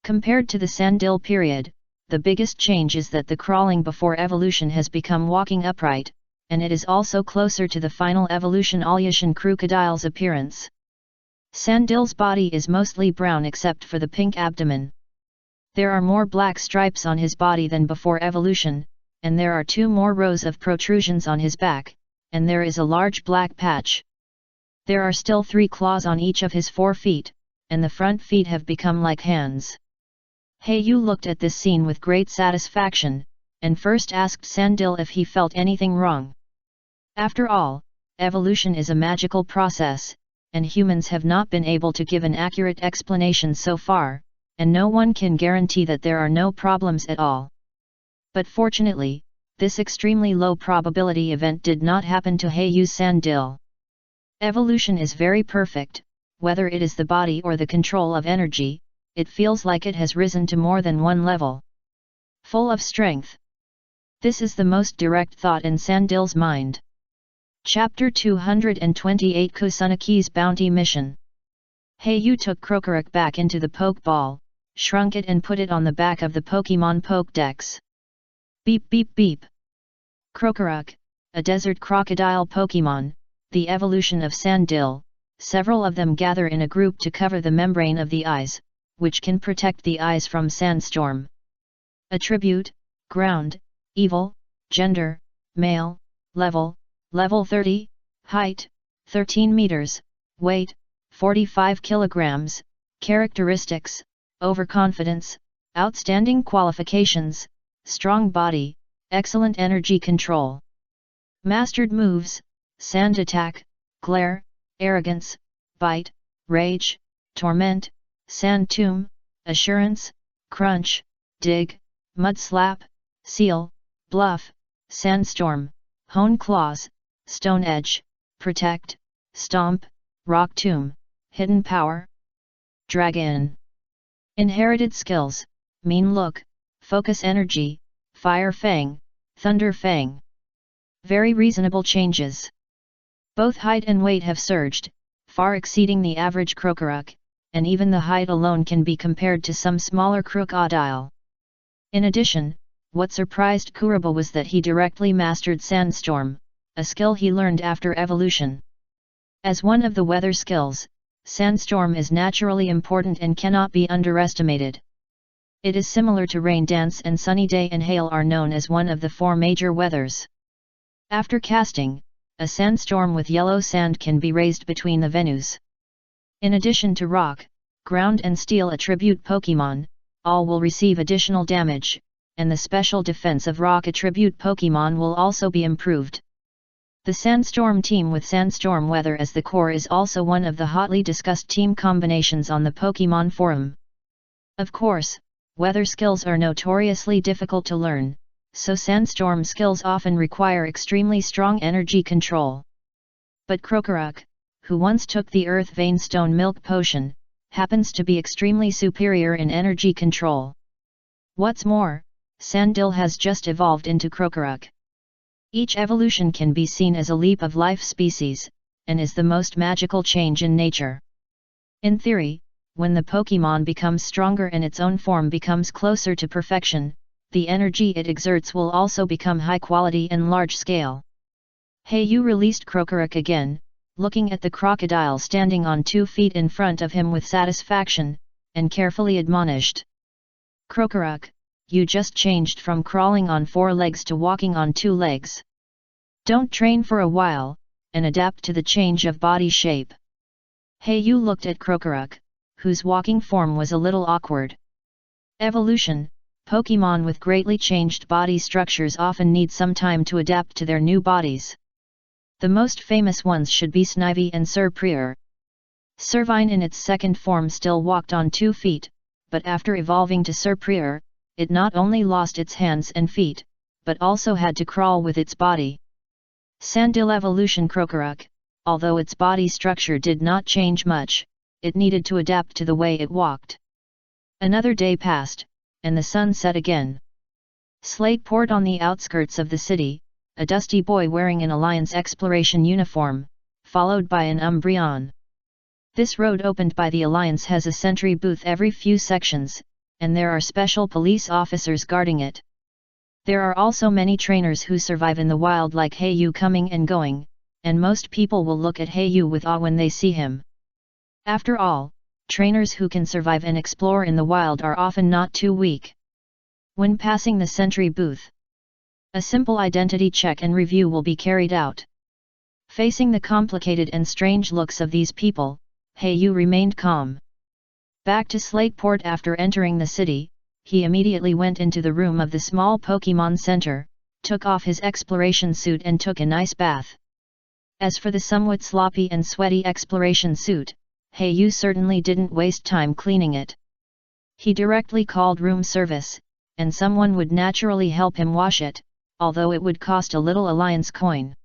Compared to the Sandil period, the biggest change is that the crawling before evolution has become walking upright, and it is also closer to the final evolution Alyoshan crocodile's appearance. Sandil's body is mostly brown except for the pink abdomen. There are more black stripes on his body than before evolution, and there are 2 more rows of protrusions on his back, and there is a large black patch. There are still 3 claws on each of his 4 feet, and the front feet have become like hands. Heiyu looked at this scene with great satisfaction, and first asked Sandil if he felt anything wrong. After all, evolution is a magical process, and humans have not been able to give an accurate explanation so far, and no one can guarantee that there are no problems at all. But fortunately, this extremely low probability event did not happen to Hayu Sandil. Evolution is very perfect, whether it is the body or the control of energy, it feels like it has risen to more than one level. Full of strength. This is the most direct thought in Sandil's mind. Chapter 228 Kusunaki's Bounty Mission. Hayu took Krokorok back into the Pokeball, shrunk it and put it on the back of the Pokemon Pokédex. Beep beep beep. Krokorok, a desert crocodile Pokemon, the evolution of Sandil, several of them gather in a group to cover the membrane of the eyes, which can protect the eyes from sandstorm. Attribute, ground, evil, gender, male, level 30, height, 13 meters, weight, 45 kilograms, characteristics, overconfidence, outstanding qualifications, strong body, excellent energy control. Mastered moves, sand attack, glare, arrogance, bite, rage, torment, sand tomb, assurance, crunch, dig, mud slap, seal, bluff, sandstorm, hone claws, stone edge, protect, stomp, rock tomb, hidden power. Dragon. Inherited skills, mean look, focus energy, fire fang, thunder fang. Very reasonable changes. Both height and weight have surged, far exceeding the average Krokorok, and even the height alone can be compared to some smaller crocodile. In addition, what surprised Kuroba was that he directly mastered Sandstorm, a skill he learned after evolution. As one of the weather skills, Sandstorm is naturally important and cannot be underestimated. It is similar to rain dance, and sunny day and hail are known as one of the four major weathers. After casting, a sandstorm with yellow sand can be raised between the venues. In addition to rock, ground and steel attribute Pokemon, all will receive additional damage, and the special defense of rock attribute Pokemon will also be improved. The Sandstorm team with Sandstorm Weather as the core is also one of the hotly discussed team combinations on the Pokemon forum. Of course, weather skills are notoriously difficult to learn, so Sandstorm skills often require extremely strong energy control. But Krokorok, who once took the Earth Vein Stone Milk Potion, happens to be extremely superior in energy control. What's more, Sandil has just evolved into Krokorok. Each evolution can be seen as a leap of life species, and is the most magical change in nature. In theory, when the Pokemon becomes stronger and its own form becomes closer to perfection, the energy it exerts will also become high quality and large scale. Hayu released Krokorok again, looking at the crocodile standing on 2 feet in front of him with satisfaction, and carefully admonished. Krokorok, you just changed from crawling on 4 legs to walking on 2 legs. Don't train for a while, and adapt to the change of body shape. Hayu looked at Krokorok, whose walking form was a little awkward. Evolution, Pokemon with greatly changed body structures often need some time to adapt to their new bodies. The most famous ones should be Snivy and Serperior. Servine in its second form still walked on 2 feet, but after evolving to Serperior, it not only lost its hands and feet, but also had to crawl with its body. Sandil evolution Krokorok, although its body structure did not change much, it needed to adapt to the way it walked. Another day passed, and the sun set again. Slateport on the outskirts of the city, a dusty boy wearing an Alliance exploration uniform, followed by an Umbreon. This road opened by the Alliance has a sentry booth every few sections, and there are special police officers guarding it. There are also many trainers who survive in the wild like Hayu coming and going, and most people will look at Hayu with awe when they see him. After all, trainers who can survive and explore in the wild are often not too weak. When passing the sentry booth, a simple identity check and review will be carried out. Facing the complicated and strange looks of these people, Hayu remained calm. Back to Slateport after entering the city, he immediately went into the room of the small Pokemon Center, took off his exploration suit and took a nice bath. As for the somewhat sloppy and sweaty exploration suit, Hayu certainly didn't waste time cleaning it. He directly called room service, and someone would naturally help him wash it, although it would cost a little alliance coin.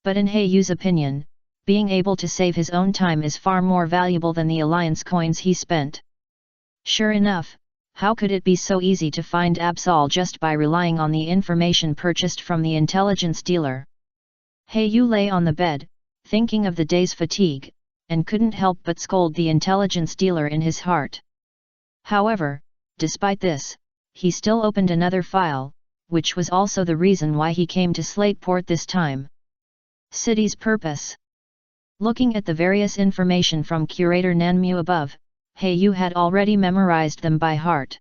But in Yu's opinion, being able to save his own time is far more valuable than the alliance coins he spent. Sure enough, how could it be so easy to find Absol just by relying on the information purchased from the intelligence dealer? Yu lay on the bed, thinking of the day's fatigue, and couldn't help but scold the intelligence dealer in his heart. However, despite this, he still opened another file, which was also the reason why he came to Slateport this time. City's purpose. Looking at the various information from Curator Nanmu above, Yu had already memorized them by heart.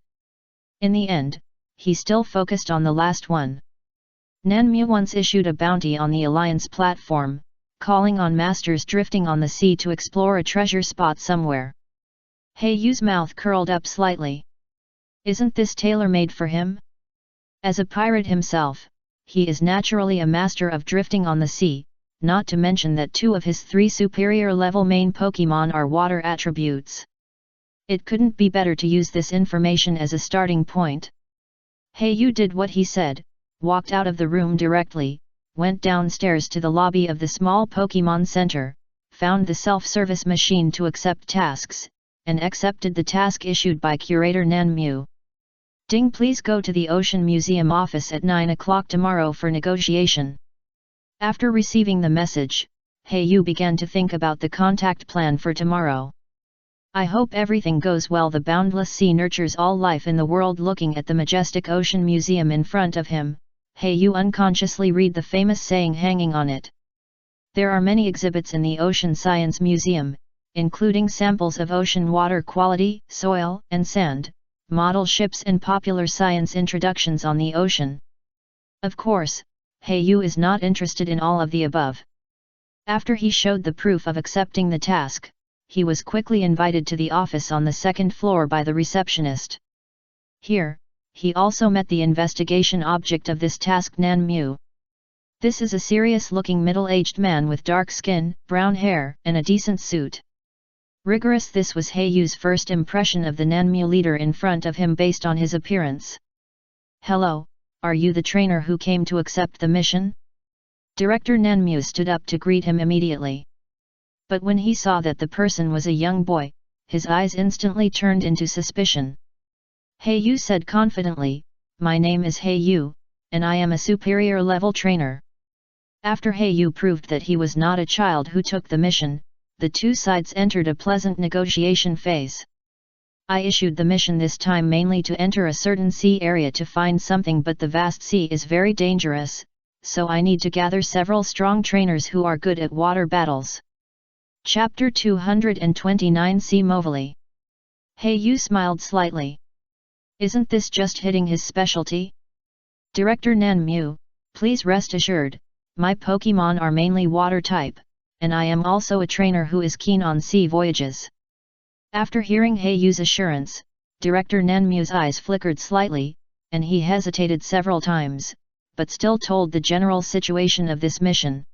In the end, he still focused on the last one. Nanmu once issued a bounty on the Alliance platform, calling on masters drifting on the sea to explore a treasure spot somewhere. Yu's mouth curled up slightly. Isn't this tailor-made for him? As a pirate himself, he is naturally a master of drifting on the sea, not to mention that 2 of his 3 superior level main Pokémon are water attributes. It couldn't be better to use this information as a starting point. Yu did what he said, walked out of the room directly, went downstairs to the lobby of the small Pokémon Center, found the self-service machine to accept tasks, and accepted the task issued by Curator Nanmu. Ding, please go to the Ocean Museum office at 9 o'clock tomorrow for negotiation. After receiving the message, Yu began to think about the contact plan for tomorrow. I hope everything goes well. The boundless sea nurtures all life in the world. Looking at the majestic Ocean Museum in front of him, Yu unconsciously read the famous saying hanging on it. There are many exhibits in the Ocean Science Museum, including samples of ocean water quality, soil and sand, model ships and popular science introductions on the ocean. Of course, Yu is not interested in all of the above. After he showed the proof of accepting the task, he was quickly invited to the office on the 2nd floor by the receptionist. Here, he also met the investigation object of this task, Nanmu. This is a serious-looking middle-aged man with dark skin, brown hair, and a decent suit. Rigorous. This was Yu's first impression of the Nanmu leader in front of him based on his appearance. Hello, are you the trainer who came to accept the mission? Director Nanmu stood up to greet him immediately. But when he saw that the person was a young boy, his eyes instantly turned into suspicion. Yu said confidently, my name is Yu, and I am a superior level trainer. After Yu proved that he was not a child who took the mission, the 2 sides entered a pleasant negotiation phase. I issued the mission this time mainly to enter a certain sea area to find something, but the vast sea is very dangerous, so I need to gather several strong trainers who are good at water battles. Chapter 229. See Movili. Yu smiled slightly. Isn't this just hitting his specialty? Director Nanmu, please rest assured, my Pokémon are mainly water type, and I am also a trainer who is keen on sea voyages. After hearing Yu's assurance, Director Nanmu's eyes flickered slightly, and he hesitated several times, but still told the general situation of this mission.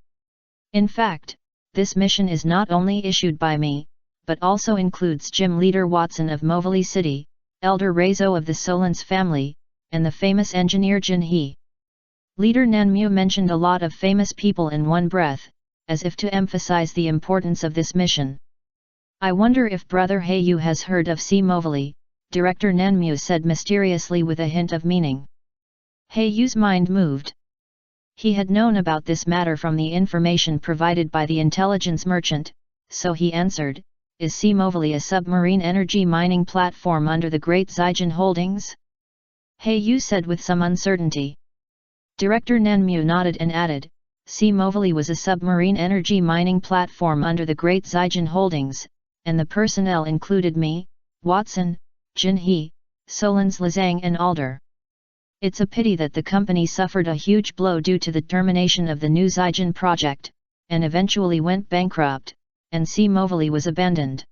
In fact, this mission is not only issued by me, but also includes Gym Leader Watson of Movili City, Elder Reizo of the Solans family, and the famous engineer Jinhee. Leader Nanmu mentioned a lot of famous people in one breath, as if to emphasize the importance of this mission. I wonder if Brother Yu has heard of Sea Movili, Director Nanmu said mysteriously with a hint of meaning. Yu's mind moved. He had known about this matter from the information provided by the intelligence merchant, so he answered, is Sea Movili a submarine energy mining platform under the Great Zygen Holdings? Yu said with some uncertainty. Director Nanmu nodded and added, Sea Movili was a submarine energy mining platform under the Great Zygen Holdings, and the personnel included me, Watson, Jinhee, Solans Lazang and Alder. It's a pity that the company suffered a huge blow due to the termination of the new Zygen project, and eventually went bankrupt, and Sea Movili was abandoned.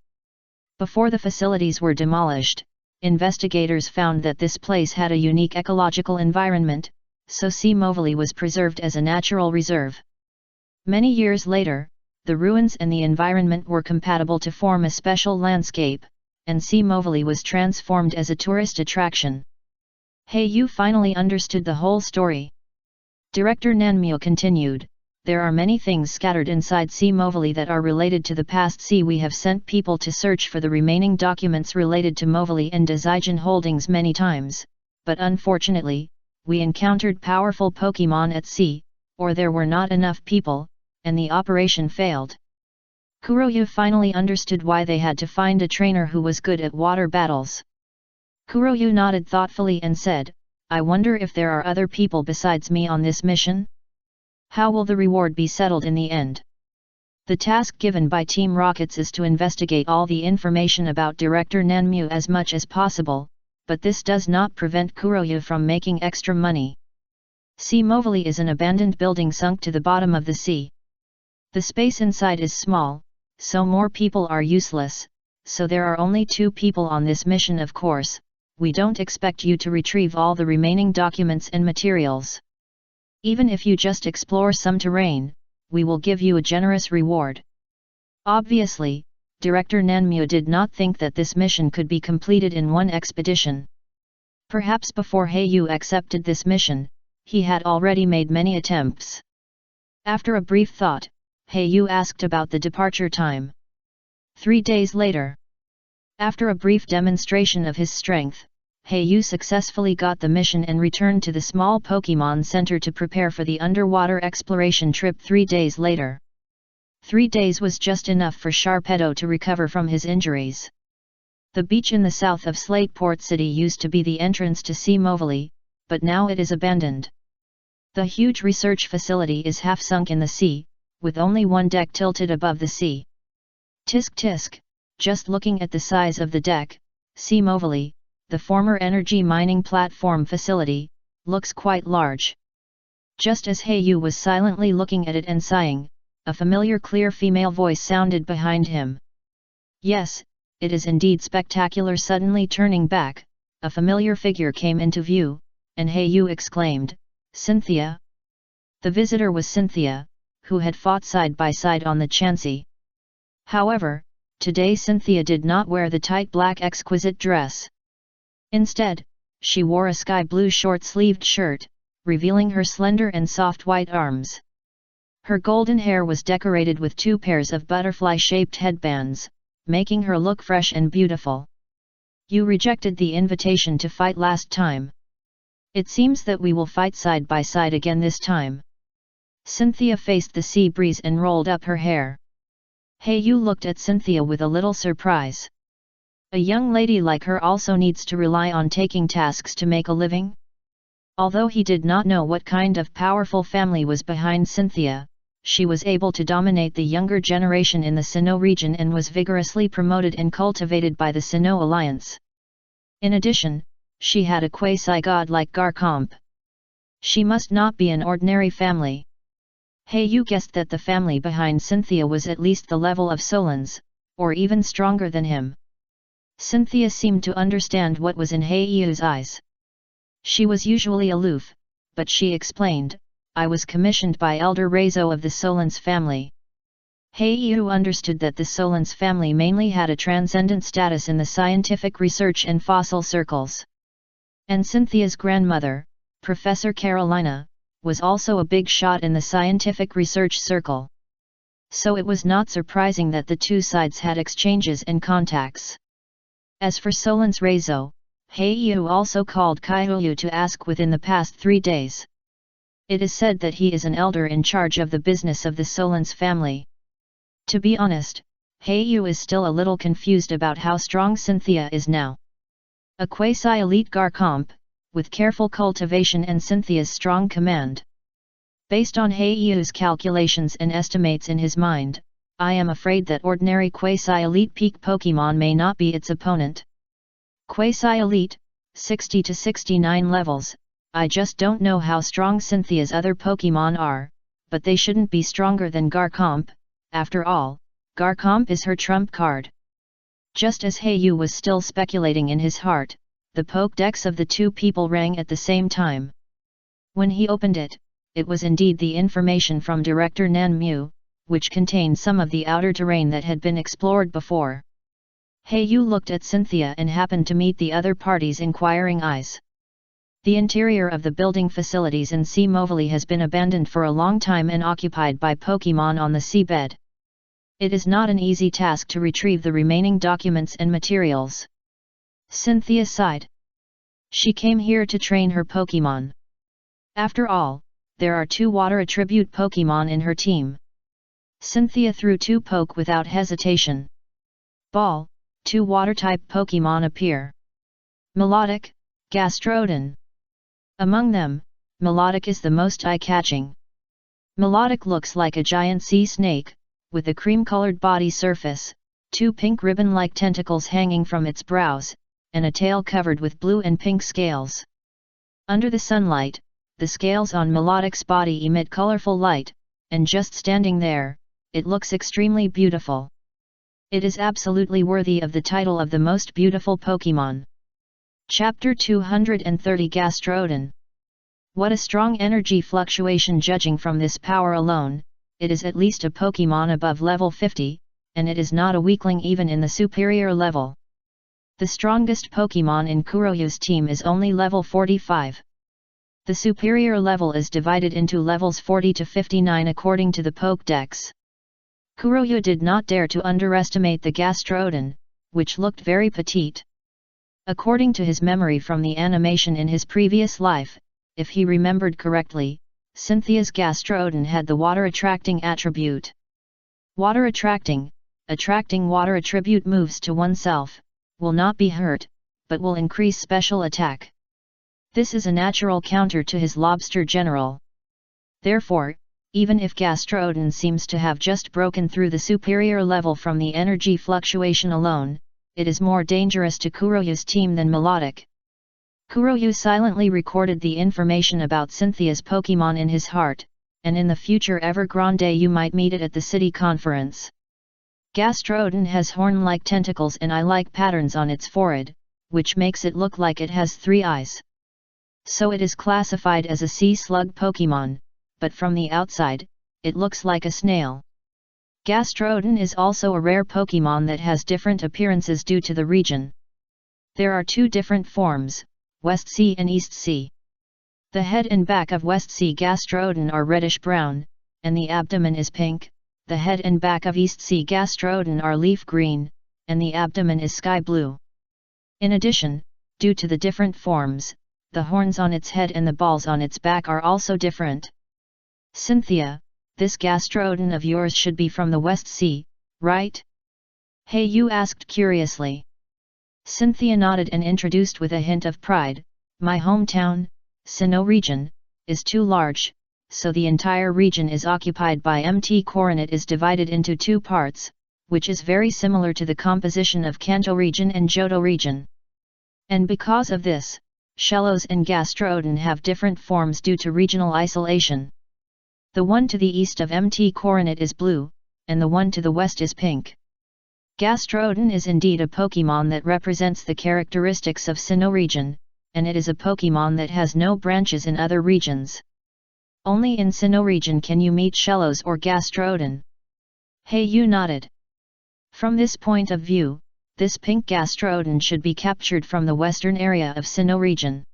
Before the facilities were demolished, investigators found that this place had a unique ecological environment, so Sea Movili was preserved as a natural reserve. Many years later, the ruins and the environment were compatible to form a special landscape, and Sea Movili was transformed as a tourist attraction. Yu finally understood the whole story. Director Nanmyo continued, there are many things scattered inside C. Movali that are related to the past. We have sent people to search for the remaining documents related to Movali and Dazijan Holdings many times, but unfortunately, we encountered powerful Pokemon at sea, or there were not enough people, and the operation failed. Kuroyu finally understood why they had to find a trainer who was good at water battles. Kuroyu nodded thoughtfully and said, I wonder if there are other people besides me on this mission? How will the reward be settled in the end? The task given by Team Rockets is to investigate all the information about Director Nanmyo as much as possible, but this does not prevent Kuroyu from making extra money. C. Movali is an abandoned building sunk to the bottom of the sea. The space inside is small, so more people are useless, so there are only 2 people on this mission. Of course, we don't expect you to retrieve all the remaining documents and materials. Even if you just explore some terrain, we will give you a generous reward. Obviously, Director Nanmyo did not think that this mission could be completed in one expedition. Perhaps before Hayu accepted this mission, he had already made many attempts. After a brief thought, Hayu asked about the departure time. 3 days later. After a brief demonstration of his strength, Hayu successfully got the mission and returned to the small Pokemon Center to prepare for the underwater exploration trip 3 days later. 3 days was just enough for Sharpedo to recover from his injuries. The beach in the south of Slateport City used to be the entrance to C. Movali, but now it is abandoned. The huge research facility is half sunk in the sea, with only one deck tilted above the sea. Tisk tisk, just looking at the size of the deck, C. Movali, the former energy mining platform facility, looks quite large. Just as Hayu was silently looking at it and sighing, a familiar clear female voice sounded behind him. Yes, it is indeed spectacular. Suddenly turning back, a familiar figure came into view, and Hayu exclaimed, Cynthia! The visitor was Cynthia, who had fought side by side on the Chansey. However, today Cynthia did not wear the tight black exquisite dress. Instead, she wore a sky blue short-sleeved shirt, revealing her slender and soft white arms. Her golden hair was decorated with 2 pairs of butterfly-shaped headbands, making her look fresh and beautiful. You rejected the invitation to fight last time. It seems that we will fight side by side again this time. Cynthia faced the sea breeze and rolled up her hair. Hayu looked at Cynthia with a little surprise. A young lady like her also needs to rely on taking tasks to make a living? Although he did not know what kind of powerful family was behind Cynthia, she was able to dominate the younger generation in the Sinnoh region and was vigorously promoted and cultivated by the Sinnoh alliance. In addition, she had a quasi-god like Garkomp. She must not be an ordinary family. Hayu guessed that the family behind Cynthia was at least the level of Solon's, or even stronger than him. Cynthia seemed to understand what was in Hayu's eyes. She was usually aloof, but she explained, I was commissioned by Elder Reizo of the Solon's family. Hayu understood that the Solon's family mainly had a transcendent status in the scientific research and fossil circles. And Cynthia's grandmother, Professor Carolina, was also a big shot in the scientific research circle. So it was not surprising that the 2 sides had exchanges and contacts. As for Solon's Reizo, Hayu also called Kaihoyu to ask within the past 3 days. It is said that he is an elder in charge of the business of the Solon's family. To be honest, Hayu is still a little confused about how strong Cynthia is now. A quasi-elite Garkomp, with careful cultivation and Cynthia's strong command. Based on Hayu's calculations and estimates in his mind, I am afraid that ordinary quasi-elite peak Pokemon may not be its opponent. Quasi-elite, 60 to 69 levels, I just don't know how strong Cynthia's other Pokemon are, but they shouldn't be stronger than Garkomp. After all, Garkomp is her trump card. Just as Hayu was still speculating in his heart, the Pokédex of the 2 people rang at the same time. When he opened it, it was indeed the information from Director Nanmyo, which contained some of the outer terrain that had been explored before. Hayu looked at Cynthia and happened to meet the other party's inquiring eyes. The interior of the building facilities in Sea Movili has been abandoned for a long time and occupied by Pokémon on the seabed. It is not an easy task to retrieve the remaining documents and materials. Cynthia sighed. She came here to train her Pokémon. After all, there are 2 water attribute Pokémon in her team. Cynthia threw 2 poke without hesitation. Ball, 2 water-type Pokémon appear. Melodic, Gastrodon. Among them, Melodic is the most eye-catching. Melodic looks like a giant sea snake, with a cream-colored body surface, 2 pink ribbon-like tentacles hanging from its brows, and a tail covered with blue and pink scales. Under the sunlight, the scales on Melodic's body emit colorful light, and just standing there, it looks extremely beautiful. It is absolutely worthy of the title of the most beautiful Pokémon. Chapter 230 Gastrodon. What a strong energy fluctuation! Judging from this power alone, it is at least a Pokémon above level 50, and it is not a weakling even in the superior level. The strongest Pokémon in Kuroyu's team is only level 45. The superior level is divided into levels 40 to 59 according to the Pokédex. Kuroyu did not dare to underestimate the Gastrodon, which looked very petite. According to his memory from the animation in his previous life, if he remembered correctly, Cynthia's Gastrodon had the water-attracting attribute. Water-attracting, attracting water attribute moves to oneself, will not be hurt, but will increase special attack. This is a natural counter to his lobster general. Therefore, even if Gastrodon seems to have just broken through the superior level from the energy fluctuation alone, it is more dangerous to Kuroyu's team than Melodic. Kuroyu silently recorded the information about Cynthia's Pokémon in his heart, and in the future Evergrande you might meet it at the city conference. Gastrodon has horn-like tentacles and eye-like patterns on its forehead, which makes it look like it has 3 eyes. So it is classified as a sea slug Pokémon, but from the outside, it looks like a snail. Gastrodon is also a rare Pokémon that has different appearances due to the region. There are 2 different forms, West Sea and East Sea. The head and back of West Sea Gastrodon are reddish-brown, and the abdomen is pink. The head and back of East Sea Gastrodon are leaf green, and the abdomen is sky blue. In addition, due to the different forms, the horns on its head and the balls on its back are also different. Cynthia, this Gastrodon of yours should be from the West Sea, right? Hey, you asked curiously. Cynthia nodded and introduced with a hint of pride, my hometown, Sinnoh region, is too large, so the entire region is occupied by Mt. Coronet is divided into 2 parts, which is very similar to the composition of Kanto region and Johto region. And because of this, Shellos and Gastrodon have different forms due to regional isolation. The one to the east of Mt. Coronet is blue, and the one to the west is pink. Gastrodon is indeed a Pokémon that represents the characteristics of Sinnoh region, and it is a Pokémon that has no branches in other regions. Only in Sinnoh region can you meet Shellos or Gastrodon. Hey, you nodded. From this point of view, this pink Gastrodon should be captured from the western area of Sinnoh region.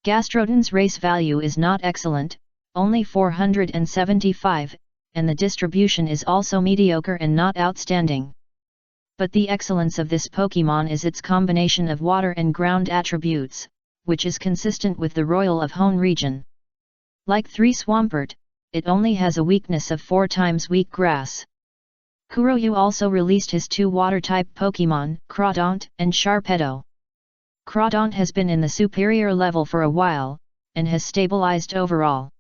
Gastrodon's race value is not excellent, only 475, and the distribution is also mediocre and not outstanding. But the excellence of this Pokémon is its combination of water and ground attributes, which is consistent with the Royal of Hone region. Like 3 Swampert, it only has a weakness of 4 times weak grass. Kuroyu also released his 2 water-type Pokémon, Crawdaunt and Sharpedo. Crawdaunt has been in the superior level for a while, and has stabilized overall.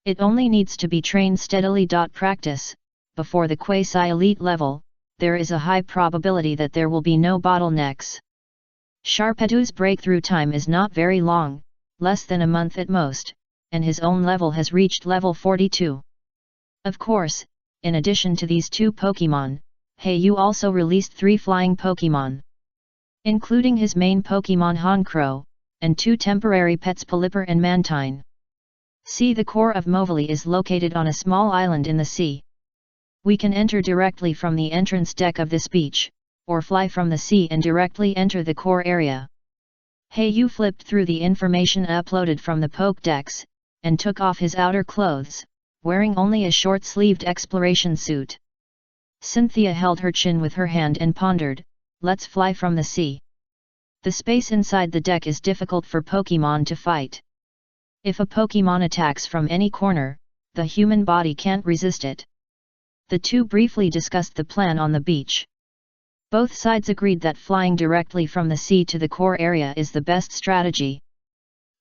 It only needs to be trained steadily. Practice, before the quasi-elite level, there is a high probability that there will be no bottlenecks. Sharpedo's breakthrough time is not very long, less than a month at most, and his own level has reached level 42. Of course, in addition to these 2 Pokémon, Heiyu also released 3 flying Pokémon. Including his main Pokémon Honchkrow, and 2 temporary pets Pelipper and Mantine. See, the core of Movili is located on a small island in the sea. We can enter directly from the entrance deck of this beach, or fly from the sea and directly enter the core area. Yu flipped through the information uploaded from the Pokédex, and took off his outer clothes, wearing only a short-sleeved exploration suit. Cynthia held her chin with her hand and pondered, "Let's fly from the sea. The space inside the deck is difficult for Pokémon to fight. If a Pokémon attacks from any corner, the human body can't resist it." The two briefly discussed the plan on the beach. Both sides agreed that flying directly from the sea to the core area is the best strategy.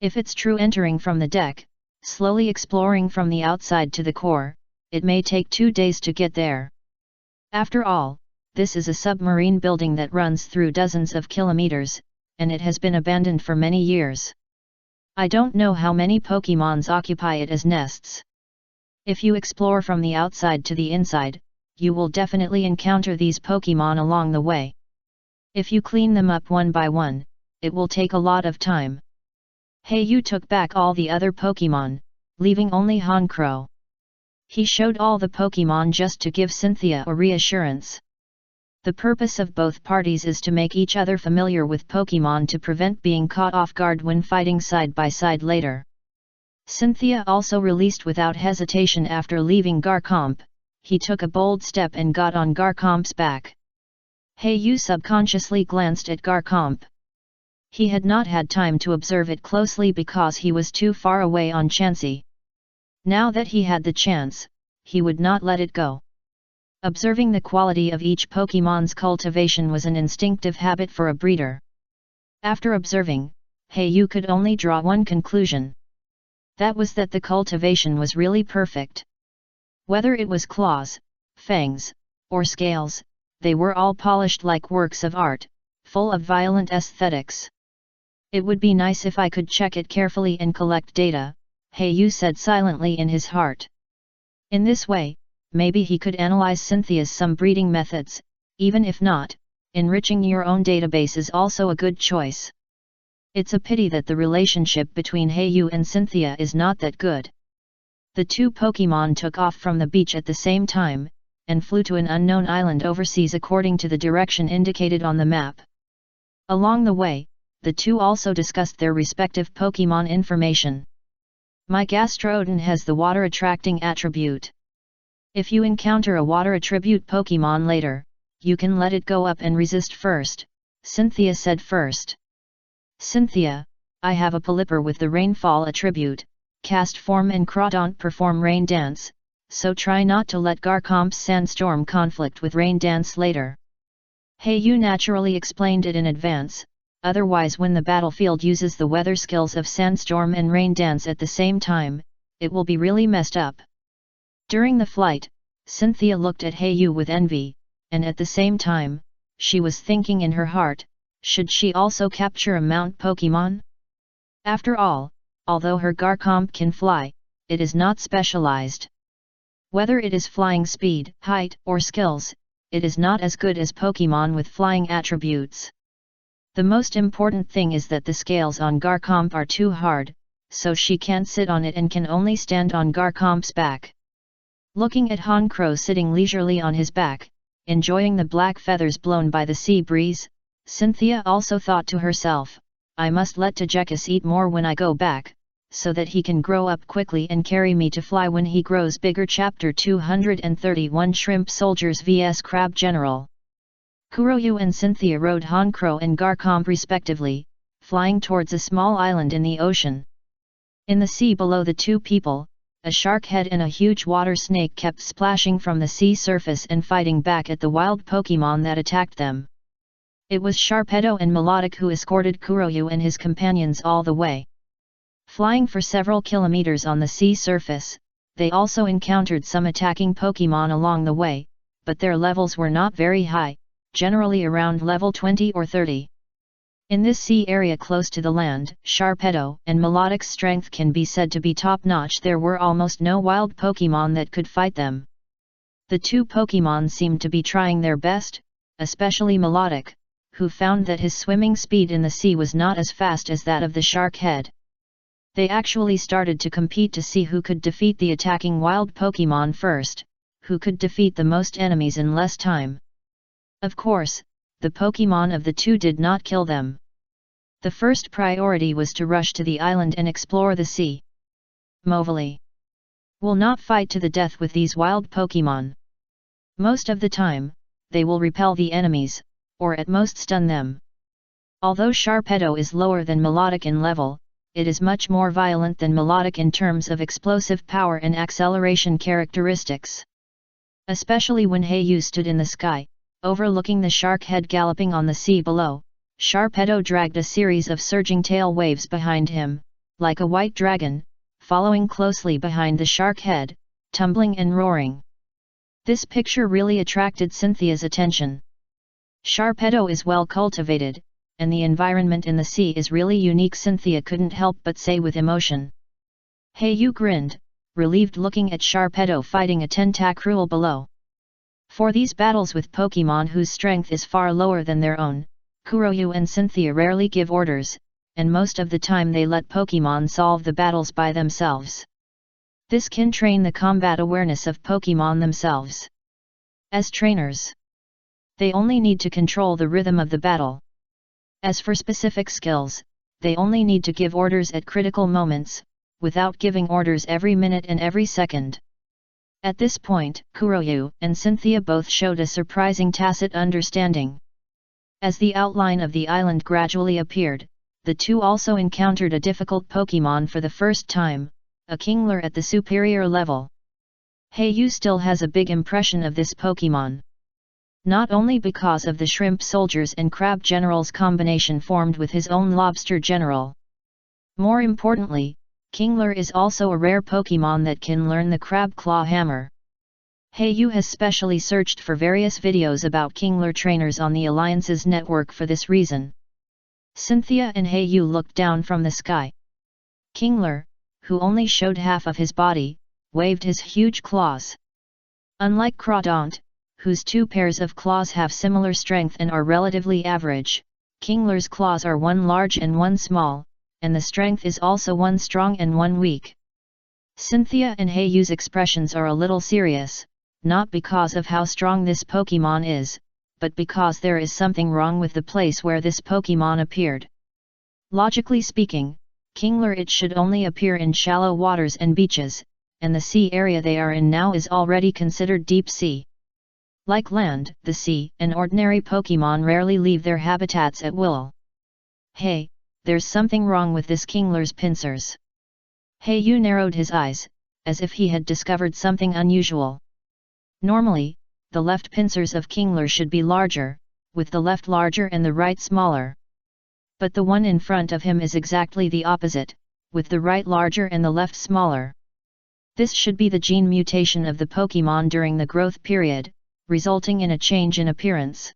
If it's true entering from the deck, slowly exploring from the outside to the core, it may take 2 days to get there. After all, this is a submarine building that runs through dozens of kilometers, and it has been abandoned for many years. I don't know how many Pokémons occupy it as nests. If you explore from the outside to the inside, you will definitely encounter these Pokémon along the way. If you clean them up one by one, it will take a lot of time. Yu took back all the other Pokémon, leaving only Honchkrow. He showed all the Pokémon just to give Cynthia a reassurance. The purpose of both parties is to make each other familiar with Pokémon to prevent being caught off guard when fighting side by side later. Cynthia also released without hesitation after leaving Garchomp. He took a bold step and got on Garchomp's back. Yu subconsciously glanced at Garchomp. He had not had time to observe it closely because he was too far away on Chansey. Now that he had the chance, he would not let it go. Observing the quality of each Pokémon's cultivation was an instinctive habit for a breeder. After observing, Yu could only draw one conclusion. That was that the cultivation was really perfect. Whether it was claws, fangs, or scales, they were all polished like works of art, full of violent aesthetics. "It would be nice if I could check it carefully and collect data," Yu said silently in his heart. In this way, maybe he could analyze Cynthia's some breeding methods. Even if not, enriching your own database is also a good choice. It's a pity that the relationship between Yu and Cynthia is not that good. The two Pokémon took off from the beach at the same time, and flew to an unknown island overseas according to the direction indicated on the map. Along the way, the two also discussed their respective Pokémon information. My Gastrodon has the water-attracting attribute. If you encounter a water-attribute Pokémon later, you can let it go up and resist first, Cynthia said first. "Cynthia, I have a Pelipper with the rainfall attribute. Cast form and Crawdaunt perform rain dance, so try not to let Garchomp's sandstorm conflict with rain dance later." Yu naturally explained it in advance, otherwise when the battlefield uses the weather skills of sandstorm and rain dance at the same time, it will be really messed up. During the flight, Cynthia looked at Yu with envy, and at the same time, she was thinking in her heart, should she also capture a Mount Pokémon? After all, although her Garchomp can fly, it is not specialized. Whether it is flying speed, height, or skills, it is not as good as Pokémon with flying attributes. The most important thing is that the scales on Garchomp are too hard, so she can't sit on it and can only stand on Garchomp's back. Looking at Honchkrow sitting leisurely on his back, enjoying the black feathers blown by the sea breeze, Cynthia also thought to herself, "I must let Tegekus eat more when I go back, so that he can grow up quickly and carry me to fly when he grows bigger." Chapter 231 Shrimp Soldiers vs Crab General. Kuroyu and Cynthia rode Honchkrow and Garchomp respectively, flying towards a small island in the ocean. In the sea below the two people, a shark head and a huge water snake kept splashing from the sea surface and fighting back at the wild Pokémon that attacked them. It was Sharpedo and Melodic who escorted Kuroyu and his companions all the way. Flying for several kilometers on the sea surface, they also encountered some attacking Pokémon along the way, but their levels were not very high, generally around level 20 or 30. In this sea area close to the land, Sharpedo and Melodic's strength can be said to be top-notch. There were almost no wild Pokémon that could fight them. The two Pokémon seemed to be trying their best, especially Melodic, who found that his swimming speed in the sea was not as fast as that of the shark head. They actually started to compete to see who could defeat the attacking wild Pokémon first, who could defeat the most enemies in less time. Of course, the Pokémon of the two did not kill them. The first priority was to rush to the island and explore the sea. Movili will not fight to the death with these wild Pokemon. Most of the time, they will repel the enemies, or at most stun them. Although Sharpedo is lower than Melodic in level, it is much more violent than Melodic in terms of explosive power and acceleration characteristics. Especially when Heiyu stood in the sky, overlooking the shark head galloping on the sea below, Sharpedo dragged a series of surging tail waves behind him, like a white dragon, following closely behind the shark head, tumbling and roaring. This picture really attracted Cynthia's attention. Sharpedo is well cultivated, and the environment in the sea is really unique, Cynthia couldn't help but say with emotion. Heiyu grinned, relieved looking at Sharpedo fighting a Tentacruel below. For these battles with Pokemon whose strength is far lower than their own, Kuroyu and Cynthia rarely give orders, and most of the time they let Pokemon solve the battles by themselves. This can train the combat awareness of Pokemon themselves. As trainers, they only need to control the rhythm of the battle. As for specific skills, they only need to give orders at critical moments, without giving orders every minute and every second. At this point, Kuroyu and Cynthia both showed a surprising tacit understanding. As the outline of the island gradually appeared, the two also encountered a difficult Pokemon for the first time, a Kingler at the superior level. Heiyu still has a big impression of this Pokemon. Not only because of the Shrimp Soldiers and Crab Generals combination formed with his own Lobster General. More importantly, Kingler is also a rare Pokemon that can learn the Crab Claw Hammer. Heiyu has specially searched for various videos about Kingler trainers on the Alliance's network for this reason. Cynthia and Heiyu looked down from the sky. Kingler, who only showed half of his body, waved his huge claws. Unlike Crawdaunt, whose two pairs of claws have similar strength and are relatively average, Kingler's claws are one large and one small, and the strength is also one strong and one weak. Cynthia and Heiyu's expressions are a little serious, not because of how strong this Pokemon is, but because there is something wrong with the place where this Pokemon appeared. Logically speaking, Kingler it should only appear in shallow waters and beaches, and the sea area they are in now is already considered deep sea. Like land, the sea and ordinary Pokemon rarely leave their habitats at will. Hey, there's something wrong with this Kingler's pincers. Heiyu narrowed his eyes, as if he had discovered something unusual. Normally, the left pincers of Kingler should be larger, with the left larger and the right smaller. But the one in front of him is exactly the opposite, with the right larger and the left smaller. This should be the gene mutation of the Pokemon during the growth period, resulting in a change in appearance.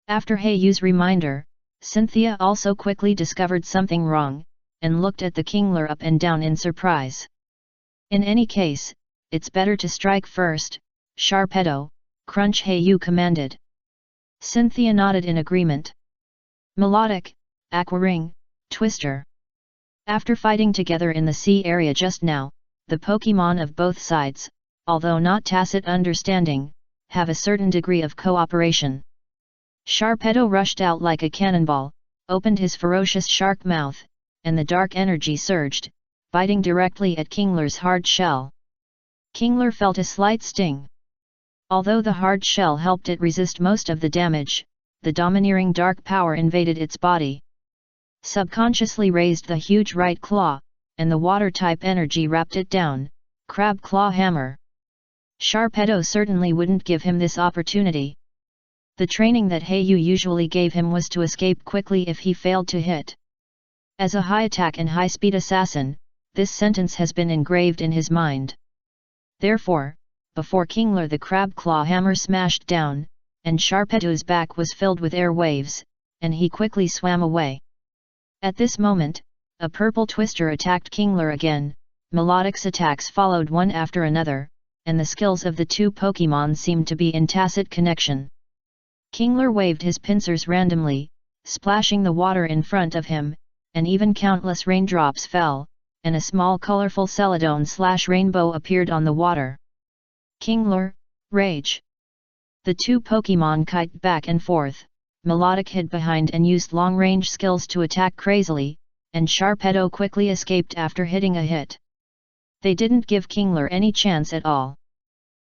After Heiyu's reminder, Cynthia also quickly discovered something wrong, and looked at the Kingler up and down in surprise. In any case, it's better to strike first, Sharpedo, Crunch Heiyu commanded. Cynthia nodded in agreement. Melodic, Aquaring, Twister. After fighting together in the sea area just now, the Pokemon of both sides, although not tacit understanding, have a certain degree of cooperation. Sharpedo rushed out like a cannonball, opened his ferocious shark mouth, and the dark energy surged, biting directly at Kingler's hard shell. Kingler felt a slight sting. Although the hard shell helped it resist most of the damage, the domineering dark power invaded its body. Subconsciously raised the huge right claw, and the water-type energy wrapped it down, Crab Claw Hammer. Sharpedo certainly wouldn't give him this opportunity. The training that Heiyu usually gave him was to escape quickly if he failed to hit. As a high-attack and high-speed assassin, this sentence has been engraved in his mind. Therefore, before Kingler the Crab Claw Hammer smashed down, and Sharpedo's back was filled with air waves, and he quickly swam away. At this moment, a purple Twister attacked Kingler again, Melodic's attacks followed one after another, and the skills of the two Pokemon seemed to be in tacit connection. Kingler waved his pincers randomly, splashing the water in front of him, and even countless raindrops fell, and a small colorful Celadon/rainbow appeared on the water. Kingler, Rage. The two Pokemon kited back and forth, Melodic hid behind and used long-range skills to attack crazily, and Sharpedo quickly escaped after hitting a hit. They didn't give Kingler any chance at all.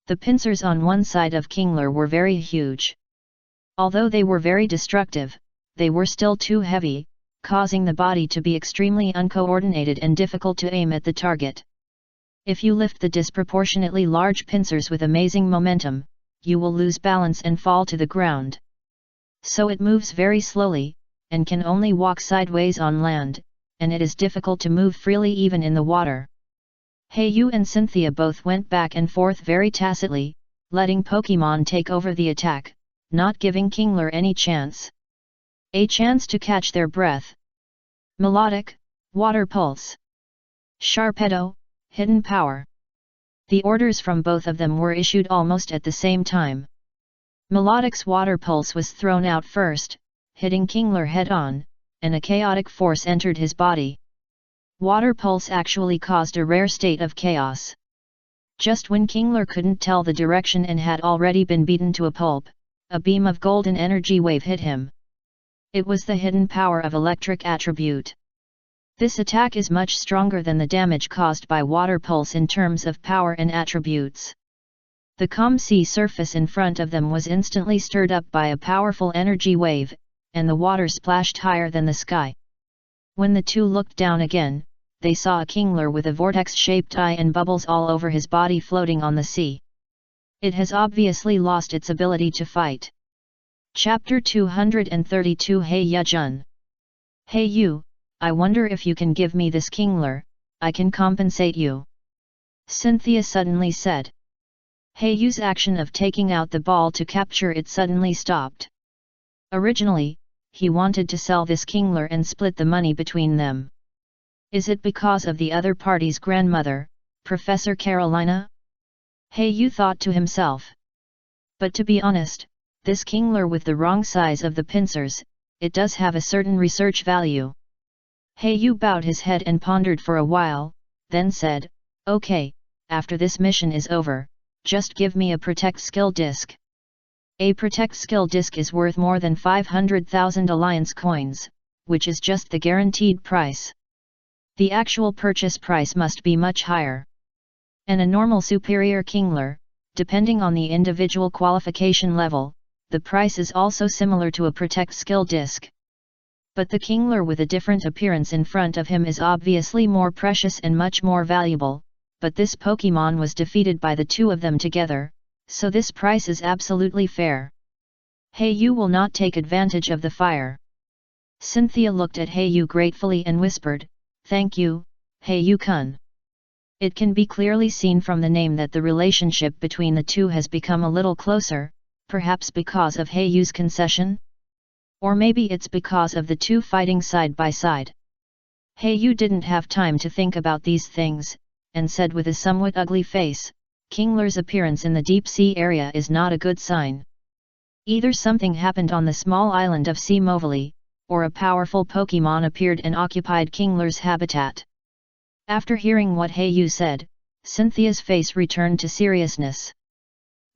The pincers on one side of Kingler were very huge. Although they were very destructive, they were still too heavy, causing the body to be extremely uncoordinated and difficult to aim at the target. If you lift the disproportionately large pincers with amazing momentum, you will lose balance and fall to the ground. So it moves very slowly, and can only walk sideways on land, and it is difficult to move freely even in the water. Heiyu and Cynthia both went back and forth very tacitly, letting Pokémon take over the attack, not giving Kingler any chance. A chance to catch their breath. Melodic, Water Pulse. Sharpedo, Hidden Power. The orders from both of them were issued almost at the same time. Melodic's Water Pulse was thrown out first, hitting Kingler head-on, and a chaotic force entered his body. Water Pulse actually caused a rare state of chaos. Just when Kingler couldn't tell the direction and had already been beaten to a pulp, a beam of golden energy wave hit him. It was the hidden power of electric attribute. This attack is much stronger than the damage caused by Water Pulse in terms of power and attributes. The calm sea surface in front of them was instantly stirred up by a powerful energy wave, and the water splashed higher than the sky. When the two looked down again, they saw a Kingler with a vortex-shaped eye and bubbles all over his body floating on the sea. It has obviously lost its ability to fight. Chapter 232 Hey Jun. Hey you, I wonder if you can give me this Kingler, I can compensate you. Cynthia suddenly said. Heiyu's action of taking out the ball to capture it suddenly stopped. Originally, he wanted to sell this Kingler and split the money between them. Is it because of the other party's grandmother, Professor Carolina? Heiyu thought to himself. But to be honest, this Kingler with the wrong size of the pincers, it does have a certain research value. Heiyu bowed his head and pondered for a while, then said, okay, after this mission is over, just give me a Protect Skill Disc. A Protect Skill Disc is worth more than 500,000 Alliance coins, which is just the guaranteed price. The actual purchase price must be much higher. And a normal superior Kingler, depending on the individual qualification level, the price is also similar to a Protect Skill Disc. But the Kingler with a different appearance in front of him is obviously more precious and much more valuable, but this Pokémon was defeated by the two of them together, so this price is absolutely fair. Heiyu will not take advantage of the fire. Cynthia looked at Heiyu gratefully and whispered, thank you, Heiyu-kun. It can be clearly seen from the name that the relationship between the two has become a little closer, perhaps because of Heiyu's concession? Or maybe it's because of the two fighting side by side. Heiyu didn't have time to think about these things, and said with a somewhat ugly face, Kingler's appearance in the deep sea area is not a good sign. Either something happened on the small island of Seamovali, or a powerful Pokémon appeared and occupied Kingler's habitat. After hearing what Heiyu said, Cynthia's face returned to seriousness.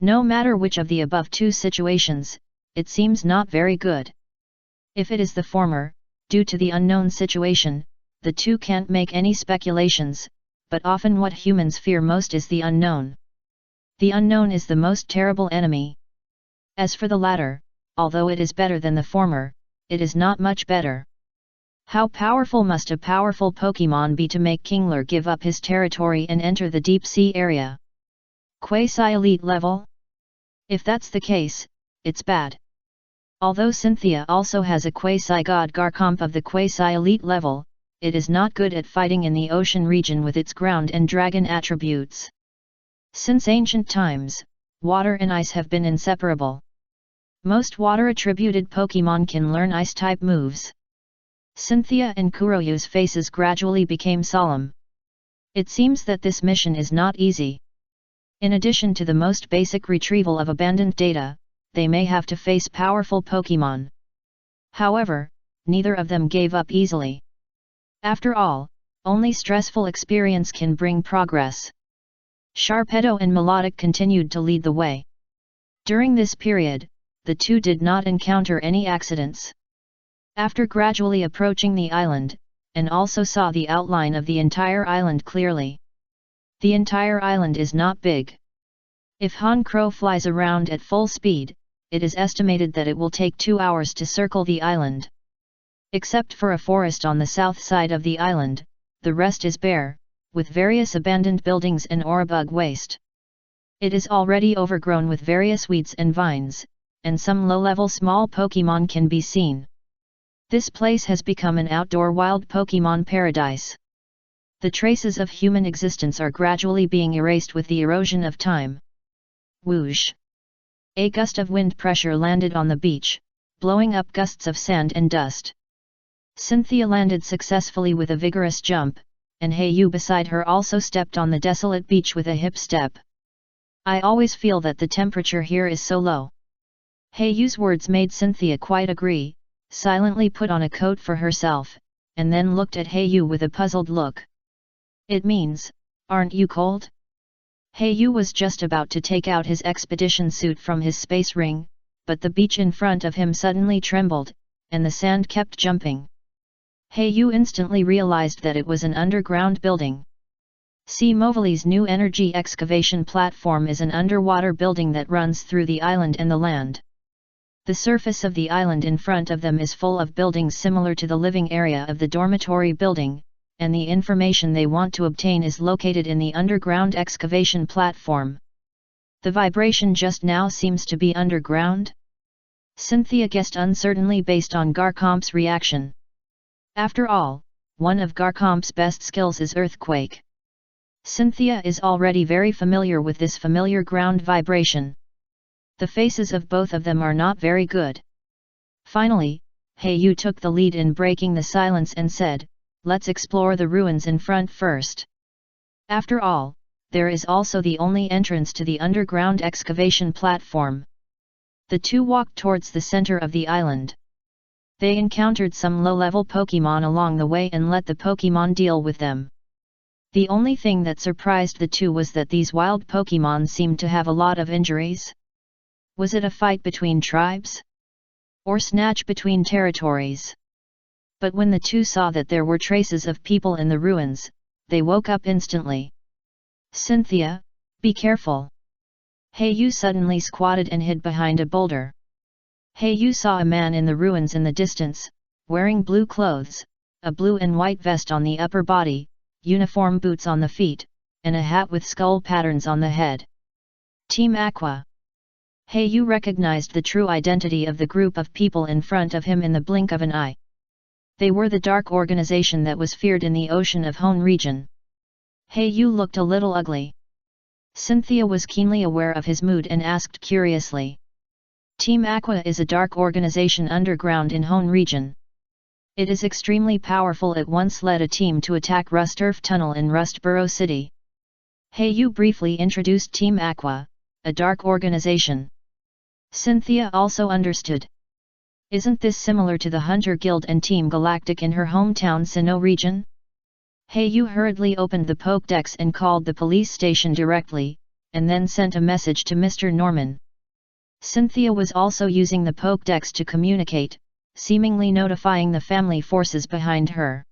No matter which of the above two situations, it seems not very good. If it is the former, due to the unknown situation, the two can't make any speculations, but often what humans fear most is the unknown. The unknown is the most terrible enemy. As for the latter, although it is better than the former, it is not much better. How powerful must a powerful Pokémon be to make Kingler give up his territory and enter the deep sea area? Quasi-elite level? If that's the case, it's bad. Although Cynthia also has a quasi-god Garchomp of the quasi-elite level, it is not good at fighting in the ocean region with its ground and dragon attributes. Since ancient times, water and ice have been inseparable. Most water-attributed Pokémon can learn ice-type moves. Cynthia and Kuroyu's faces gradually became solemn. It seems that this mission is not easy. In addition to the most basic retrieval of abandoned data, they may have to face powerful Pokémon. However, neither of them gave up easily. After all, only stressful experience can bring progress. Sharpedo and Melodic continued to lead the way. During this period, the two did not encounter any accidents. After gradually approaching the island, and also saw the outline of the entire island clearly. The entire island is not big. If Han Crow flies around at full speed, it is estimated that it will take 2 hours to circle the island. Except for a forest on the south side of the island, the rest is bare, with various abandoned buildings and audiobook waste. It is already overgrown with various weeds and vines, and some low-level small Pokémon can be seen. This place has become an outdoor wild Pokémon paradise. The traces of human existence are gradually being erased with the erosion of time. Whoosh! A gust of wind pressure landed on the beach, blowing up gusts of sand and dust. Cynthia landed successfully with a vigorous jump, and Yu beside her also stepped on the desolate beach with a hip step. I always feel that the temperature here is so low. Yu's words made Cynthia quite agree, silently put on a coat for herself, and then looked at Yu with a puzzled look. It means, aren't you cold? Yu was just about to take out his expedition suit from his space ring, but the beach in front of him suddenly trembled, and the sand kept jumping. Yu instantly realized that it was an underground building. C. Movely's new energy excavation platform is an underwater building that runs through the island and the land. The surface of the island in front of them is full of buildings similar to the living area of the dormitory building, and the information they want to obtain is located in the underground excavation platform. The vibration just now seems to be underground? Cynthia guessed uncertainly based on Garchomp's reaction. After all, one of Garchomp's best skills is earthquake. Cynthia is already very familiar with this familiar ground vibration. The faces of both of them are not very good. Finally, Yu took the lead in breaking the silence and said, "Let's explore the ruins in front first. After all, there is also the only entrance to the underground excavation platform." The two walked towards the center of the island. They encountered some low-level Pokémon along the way and let the Pokémon deal with them. The only thing that surprised the two was that these wild Pokémon seemed to have a lot of injuries. Was it a fight between tribes? Or snatch between territories? But when the two saw that there were traces of people in the ruins, they woke up instantly. "Cynthia, be careful." Yu suddenly squatted and hid behind a boulder. Yu saw a man in the ruins in the distance, wearing blue clothes, a blue and white vest on the upper body, uniform boots on the feet, and a hat with skull patterns on the head. Team Aqua. Yu recognized the true identity of the group of people in front of him in the blink of an eye. They were the dark organization that was feared in the ocean of Hone region. Yu looked a little ugly. Cynthia was keenly aware of his mood and asked curiously. Team Aqua is a dark organization underground in Hone region. It is extremely powerful. It once led a team to attack Rusturf Tunnel in Rustboro City. Yu briefly introduced Team Aqua, a dark organization. Cynthia also understood. Isn't this similar to the Hunter Guild and Team Galactic in her hometown Sinnoh region? Yu hurriedly opened the Pokédex and called the police station directly, and then sent a message to Mr. Norman. Cynthia was also using the Pokédex to communicate, seemingly notifying the family forces behind her.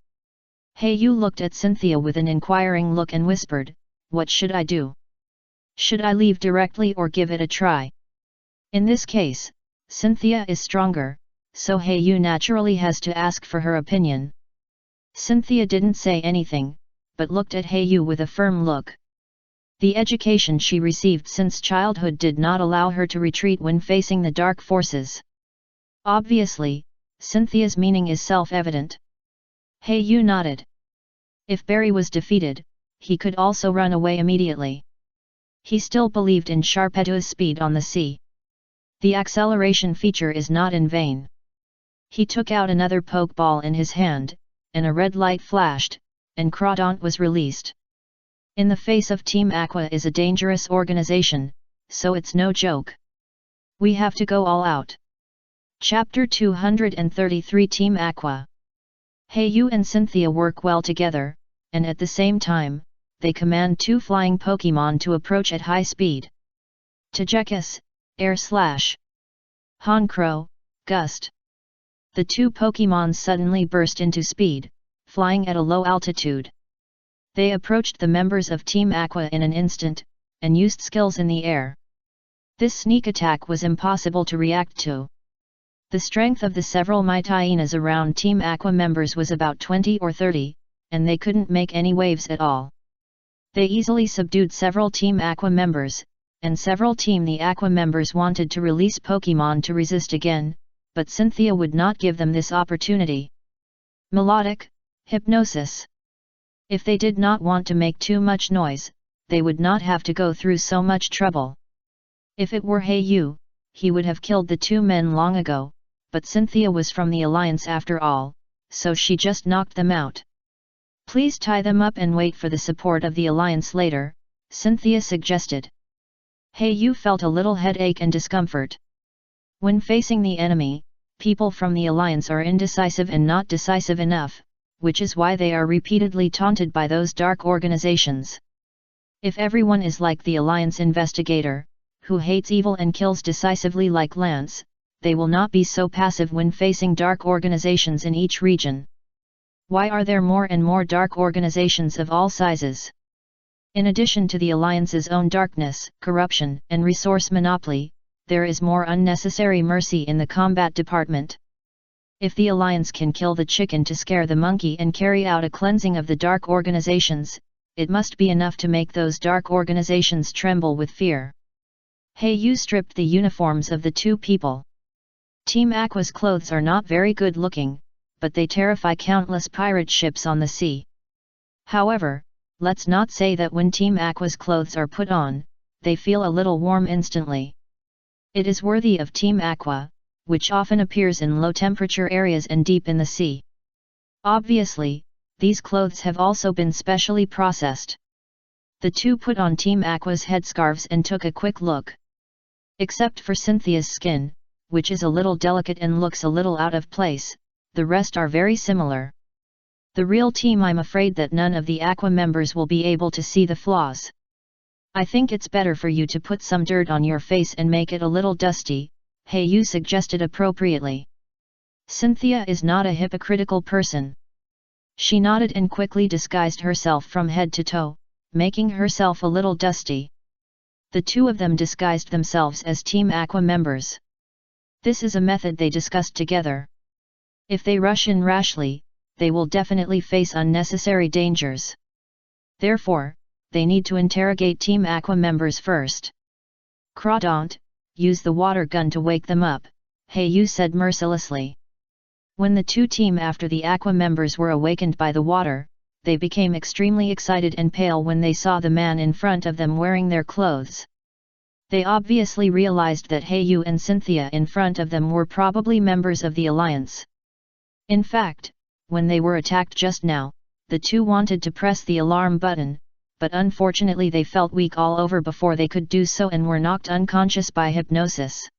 Yu looked at Cynthia with an inquiring look and whispered, "What should I do? Should I leave directly or give it a try?" In this case, Cynthia is stronger, so Yu naturally has to ask for her opinion. Cynthia didn't say anything, but looked at Yu with a firm look. The education she received since childhood did not allow her to retreat when facing the dark forces. Obviously, Cynthia's meaning is self-evident. Yu nodded. If Barry was defeated, he could also run away immediately. He still believed in Sharpedo's speed on the sea. The acceleration feature is not in vain. He took out another Pokeball in his hand, and a red light flashed, and Crawdont was released. In the face of Team Aqua is a dangerous organization, so it's no joke. We have to go all out. Chapter 233 Team Aqua. Yu and Cynthia work well together, and at the same time, they command two flying Pokémon to approach at high speed. Tegekus, Air Slash. Honchkrow, Gust. The two Pokémon suddenly burst into speed, flying at a low altitude. They approached the members of Team Aqua in an instant, and used skills in the air. This sneak attack was impossible to react to. The strength of the several Mytainas around Team Aqua members was about 20 or 30, and they couldn't make any waves at all. They easily subdued several Team Aqua members, and several Team the Aqua members wanted to release Pokémon to resist again, but Cynthia would not give them this opportunity. Melodic, hypnosis. If they did not want to make too much noise, they would not have to go through so much trouble. If it were Yu, he would have killed the two men long ago, but Cynthia was from the Alliance after all, so she just knocked them out. Please tie them up and wait for the support of the Alliance later, Cynthia suggested. Yu felt a little headache and discomfort. When facing the enemy, people from the Alliance are indecisive and not decisive enough, which is why they are repeatedly taunted by those dark organizations. If everyone is like the Alliance investigator, who hates evil and kills decisively like Lance, they will not be so passive when facing dark organizations in each region. Why are there more and more dark organizations of all sizes? In addition to the Alliance's own darkness, corruption, and resource monopoly, there is more unnecessary mercy in the combat department. If the Alliance can kill the chicken to scare the monkey and carry out a cleansing of the dark organizations, it must be enough to make those dark organizations tremble with fear. Yu stripped the uniforms of the two people. Team Aqua's clothes are not very good looking, but they terrify countless pirate ships on the sea. However, let's not say that when Team Aqua's clothes are put on, they feel a little warm instantly. It is worthy of Team Aqua, which often appears in low-temperature areas and deep in the sea. Obviously, these clothes have also been specially processed. The two put on Team Aqua's headscarves and took a quick look. Except for Cynthia's skin, which is a little delicate and looks a little out of place, the rest are very similar. The real team. I'm afraid that none of the Aqua members will be able to see the flaws. I think it's better for you to put some dirt on your face and make it a little dusty, Yu suggested appropriately. Cynthia is not a hypocritical person. She nodded and quickly disguised herself from head to toe, making herself a little dusty. The two of them disguised themselves as Team Aqua members. This is a method they discussed together. If they rush in rashly, they will definitely face unnecessary dangers. Therefore, they need to interrogate Team Aqua members first. Crawdaunt, use the water gun to wake them up, Yu said mercilessly. When the two Team after the Aqua members were awakened by the water, they became extremely excited and pale when they saw the man in front of them wearing their clothes. They obviously realized that Yu and Cynthia in front of them were probably members of the Alliance. In fact, when they were attacked just now, the two wanted to press the alarm button, but unfortunately they felt weak all over before they could do so and were knocked unconscious by hypnosis.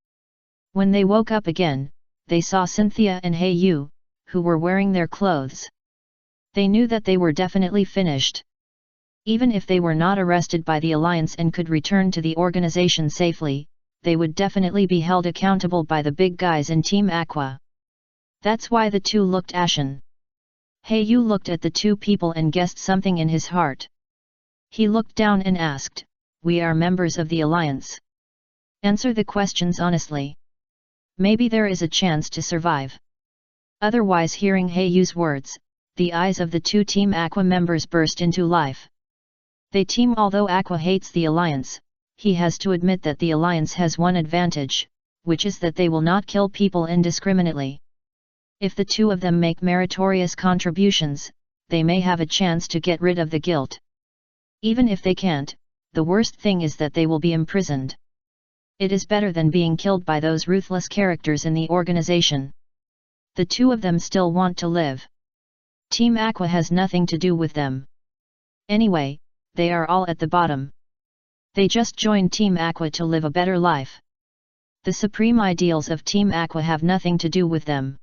When they woke up again, they saw Cynthia and Yu, who were wearing their clothes. They knew that they were definitely finished. Even if they were not arrested by the Alliance and could return to the organization safely, they would definitely be held accountable by the big guys in Team Aqua. That's why the two looked ashen. Yu looked at the two people and guessed something in his heart. He looked down and asked, "We are members of the Alliance. Answer the questions honestly. Maybe there is a chance to survive." Otherwise, hearing Yu's words, the eyes of the two Team Aqua members burst into life. They team. Although Aqua hates the Alliance, he has to admit that the Alliance has one advantage, which is that they will not kill people indiscriminately. If the two of them make meritorious contributions, they may have a chance to get rid of the guilt. Even if they can't, the worst thing is that they will be imprisoned. It is better than being killed by those ruthless characters in the organization. The two of them still want to live. Team Aqua has nothing to do with them. Anyway, they are all at the bottom. They just joined Team Aqua to live a better life. The supreme ideals of Team Aqua have nothing to do with them.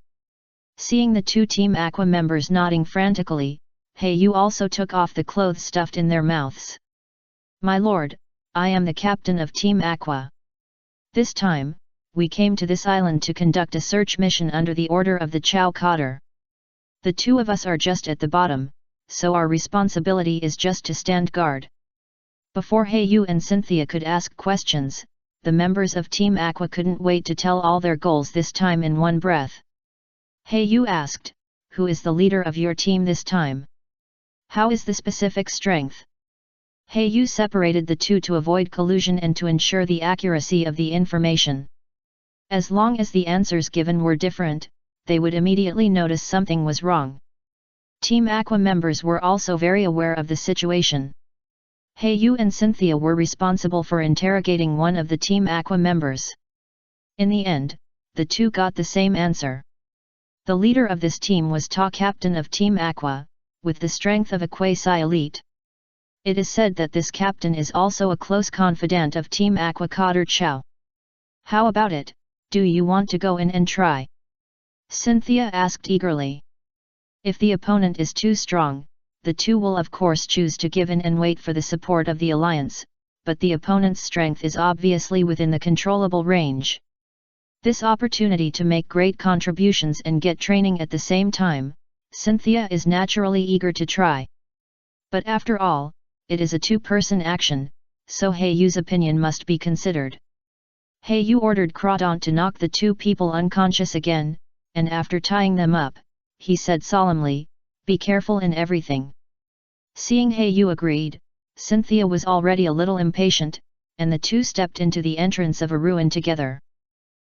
Seeing the two Team Aqua members nodding frantically, Yu also took off the clothes stuffed in their mouths. "My lord, I am the captain of Team Aqua. This time, we came to this island to conduct a search mission under the order of the Chow Cotter. The two of us are just at the bottom, so our responsibility is just to stand guard." Before Hayu and Cynthia could ask questions, the members of Team Aqua couldn't wait to tell all their goals this time in one breath. Hayu asked, "Who is the leader of your team this time? How is the specific strength?" Hayu separated the two to avoid collusion and to ensure the accuracy of the information. As long as the answers given were different, they would immediately notice something was wrong. Team Aqua members were also very aware of the situation. Hayu and Cynthia were responsible for interrogating one of the Team Aqua members. In the end, the two got the same answer. The leader of this team was Ta, captain of Team Aqua, with the strength of a quasi-elite. It is said that this captain is also a close confidant of Team Aqua Cotter Chow. "How about it, do you want to go in and try?" Cynthia asked eagerly. If the opponent is too strong, the two will of course choose to give in and wait for the support of the alliance, but the opponent's strength is obviously within the controllable range. This opportunity to make great contributions and get training at the same time, Cynthia is naturally eager to try. But after all, it is a two-person action, so Hayu's opinion must be considered. Hayu ordered Crawdaunt to knock the two people unconscious again, and after tying them up, he said solemnly, "Be careful in everything." Seeing Hayu agreed, Cynthia was already a little impatient, and the two stepped into the entrance of a ruin together.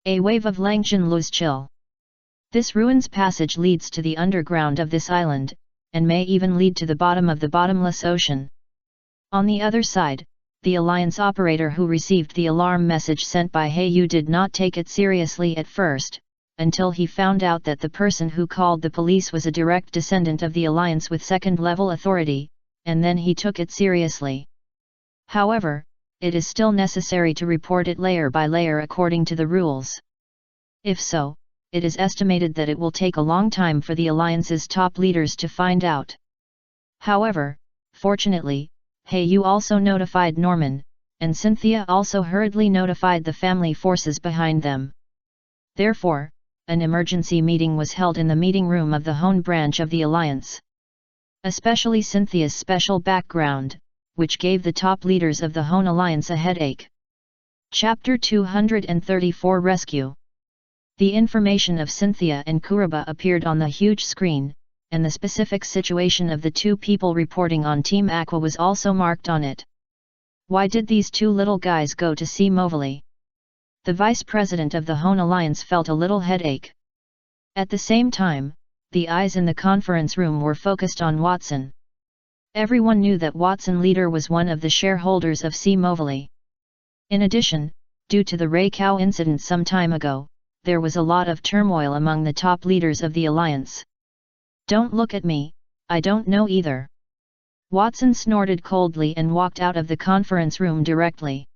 A wave of Langzhen Lu's chill. This ruin's passage leads to the underground of this island, and may even lead to the bottom of the bottomless ocean. On the other side, the Alliance operator who received the alarm message sent by Hayu did not take it seriously at first, until he found out that the person who called the police was a direct descendant of the Alliance with second-level authority, and then he took it seriously. However, it is still necessary to report it layer by layer according to the rules. If so, it is estimated that it will take a long time for the Alliance's top leaders to find out. However, fortunately, Hayu also notified Norman, and Cynthia also hurriedly notified the family forces behind them. Therefore, an emergency meeting was held in the meeting room of the Hone branch of the Alliance. Especially Cynthia's special background, which gave the top leaders of the Hone Alliance a headache. Chapter 234 Rescue. The information of Cynthia and Kuruba appeared on the huge screen, and the specific situation of the two people reporting on Team Aqua was also marked on it. Why did these two little guys go to see Movali? The vice president of the Hone Alliance felt a little headache. At the same time, the eyes in the conference room were focused on Watson. Everyone knew that Watson leader was one of the shareholders of C. Movali. In addition, due to the Ray Cow incident some time ago, there was a lot of turmoil among the top leaders of the Alliance. "Don't look at me, I don't know either." Watson snorted coldly and walked out of the conference room directly.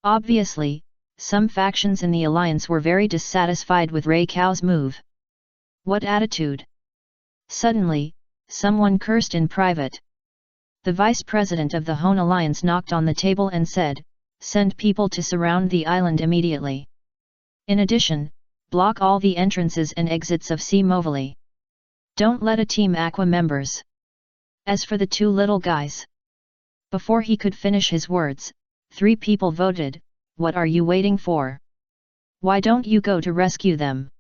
Obviously, some factions in the Alliance were very dissatisfied with Ray Cow's move. What attitude? Suddenly, someone cursed in private. The vice president of the Hone Alliance knocked on the table and said, "Send people to surround the island immediately. In addition, block all the entrances and exits of C. Movali. Don't let a Team Aqua members." As for the two little guys. Before he could finish his words, 3 people voted, "What are you waiting for? Why don't you go to rescue them?"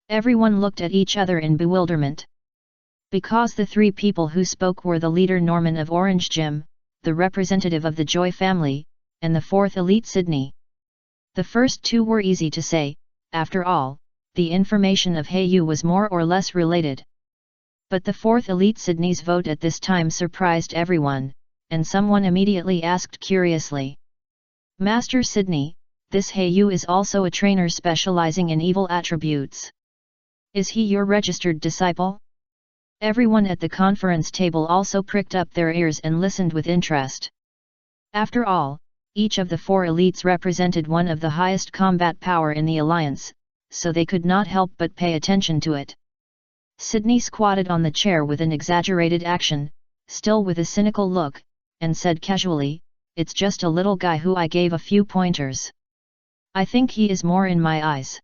Everyone looked at each other in bewilderment. Because the 3 people who spoke were the leader Norman of Orange Gym, the representative of the Joy family, and the 4th elite Sydney. The first 2 were easy to say, after all, the information of Hayu was more or less related. But the 4th elite Sydney's vote at this time surprised everyone, and someone immediately asked curiously, "Master Sydney, this Hayu is also a trainer specializing in evil attributes. Is he your registered disciple?" Everyone at the conference table also pricked up their ears and listened with interest. After all, each of the 4 elites represented one of the highest combat power in the Alliance, so they could not help but pay attention to it. Sydney squatted on the chair with an exaggerated action, still with a cynical look, and said casually, "It's just a little guy who I gave a few pointers. I think he is more in my eyes.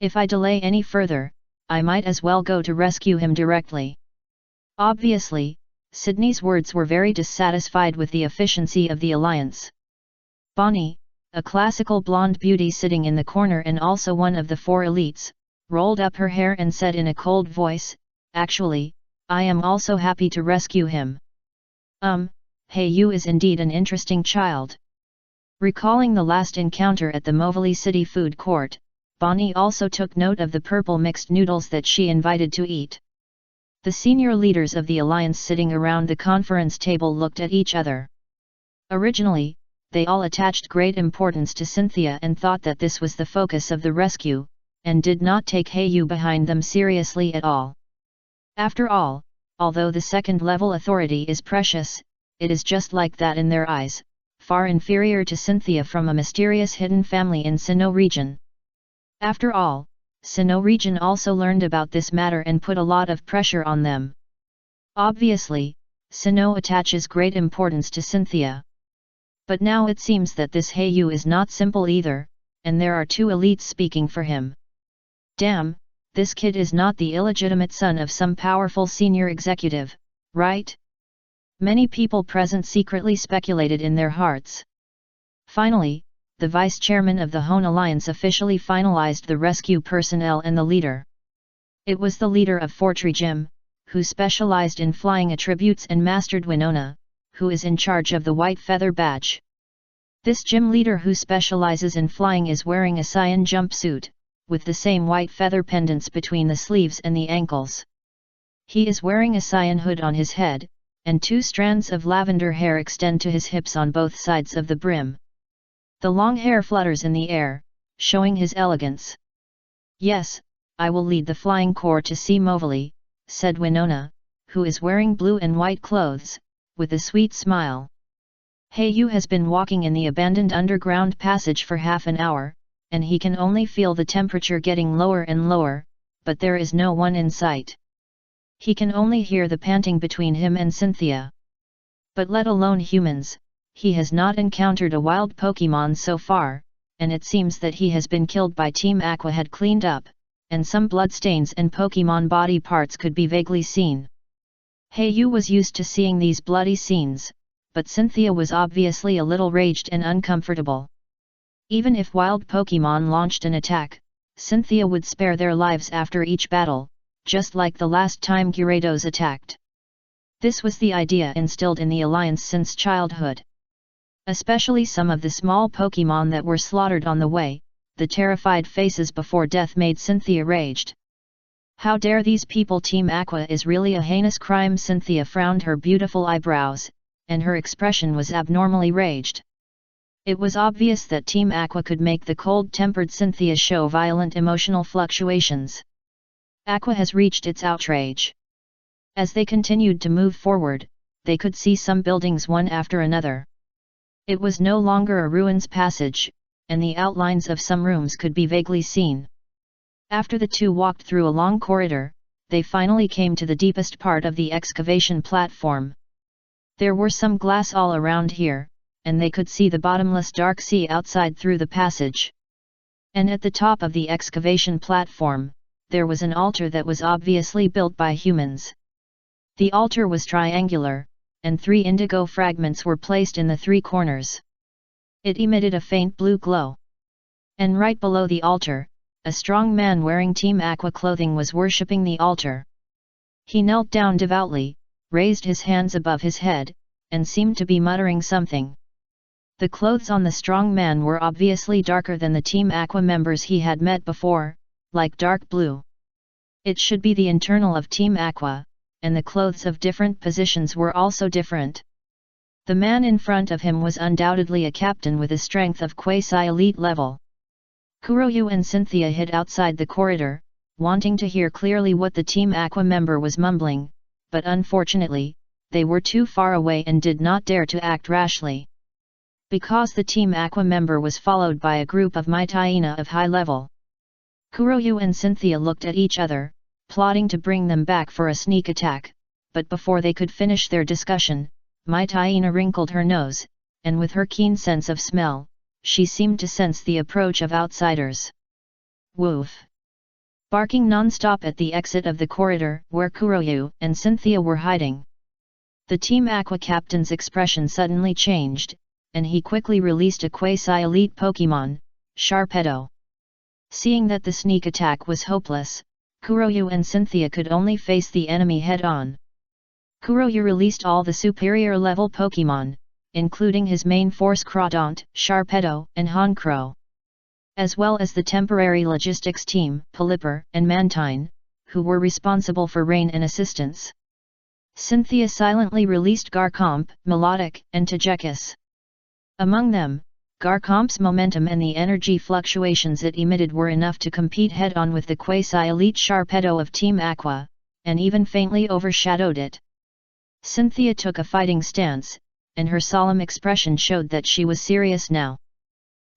If I delay any further, I might as well go to rescue him directly. Obviously, Sydney's words were very dissatisfied with the efficiency of the alliance. Bonnie, a classical blonde beauty sitting in the corner and also one of the 4 elites, rolled up her hair and said in a cold voice, "Actually, I am also happy to rescue him." Hayu is indeed an interesting child. Recalling the last encounter at the Movili City food court, Bonnie also took note of the purple mixed noodles that she invited to eat. The senior leaders of the alliance sitting around the conference table looked at each other. Originally, they all attached great importance to Cynthia and thought that this was the focus of the rescue, and did not take Hayu behind them seriously at all. After all, although the second-level authority is precious, it is just like that in their eyes, far inferior to Cynthia from a mysterious hidden family in Sinnoh region. After all, Sinnoh region also learned about this matter and put a lot of pressure on them. Obviously, Sinnoh attaches great importance to Cynthia. But now it seems that this Hayu is not simple either, and there are 2 elites speaking for him. Damn, this kid is not the illegitimate son of some powerful senior executive, right? Many people present secretly speculated in their hearts. Finally, the vice chairman of the Hone Alliance officially finalized the rescue personnel and the leader. It was the leader of Fortree Jim, who specialized in flying attributes, and mastered Winona, who is in charge of the white feather badge. This gym leader who specializes in flying is wearing a cyan jumpsuit, with the same white feather pendants between the sleeves and the ankles. He is wearing a cyan hood on his head, and 2 strands of lavender hair extend to his hips on both sides of the brim. The long hair flutters in the air, showing his elegance. "Yes, I will lead the flying corps to see Movili," said Winona, who is wearing blue and white clothes, with a sweet smile. Hayu has been walking in the abandoned underground passage for half an hour, and he can only feel the temperature getting lower and lower, but there is no one in sight. He can only hear the panting between him and Cynthia. But let alone humans, he has not encountered a wild Pokémon so far, and it seems that he has been killed by Team Aqua had cleaned up, and some bloodstains and Pokémon body parts could be vaguely seen. Hayu was used to seeing these bloody scenes, but Cynthia was obviously a little raged and uncomfortable. Even if wild Pokémon launched an attack, Cynthia would spare their lives after each battle, just like the last time Gyarados attacked. This was the idea instilled in the Alliance since childhood. Especially some of the small Pokémon that were slaughtered on the way, the terrified faces before death made Cynthia raged. How dare these people! Team Aqua is really a heinous crime. Cynthia frowned her beautiful eyebrows, and her expression was abnormally raged. It was obvious that Team Aqua could make the cold-tempered Cynthia show violent emotional fluctuations. Aqua has reached its outrage. As they continued to move forward, they could see some buildings one after another. It was no longer a ruins passage, and the outlines of some rooms could be vaguely seen. After the 2 walked through a long corridor, they finally came to the deepest part of the excavation platform. There were some glass all around here, and they could see the bottomless dark sea outside through the passage. And at the top of the excavation platform, there was an altar that was obviously built by humans. The altar was triangular, and 3 indigo fragments were placed in the 3 corners. It emitted a faint blue glow. And right below the altar, a strong man wearing Team Aqua clothing was worshipping the altar. He knelt down devoutly, raised his hands above his head, and seemed to be muttering something. The clothes on the strong man were obviously darker than the Team Aqua members he had met before, like dark blue. It should be the internal of Team Aqua, and the clothes of different positions were also different. The man in front of him was undoubtedly a captain with a strength of quasi-elite level. Kuroyu and Cynthia hid outside the corridor, wanting to hear clearly what the Team Aqua member was mumbling, but unfortunately, they were too far away and did not dare to act rashly. Because the Team Aqua member was followed by a group of Maitaina of high level. Kuroyu and Cynthia looked at each other, plotting to bring them back for a sneak attack, but before they could finish their discussion, Maitaina wrinkled her nose, and with her keen sense of smell, she seemed to sense the approach of outsiders. Woof! Barking non-stop at the exit of the corridor where Kuroyu and Cynthia were hiding. The Team Aqua captain's expression suddenly changed, and he quickly released a quasi-elite Pokémon, Sharpedo. Seeing that the sneak attack was hopeless, Kuroyu and Cynthia could only face the enemy head-on. Kuroyu released all the superior-level Pokémon, including his main force Crawdaunt, Sharpedo, and Honchkrow, as well as the temporary logistics team, Pelipper and Mantine, who were responsible for rain and assistance. Cynthia silently released Garchomp, Melodic, and Togekiss. Among them, Garchomp's momentum and the energy fluctuations it emitted were enough to compete head-on with the quasi-elite Sharpedo of Team Aqua, and even faintly overshadowed it. Cynthia took a fighting stance, and her solemn expression showed that she was serious now.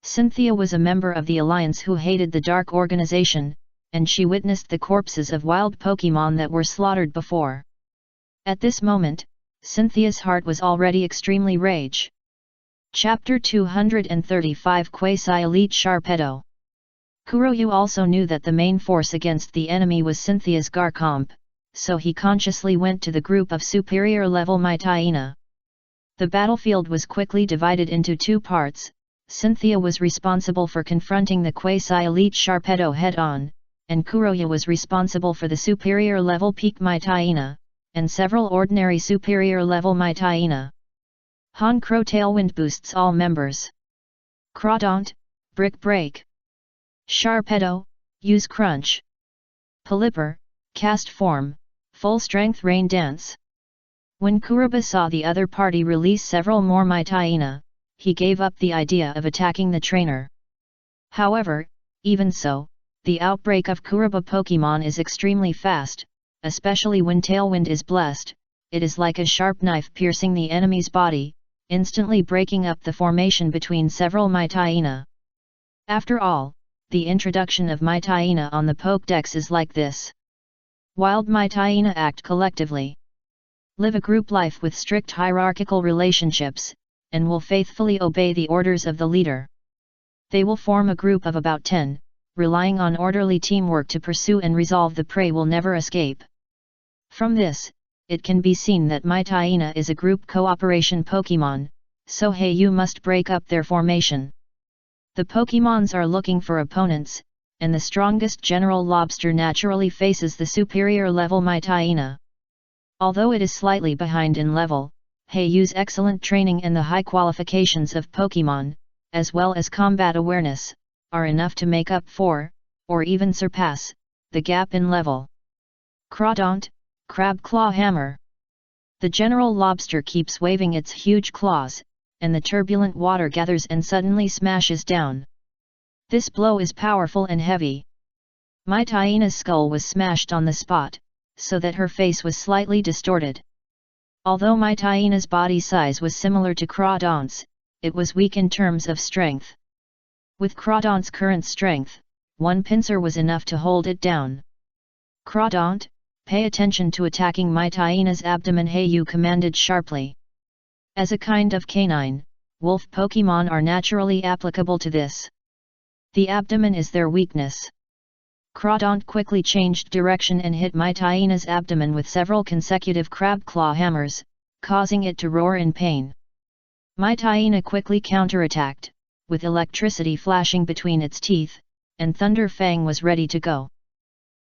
Cynthia was a member of the Alliance who hated the Dark Organization, and she witnessed the corpses of wild Pokémon that were slaughtered before. At this moment, Cynthia's heart was already extremely rage. Chapter 235 Quasi-Elite Sharpedo. Kuroyu also knew that the main force against the enemy was Cynthia's Garchomp, so he consciously went to the group of superior-level Mytaina. The battlefield was quickly divided into two parts. Cynthia was responsible for confronting the quasi-elite Sharpedo head-on, and Kuroyu was responsible for the superior-level Peak Mytaina, and several ordinary superior-level Mytaina. Honchkrow Tailwind boosts all members. Crawdaunt, Brick Break. Sharpedo, Use Crunch. Pelipper, Cast Form, Full Strength Rain Dance. When Kuroba saw the other party release several more Mytaina, he gave up the idea of attacking the trainer. However, even so, the outbreak of Kuroba Pokémon is extremely fast, especially when Tailwind is blessed. It is like a sharp knife piercing the enemy's body, instantly breaking up the formation between several Mytaina. After all, the introduction of Mytaina on the Pokédex is like this. Wild Mytaina act collectively. Live a group life with strict hierarchical relationships, and will faithfully obey the orders of the leader. They will form a group of about 10, relying on orderly teamwork to pursue and resolve the prey will never escape. From this, it can be seen that Mytaina is a group cooperation Pokémon, so you must break up their formation. The Pokémons are looking for opponents, and the strongest General Lobster naturally faces the superior level Mytaina. Although it is slightly behind in level, Heiyu's excellent training and the high qualifications of Pokémon, as well as combat awareness, are enough to make up for, or even surpass, the gap in level. Crawdaunt, Crab Claw Hammer. The General Lobster keeps waving its huge claws, and the turbulent water gathers and suddenly smashes down. This blow is powerful and heavy. Mytaina's skull was smashed on the spot, so that her face was slightly distorted. Although Mytaina's body size was similar to Crawdaunt's, it was weak in terms of strength. With Crawdaunt's current strength, one pincer was enough to hold it down. Crawdaunt, pay attention to attacking Mytaina's abdomen, Heiyu commanded sharply. As a kind of canine, wolf Pokémon are naturally applicable to this. The abdomen is their weakness. Crawdaunt quickly changed direction and hit Mytaina's abdomen with several consecutive crab claw hammers, causing it to roar in pain. Mytaina quickly counterattacked, with electricity flashing between its teeth, and Thunder Fang was ready to go.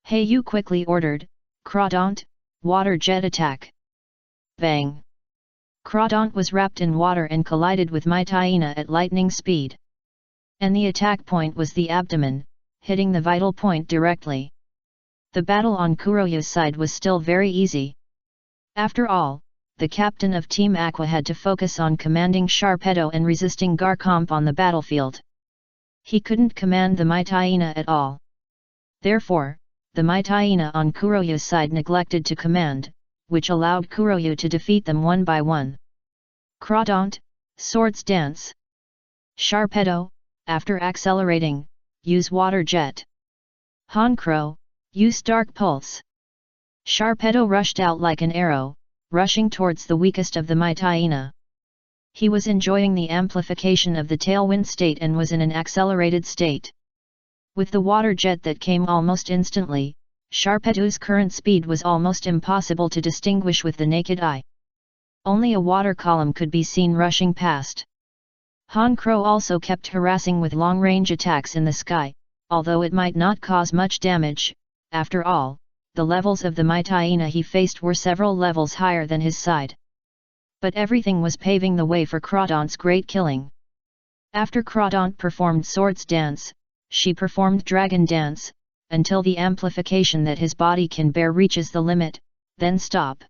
Heiyu quickly ordered, Crawdaunt, Water Jet Attack. Bang! Crawdaunt was wrapped in water and collided with Mytaina at lightning speed. And the attack point was the abdomen, hitting the vital point directly. The battle on Kuroyu's side was still very easy. After all, the captain of Team Aqua had to focus on commanding Sharpedo and resisting Garchomp on the battlefield. He couldn't command the Mytaina at all. Therefore, the Mytaina on Kuroyu's side neglected to command, which allowed Kuroyu to defeat them one by one. Crawdaunt, Swords Dance. Sharpedo, after accelerating, use Water Jet. Honchkrow, use Dark Pulse. Sharpedo rushed out like an arrow, rushing towards the weakest of the Mytaina. He was enjoying the amplification of the tailwind state and was in an accelerated state. With the water jet that came almost instantly, Sharpedo's current speed was almost impossible to distinguish with the naked eye. Only a water column could be seen rushing past. Han Crow also kept harassing with long-range attacks in the sky, although it might not cause much damage. After all, the levels of the mighty hyena he faced were several levels higher than his side. But everything was paving the way for Crawdaunt's great killing. After Crawdaunt performed Swords Dance, she performed Dragon Dance, until the amplification that his body can bear reaches the limit, then stop.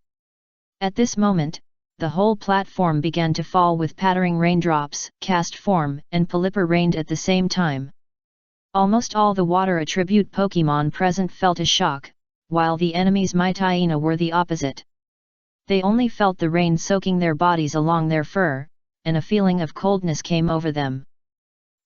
At this moment, the whole platform began to fall with pattering raindrops. Cast Form and Pelipper rained at the same time. Almost all the water attribute Pokemon present felt a shock, while the enemy's mighty hyena were the opposite. They only felt the rain soaking their bodies along their fur, and a feeling of coldness came over them.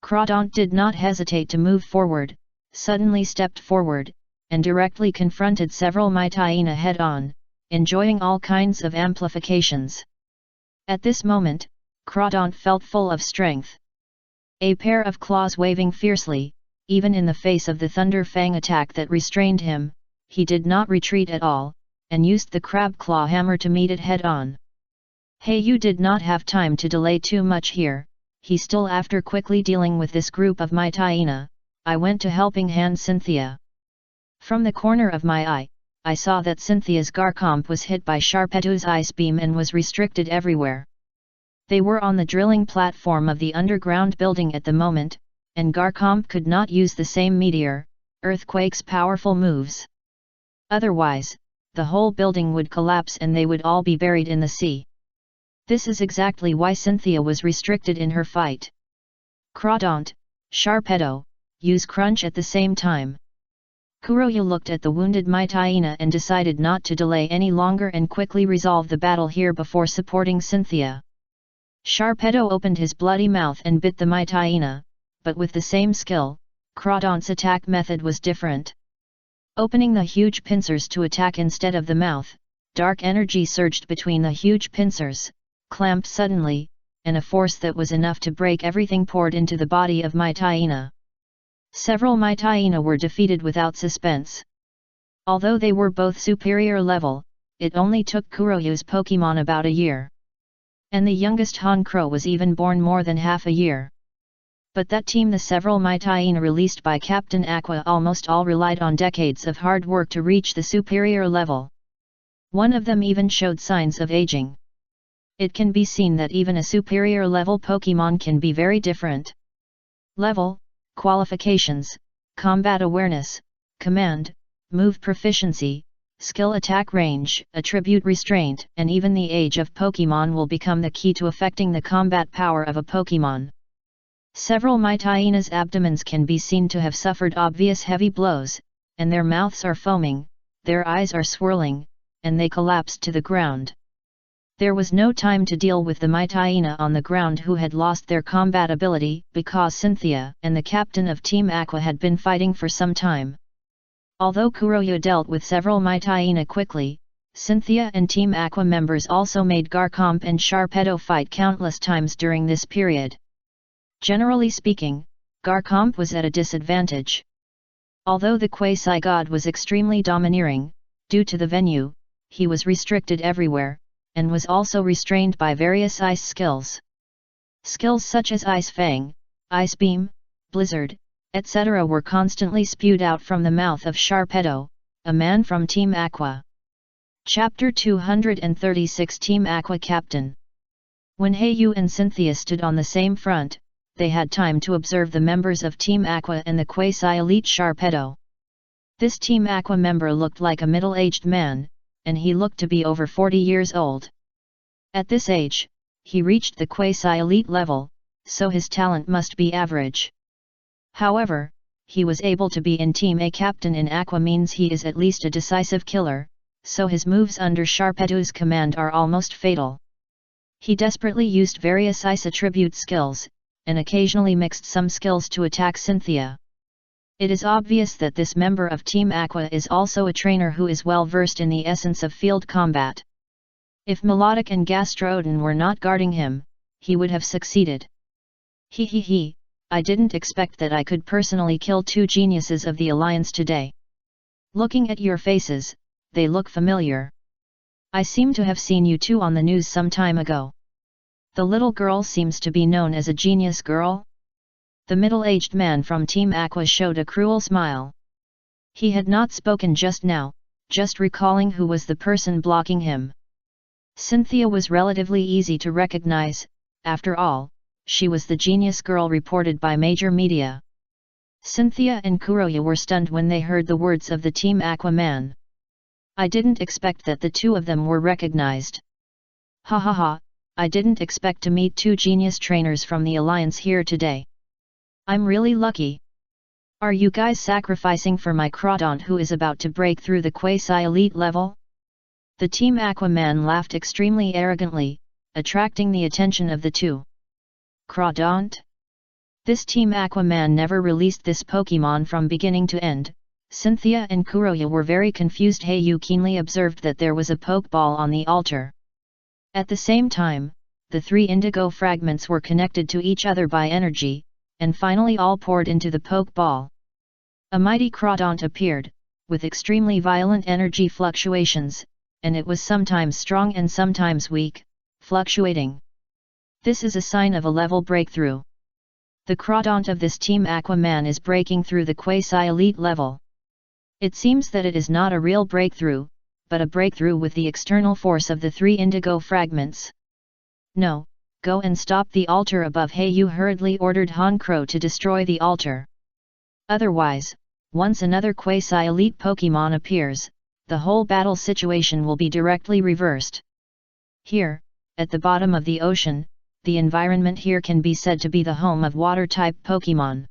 Crawdaunt did not hesitate to move forward, suddenly stepped forward, and directly confronted several mighty hyena head-on, enjoying all kinds of amplifications. At this moment, Crawdaunt felt full of strength. A pair of claws waving fiercely, even in the face of the Thunder Fang attack that restrained him, he did not retreat at all, and used the Crab Claw Hammer to meet it head-on. Heiyu did not have time to delay too much here. He still after quickly dealing with this group of mighty hyena, I went to helping hand Cynthia. From the corner of my eye, I saw that Cynthia's Garchomp was hit by Sharpedo's ice beam and was restricted everywhere. They were on the drilling platform of the underground building at the moment, and Garchomp could not use the same meteor, earthquake's powerful moves. Otherwise, the whole building would collapse and they would all be buried in the sea. This is exactly why Cynthia was restricted in her fight. Crawdaunt, Sharpedo, use Crunch at the same time. Kuroya looked at the wounded mighty hyena and decided not to delay any longer and quickly resolve the battle here before supporting Cynthia. Sharpedo opened his bloody mouth and bit the mighty hyena, but with the same skill, Crawdaunt's attack method was different. Opening the huge pincers to attack instead of the mouth, dark energy surged between the huge pincers, clamped suddenly, and a force that was enough to break everything poured into the body of mighty hyena. Several mighty hyena were defeated without suspense. Although they were both superior level, it only took Kuroya's Pokemon about a year. And the youngest Han Crow was even born more than half a year. But that team, the several mighty hyena released by Captain Aqua, almost all relied on decades of hard work to reach the superior level. One of them even showed signs of aging. It can be seen that even a superior level Pokemon can be very different. Level, qualifications, combat awareness, command, move proficiency, skill attack range, attribute restraint, and even the age of Pokemon will become the key to affecting the combat power of a Pokemon. Several mighty hyenas' abdomens can be seen to have suffered obvious heavy blows, and their mouths are foaming, their eyes are swirling, and they collapsed to the ground. There was no time to deal with the mighty hyena on the ground who had lost their combat ability because Cynthia and the captain of Team Aqua had been fighting for some time. Although Kuroya dealt with several mighty hyena quickly, Cynthia and Team Aqua members also made Garchomp and Sharpedo fight countless times during this period. Generally speaking, Garchomp was at a disadvantage. Although the Quasi-God was extremely domineering, due to the venue, he was restricted everywhere, and was also restrained by various ice skills. Skills such as Ice Fang, Ice Beam, Blizzard, etc. were constantly spewed out from the mouth of Sharpedo, a man from Team Aqua. Chapter 236 Team Aqua Captain. When Heiyu and Cynthia stood on the same front, they had time to observe the members of Team Aqua and the quasi-elite Sharpedo. This Team Aqua member looked like a middle-aged man, and he looked to be over 40 years old. At this age, he reached the quasi-elite level, so his talent must be average. However, he was able to be in Team A captain in Aqua means he is at least a decisive killer, so his moves under Sharpedo's command are almost fatal. He desperately used various ice attribute skills, and occasionally mixed some skills to attack Cynthia. It is obvious that this member of Team Aqua is also a trainer who is well versed in the essence of field combat. If Melodic and Gastrodon were not guarding him, he would have succeeded. He, I didn't expect that I could personally kill two geniuses of the Alliance today. Looking at your faces, they look familiar. I seem to have seen you two on the news some time ago. The little girl seems to be known as a genius girl? The middle-aged man from Team Aqua showed a cruel smile. He had not spoken just now, just recalling who was the person blocking him. Cynthia was relatively easy to recognize, after all, she was the genius girl reported by major media. Cynthia and Kuroya were stunned when they heard the words of the Team Aqua man. I didn't expect that the two of them were recognized. Ha ha ha, I didn't expect to meet two genius trainers from the Alliance here today. I'm really lucky. Are you guys sacrificing for my Crawdaunt who is about to break through the quasi-elite level? The Team Aqua man laughed extremely arrogantly, attracting the attention of the two. Crawdaunt? This Team Aqua man never released this Pokemon from beginning to end. Cynthia and Kuroya were very confused. Heiyu keenly observed that there was a Pokeball on the altar. At the same time, the three indigo fragments were connected to each other by energy, and finally all poured into the Pokeball. A mighty Crawdaunt appeared, with extremely violent energy fluctuations, and it was sometimes strong and sometimes weak, fluctuating. This is a sign of a level breakthrough. The Crawdaunt of this Team Aqua man is breaking through the quasi-elite level. It seems that it is not a real breakthrough, but a breakthrough with the external force of the three indigo fragments. No, go and stop the altar above. Heiyu hurriedly ordered Hankro to destroy the altar. Otherwise, once another quasi-elite Pokemon appears, the whole battle situation will be directly reversed. Here, at the bottom of the ocean, the environment here can be said to be the home of water-type Pokemon.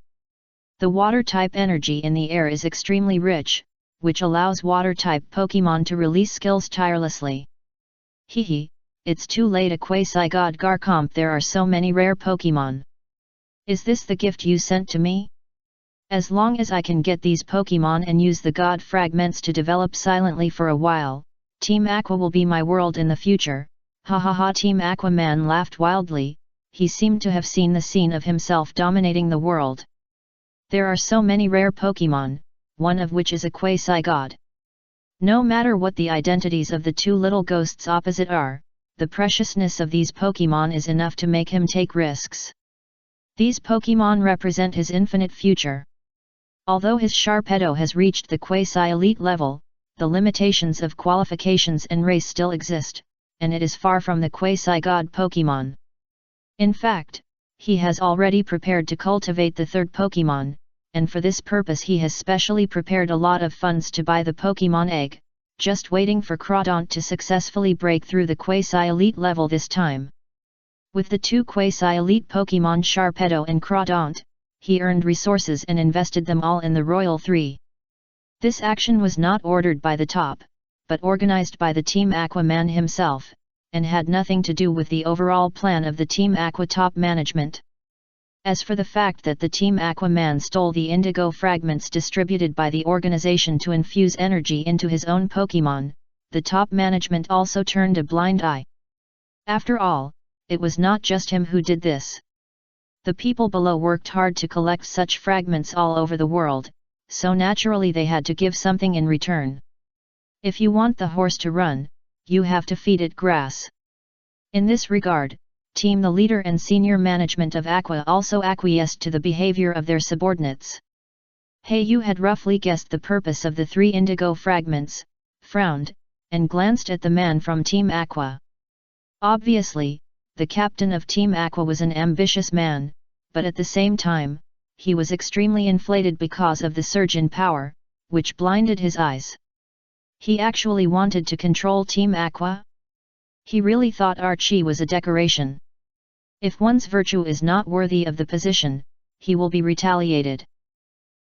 The water-type energy in the air is extremely rich, which allows water-type Pokemon to release skills tirelessly. Hehe, it's too late. A quasi-god Garchomp. There are so many rare Pokemon. Is this the gift you sent to me? As long as I can get these Pokemon and use the God fragments to develop silently for a while, Team Aqua will be my world in the future. Ha ha ha. Team Aqua man laughed wildly. He seemed to have seen the scene of himself dominating the world. There are so many rare Pokemon, one of which is a quasi-god. No matter what the identities of the two little ghosts opposite are, the preciousness of these Pokemon is enough to make him take risks. These Pokemon represent his infinite future. Although his Sharpedo has reached the quasi-elite level, the limitations of qualifications and race still exist, and it is far from the quasi-god Pokemon. In fact, he has already prepared to cultivate the third Pokemon, and for this purpose he has specially prepared a lot of funds to buy the Pokemon egg, just waiting for Crawdaunt to successfully break through the quasi-elite level this time. With the two quasi-elite Pokemon Sharpedo and Crawdaunt, he earned resources and invested them all in the Royal 3. This action was not ordered by the top, but organized by the Team Aqua man himself, and had nothing to do with the overall plan of the Team Aqua top management. As for the fact that the Team Aqua man stole the indigo fragments distributed by the organization to infuse energy into his own Pokemon, the top management also turned a blind eye. After all, it was not just him who did this. The people below worked hard to collect such fragments all over the world, so naturally they had to give something in return. If you want the horse to run, you have to feed it grass. In this regard, the leader and senior management of Aqua also acquiesced to the behavior of their subordinates. Heiyu had roughly guessed the purpose of the three indigo fragments, frowned, and glanced at the man from Team Aqua. Obviously, the captain of Team Aqua was an ambitious man, but at the same time, he was extremely inflated because of the surge in power, which blinded his eyes. He actually wanted to control Team Aqua? He really thought Archie was a decoration. If one's virtue is not worthy of the position, he will be retaliated.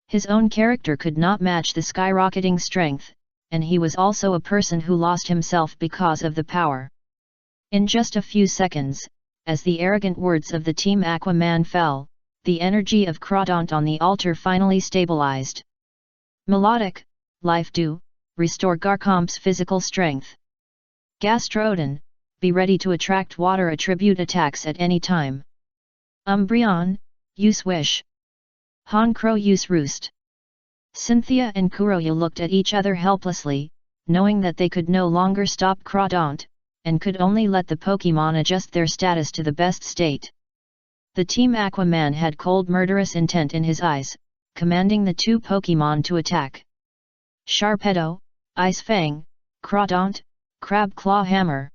His own character could not match the skyrocketing strength, and he was also a person who lost himself because of the power. In just a few seconds, as the arrogant words of the Team Aqua man fell, the energy of Crawdaunt on the altar finally stabilized. Melodic, Life Dew, restore Garchomp's physical strength. Gastrodon, be ready to attract water attribute attacks at any time. Umbreon, use wish. Honchkrow use roost. Cynthia and Kuroya looked at each other helplessly, knowing that they could no longer stop Crawdaunt, and could only let the Pokémon adjust their status to the best state. The Team Aquaman had cold murderous intent in his eyes, commanding the two Pokémon to attack. Sharpedo, Ice Fang, Crawdaunt, Crab Claw Hammer.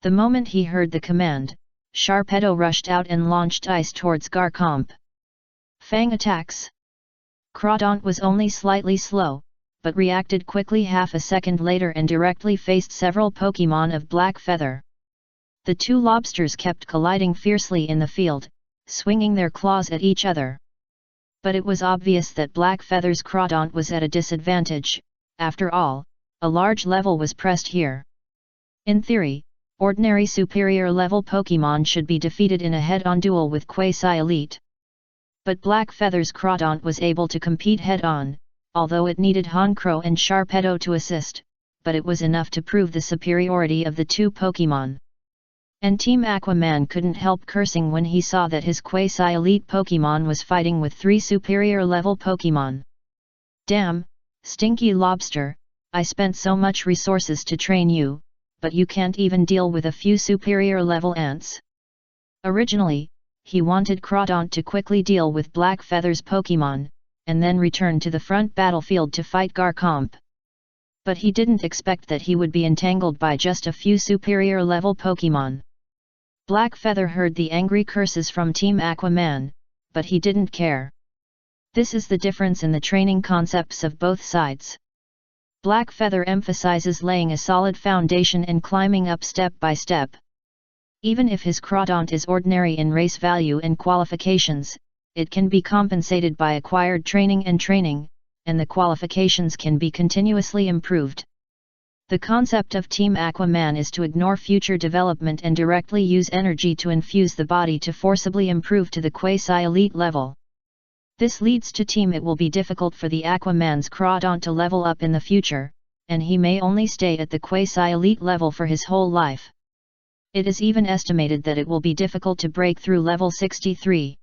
The moment he heard the command, Sharpedo rushed out and launched ice towards Garchomp. Fang attacks. Crawdaunt was only slightly slow, but reacted quickly half a second later and directly faced several Pokémon of Black Feather. The two lobsters kept colliding fiercely in the field, swinging their claws at each other. But it was obvious that Black Feather's Crawdaunt was at a disadvantage. After all, a large level was pressed here. In theory, ordinary superior level Pokémon should be defeated in a head-on duel with Quasi-Elite. But Black Feather's Crawdaunt was able to compete head-on, although it needed Honchkrow and Sharpedo to assist, but it was enough to prove the superiority of the two Pokémon. And Team Aquaman couldn't help cursing when he saw that his Quasi-Elite Pokémon was fighting with 3 superior level Pokémon. Damn, stinky lobster, I spent so much resources to train you, but you can't even deal with a few superior level ants. Originally, he wanted Crawdaunt to quickly deal with Black Feather's Pokémon, and then return to the front battlefield to fight Garchomp. But he didn't expect that he would be entangled by just a few superior level Pokémon. Black Feather heard the angry curses from Team Aquaman, but he didn't care. This is the difference in the training concepts of both sides. Black Feather emphasizes laying a solid foundation and climbing up step by step. Even if his Crawdaunt is ordinary in race value and qualifications, it can be compensated by acquired training, and the qualifications can be continuously improved. The concept of Team Aquaman is to ignore future development and directly use energy to infuse the body to forcibly improve to the Quasi-Elite level. This leads to it will be difficult for the Aquaman's Crawdaunt to level up in the future, and he may only stay at the Quasi-Elite level for his whole life. It is even estimated that it will be difficult to break through level 63.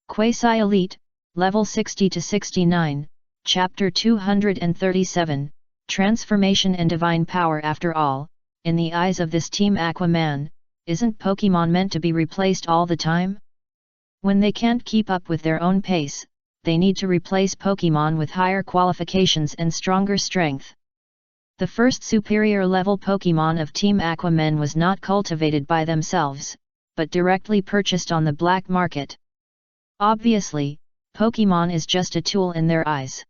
Quasi-Elite, level 60 to 69, Chapter 237, Transformation and Divine Power. After all, in the eyes of this Team Aquaman, isn't Pokémon meant to be replaced all the time? When they can't keep up with their own pace, they need to replace Pokémon with higher qualifications and stronger strength. The first superior level Pokémon of Team Aquaman was not cultivated by themselves, but directly purchased on the black market. Obviously, Pokémon is just a tool in their eyes.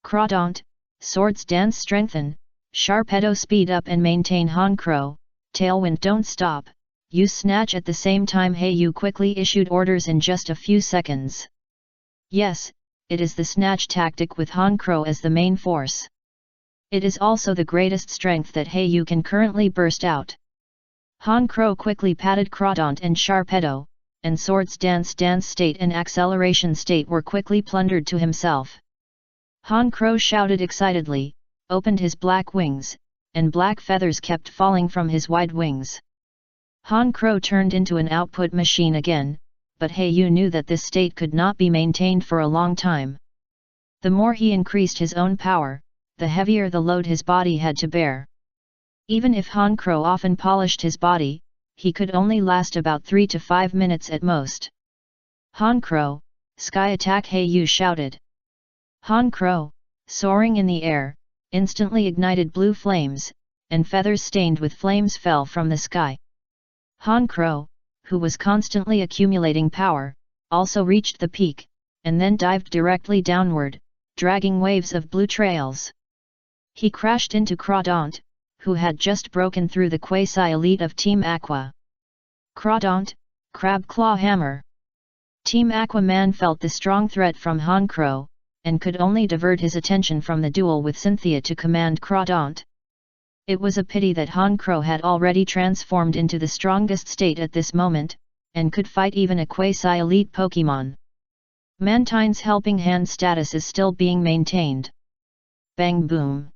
Crawdaunt, Swords Dance strengthen, Sharpedo speed up and maintain Honchkrow, Tailwind don't stop, use Snatch at the same time. Hayu quickly issued orders in just a few seconds. Yes, it is the Snatch tactic with Honchkrow as the main force. It is also the greatest strength that Hayu can currently burst out. Honchkrow quickly patted Crawdaunt and Sharpedo, and Swords Dance state and acceleration state were quickly plundered to himself. Honchkrow shouted excitedly, opened his black wings, and black feathers kept falling from his wide wings. Honchkrow turned into an output machine again, but Hayu knew that this state could not be maintained for a long time. The more he increased his own power, the heavier the load his body had to bear. Even if Honchkrow often polished his body, he could only last about 3 to 5 minutes at most. Honchkrow, Sky Attack! Hayu shouted. Honchkrow, soaring in the air, instantly ignited blue flames, and feathers stained with flames fell from the sky. Honchkrow, who was constantly accumulating power, also reached the peak, and then dived directly downward, dragging waves of blue trails. He crashed into Crawdaunt, who had just broken through the Quasi-Elite of Team Aqua. Crawdaunt, Crab Claw Hammer. Team Aquaman felt the strong threat from Honchkrow, and could only divert his attention from the duel with Cynthia to command Crawdaunt. It was a pity that Honchkrow had already transformed into the strongest state at this moment, and could fight even a Quasi-Elite Pokémon. Mantine's helping hand status is still being maintained. Bang boom!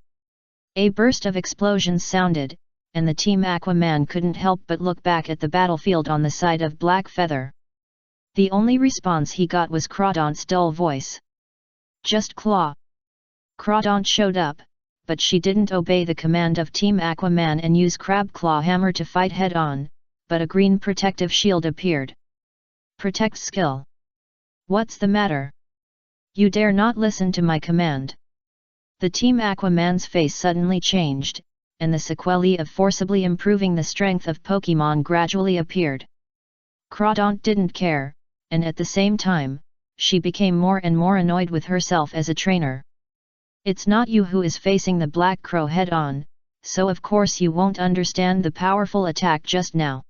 A burst of explosions sounded, and the Team Aquaman couldn't help but look back at the battlefield on the side of Black Feather. The only response he got was Crawdaunt's dull voice. "Just claw." Crawdaunt showed up, but she didn't obey the command of Team Aquaman and use Crab Claw Hammer to fight head-on, but a green protective shield appeared. "Protect skill. What's the matter? You dare not listen to my command." The Team Aquaman's face suddenly changed, and the sequelae of forcibly improving the strength of Pokémon gradually appeared. Crawdaunt didn't care, and at the same time, she became more and more annoyed with herself as a trainer. "It's not you who is facing the Black Crow head-on, so of course you won't understand the powerful attack just now.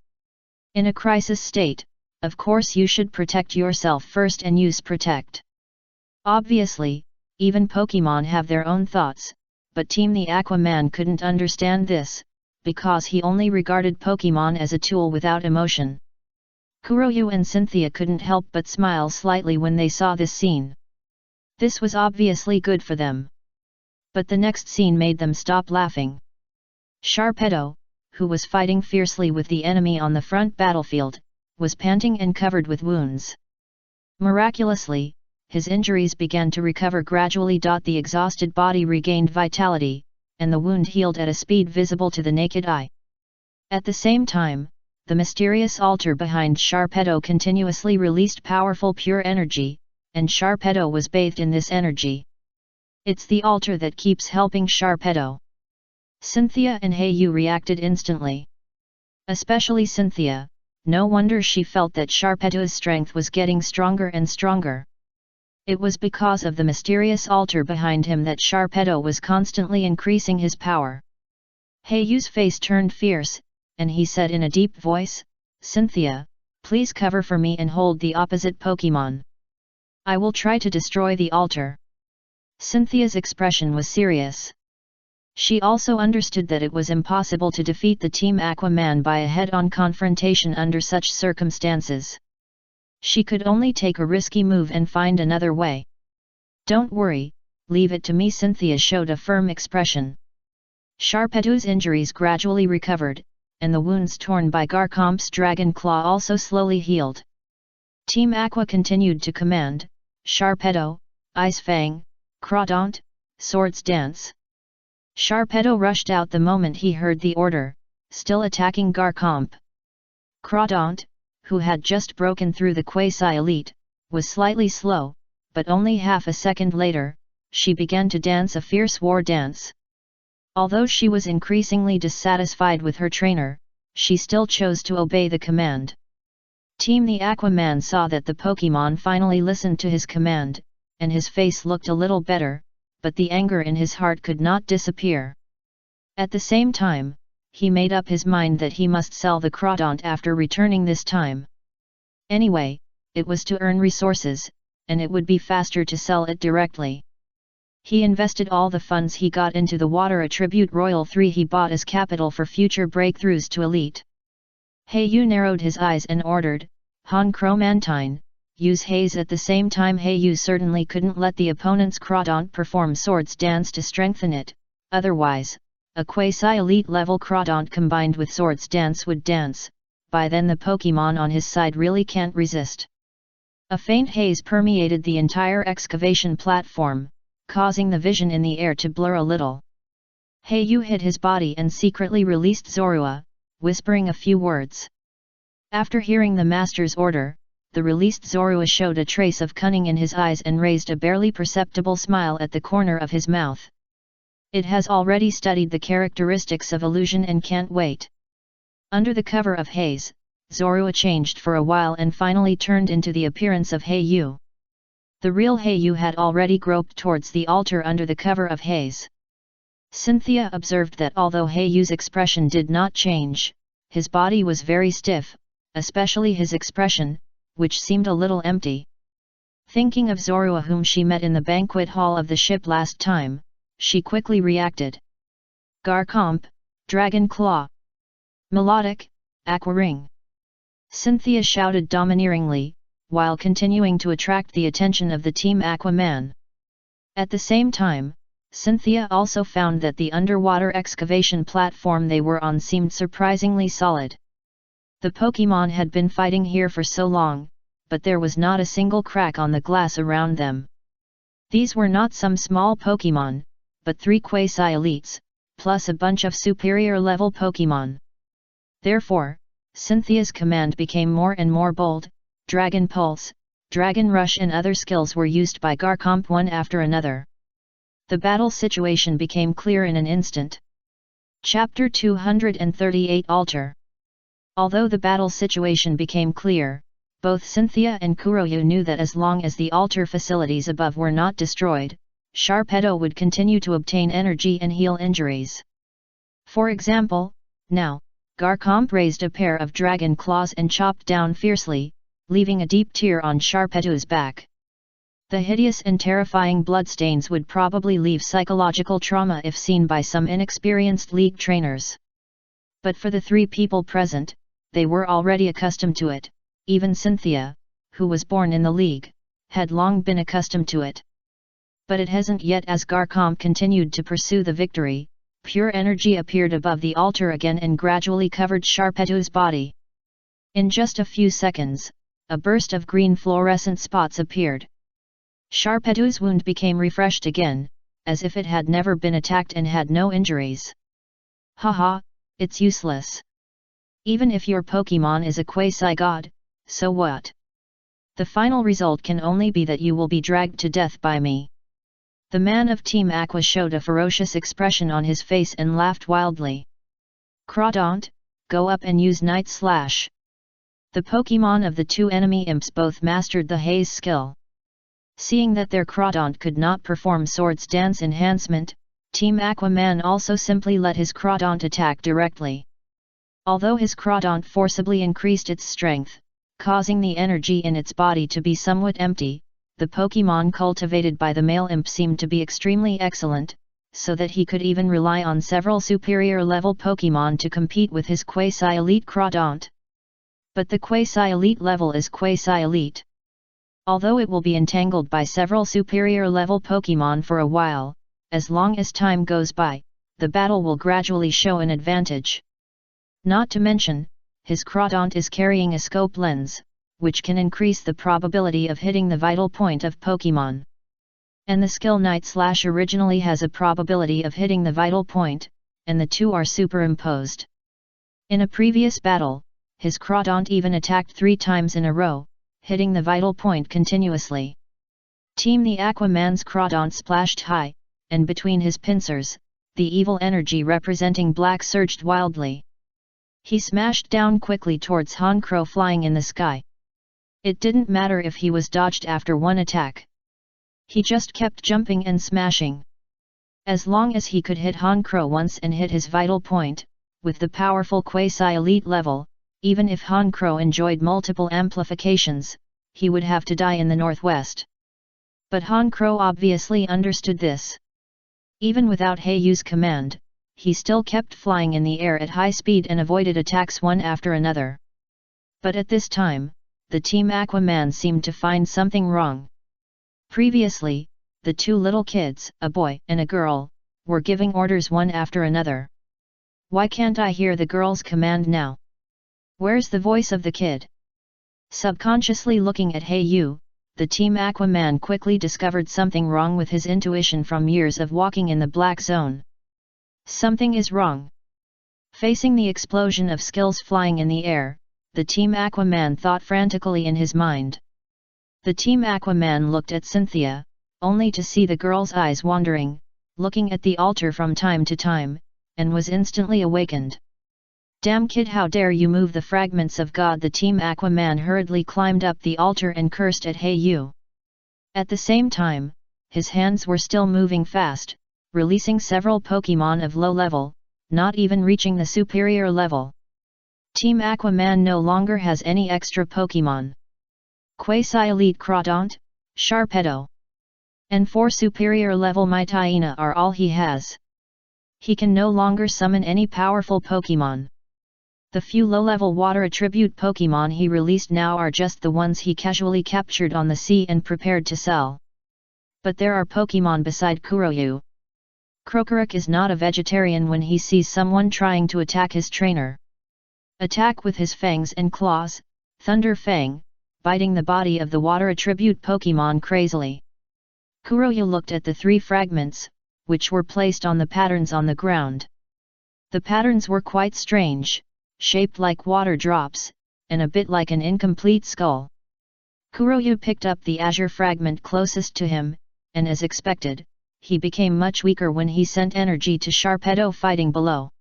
In a crisis state, of course you should protect yourself first and use Protect." Obviously, even Pokémon have their own thoughts, but Team the Aquaman couldn't understand this, because he only regarded Pokémon as a tool without emotion. Kuroyu and Cynthia couldn't help but smile slightly when they saw this scene. This was obviously good for them. But the next scene made them stop laughing. Sharpedo, who was fighting fiercely with the enemy on the front battlefield, was panting and covered with wounds. Miraculously, his injuries began to recover gradually. The exhausted body regained vitality, and the wound healed at a speed visible to the naked eye. At the same time, the mysterious altar behind Sharpedo continuously released powerful pure energy, and Sharpedo was bathed in this energy. "It's the altar that keeps helping Sharpedo." Cynthia and Heiyu reacted instantly. Especially Cynthia, no wonder she felt that Sharpedo's strength was getting stronger and stronger. It was because of the mysterious altar behind him that Sharpedo was constantly increasing his power. Heiyu's face turned fierce, and he said in a deep voice, "Cynthia, please cover for me and hold the opposite Pokémon. I will try to destroy the altar." Cynthia's expression was serious. She also understood that it was impossible to defeat the Team Aquaman by a head-on confrontation under such circumstances. She could only take a risky move and find another way. "Don't worry, leave it to me." Cynthia showed a firm expression. Sharpedo's injuries gradually recovered, and the wounds torn by Garchomp's Dragon Claw also slowly healed. Team Aqua continued to command, "Sharpedo, Ice Fang, Crawdaunt, Swords Dance." Sharpedo rushed out the moment he heard the order, still attacking Garchomp. Crawdaunt, who had just broken through the Quasi-Elite, was slightly slow, but only half a second later, she began to dance a fierce war dance. Although she was increasingly dissatisfied with her trainer, she still chose to obey the command. Team the Aquaman saw that the Pokémon finally listened to his command, and his face looked a little better, but the anger in his heart could not disappear. At the same time, he made up his mind that he must sell the Crawdaunt after returning this time. Anyway, it was to earn resources, and it would be faster to sell it directly. He invested all the funds he got into the Water Attribute Royal 3 he bought as capital for future breakthroughs to Elite. Heiyu narrowed his eyes and ordered, "Han Chromantine, use haze." At the same time, Heiyu certainly couldn't let the opponent's Crawdaunt perform Swords Dance to strengthen it, otherwise, a quasi-elite level Crawdaunt combined with Swords Dance would dance. By then the Pokémon on his side really can't resist. A faint haze permeated the entire excavation platform, causing the vision in the air to blur a little. Heiyu hid his body and secretly released Zorua, whispering a few words. After hearing the master's order, the released Zorua showed a trace of cunning in his eyes and raised a barely perceptible smile at the corner of his mouth. It has already studied the characteristics of illusion and can't wait. Under the cover of haze, Zorua changed for a while and finally turned into the appearance of Heiyu. The real Heiyu had already groped towards the altar under the cover of haze. Cynthia observed that although Heiyu's expression did not change, his body was very stiff, especially his expression, which seemed a little empty. Thinking of Zorua whom she met in the banquet hall of the ship last time, she quickly reacted. "Garchomp, Dragon Claw. Melodic, Aqua Ring." Cynthia shouted domineeringly, while continuing to attract the attention of the Team Aquaman. At the same time, Cynthia also found that the underwater excavation platform they were on seemed surprisingly solid. The Pokémon had been fighting here for so long, but there was not a single crack on the glass around them. These were not some small Pokémon, but 3 quasi-elites, plus a bunch of superior-level Pokémon. Therefore, Cynthia's command became more and more bold. Dragon Pulse, Dragon Rush and other skills were used by Garchomp one after another. The battle situation became clear in an instant. Chapter 238 Altar. Although the battle situation became clear, both Cynthia and Kuroyu knew that as long as the altar facilities above were not destroyed, Sharpedo would continue to obtain energy and heal injuries. For example, now, Garchomp raised a pair of dragon claws and chopped down fiercely, leaving a deep tear on Sharpedo's back. The hideous and terrifying bloodstains would probably leave psychological trauma if seen by some inexperienced league trainers. But for the 3 people present, they were already accustomed to it. Even Cynthia, who was born in the league, had long been accustomed to it. But it hasn't yet. As Garchomp continued to pursue the victory, pure energy appeared above the altar again and gradually covered Sharpedo's body. In just a few seconds, a burst of green fluorescent spots appeared. Sharpedo's wound became refreshed again, as if it had never been attacked and had no injuries. Haha, it's useless. Even if your Pokémon is a quasi-god, so what? The final result can only be that you will be dragged to death by me. The man of Team Aqua showed a ferocious expression on his face and laughed wildly. Crawdaunt, go up and use Night Slash. The Pokémon of the 2 enemy imps both mastered the haze skill. Seeing that their Crawdaunt could not perform Swords Dance enhancement, Team Aquaman also simply let his Crawdaunt attack directly. Although his Crawdaunt forcibly increased its strength, causing the energy in its body to be somewhat empty, the Pokémon cultivated by the male imp seemed to be extremely excellent, so that he could even rely on several superior-level Pokémon to compete with his quasi-elite Crawdaunt. But the quasi-elite level is quasi-elite. Although it will be entangled by several superior-level Pokémon for a while, as long as time goes by, the battle will gradually show an advantage. Not to mention, his Crawdaunt is carrying a scope lens, which can increase the probability of hitting the vital point of Pokémon. And the skill Night Slash originally has a probability of hitting the vital point, and the 2 are superimposed. In a previous battle, his Crawdaunt even attacked 3 times in a row, hitting the vital point continuously. Team the Aquaman's Crawdaunt splashed high, and between his pincers, the evil energy representing black surged wildly. He smashed down quickly towards Honchkrow flying in the sky. It didn't matter if he was dodged after 1 attack. He just kept jumping and smashing. As long as he could hit Honchkrow once and hit his vital point, with the powerful quasi-elite level, even if Honchkrow enjoyed multiple amplifications, he would have to die in the northwest. But Honchkrow obviously understood this. Even without Heiyu's command, he still kept flying in the air at high speed and avoided attacks one after another. But at this time, the Team Aquaman seemed to find something wrong. Previously, the 2 little kids, a boy and a girl, were giving orders one after another. Why can't I hear the girl's command now? Where's the voice of the kid? Subconsciously looking at Heiyu, the Team Aquaman quickly discovered something wrong with his intuition from years of walking in the black zone. Something is wrong. Facing the explosion of skills flying in the air, the Team Aquaman thought frantically in his mind. The Team Aquaman looked at Cynthia, only to see the girl's eyes wandering, looking at the altar from time to time, and was instantly awakened. Damn kid, how dare you move the fragments of God! The Team Aquaman hurriedly climbed up the altar and cursed at Heiyu. At the same time, his hands were still moving fast, releasing several Pokémon of low level, not even reaching the superior level. Team Aquaman no longer has any extra Pokémon. Quasi-elite Crawdaunt, Sharpedo, and 4 superior level Mytaina are all he has. He can no longer summon any powerful Pokémon. The few low-level water attribute Pokémon he released now are just the ones he casually captured on the sea and prepared to sell. But there are Pokémon beside Kuroyu. Krokorok is not a vegetarian when he sees someone trying to attack his trainer. Attack with his fangs and claws, Thunder Fang, biting the body of the water attribute Pokemon crazily. Kuroyu looked at the 3 fragments, which were placed on the patterns on the ground. The patterns were quite strange, shaped like water drops, and a bit like an incomplete skull. Kuroyu picked up the azure fragment closest to him, and as expected, he became much weaker when he sent energy to Sharpedo fighting below.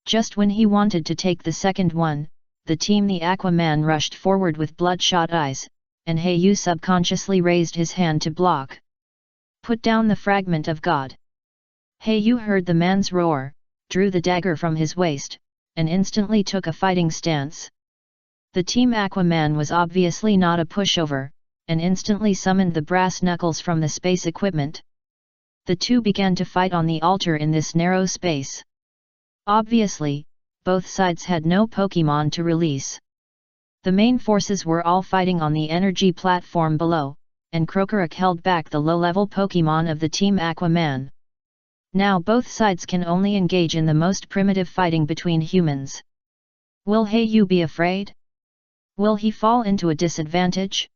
Just when he wanted to take the second one, the Aquaman rushed forward with bloodshot eyes, and Heiyu subconsciously raised his hand to block. Put down the fragment of God. Heiyu heard the man's roar, drew the dagger from his waist, and instantly took a fighting stance. The Aquaman was obviously not a pushover, and instantly summoned the brass knuckles from the space equipment. The two began to fight on the altar in this narrow space. Obviously, both sides had no Pokemon to release. The main forces were all fighting on the energy platform below, and Krokorok held back the low-level Pokemon of the Aquaman. Now both sides can only engage in the most primitive fighting between humans. Will Heiyu be afraid? Will he fall into a disadvantage?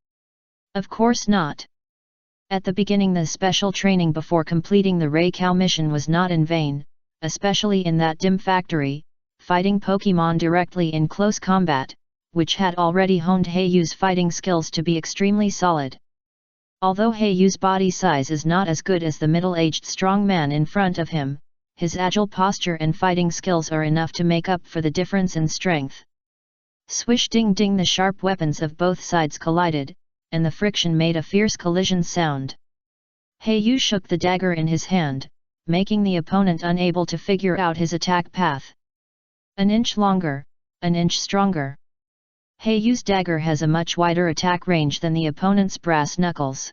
Of course not. At the beginning, the special training before completing the Reikao mission was not in vain, especially in that dim factory, fighting Pokemon directly in close combat, which had already honed Heiyu's fighting skills to be extremely solid. Although Heiyu's body size is not as good as the middle-aged strong man in front of him, his agile posture and fighting skills are enough to make up for the difference in strength. Swish ding ding, the sharp weapons of both sides collided, and the friction made a fierce collision sound. Heiyu shook the dagger in his hand, making the opponent unable to figure out his attack path. An inch longer, an inch stronger. Heiyu's dagger has a much wider attack range than the opponent's brass knuckles.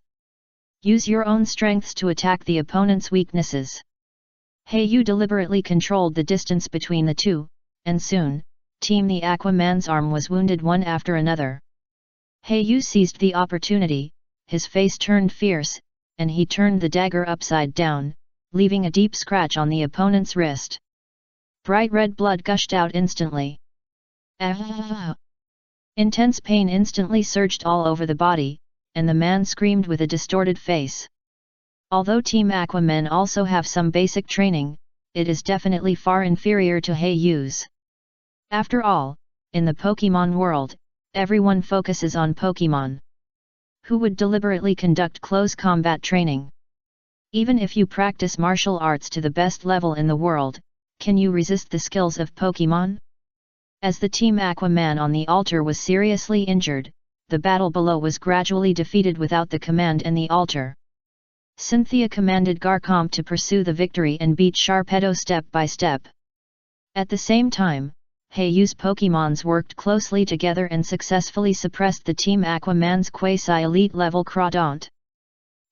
Use your own strengths to attack the opponent's weaknesses. Heiyu deliberately controlled the distance between the two, and soon, the Aquaman's arm was wounded one after another. Heiyu seized the opportunity, his face turned fierce, and he turned the dagger upside down, leaving a deep scratch on the opponent's wrist. Bright red blood gushed out instantly. Ah! Intense pain instantly surged all over the body, and the man screamed with a distorted face. Although Team Aquaman also have some basic training, it is definitely far inferior to Heiyu's. After all, in the Pokemon world, everyone focuses on Pokemon. Who would deliberately conduct close combat training? Even if you practice martial arts to the best level in the world, can you resist the skills of Pokemon? As the Team Aquaman on the altar was seriously injured, the battle below was gradually defeated without the command and the altar. Cynthia commanded Garchomp to pursue the victory and beat Sharpedo step by step. At the same time, Heiyu's Pokemons worked closely together and successfully suppressed the Team Aquaman's quasi-elite level Crawdaunt.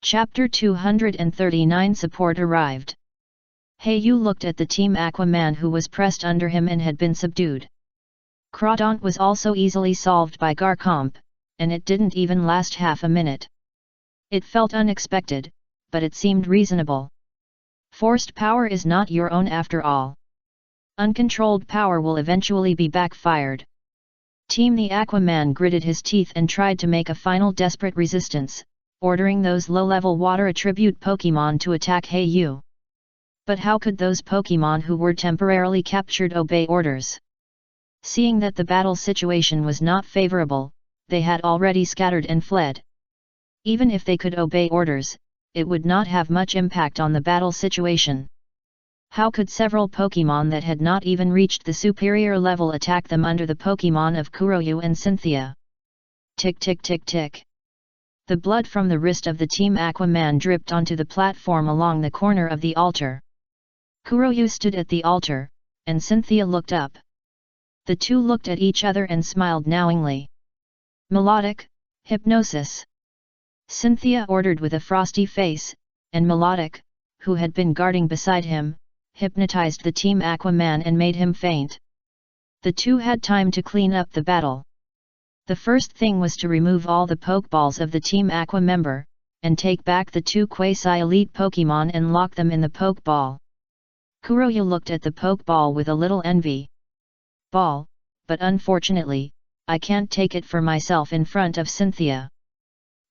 Chapter 239 Support arrived. Heiyu looked at the Team Aquaman who was pressed under him and had been subdued. Crawdaunt was also easily solved by Garchomp, and it didn't even last half a minute. It felt unexpected, but it seemed reasonable. Forced power is not your own after all. Uncontrolled power will eventually be backfired. The Aquaman gritted his teeth and tried to make a final desperate resistance, ordering those low-level water attribute Pokemon to attack Heiyu. But how could those Pokemon who were temporarily captured obey orders? Seeing that the battle situation was not favorable, they had already scattered and fled. Even if they could obey orders, it would not have much impact on the battle situation. How could several Pokemon that had not even reached the superior level attack them under the Pokemon of Kuroyu and Cynthia? Tick tick tick tick. The blood from the wrist of the Team Aquaman dripped onto the platform along the corner of the altar. Kuroyu stood at the altar, and Cynthia looked up. The two looked at each other and smiled knowingly. Melodic, hypnosis. Cynthia ordered with a frosty face, and Melodic, who had been guarding beside him, hypnotized the Team Aquaman and made him faint. The two had time to clean up the battle. The first thing was to remove all the Pokeballs of the Team Aqua member, and take back the two quasi-elite Pokemon and lock them in the Pokeball. Kuroyu looked at the poke ball with a little envy. Ball, but unfortunately, I can't take it for myself in front of Cynthia.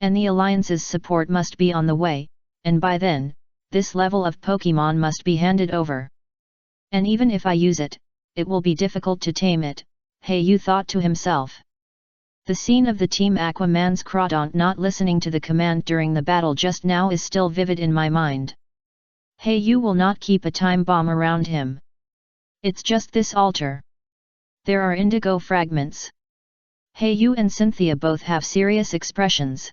And the Alliance's support must be on the way, and by then, this level of Pokemon must be handed over. And even if I use it, it will be difficult to tame it, Hayu thought to himself. The scene of the Team Aquaman's Crawdaunt not listening to the command during the battle just now is still vivid in my mind. Hayu will not keep a time bomb around him. It's just this altar. There are indigo fragments. Hayu and Cynthia both have serious expressions.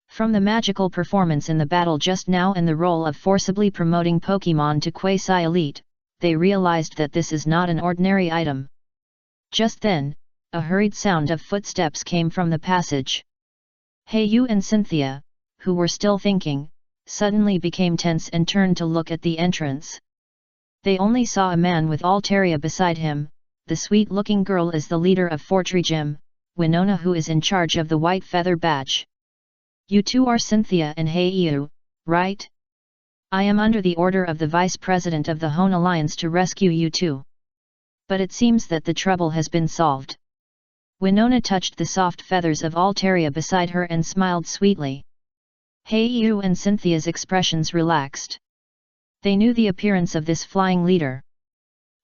From the magical performance in the battle just now and the role of forcibly promoting Pokemon to quasi-elite, they realized that this is not an ordinary item. Just then, a hurried sound of footsteps came from the passage. Hayu and Cynthia, who were still thinking, suddenly became tense and turned to look at the entrance. They only saw a man with Altaria beside him. The sweet-looking girl is the leader of Fortree Gym, Winona, who is in charge of the White Feather Badge. You two are Cynthia and Hayu, right? I am under the order of the Vice President of the Hone Alliance to rescue you two. But it seems that the trouble has been solved. Winona touched the soft feathers of Altaria beside her and smiled sweetly. Hayu and Cynthia's expressions relaxed. They knew the appearance of this flying leader.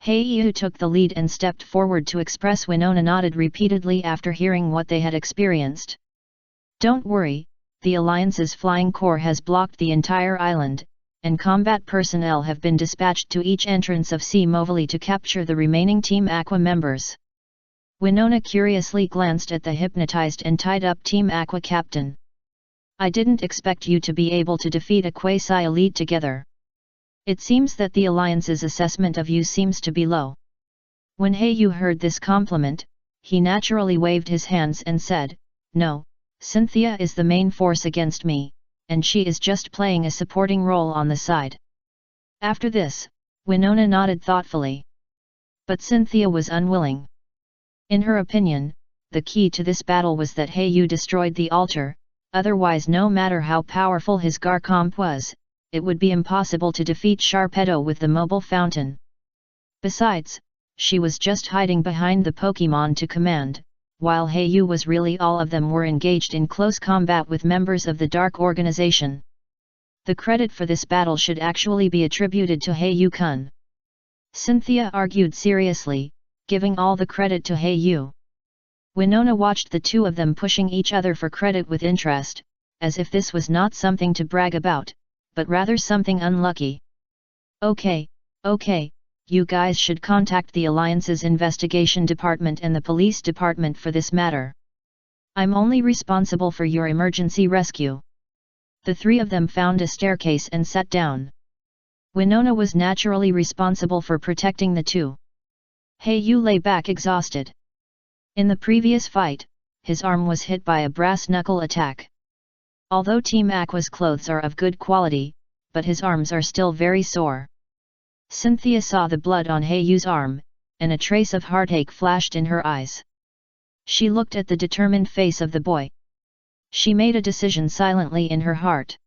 Hayu took the lead and stepped forward to express. Winona nodded repeatedly after hearing what they had experienced. Don't worry, the Alliance's flying corps has blocked the entire island, and combat personnel have been dispatched to each entrance of Sea Movili to capture the remaining Team Aqua members. Winona curiously glanced at the hypnotized and tied up Team Aqua captain. I didn't expect you to be able to defeat a quasi-elite together. It seems that the Alliance's assessment of you seems to be low. When Hayu heard this compliment, he naturally waved his hands and said, No, Cynthia is the main force against me, and she is just playing a supporting role on the side. After this, Winona nodded thoughtfully. But Cynthia was unwilling. In her opinion, the key to this battle was that Hayu destroyed the altar, otherwise no matter how powerful his Garchomp was, it would be impossible to defeat Sharpedo with the mobile fountain. Besides, she was just hiding behind the Pokemon to command, while Hayu was really all of them were engaged in close combat with members of the Dark Organization. The credit for this battle should actually be attributed to Hayu-kun. Cynthia argued seriously, giving all the credit to Hayu. Winona watched the two of them pushing each other for credit with interest, as if this was not something to brag about, but rather something unlucky. Okay, you guys should contact the Alliance's investigation department and the police department for this matter. I'm only responsible for your emergency rescue. The three of them found a staircase and sat down. Winona was naturally responsible for protecting the two. Hayu lay back exhausted. In the previous fight, his arm was hit by a brass knuckle attack. Although Team Aqua's clothes are of good quality, but his arms are still very sore. Cynthia saw the blood on Hayu's arm, and a trace of heartache flashed in her eyes. She looked at the determined face of the boy. She made a decision silently in her heart.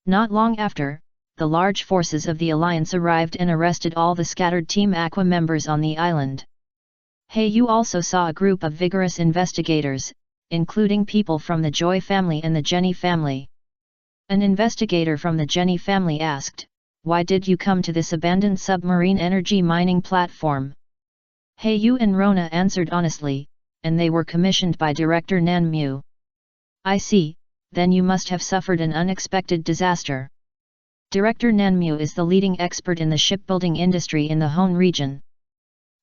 Not long after, the large forces of the Alliance arrived and arrested all the scattered Team Aqua members on the island. Hayu also saw a group of vigorous investigators, including people from the Joy family and the Jenny family. An investigator from the Jenny family asked, "Why did you come to this abandoned submarine energy mining platform?" Hayu and Rona answered honestly, and they were commissioned by Director Nanmu. "I see, then you must have suffered an unexpected disaster." Director Nanmu is the leading expert in the shipbuilding industry in the Hone region.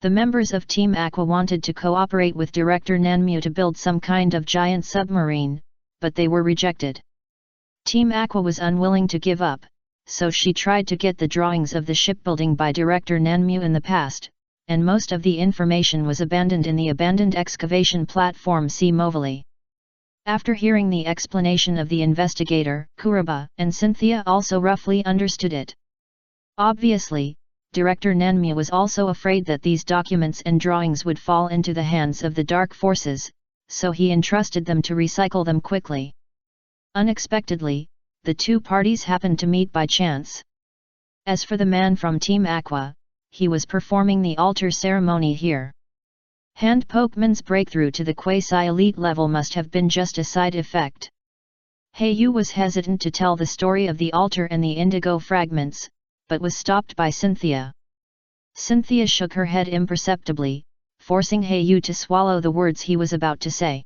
The members of Team Aqua wanted to cooperate with Director Nanmu to build some kind of giant submarine, but they were rejected. Team Aqua was unwilling to give up, so she tried to get the drawings of the shipbuilding by Director Nanmu in the past, and most of the information was abandoned in the abandoned excavation platform Sea Movili. After hearing the explanation of the investigator, Kuroba and Cynthia also roughly understood it. Obviously, Director Nanmu was also afraid that these documents and drawings would fall into the hands of the dark forces, so he entrusted them to recycle them quickly. Unexpectedly, the two parties happened to meet by chance. As for the man from Team Aqua, he was performing the altar ceremony here. Hand Pokemon's breakthrough to the quasi-elite level must have been just a side effect. Heiyu was hesitant to tell the story of the altar and the indigo fragments, but was stopped by Cynthia. Cynthia shook her head imperceptibly, forcing Heiyu to swallow the words he was about to say.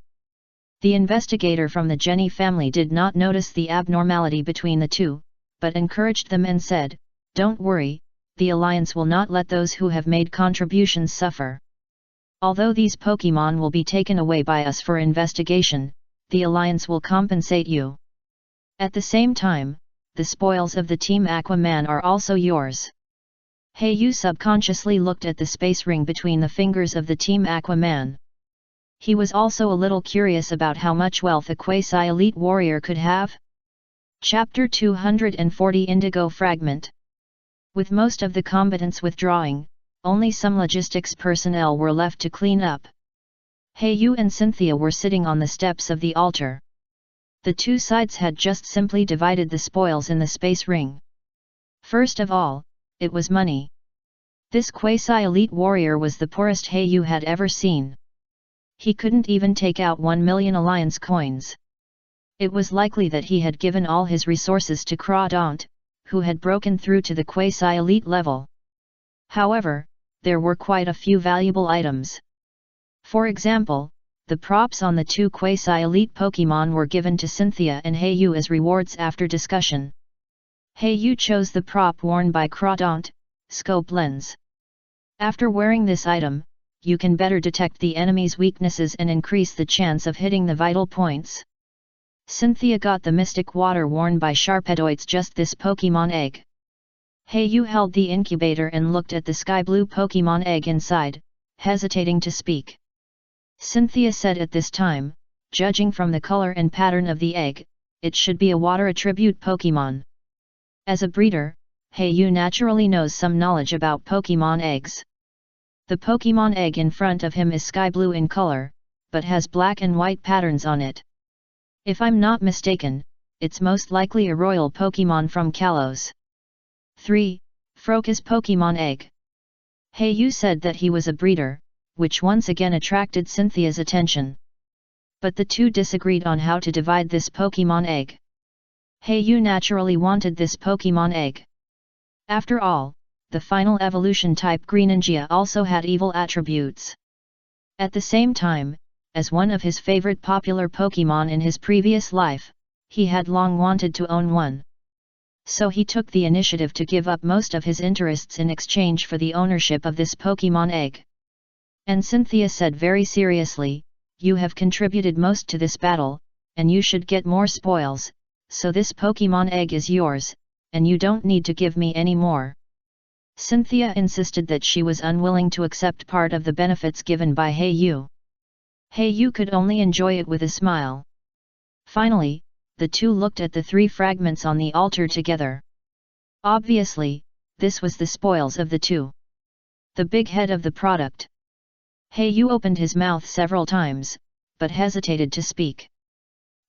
The investigator from the Jenny family did not notice the abnormality between the two, but encouraged them and said, "Don't worry, the Alliance will not let those who have made contributions suffer. Although these Pokémon will be taken away by us for investigation, the Alliance will compensate you. At the same time, the spoils of the Team Aqua Man are also yours." Heiyu subconsciously looked at the space ring between the fingers of the Team Aqua Man. He was also a little curious about how much wealth a quasi-elite warrior could have. Chapter 240 Indigo Fragment. With most of the combatants withdrawing, only some logistics personnel were left to clean up. Heiyu and Cynthia were sitting on the steps of the altar. The two sides had just simply divided the spoils in the space ring. First of all, it was money. This quasi-elite warrior was the poorest Heiyu had ever seen. He couldn't even take out 1 million Alliance coins. It was likely that he had given all his resources to Crawdaunt, who had broken through to the quasi-elite level. However, there were quite a few valuable items. For example, the props on the two quasi-elite Pokémon were given to Cynthia and Heiyu as rewards after discussion. Heiyu chose the prop worn by Crawdaunt, Scope Lens. After wearing this item, you can better detect the enemy's weaknesses and increase the chance of hitting the vital points. Cynthia got the Mystic Water worn by Sharpedoids, just this Pokémon egg. Heiyu held the incubator and looked at the sky blue Pokémon egg inside, hesitating to speak. Cynthia said at this time, judging from the color and pattern of the egg, it should be a water attribute Pokémon. As a breeder, Heiyu naturally knows some knowledge about Pokémon eggs. The Pokémon egg in front of him is sky blue in color, but has black and white patterns on it. If I'm not mistaken, it's most likely a royal Pokémon from Kalos. 3. Froca's Pokémon egg. Heiyu said that he was a breeder, which once again attracted Cynthia's attention. But the two disagreed on how to divide this Pokémon egg. Heiyu naturally wanted this Pokémon egg. After all, the final evolution type Greninja also had evil attributes. At the same time, as one of his favorite popular Pokémon in his previous life, he had long wanted to own one. So he took the initiative to give up most of his interests in exchange for the ownership of this Pokémon egg. And Cynthia said very seriously, "You have contributed most to this battle, and you should get more spoils, so this Pokémon egg is yours, and you don't need to give me any more." Cynthia insisted that she was unwilling to accept part of the benefits given by Heiyu. Heiyu could only enjoy it with a smile. Finally, the two looked at the 3 fragments on the altar together. Obviously, this was the spoils of the two. The big head of the product. Heiyu opened his mouth several times, but hesitated to speak.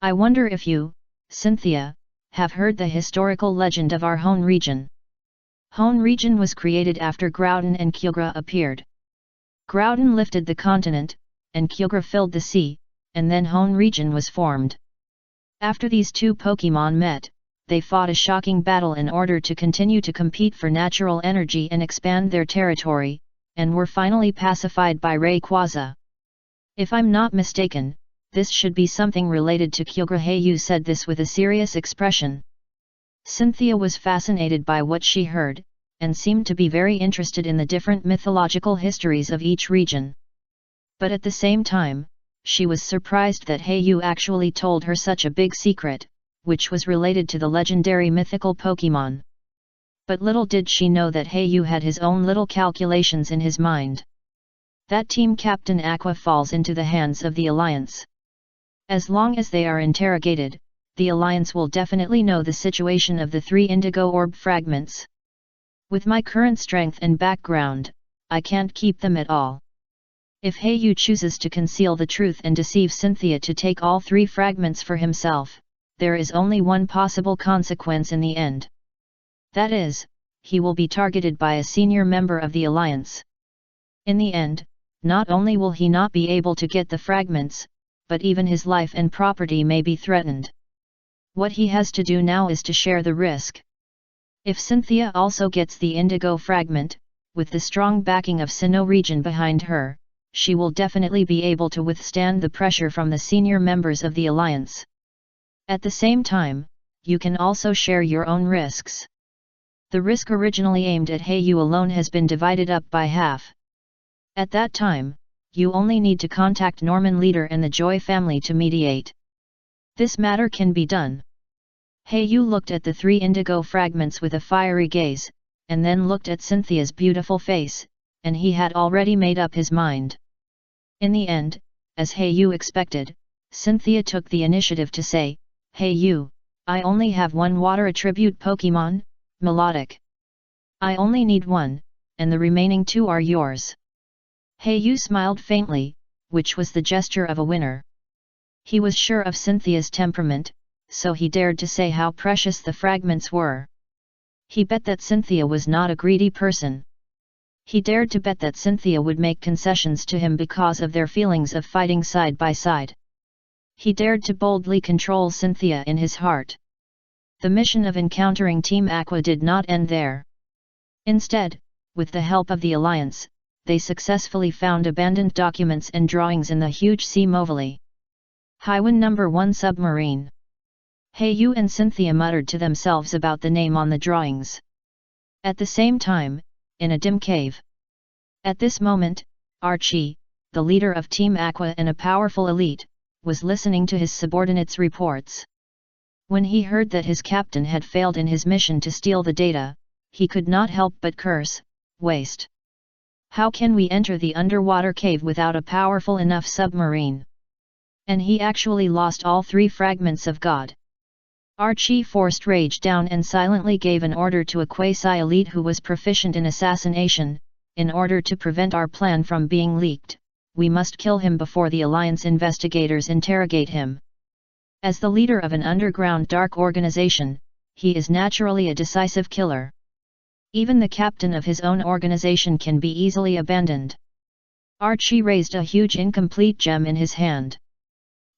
"I wonder if you, Cynthia, have heard the historical legend of our Hone region. Hone region was created after Groudon and Kyogre appeared. Groudon lifted the continent, and Kyogre filled the sea, and then Hone region was formed. After these two Pokémon met, they fought a shocking battle in order to continue to compete for natural energy and expand their territory, and were finally pacified by Rayquaza. If I'm not mistaken, this should be something related to Kyogre." Heiyu said this with a serious expression. Cynthia was fascinated by what she heard, and seemed to be very interested in the different mythological histories of each region. But at the same time, she was surprised that Heiyu actually told her such a big secret, which was related to the legendary mythical Pokémon. But little did she know that Heiyu had his own little calculations in his mind. That Team Captain Aqua falls into the hands of the Alliance. As long as they are interrogated, the Alliance will definitely know the situation of the 3 indigo orb fragments. With my current strength and background, I can't keep them at all. If Heiyu chooses to conceal the truth and deceive Cynthia to take all 3 fragments for himself, there is only one possible consequence in the end. That is, he will be targeted by a senior member of the Alliance. In the end, not only will he not be able to get the fragments, but even his life and property may be threatened. What he has to do now is to share the risk. If Cynthia also gets the indigo fragment, with the strong backing of Sinnoh region behind her, she will definitely be able to withstand the pressure from the senior members of the Alliance. At the same time, you can also share your own risks. The risk originally aimed at Hei Yu alone has been divided up by half. At that time, you only need to contact Norman Leader and the Joy family to mediate. This matter can be done. Hei Yu looked at the 3 indigo fragments with a fiery gaze, and then looked at Cynthia's beautiful face, and he had already made up his mind. In the end, as Hei Yu expected, Cynthia took the initiative to say, "Hei Yu, I only have 1 water attribute Pokemon, Melodic. I only need 1, and the remaining 2 are yours." Hei Yu smiled faintly, which was the gesture of a winner. He was sure of Cynthia's temperament, so he dared to say how precious the fragments were. He bet that Cynthia was not a greedy person. He dared to bet that Cynthia would make concessions to him because of their feelings of fighting side by side. He dared to boldly control Cynthia in his heart. The mission of encountering Team Aqua did not end there. Instead, with the help of the Alliance, they successfully found abandoned documents and drawings in the huge sea Movili. Haiwan No. 1 submarine. Hei Yu and Cynthia muttered to themselves about the name on the drawings. At the same time, in a dim cave. At this moment, Archie, the leader of Team Aqua and a powerful elite, was listening to his subordinates' reports. When he heard that his captain had failed in his mission to steal the data, he could not help but curse, "Waste! How can we enter the underwater cave without a powerful enough submarine?" And he actually lost all 3 fragments of God. Archie forced rage down and silently gave an order to a quasi-elite who was proficient in assassination, "In order to prevent our plan from being leaked, we must kill him before the Alliance investigators interrogate him." As the leader of an underground dark organization, he is naturally a decisive killer. Even the captain of his own organization can be easily abandoned. Archie raised a huge incomplete gem in his hand.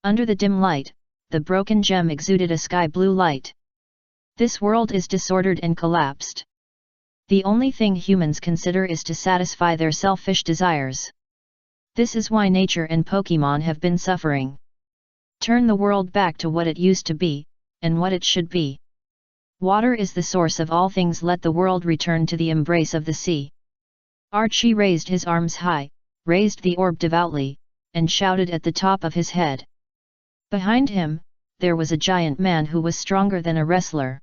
Under the dim light, the broken gem exuded a sky-blue light. This world is disordered and collapsed. The only thing humans consider is to satisfy their selfish desires. This is why nature and Pokemon have been suffering. Turn the world back to what it used to be, and what it should be. Water is the source of all things. Let the world return to the embrace of the sea. Archie raised his arms high, raised the orb devoutly, and shouted at the top of his head. Behind him, there was a giant man who was stronger than a wrestler.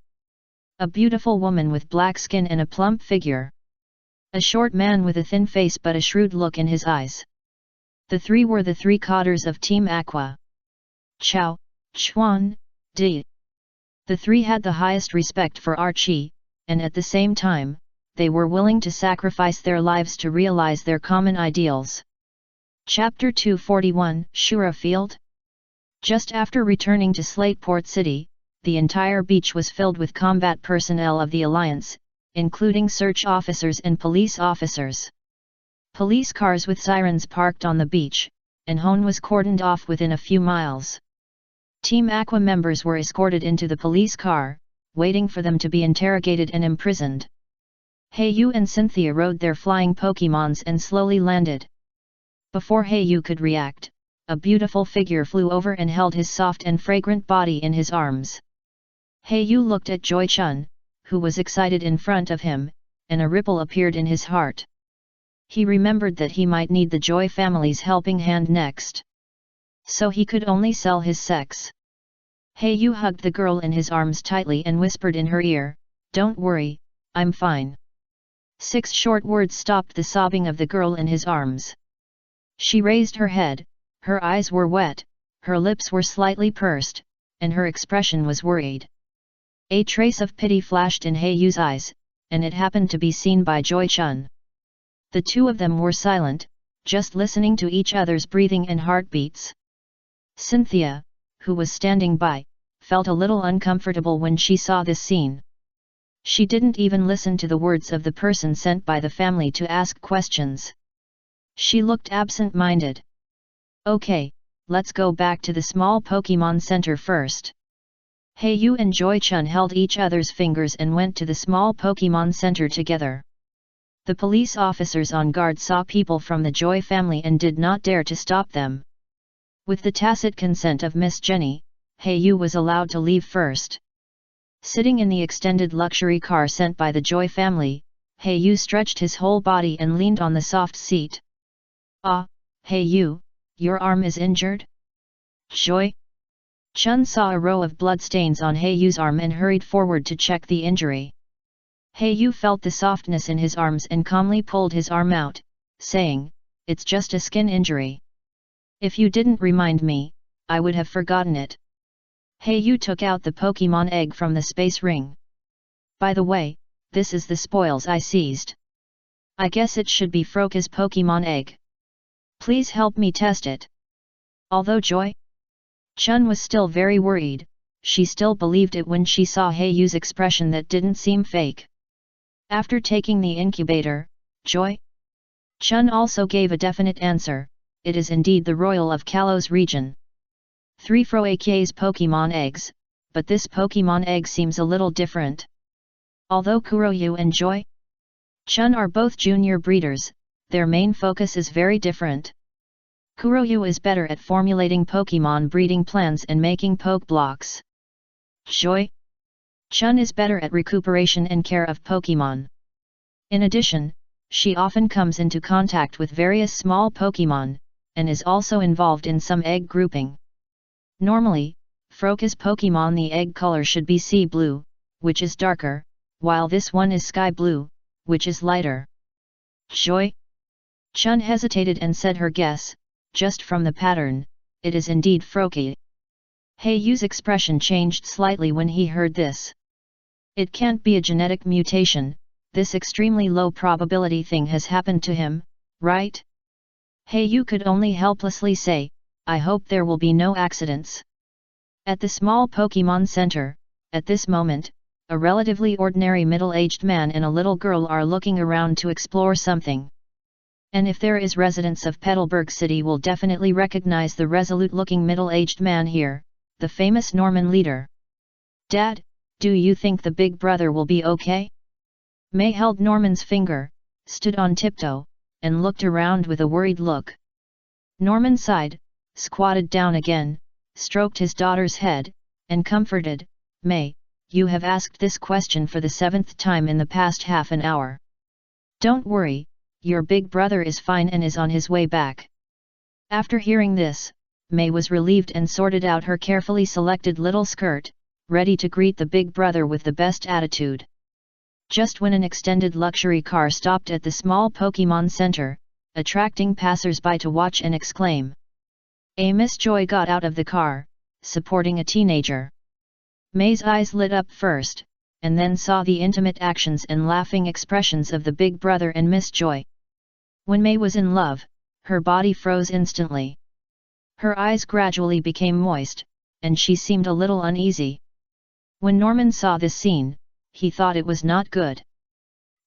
A beautiful woman with black skin and a plump figure. A short man with a thin face but a shrewd look in his eyes. The 3 were the 3 cotters of Team Aqua. Chao, Chuan, Di. The 3 had the highest respect for Archie, and at the same time, they were willing to sacrifice their lives to realize their common ideals. Chapter 241, Shura Field. Just after returning to Slateport City, the entire beach was filled with combat personnel of the Alliance, including search officers and police officers. Police cars with sirens parked on the beach, and Hone was cordoned off within a few miles. Team Aqua members were escorted into the police car, waiting for them to be interrogated and imprisoned. Hei Yu and Cynthia rode their flying Pokemons and slowly landed. Before Hei Yu could react, a beautiful figure flew over and held his soft and fragrant body in his arms. Hei Yu looked at Joy Chun, who was excited in front of him, and a ripple appeared in his heart. He remembered that he might need the Joy family's helping hand next. So he could only sell his sex. Hei Yu hugged the girl in his arms tightly and whispered in her ear, "Don't worry, I'm fine." 6 short words stopped the sobbing of the girl in his arms. She raised her head. Her eyes were wet, her lips were slightly pursed, and her expression was worried. A trace of pity flashed in Hei Yu's eyes, and it happened to be seen by Joy Chun. The 2 of them were silent, just listening to each other's breathing and heartbeats. Cynthia, who was standing by, felt a little uncomfortable when she saw this scene. She didn't even listen to the words of the person sent by the family to ask questions. She looked absent-minded. Okay, let's go back to the small Pokemon Center first. Hei-Yu and Joy-Chun held each other's fingers and went to the small Pokemon Center together. The police officers on guard saw people from the Joy family and did not dare to stop them. With the tacit consent of Miss Jenny, Hei-Yu was allowed to leave first. Sitting in the extended luxury car sent by the Joy family, Hei-Yu stretched his whole body and leaned on the soft seat. Ah, Hei-Yu, your arm is injured? Joy-Chun saw a row of bloodstains on Hei-Yu's arm and hurried forward to check the injury. Hei-Yu felt the softness in his arms and calmly pulled his arm out, saying, "It's just a skin injury. If you didn't remind me, I would have forgotten it." Hei-Yu took out the Pokemon egg from the space ring. "By the way, this is the spoils I seized. I guess it should be Froca's Pokemon egg. Please help me test it." Although Joy-Chun was still very worried, she still believed it when she saw Hei-Yu's expression that didn't seem fake. After taking the incubator, Joy-Chun also gave a definite answer: it is indeed the Royal of Kalos region. 3 Froakia's Pokemon eggs, but this Pokemon egg seems a little different. Although Kuroyu and Joy-Chun are both junior breeders, their main focus is very different. Kuroyu is better at formulating Pokemon breeding plans and making Poke Blocks. Joy-Chun is better at recuperation and care of Pokemon. In addition, she often comes into contact with various small Pokemon, and is also involved in some egg grouping. Normally, Froca's Pokemon the egg color should be sea blue, which is darker, while this one is sky blue, which is lighter. Joy-Chun hesitated and said her guess, just from the pattern, it is indeed Froakie. Hei-Yu's expression changed slightly when he heard this. It can't be a genetic mutation, this extremely low probability thing has happened to him, right? Hei-Yu could only helplessly say, "I hope there will be no accidents." At the small Pokemon Center, at this moment, a relatively ordinary middle-aged man and a little girl are looking around to explore something. And if there is residents of Petalburg City will definitely recognize the resolute-looking middle-aged man here, the famous Norman leader. "Dad, do you think the big brother will be okay?" May held Norman's finger, stood on tiptoe, and looked around with a worried look. Norman sighed, squatted down again, stroked his daughter's head, and comforted, "May, you have asked this question for the 7th time in the past half an hour. Don't worry, your big brother is fine and is on his way back." After hearing this, May was relieved and sorted out her carefully selected little skirt, ready to greet the big brother with the best attitude. Just when an extended luxury car stopped at the small Pokemon Center, attracting passers-by to watch and exclaim. Miss Joy got out of the car, supporting a teenager. May's eyes lit up first, and then saw the intimate actions and laughing expressions of the big brother and Miss Joy. When May was in love, her body froze instantly. Her eyes gradually became moist, and she seemed a little uneasy. When Norman saw this scene, he thought it was not good.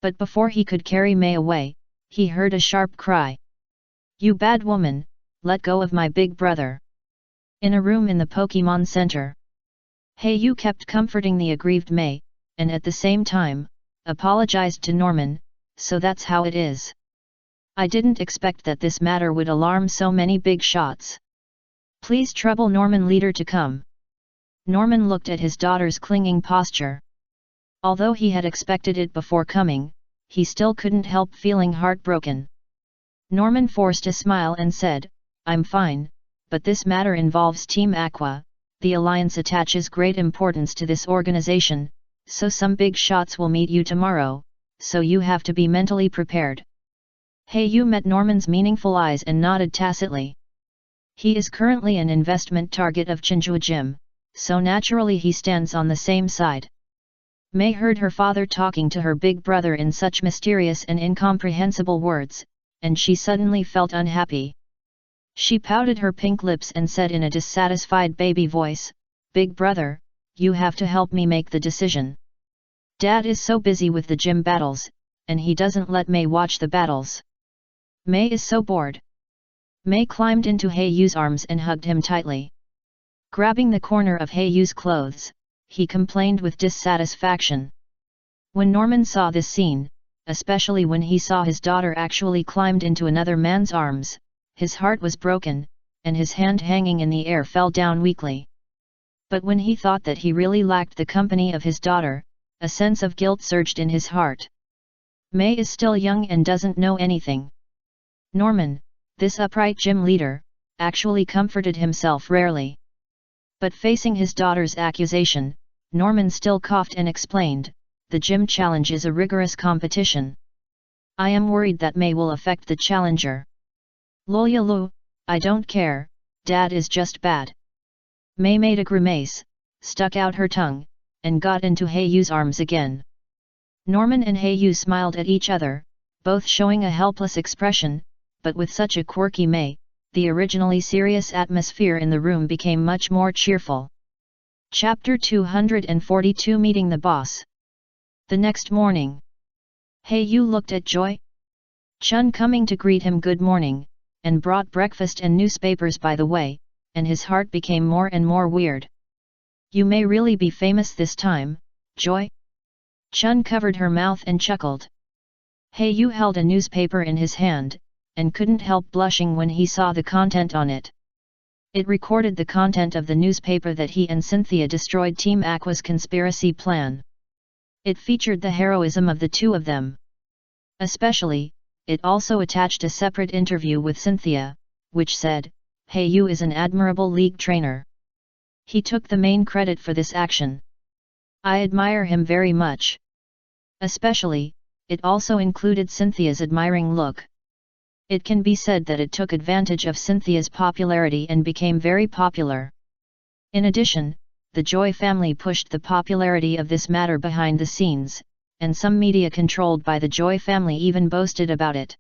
But before he could carry May away, he heard a sharp cry. "You bad woman, let go of my big brother." In a room in the Pokemon Center, Hei-Yu kept comforting the aggrieved May, and at the same time, apologized to Norman, "So that's how it is. I didn't expect that this matter would alarm so many big shots. Please trouble Norman leader to come." Norman looked at his daughter's clinging posture. Although he had expected it before coming, he still couldn't help feeling heartbroken. Norman forced a smile and said, "I'm fine, but this matter involves Team Aqua, the Alliance attaches great importance to this organization, so some big shots will meet you tomorrow, so you have to be mentally prepared." Hei-Yu met Norman's meaningful eyes and nodded tacitly. He is currently an investment target of Chinjua Gym, so naturally he stands on the same side. May heard her father talking to her big brother in such mysterious and incomprehensible words, and she suddenly felt unhappy. She pouted her pink lips and said in a dissatisfied baby voice, "Big brother, you have to help me make the decision. Dad is so busy with the gym battles, and he doesn't let Mei watch the battles. Mei is so bored. Mei climbed into Heiyu's arms and hugged him tightly. Grabbing the corner of Heiyu's clothes, he complained with dissatisfaction. When Norman saw this scene, especially when he saw his daughter actually climbed into another man's arms, his heart was broken, and his hand hanging in the air fell down weakly. But when he thought that he really lacked the company of his daughter, a sense of guilt surged in his heart. Mei is still young and doesn't know anything. Norman, this upright gym leader, actually comforted himself rarely. But facing his daughter's accusation, Norman still coughed and explained, the gym challenge is a rigorous competition. I am worried that Mei will affect the challenger. Lolyalu, I don't care, Dad is just bad. Mei made a grimace, stuck out her tongue, and got into Heiyu's arms again. Norman and Heiyu smiled at each other, both showing a helpless expression, but with such a quirky Mei, the originally serious atmosphere in the room became much more cheerful. Chapter 242 Meeting the Boss. The next morning, Heiyu looked at Joy Chun coming to greet him good morning, and brought breakfast and newspapers by the way, and his heart became more and more weird. You may really be famous this time, Joy? Chun covered her mouth and chuckled. Heiyu held a newspaper in his hand, and couldn't help blushing when he saw the content on it. It recorded the content of the newspaper that he and Cynthia destroyed Team Aqua's conspiracy plan. It featured the heroism of the two of them. Especially, it also attached a separate interview with Cynthia, which said, Heiyu is an admirable league trainer. He took the main credit for this action. I admire him very much. Especially, it also included Cynthia's admiring look. It can be said that it took advantage of Cynthia's popularity and became very popular. In addition, the Joy family pushed the popularity of this matter behind the scenes, and some media controlled by the Joy family even boasted about it.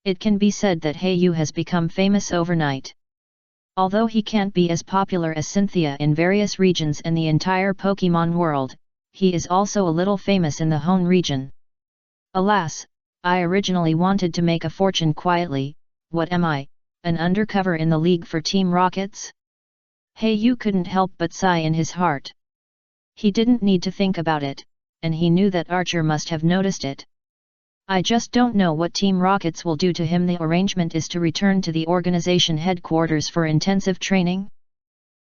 It can be said that Heiyu has become famous overnight. Although he can't be as popular as Cynthia in various regions and the entire Pokemon world, he is also a little famous in the Hone region. Alas, I originally wanted to make a fortune quietly. What am I, an undercover in the League for Team Rockets? Heiyu couldn't help but sigh in his heart. He didn't need to think about it, and he knew that Archer must have noticed it. I just don't know what Team Rockets will do to him. The arrangement is to return to the organization headquarters for intensive training.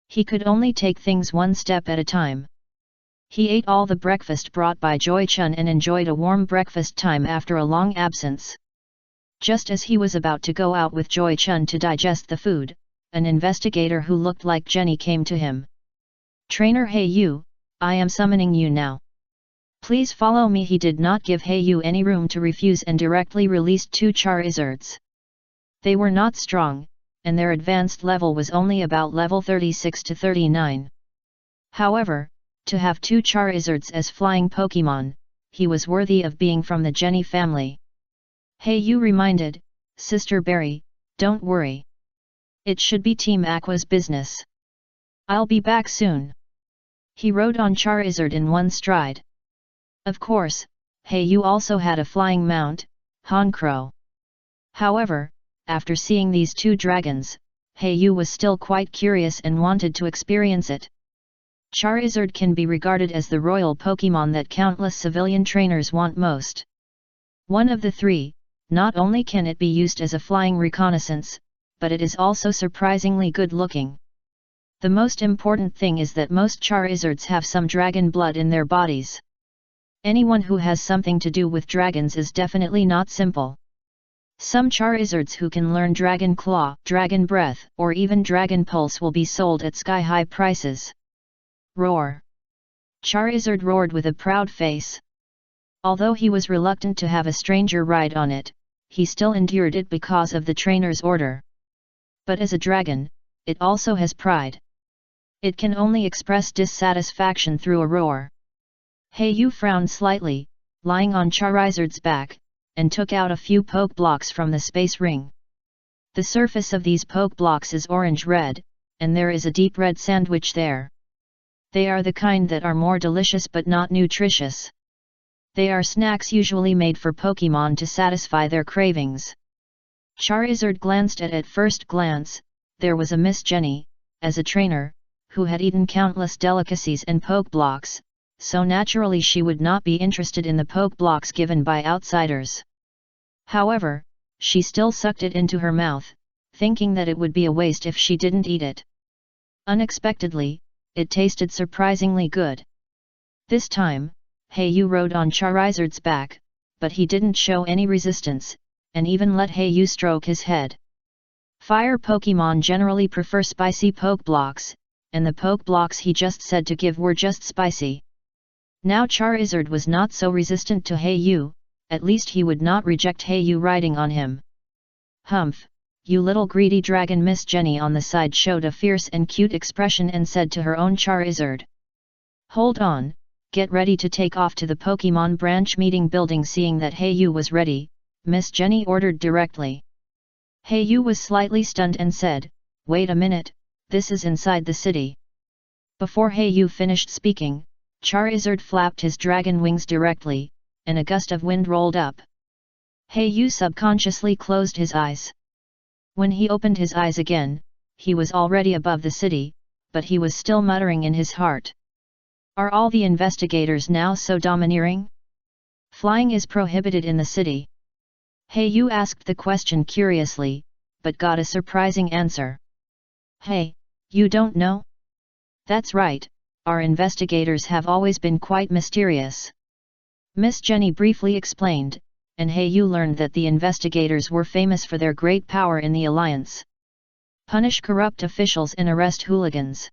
He could only take things one step at a time. He ate all the breakfast brought by Joy Chun and enjoyed a warm breakfast time after a long absence. Just as he was about to go out with Joy Chun to digest the food, an investigator who looked like Jenny came to him. Trainer Heiyu, I am summoning you now. Please follow me. He did not give Heiyu any room to refuse and directly released 2 Charizards. They were not strong, and their advanced level was only about level 36 to 39. However, to have 2 Charizards as flying Pokemon, he was worthy of being from the Jenny family. Heiyu reminded, Sister Berry, don't worry. It should be Team Aqua's business. I'll be back soon. He rode on Charizard in one stride. Of course, Heiyu also had a flying mount, Honchkrow. However, after seeing these 2 dragons, Heiyu was still quite curious and wanted to experience it. Charizard can be regarded as the royal Pokemon that countless civilian trainers want most. One of the 3, not only can it be used as a flying reconnaissance, but it is also surprisingly good looking. The most important thing is that most Charizards have some dragon blood in their bodies. Anyone who has something to do with dragons is definitely not simple. Some Charizards who can learn Dragon Claw, Dragon Breath, or even Dragon Pulse will be sold at sky-high prices. Roar! Charizard roared with a proud face. Although he was reluctant to have a stranger ride on it, he still endured it because of the trainer's order. But as a dragon, it also has pride. It can only express dissatisfaction through a roar. Heiyu frowned slightly, lying on Charizard's back, and took out a few poke blocks from the space ring. The surface of these poke blocks is orange-red, and there is a deep red sandwich there. They are the kind that are more delicious but not nutritious. They are snacks usually made for Pokémon to satisfy their cravings. Charizard glanced at first glance, there was a Miss Jenny, as a trainer, who had eaten countless delicacies and Pokeblocks, so naturally she would not be interested in the Pokeblocks given by outsiders. However, she still sucked it into her mouth, thinking that it would be a waste if she didn't eat it. Unexpectedly, it tasted surprisingly good. This time, Hayu rode on Charizard's back, but he didn't show any resistance, and even let Hayu stroke his head. Fire Pokémon generally prefer spicy Pokeblocks, and the Pokeblocks he just said to give were just spicy. Now Charizard was not so resistant to Hayu, at least he would not reject Hayu riding on him. "Humph, you little greedy dragon!" Miss Jenny on the side showed a fierce and cute expression and said to her own Charizard. "Hold on, get ready to take off to the Pokémon branch meeting building." Seeing that Hayu was ready, Miss Jenny ordered directly. Hayu was slightly stunned and said, "Wait a minute, this is inside the city." Before Hayu finished speaking, Charizard flapped his dragon wings directly, and a gust of wind rolled up. Hayu subconsciously closed his eyes. When he opened his eyes again, he was already above the city, but he was still muttering in his heart. Are all the investigators now so domineering? Flying is prohibited in the city. Hayu asked the question curiously, but got a surprising answer. "Hey, you don't know?" "That's right, our investigators have always been quite mysterious." Miss Jenny briefly explained, and Hayu learned that the investigators were famous for their great power in the Alliance. Punish corrupt officials and arrest hooligans.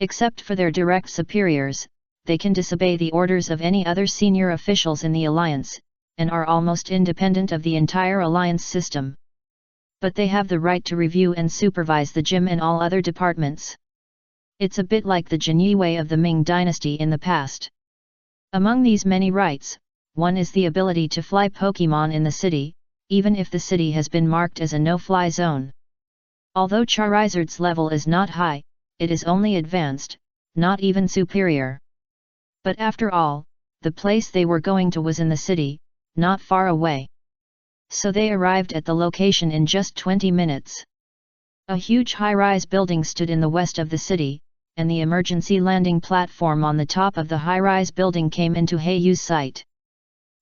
Except for their direct superiors, they can disobey the orders of any other senior officials in the Alliance, and are almost independent of the entire Alliance system. But they have the right to review and supervise the gym and all other departments. It's a bit like the Jinyue of the Ming Dynasty in the past. Among these many rights, one is the ability to fly Pokémon in the city, even if the city has been marked as a no-fly zone. Although Charizard's level is not high, it is only advanced, not even superior. But after all, the place they were going to was in the city, not far away. So they arrived at the location in just 20 minutes. A huge high-rise building stood in the west of the city, and the emergency landing platform on the top of the high-rise building came into Hayu's sight.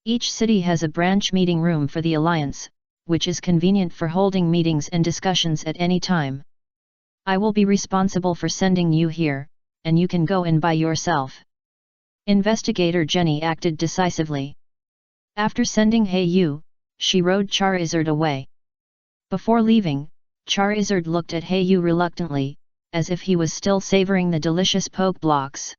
Each city has a branch meeting room for the Alliance, which is convenient for holding meetings and discussions at any time. I will be responsible for sending you here, and you can go in by yourself. Investigator Jenny acted decisively. After sending Hayu, she rode Charizard away. Before leaving, Charizard looked at Hayu reluctantly, as if he was still savoring the delicious Pokeblocks.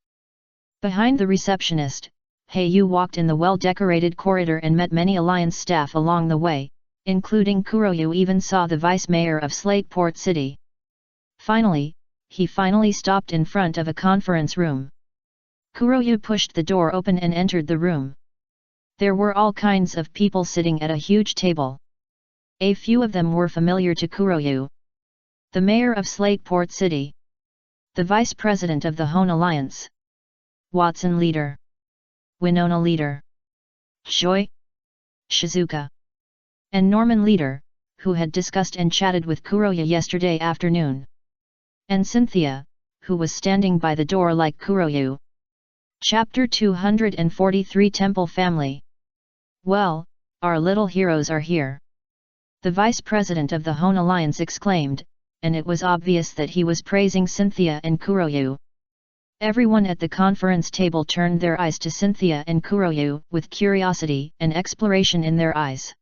Behind the receptionist, Hayu walked in the well-decorated corridor and met many Alliance staff along the way, including Kuroyu. Even saw the Vice Mayor of Slateport City. Finally, he stopped in front of a conference room. Kuroyu pushed the door open and entered the room. There were all kinds of people sitting at a huge table. A few of them were familiar to Kuroyu. The Mayor of Slateport City. The Vice President of the Hone Alliance. Watson Leader. Winona Leader. Joy. Shizuka. And Norman Leader, who had discussed and chatted with Kuroyu yesterday afternoon. And Cynthia, who was standing by the door like Kuroyu. Chapter 243 Temple Family. Well, our little heroes are here. The Vice President of the Hone Alliance exclaimed, and it was obvious that he was praising Cynthia and Kuroyu. Everyone at the conference table turned their eyes to Cynthia and Kuroyu with curiosity and exploration in their eyes.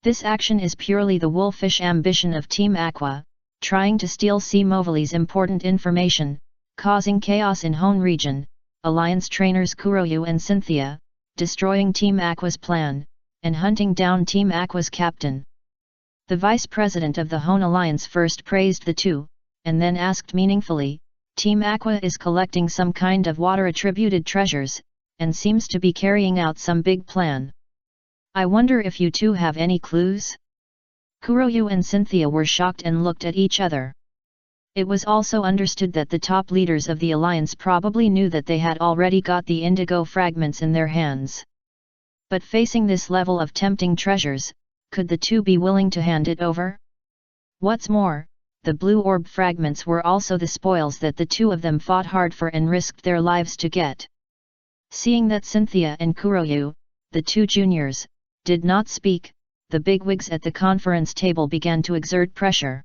This action is purely the wolfish ambition of Team Aqua, trying to steal C. Movili's important information, causing chaos in Hone region, Alliance trainers Kuroyu and Cynthia, destroying Team Aqua's plan, and hunting down Team Aqua's captain. The Vice President of the Hone Alliance first praised the two, and then asked meaningfully, Team Aqua is collecting some kind of water-attributed treasures, and seems to be carrying out some big plan. I wonder if you two have any clues? Kuroyu and Cynthia were shocked and looked at each other. It was also understood that the top leaders of the Alliance probably knew that they had already got the indigo fragments in their hands. But facing this level of tempting treasures, could the two be willing to hand it over? What's more, the blue orb fragments were also the spoils that the two of them fought hard for and risked their lives to get. Seeing that Cynthia and Kuroyu, the two juniors, did not speak, the bigwigs at the conference table began to exert pressure.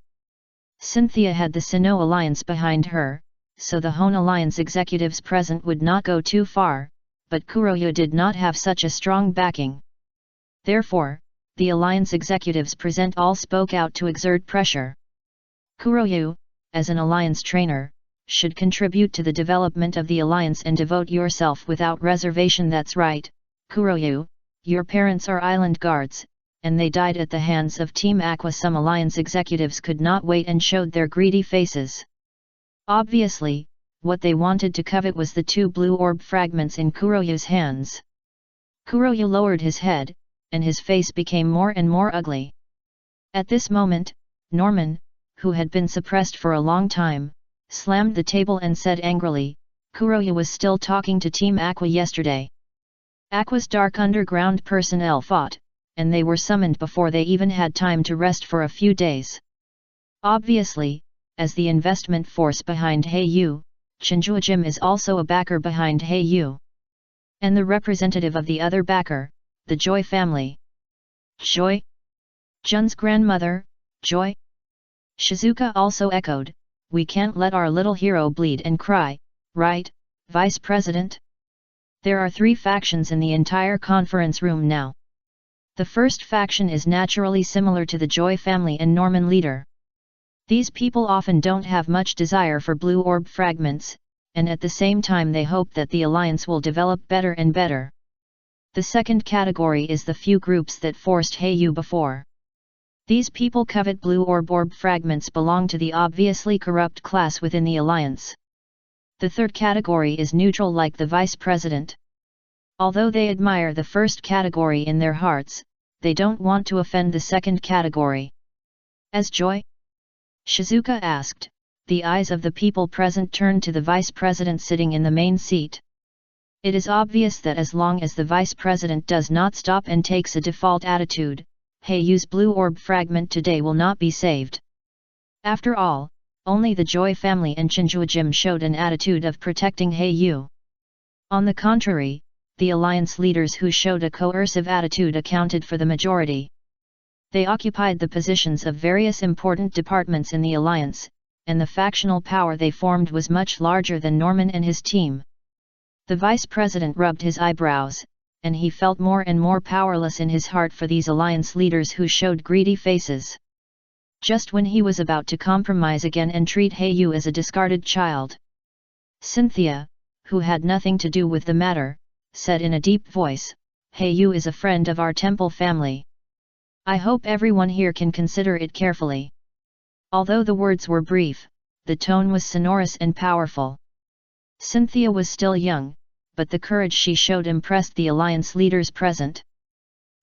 Cynthia had the Sinnoh Alliance behind her, so the Hone Alliance executives present would not go too far, but Kuroyu did not have such a strong backing. Therefore, the Alliance executives present all spoke out to exert pressure. Kuroyu, as an Alliance trainer, should contribute to the development of the Alliance and devote yourself without reservation. That's right, Kuroyu, your parents are island guards, and they died at the hands of Team Aqua. Some Alliance executives could not wait and showed their greedy faces. Obviously, what they wanted to covet was the two blue orb fragments in Kuroyu's hands. Kuroyu lowered his head, and his face became more and more ugly. At this moment, Norman, who had been suppressed for a long time, slammed the table and said angrily, "Kuroyu was still talking to Team Aqua yesterday. Aqua's dark underground personnel fought, and they were summoned before they even had time to rest for a few days. Obviously, as the investment force behind Heiyu, Jim is also a backer behind Heiyu. And the representative of the other backer, the Joy family." "Joy? Jun's grandmother, Joy?" Shizuka also echoed, "We can't let our little hero bleed and cry, right, Vice President?" There are three factions in the entire conference room now. The first faction is naturally similar to the Joy family and Norman leader. These people often don't have much desire for blue orb fragments, and at the same time they hope that the alliance will develop better and better. The second category is the few groups that forced Heiyu before. These people covet blue orb fragments belong to the obviously corrupt class within the alliance. The third category is neutral like the vice president. Although they admire the first category in their hearts, they don't want to offend the second category. "As Joy?" Shizuka asked. The eyes of the people present turned to the vice president sitting in the main seat. It is obvious that as long as the vice president does not stop and takes a default attitude, Heiyu's blue orb fragment today will not be saved. After all, only the Joy family and Jim showed an attitude of protecting Heiyu. On the contrary, the alliance leaders who showed a coercive attitude accounted for the majority. They occupied the positions of various important departments in the alliance, and the factional power they formed was much larger than Norman and his team. The vice president rubbed his eyebrows, and he felt more and more powerless in his heart for these alliance leaders who showed greedy faces. Just when he was about to compromise again and treat Heiyu as a discarded child, Cynthia, who had nothing to do with the matter, said in a deep voice, "Heiyu is a friend of our temple family. I hope everyone here can consider it carefully." Although the words were brief, the tone was sonorous and powerful. Cynthia was still young, but the courage she showed impressed the alliance leaders present.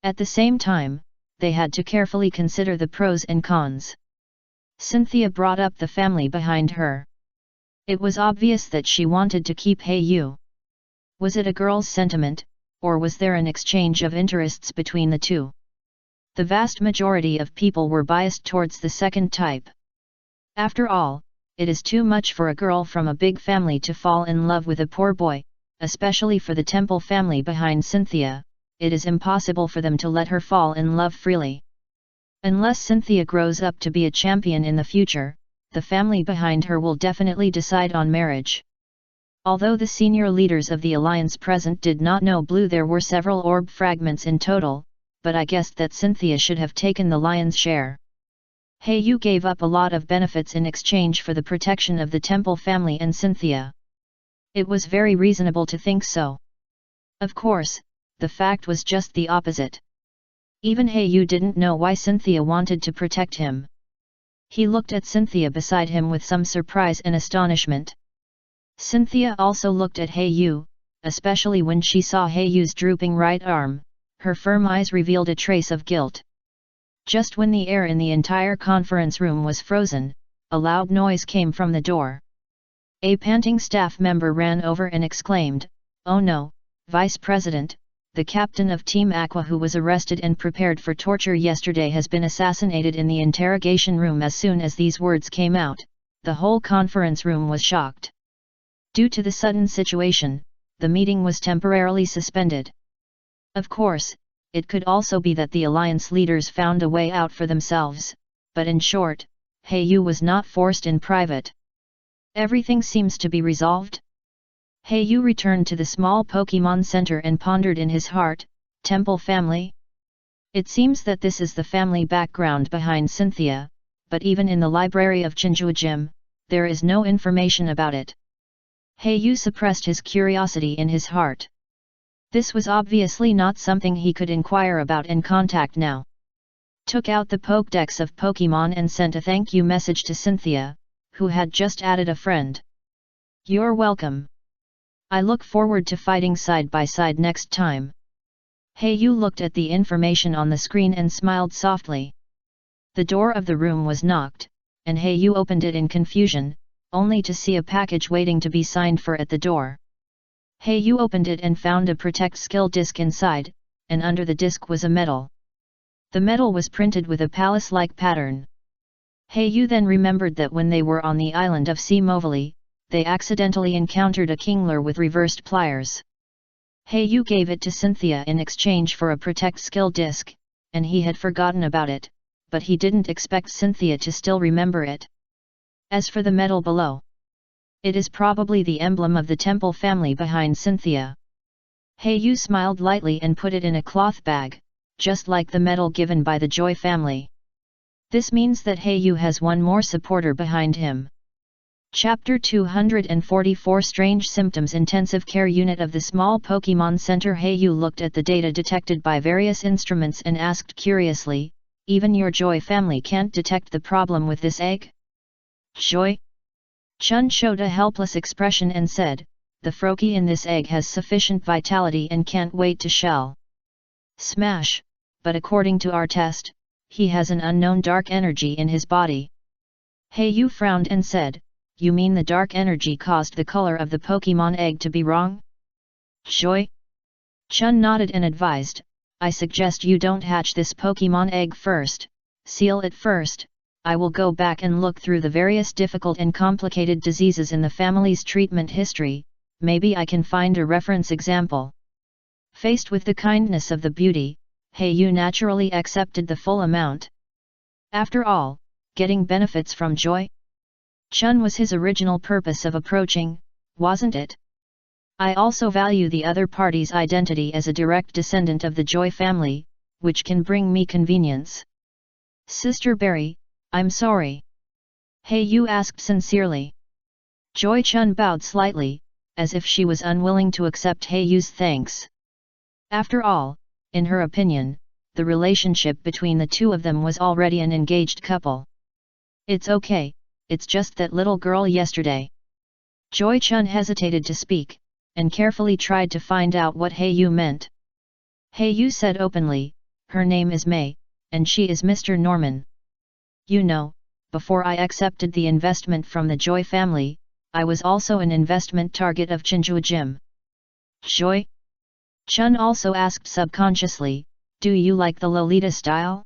At the same time, they had to carefully consider the pros and cons. Cynthia brought up the family behind her. It was obvious that she wanted to keep Heiyu. Was it a girl's sentiment, or was there an exchange of interests between the two? The vast majority of people were biased towards the second type. After all, it is too much for a girl from a big family to fall in love with a poor boy, especially for the temple family behind Cynthia. It is impossible for them to let her fall in love freely. Unless Cynthia grows up to be a champion in the future, the family behind her will definitely decide on marriage. Although the senior leaders of the alliance present did not know blue, there were several orb fragments in total, but I guessed that Cynthia should have taken the lion's share. Heiyu gave up a lot of benefits in exchange for the protection of the temple family and Cynthia. It was very reasonable to think so. Of course, the fact was just the opposite. Even Heiyu didn't know why Cynthia wanted to protect him. He looked at Cynthia beside him with some surprise and astonishment. Cynthia also looked at Heiyu, especially when she saw Heiyu's drooping right arm. Her firm eyes revealed a trace of guilt. Just when the air in the entire conference room was frozen, a loud noise came from the door. A panting staff member ran over and exclaimed, "Oh no, Vice President, the captain of Team Aqua who was arrested and prepared for torture yesterday has been assassinated in the interrogation room. As soon as these words came out, the whole conference room was shocked. Due to the sudden situation, the meeting was temporarily suspended. Of course, it could also be that the alliance leaders found a way out for themselves, but in short, Yu was not forced in private. Everything seems to be resolved. Yu returned to the small Pokemon Center and pondered in his heart, Temple family? It seems that this is the family background behind Cynthia, but even in the library of Jinjua Gym, there is no information about it. Yu suppressed his curiosity in his heart. This was obviously not something he could inquire about and contact now. Took out the Pokédex of Pokemon and sent a thank you message to Cynthia, who had just added a friend. You're welcome. I look forward to fighting side by side next time. Yu looked at the information on the screen and smiled softly. The door of the room was knocked, and Yu opened it in confusion, only to see a package waiting to be signed for at the door. Yu opened it and found a Protect skill disc inside, and under the disc was a medal. The medal was printed with a palace-like pattern. Yu then remembered that when they were on the island of Sea Movili, they accidentally encountered a kingler with reversed pliers. Yu gave it to Cynthia in exchange for a Protect skill disc, and he had forgotten about it, but he didn't expect Cynthia to still remember it. As for the medal below, it is probably the emblem of the Temple family behind Cynthia. Yu smiled lightly and put it in a cloth bag, just like the medal given by the Joy family. This means that Yu has one more supporter behind him. Chapter 244 Strange Symptoms Intensive Care Unit of the Small Pokemon Center. Yu looked at the data detected by various instruments and asked curiously, even your Joy family can't detect the problem with this egg? Joy? Chun showed a helpless expression and said, the Froakie in this egg has sufficient vitality and can't wait to shell. Smash, but according to our test, he has an unknown dark energy in his body. Yu frowned and said, you mean the dark energy caused the color of the Pokemon egg to be wrong? Joy? Chun nodded and advised, I suggest you don't hatch this Pokemon egg first, seal it first. I will go back and look through the various difficult and complicated diseases in the family's treatment history, maybe I can find a reference example. Faced with the kindness of the beauty, Yu naturally accepted the full amount. After all, getting benefits from Joy? Chun was his original purpose of approaching, wasn't it? I also value the other party's identity as a direct descendant of the Joy family, which can bring me convenience. Sister Berry, I'm sorry. Yu asked sincerely. Joy Chun bowed slightly, as if she was unwilling to accept Yu's thanks. After all, in her opinion, the relationship between the two of them was already an engaged couple. It's okay, it's just that little girl yesterday. Joy Chun hesitated to speak, and carefully tried to find out what Yu meant. Yu said openly, her name is May, and she is Mr. Norman. You know, before I accepted the investment from the Joy family, I was also an investment target of Jinjua Gym. Joy? Chun also asked subconsciously, do you like the Lolita style?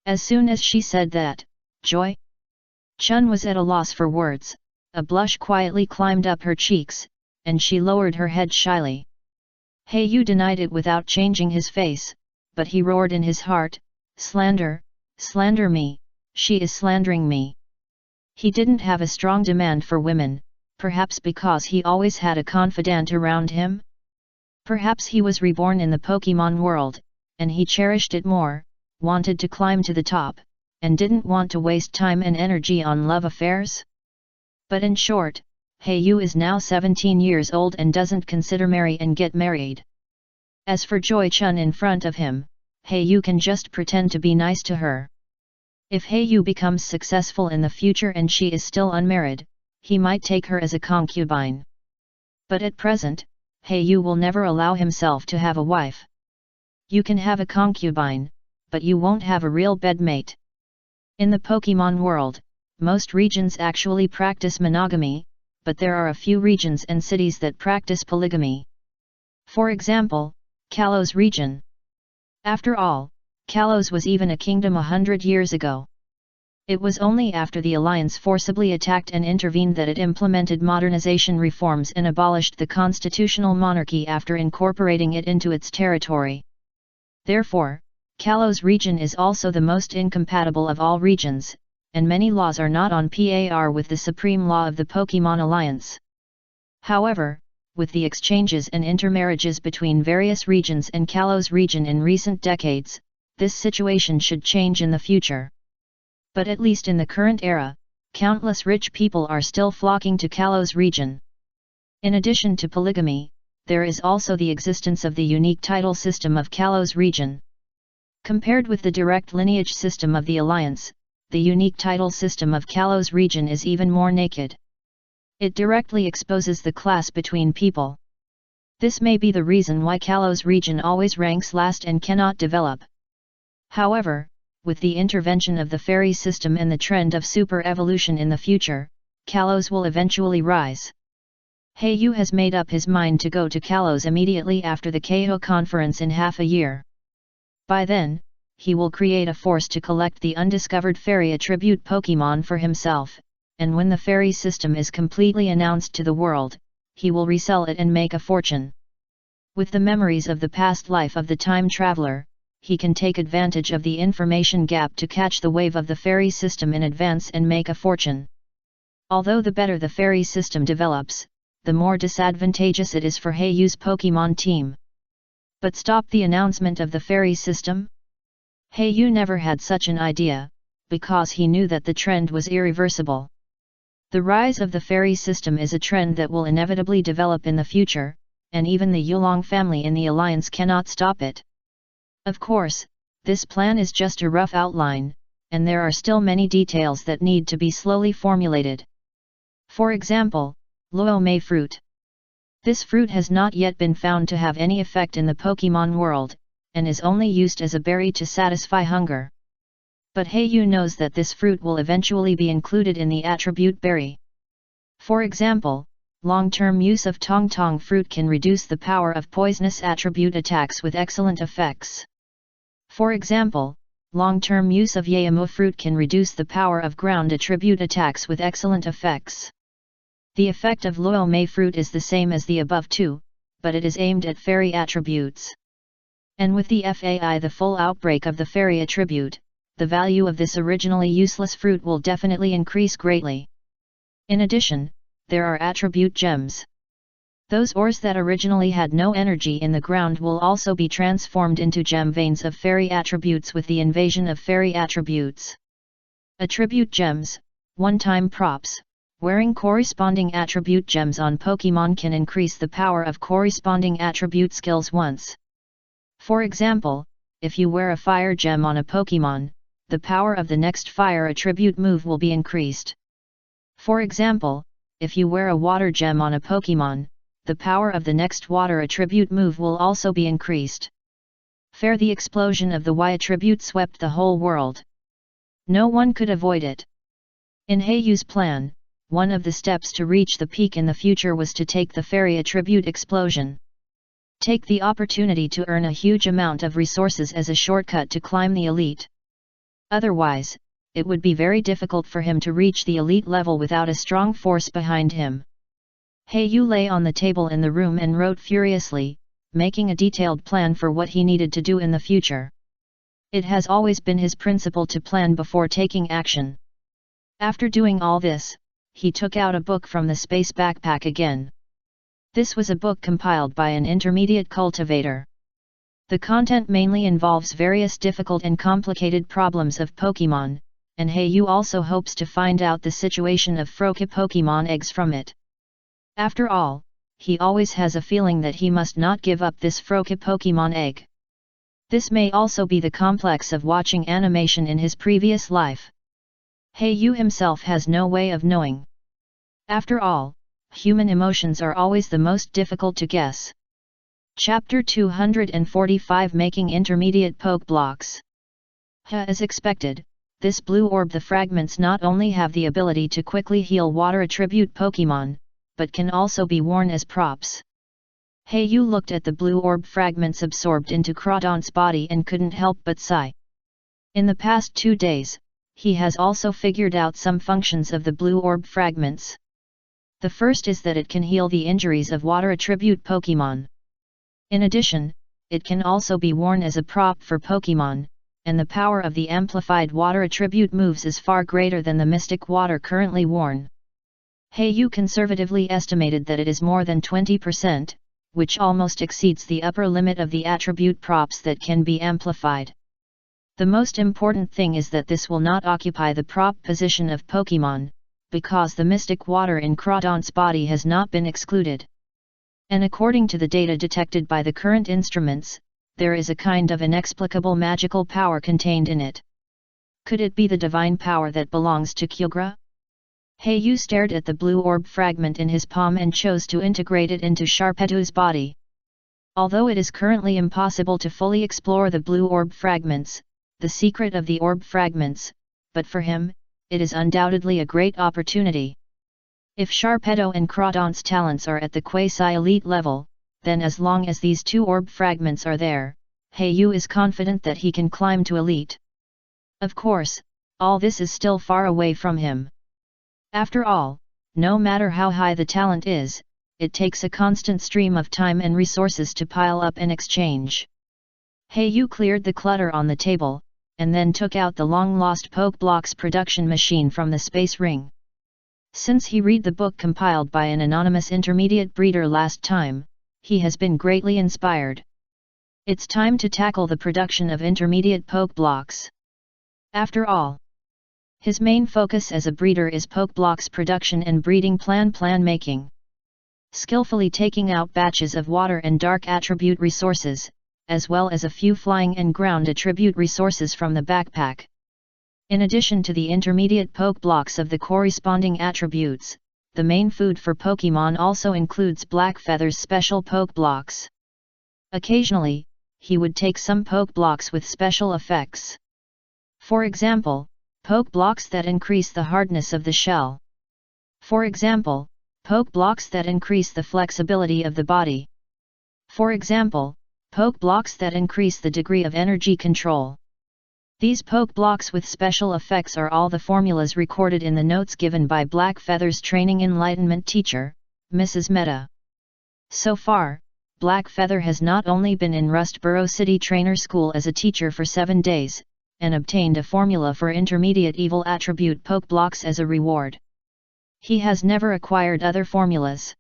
As soon as she said that, Joy? Chun was at a loss for words, a blush quietly climbed up her cheeks, and she lowered her head shyly. Yu denied it without changing his face, but he roared in his heart, slander, slander me, she is slandering me. He didn't have a strong demand for women, perhaps because he always had a confidant around him? Perhaps he was reborn in the Pokemon world, and he cherished it more, wanted to climb to the top, and didn't want to waste time and energy on love affairs? But in short, Yu is now 17 years old and doesn't consider marry and get married. As for Joy Chun in front of him, Yu can just pretend to be nice to her. If Yu becomes successful in the future and she is still unmarried, he might take her as a concubine. But at present, Yu will never allow himself to have a wife. You can have a concubine, but you won't have a real bedmate. In the Pokemon world, most regions actually practice monogamy, but there are a few regions and cities that practice polygamy. For example, Kalos region. After all, Kalos was even a kingdom 100 years ago. It was only after the Alliance forcibly attacked and intervened that it implemented modernization reforms and abolished the constitutional monarchy after incorporating it into its territory. Therefore, Kalos region is also the most incompatible of all regions, and many laws are not on par with the supreme law of the Pokémon Alliance. However, with the exchanges and intermarriages between various regions and Kalos region in recent decades, this situation should change in the future. But at least in the current era, countless rich people are still flocking to Kalos region. In addition to polygamy, there is also the existence of the unique title system of Kalos region. Compared with the direct lineage system of the Alliance, the unique title system of Kalos region is even more naked. It directly exposes the class between people. This may be the reason why Kalos region always ranks last and cannot develop. However, with the intervention of the fairy system and the trend of super evolution in the future, Kalos will eventually rise. Heiyu has made up his mind to go to Kalos immediately after the Keiho conference in half a year. By then, he will create a force to collect the undiscovered fairy attribute Pokémon for himself, and when the fairy system is completely announced to the world, he will resell it and make a fortune. With the memories of the past life of the time traveler, he can take advantage of the information gap to catch the wave of the fairy system in advance and make a fortune. Although the better the fairy system develops, the more disadvantageous it is for Heiyu's Pokémon team. But stop the announcement of the fairy system? Heiyu never had such an idea, because he knew that the trend was irreversible. The rise of the fairy system is a trend that will inevitably develop in the future, and even the Yulong family in the Alliance cannot stop it. Of course, this plan is just a rough outline, and there are still many details that need to be slowly formulated. For example, Luo Mei fruit. This fruit has not yet been found to have any effect in the Pokémon world, and is only used as a berry to satisfy hunger. But Heiyu knows that this fruit will eventually be included in the attribute berry. For example, long-term use of Tong Tong fruit can reduce the power of poisonous attribute attacks with excellent effects. For example, long-term use of Yaomu fruit can reduce the power of ground attribute attacks with excellent effects. The effect of Luo Mei fruit is the same as the above two, but it is aimed at fairy attributes. And with the FAI, the full outbreak of the fairy attribute, the value of this originally useless fruit will definitely increase greatly. In addition, there are attribute gems. Those ores that originally had no energy in the ground will also be transformed into gem veins of fairy attributes with the invasion of fairy attributes. Attribute gems, one-time props, wearing corresponding attribute gems on Pokémon can increase the power of corresponding attribute skills once. For example, if you wear a fire gem on a Pokémon, the power of the next fire attribute move will be increased. For example, if you wear a water gem on a Pokémon, the power of the next water attribute move will also be increased. The explosion of the Y attribute swept the whole world. No one could avoid it. In Heiyu's plan, one of the steps to reach the peak in the future was to take the fairy attribute explosion. Take the opportunity to earn a huge amount of resources as a shortcut to climb the elite. Otherwise, it would be very difficult for him to reach the elite level without a strong force behind him. Heiyu lay on the table in the room and wrote furiously, making a detailed plan for what he needed to do in the future. It has always been his principle to plan before taking action. After doing all this, he took out a book from the space backpack again. This was a book compiled by an intermediate cultivator. The content mainly involves various difficult and complicated problems of Pokémon, and Heiyu also hopes to find out the situation of Froka Pokémon eggs from it. After all, he always has a feeling that he must not give up this Froka Pokémon egg. This may also be the complex of watching animation in his previous life. Heiyu himself has no way of knowing. After all, human emotions are always the most difficult to guess. Chapter 245, Making Intermediate Poke Blocks. As expected, this blue orb, the fragments not only have the ability to quickly heal water attribute Pokémon, but can also be worn as props. Yu looked at the blue orb fragments absorbed into Crawdon's body and couldn't help but sigh. In the past 2 days, he has also figured out some functions of the blue orb fragments. The first is that it can heal the injuries of water attribute Pokémon. In addition, it can also be worn as a prop for Pokémon, and the power of the amplified water attribute moves is far greater than the mystic water currently worn. Yu conservatively estimated that it is more than 20%, which almost exceeds the upper limit of the attribute props that can be amplified. The most important thing is that this will not occupy the prop position of Pokémon, because the mystic water in Crawdon's body has not been excluded. And according to the data detected by the current instruments, there is a kind of inexplicable magical power contained in it. Could it be the divine power that belongs to Kyogre? Yu stared at the blue orb fragment in his palm and chose to integrate it into Sharpedo's body. Although it is currently impossible to fully explore the blue orb fragments, the secret of the orb fragments, but for him, it is undoubtedly a great opportunity. If Sharpedo and Crawdon's talents are at the quasi-elite level, then as long as these 2 orb fragments are there, Yu is confident that he can climb to elite. Of course, all this is still far away from him. After all, no matter how high the talent is, it takes a constant stream of time and resources to pile up and exchange. Yu cleared the clutter on the table, and then took out the long-lost Pokeblocks production machine from the space ring. Since he read the book compiled by an anonymous intermediate breeder last time, he has been greatly inspired. It's time to tackle the production of intermediate Pokeblocks. After all, his main focus as a breeder is Pokeblocks production and breeding plan making. Skillfully taking out batches of water and dark attribute resources, as well as a few flying and ground attribute resources from the backpack. In addition to the intermediate Pokeblocks of the corresponding attributes, the main food for Pokémon also includes Blackfeather's special Pokeblocks. Occasionally, he would take some Pokeblocks with special effects. For example, Pokeblocks that increase the hardness of the shell. For example, Pokeblocks that increase the flexibility of the body. For example, Pokeblocks that increase the degree of energy control. These Pokeblocks with special effects are all the formulas recorded in the notes given by Blackfeather's training enlightenment teacher, Mrs. Meta. So far, Blackfeather has not only been in Rustboro City Trainer School as a teacher for 7 days, and obtained a formula for intermediate evil attribute Pokeblocks as a reward. He has never acquired other formulas.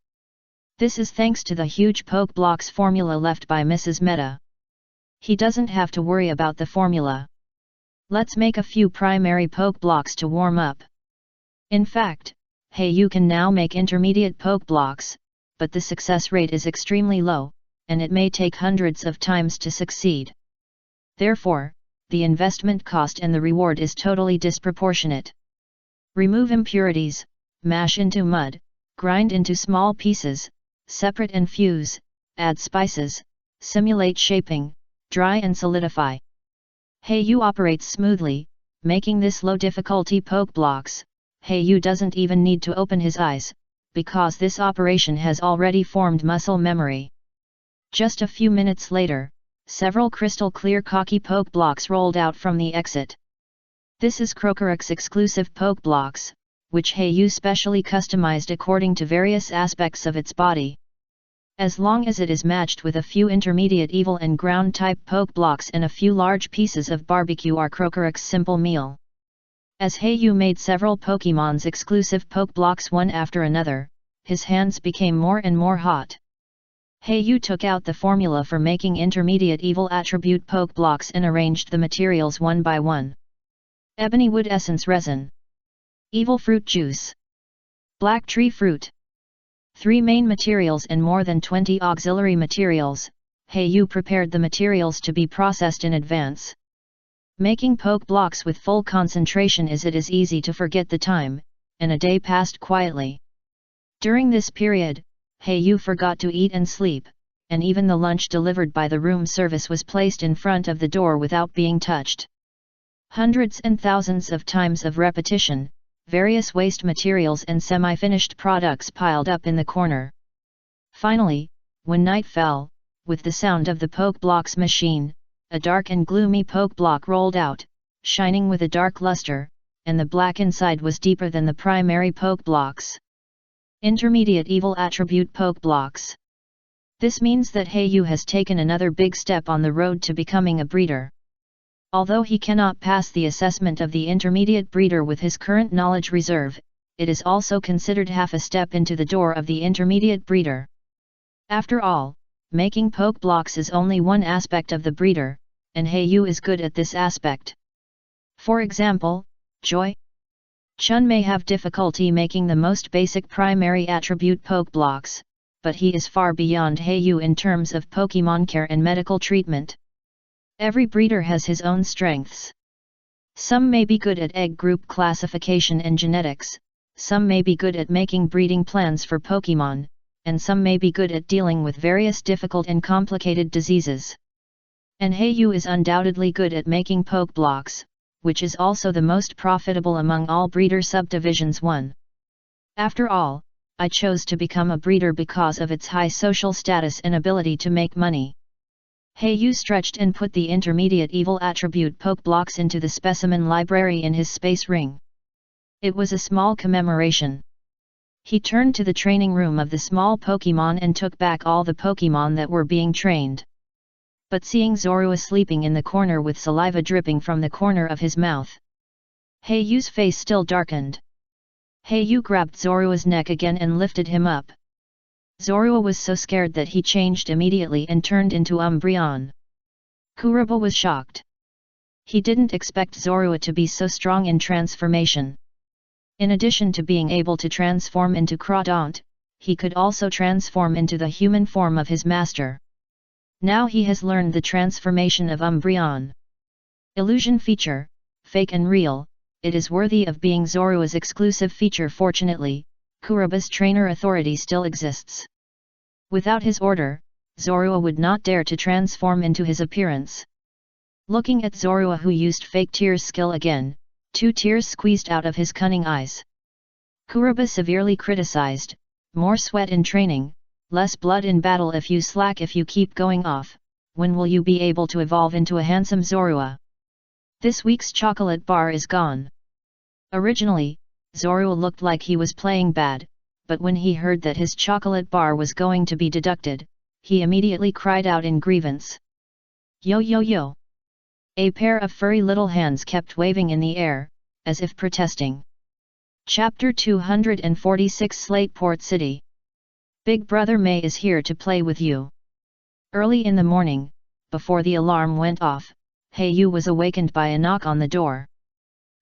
This is thanks to the huge Pokeblocks formula left by Mrs. Meta. He doesn't have to worry about the formula. Let's make a few primary Pokeblocks to warm up. In fact, Yu can now make intermediate Pokeblocks, but the success rate is extremely low, and it may take hundreds of times to succeed. Therefore, the investment cost and the reward is totally disproportionate. Remove impurities, mash into mud, grind into small pieces, separate and fuse, add spices, simulate shaping, dry and solidify. Yu operates smoothly, making this low difficulty Pokeblocks. Yu doesn't even need to open his eyes, because this operation has already formed muscle memory. Just a few minutes later, several crystal clear cocky Pokeblocks rolled out from the exit. This is Krokorok's exclusive Pokeblocks, which Yu specially customized according to various aspects of its body. As long as it is matched with a few intermediate evil and ground type Pokeblocks and a few large pieces of barbecue are Krokorok's simple meal. As Yu made several Pokemon's exclusive Pokeblocks one after another, his hands became more and more hot. Yu took out the formula for making intermediate evil attribute Pokeblocks and arranged the materials one by one. Ebony wood essence resin. Evil fruit juice. Black tree fruit. 3 main materials and more than 20 auxiliary materials. Yu prepared the materials to be processed in advance. Making Pokeblocks with full concentration it is easy to forget the time, and a day passed quietly. During this period, Yu forgot to eat and sleep, and even the lunch delivered by the room service was placed in front of the door without being touched. Hundreds and thousands of times of repetition, various waste materials and semi-finished products piled up in the corner. Finally, when night fell, with the sound of the poke blocks machine, a dark and gloomy poke block rolled out, shining with a dark luster, and the black inside was deeper than the primary poke blocks. Intermediate evil attribute poke blocks. This means that Hei-Yu has taken another big step on the road to becoming a breeder. Although he cannot pass the assessment of the intermediate breeder with his current knowledge reserve, it is also considered half a step into the door of the intermediate breeder. After all, making poke blocks is only one aspect of the breeder, and Hei-Yu is good at this aspect. For example, Joy Chun may have difficulty making the most basic primary attribute poke blocks, but he is far beyond Hei-Yu in terms of Pokemon care and medical treatment. Every breeder has his own strengths. Some may be good at egg group classification and genetics, some may be good at making breeding plans for Pokemon, and some may be good at dealing with various difficult and complicated diseases. And Hei-Yu is undoubtedly good at making poke blocks, which is also the most profitable among all breeder subdivisions. 1. After all, I chose to become a breeder because of its high social status and ability to make money. Hei-Yu stretched and put the intermediate evil attribute poke blocks into the specimen library in his space ring. It was a small commemoration. He turned to the training room of the small Pokemon and took back all the Pokemon that were being trained. But seeing Zorua sleeping in the corner with saliva dripping from the corner of his mouth, Hei-Yu's face still darkened. Hei-Yu grabbed Zorua's neck again and lifted him up. Zorua was so scared that he changed immediately and turned into Umbreon. Kuraba was shocked. He didn't expect Zorua to be so strong in transformation. In addition to being able to transform into Crawdaunt, he could also transform into the human form of his master. Now he has learned the transformation of Umbreon. Illusion feature, fake and real, it is worthy of being Zorua's exclusive feature. Fortunately, Kuraba's trainer authority still exists. Without his order, Zorua would not dare to transform into his appearance. Looking at Zorua, who used fake tears skill again, 2 tears squeezed out of his cunning eyes. Kuraba severely criticized, "More sweat in training, less blood in battle. If you slack, if you keep going off, when will you be able to evolve into a handsome Zorua? This week's chocolate bar is gone." Originally, Zorua looked like he was playing bad, but when he heard that his chocolate bar was going to be deducted, he immediately cried out in grievance. "Yo yo yo!" A pair of furry little hands kept waving in the air, as if protesting. Chapter 246 Slateport City. Big Brother May is here to play with you. Early in the morning, before the alarm went off, Hei-Yu was awakened by a knock on the door.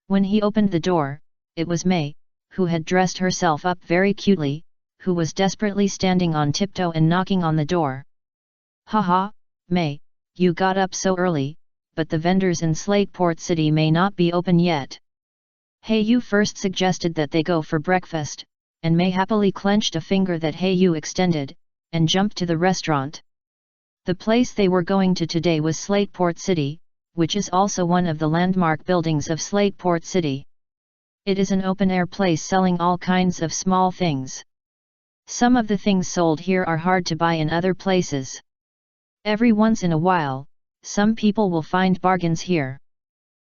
When he opened the door, it was May, who had dressed herself up very cutely, who was desperately standing on tiptoe and knocking on the door. "Haha, May, you got up so early, but the vendors in Slateport City may not be open yet." Hei-Yu first suggested that they go for breakfast, and May happily clenched a finger that Hei-Yu extended, and jumped to the restaurant. The place they were going to today was Slateport City, which is also one of the landmark buildings of Slateport City. It is an open-air place selling all kinds of small things. Some of the things sold here are hard to buy in other places. Every once in a while, some people will find bargains here.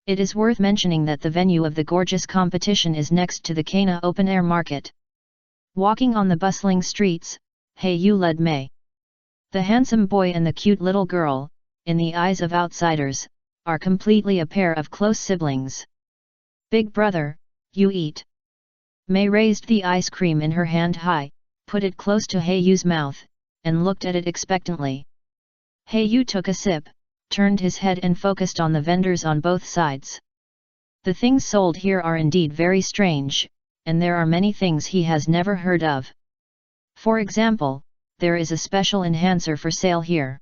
It is worth mentioning that the venue of the gorgeous competition is next to the Kana open-air market. Walking on the bustling streets, Hei-Yu led May. The handsome boy and the cute little girl, in the eyes of outsiders, are completely a pair of close siblings. "Big brother, you eat." May raised the ice cream in her hand high, put it close to Hei-Yu's mouth, and looked at it expectantly. Hei-Yu took a sip, turned his head and focused on the vendors on both sides. The things sold here are indeed very strange, and there are many things he has never heard of. For example, there is a special enhancer for sale here.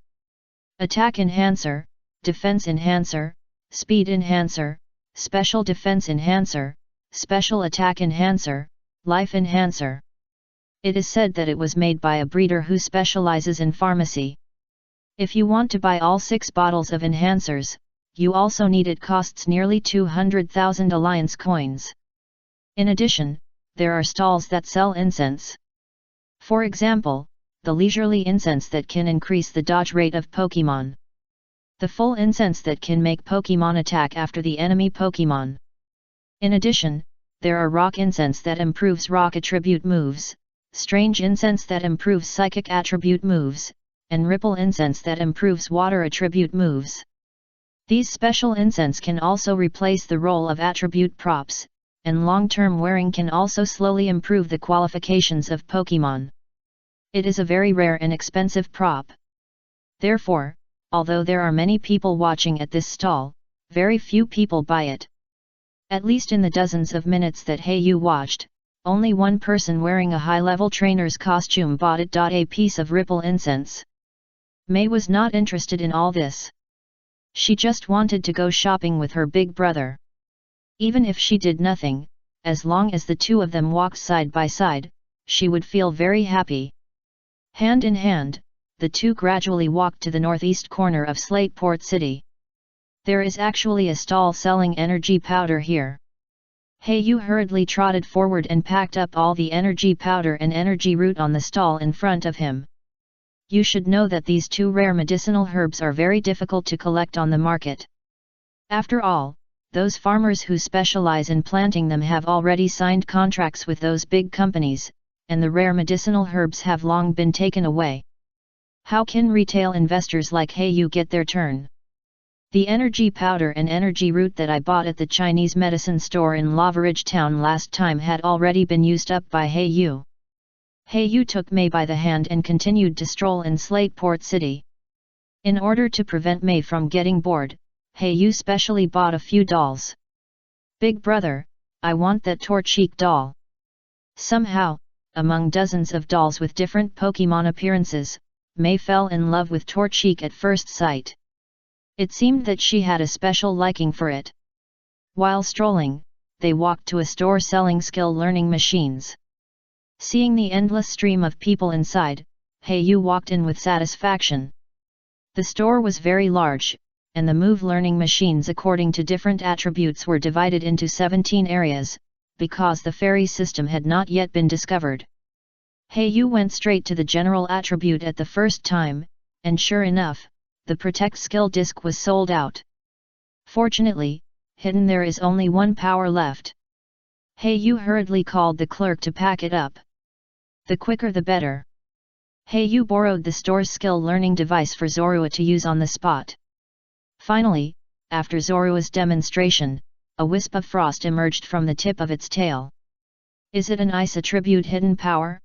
Attack enhancer, defense enhancer, speed enhancer, special defense enhancer, special attack enhancer, life enhancer. It is said that it was made by a breeder who specializes in pharmacy. If you want to buy all 6 bottles of enhancers, you also need it costs nearly 200,000 alliance coins. In addition, there are stalls that sell incense. For example, the leisurely incense that can increase the dodge rate of Pokemon. The full incense that can make Pokemon attack after the enemy Pokemon. In addition, there are rock incense that improves rock attribute moves, strange incense that improves psychic attribute moves, and ripple incense that improves water attribute moves. These special incense can also replace the role of attribute props, and long-term wearing can also slowly improve the qualifications of Pokemon. It is a very rare and expensive prop. Therefore, although there are many people watching at this stall, very few people buy it. At least in the dozens of minutes that Hayu watched, only one person wearing a high-level trainer's costume bought it. A piece of ripple incense. May was not interested in all this. She just wanted to go shopping with her big brother. Even if she did nothing, as long as the two of them walked side by side, she would feel very happy. Hand in hand, the two gradually walked to the northeast corner of Slateport City. There is actually a stall selling energy powder here. Hayu hurriedly trotted forward and packed up all the energy powder and energy root on the stall in front of him. You should know that these two rare medicinal herbs are very difficult to collect on the market. After all, those farmers who specialize in planting them have already signed contracts with those big companies, and the rare medicinal herbs have long been taken away. How can retail investors like Hayu get their turn? The energy powder and energy root that I bought at the Chinese medicine store in Lavaridge Town last time had already been used up by Hayu. Hayu took May by the hand and continued to stroll in Slateport City. In order to prevent May from getting bored, Hayu specially bought a few dolls. Big brother, I want that Torchic doll. Somehow, among dozens of dolls with different Pokemon appearances, May fell in love with Torchic at first sight. It seemed that she had a special liking for it. While strolling, they walked to a store selling skill learning machines. Seeing the endless stream of people inside, Hayu walked in with satisfaction. The store was very large, and the move learning machines according to different attributes were divided into 17 areas, because the fairy system had not yet been discovered. Hayu went straight to the general attribute at the first time, and sure enough, the Protect skill disc was sold out. Fortunately, hidden there is only one power left. Hayu hurriedly called the clerk to pack it up. The quicker the better. Hayu borrowed the store's skill learning device for Zorua to use on the spot. Finally, after Zorua's demonstration, a wisp of frost emerged from the tip of its tail. Is it an ice attribute hidden power?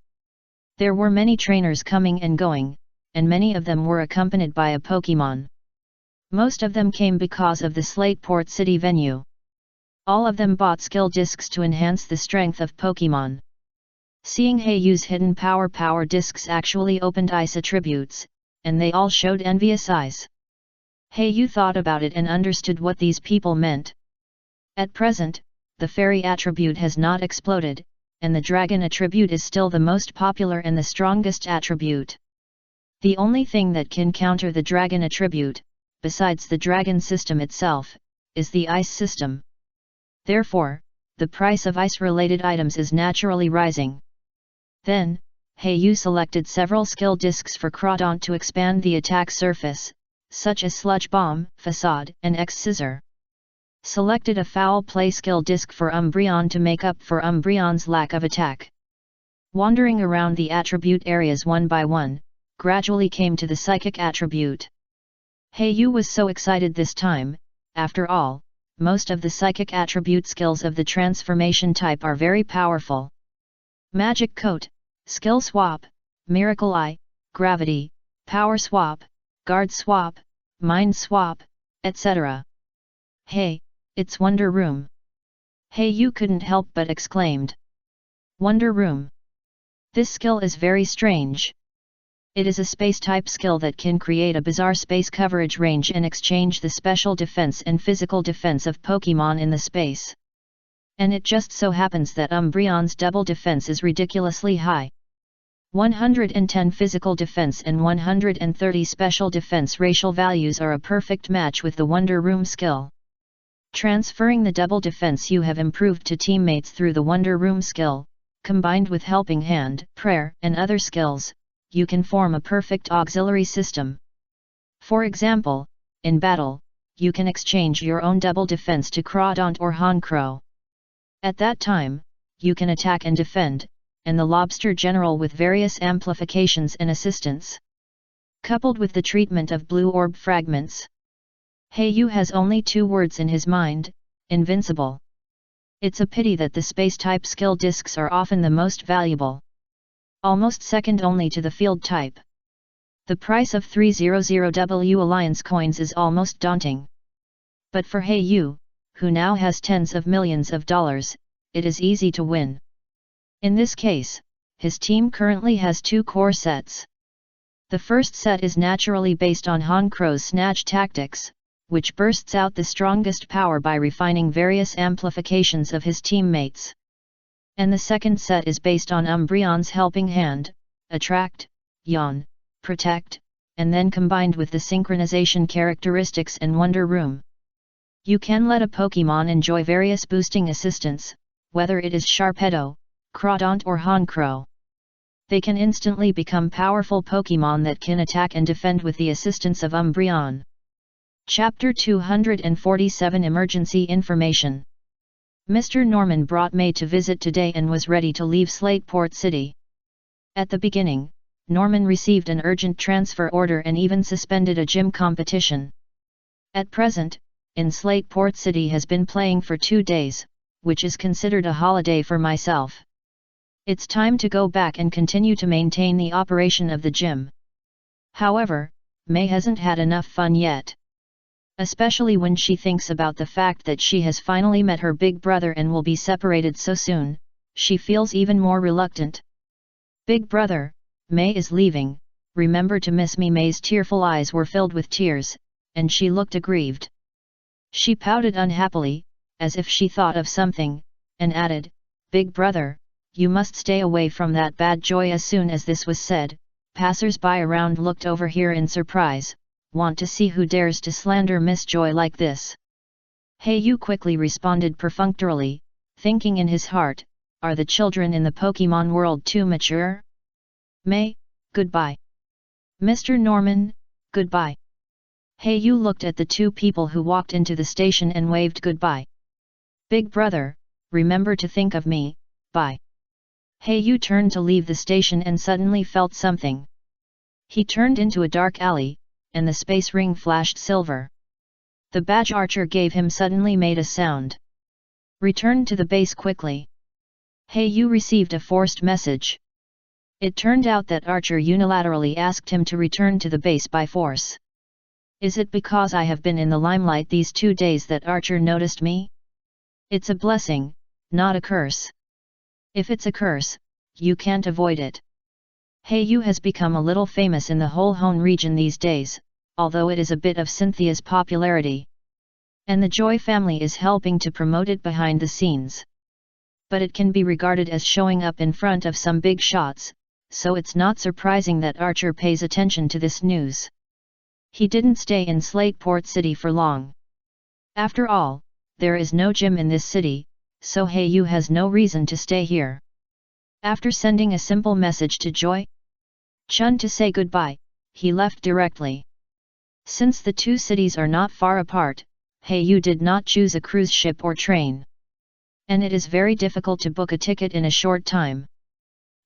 There were many trainers coming and going, and many of them were accompanied by a Pokemon. Most of them came because of the Slateport City venue. All of them bought skill discs to enhance the strength of Pokemon. Seeing Hayu's hidden power discs actually opened ice attributes, and they all showed envious eyes. Hayu thought about it and understood what these people meant. At present, the fairy attribute has not exploded, and the dragon attribute is still the most popular and the strongest attribute. The only thing that can counter the dragon attribute, besides the dragon system itself, is the ice system. Therefore, the price of ice-related items is naturally rising. Then, Hayu selected several skill discs for Crawdaunt to expand the attack surface, such as Sludge Bomb, Facade, and X-Scissor. Selected a Foul Play skill disc for Umbreon to make up for Umbreon's lack of attack. Wandering around the attribute areas one by one, gradually came to the Psychic attribute. Hayu was so excited this time. After all, most of the Psychic attribute skills of the transformation type are very powerful. Magic Coat, Skill Swap, Miracle Eye, Gravity, Power Swap, Guard Swap, Mind Swap, etc. Hey, it's Wonder Room! Hayu couldn't help but exclaimed. Wonder Room! This skill is very strange. It is a space-type skill that can create a bizarre space coverage range and exchange the special defense and physical defense of Pokemon in the space. And it just so happens that Umbreon's double defense is ridiculously high. 110 physical defense and 130 special defense racial values are a perfect match with the Wonder Room skill. Transferring the double defense you have improved to teammates through the Wonder Room skill, combined with Helping Hand, Prayer, and other skills, you can form a perfect auxiliary system. For example, in battle, you can exchange your own double defense to Crawdaunt or Honkrow. At that time, you can attack and defend, and the Lobster General with various amplifications and assistance. Coupled with the treatment of blue orb fragments. Heiyu has only 2 words in his mind: invincible. It's a pity that the space-type skill discs are often the most valuable. Almost second only to the field type. The price of 300W Alliance coins is almost daunting. But for Heiyu, who now has tens of millions of dollars, it is easy to win. In this case, his team currently has 2 core sets. The first set is naturally based on Honkrow's Snatch tactics, which bursts out the strongest power by refining various amplifications of his teammates. And the second set is based on Umbreon's Helping Hand, Attract, Yawn, Protect, and then combined with the synchronization characteristics and Wonder Room. You can let a Pokémon enjoy various boosting assistance, whether it is Sharpedo, Crawdaunt or Honkrow. They can instantly become powerful Pokémon that can attack and defend with the assistance of Umbreon. Chapter 247 Emergency Information. Mr. Norman brought May to visit today and was ready to leave Slateport City. At the beginning, Norman received an urgent transfer order and even suspended a gym competition. At present, in Slateport City has been playing for 2 days, which is considered a holiday for myself. It's time to go back and continue to maintain the operation of the gym. However, May hasn't had enough fun yet. Especially when she thinks about the fact that she has finally met her big brother and will be separated so soon, she feels even more reluctant. Big brother, May is leaving, remember to miss me. May's tearful eyes were filled with tears, and she looked aggrieved. She pouted unhappily, as if she thought of something, and added, Big brother, you must stay away from that bad Joy. As soon as this was said, passers-by around looked over here in surprise. Want to see who dares to slander Miss Joy like this? Heiyu quickly responded perfunctorily, thinking in his heart, are the children in the Pokémon world too mature? May, goodbye. Mr. Norman, goodbye. Heiyu looked at the 2 people who walked into the station and waved goodbye. Big brother, remember to think of me, bye. Heiyu turned to leave the station and suddenly felt something. He turned into a dark alley, and the space ring flashed silver. The badge archer gave him suddenly made a sound. Return to the base quickly. Heiyu received a forced message. It turned out that Archer unilaterally asked him to return to the base by force. Is it because I have been in the limelight these 2 days that Archer noticed me? It's a blessing, not a curse. If it's a curse, you can't avoid it. Heiyu has become a little famous in the whole Hone region these days, although it is a bit of Cynthia's popularity. And the Joy family is helping to promote it behind the scenes. But it can be regarded as showing up in front of some big shots, so it's not surprising that Archer pays attention to this news. He didn't stay in Slateport City for long. After all, there is no gym in this city, so Heiyu has no reason to stay here. After sending a simple message to Joy Chun to say goodbye, he left directly. Since the 2 cities are not far apart, Heiyu did not choose a cruise ship or train. And it is very difficult to book a ticket in a short time.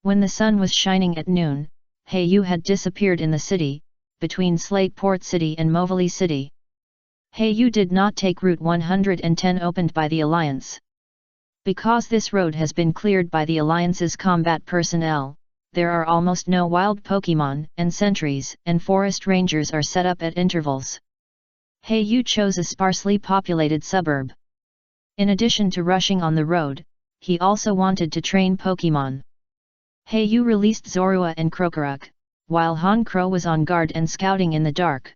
When the sun was shining at noon, Heiyu had disappeared in the city, between Slateport City and Movili City. Heiyu did not take Route 110 opened by the Alliance. Because this road has been cleared by the Alliance's combat personnel, there are almost no wild Pokémon, and sentries and forest rangers are set up at intervals. Heiyu chose a sparsely populated suburb. In addition to rushing on the road, he also wanted to train Pokémon. Heiyu released Zorua and Krokorok, while Honkrow was on guard and scouting in the dark.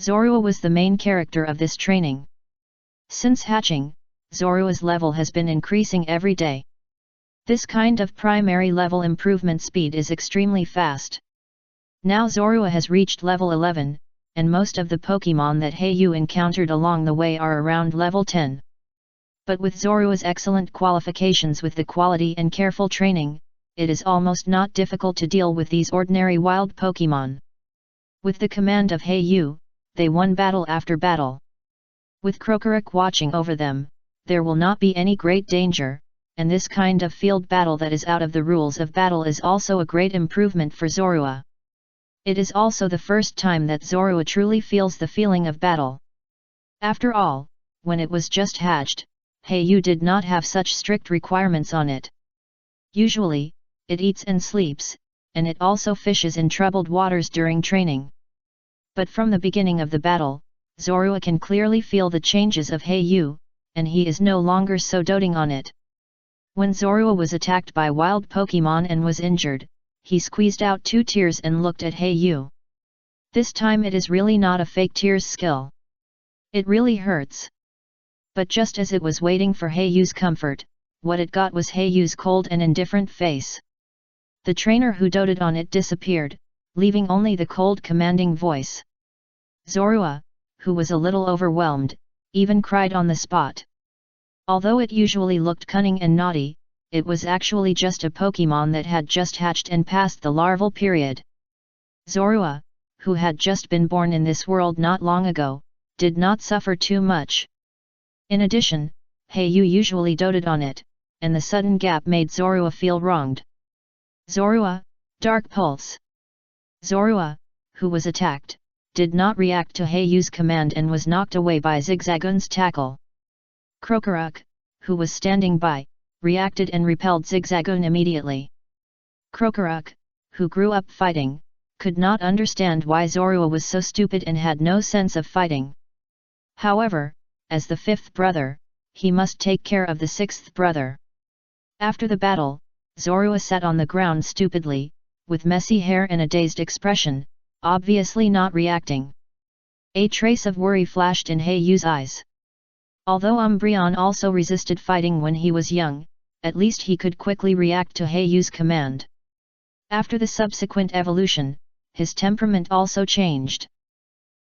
Zorua was the main character of this training. Since hatching, Zorua's level has been increasing every day. This kind of primary level improvement speed is extremely fast. Now Zorua has reached level 11, and most of the Pokémon that Heiyu encountered along the way are around level 10. But with Zorua's excellent qualifications with the quality and careful training, it is almost not difficult to deal with these ordinary wild Pokemon. With the command of Heiyu, they won battle after battle. With Krokorok watching over them, there will not be any great danger, and this kind of field battle that is out of the rules of battle is also a great improvement for Zorua. It is also the first time that Zorua truly feels the feeling of battle. After all, when it was just hatched, Heiyu did not have such strict requirements on it. Usually, it eats and sleeps, and it also fishes in troubled waters during training. But from the beginning of the battle, Zorua can clearly feel the changes of Heiyu, and he is no longer so doting on it. When Zorua was attacked by wild Pokemon and was injured, he squeezed out 2 tears and looked at Heiyu. This time it is really not a fake tears skill. It really hurts. But just as it was waiting for Heiyu's comfort, what it got was Heiyu's cold and indifferent face. The trainer who doted on it disappeared, leaving only the cold commanding voice. Zorua, who was a little overwhelmed, even cried on the spot. Although it usually looked cunning and naughty, it was actually just a Pokemon that had just hatched and passed the larval period. Zorua, who had just been born in this world not long ago, did not suffer too much. In addition, Heiyu usually doted on it, and the sudden gap made Zorua feel wronged. Zorua, Dark Pulse. Zorua, who was attacked, did not react to Heiyu's command and was knocked away by Zigzagoon's tackle. Krokorok, who was standing by, reacted and repelled Zigzagoon immediately. Krokorok, who grew up fighting, could not understand why Zorua was so stupid and had no sense of fighting. However, as the 5th brother, he must take care of the 6th brother. After the battle, Zorua sat on the ground stupidly, with messy hair and a dazed expression, obviously not reacting. A trace of worry flashed in Heiyu's eyes. Although Umbreon also resisted fighting when he was young, at least he could quickly react to Heiyu's command. After the subsequent evolution, his temperament also changed.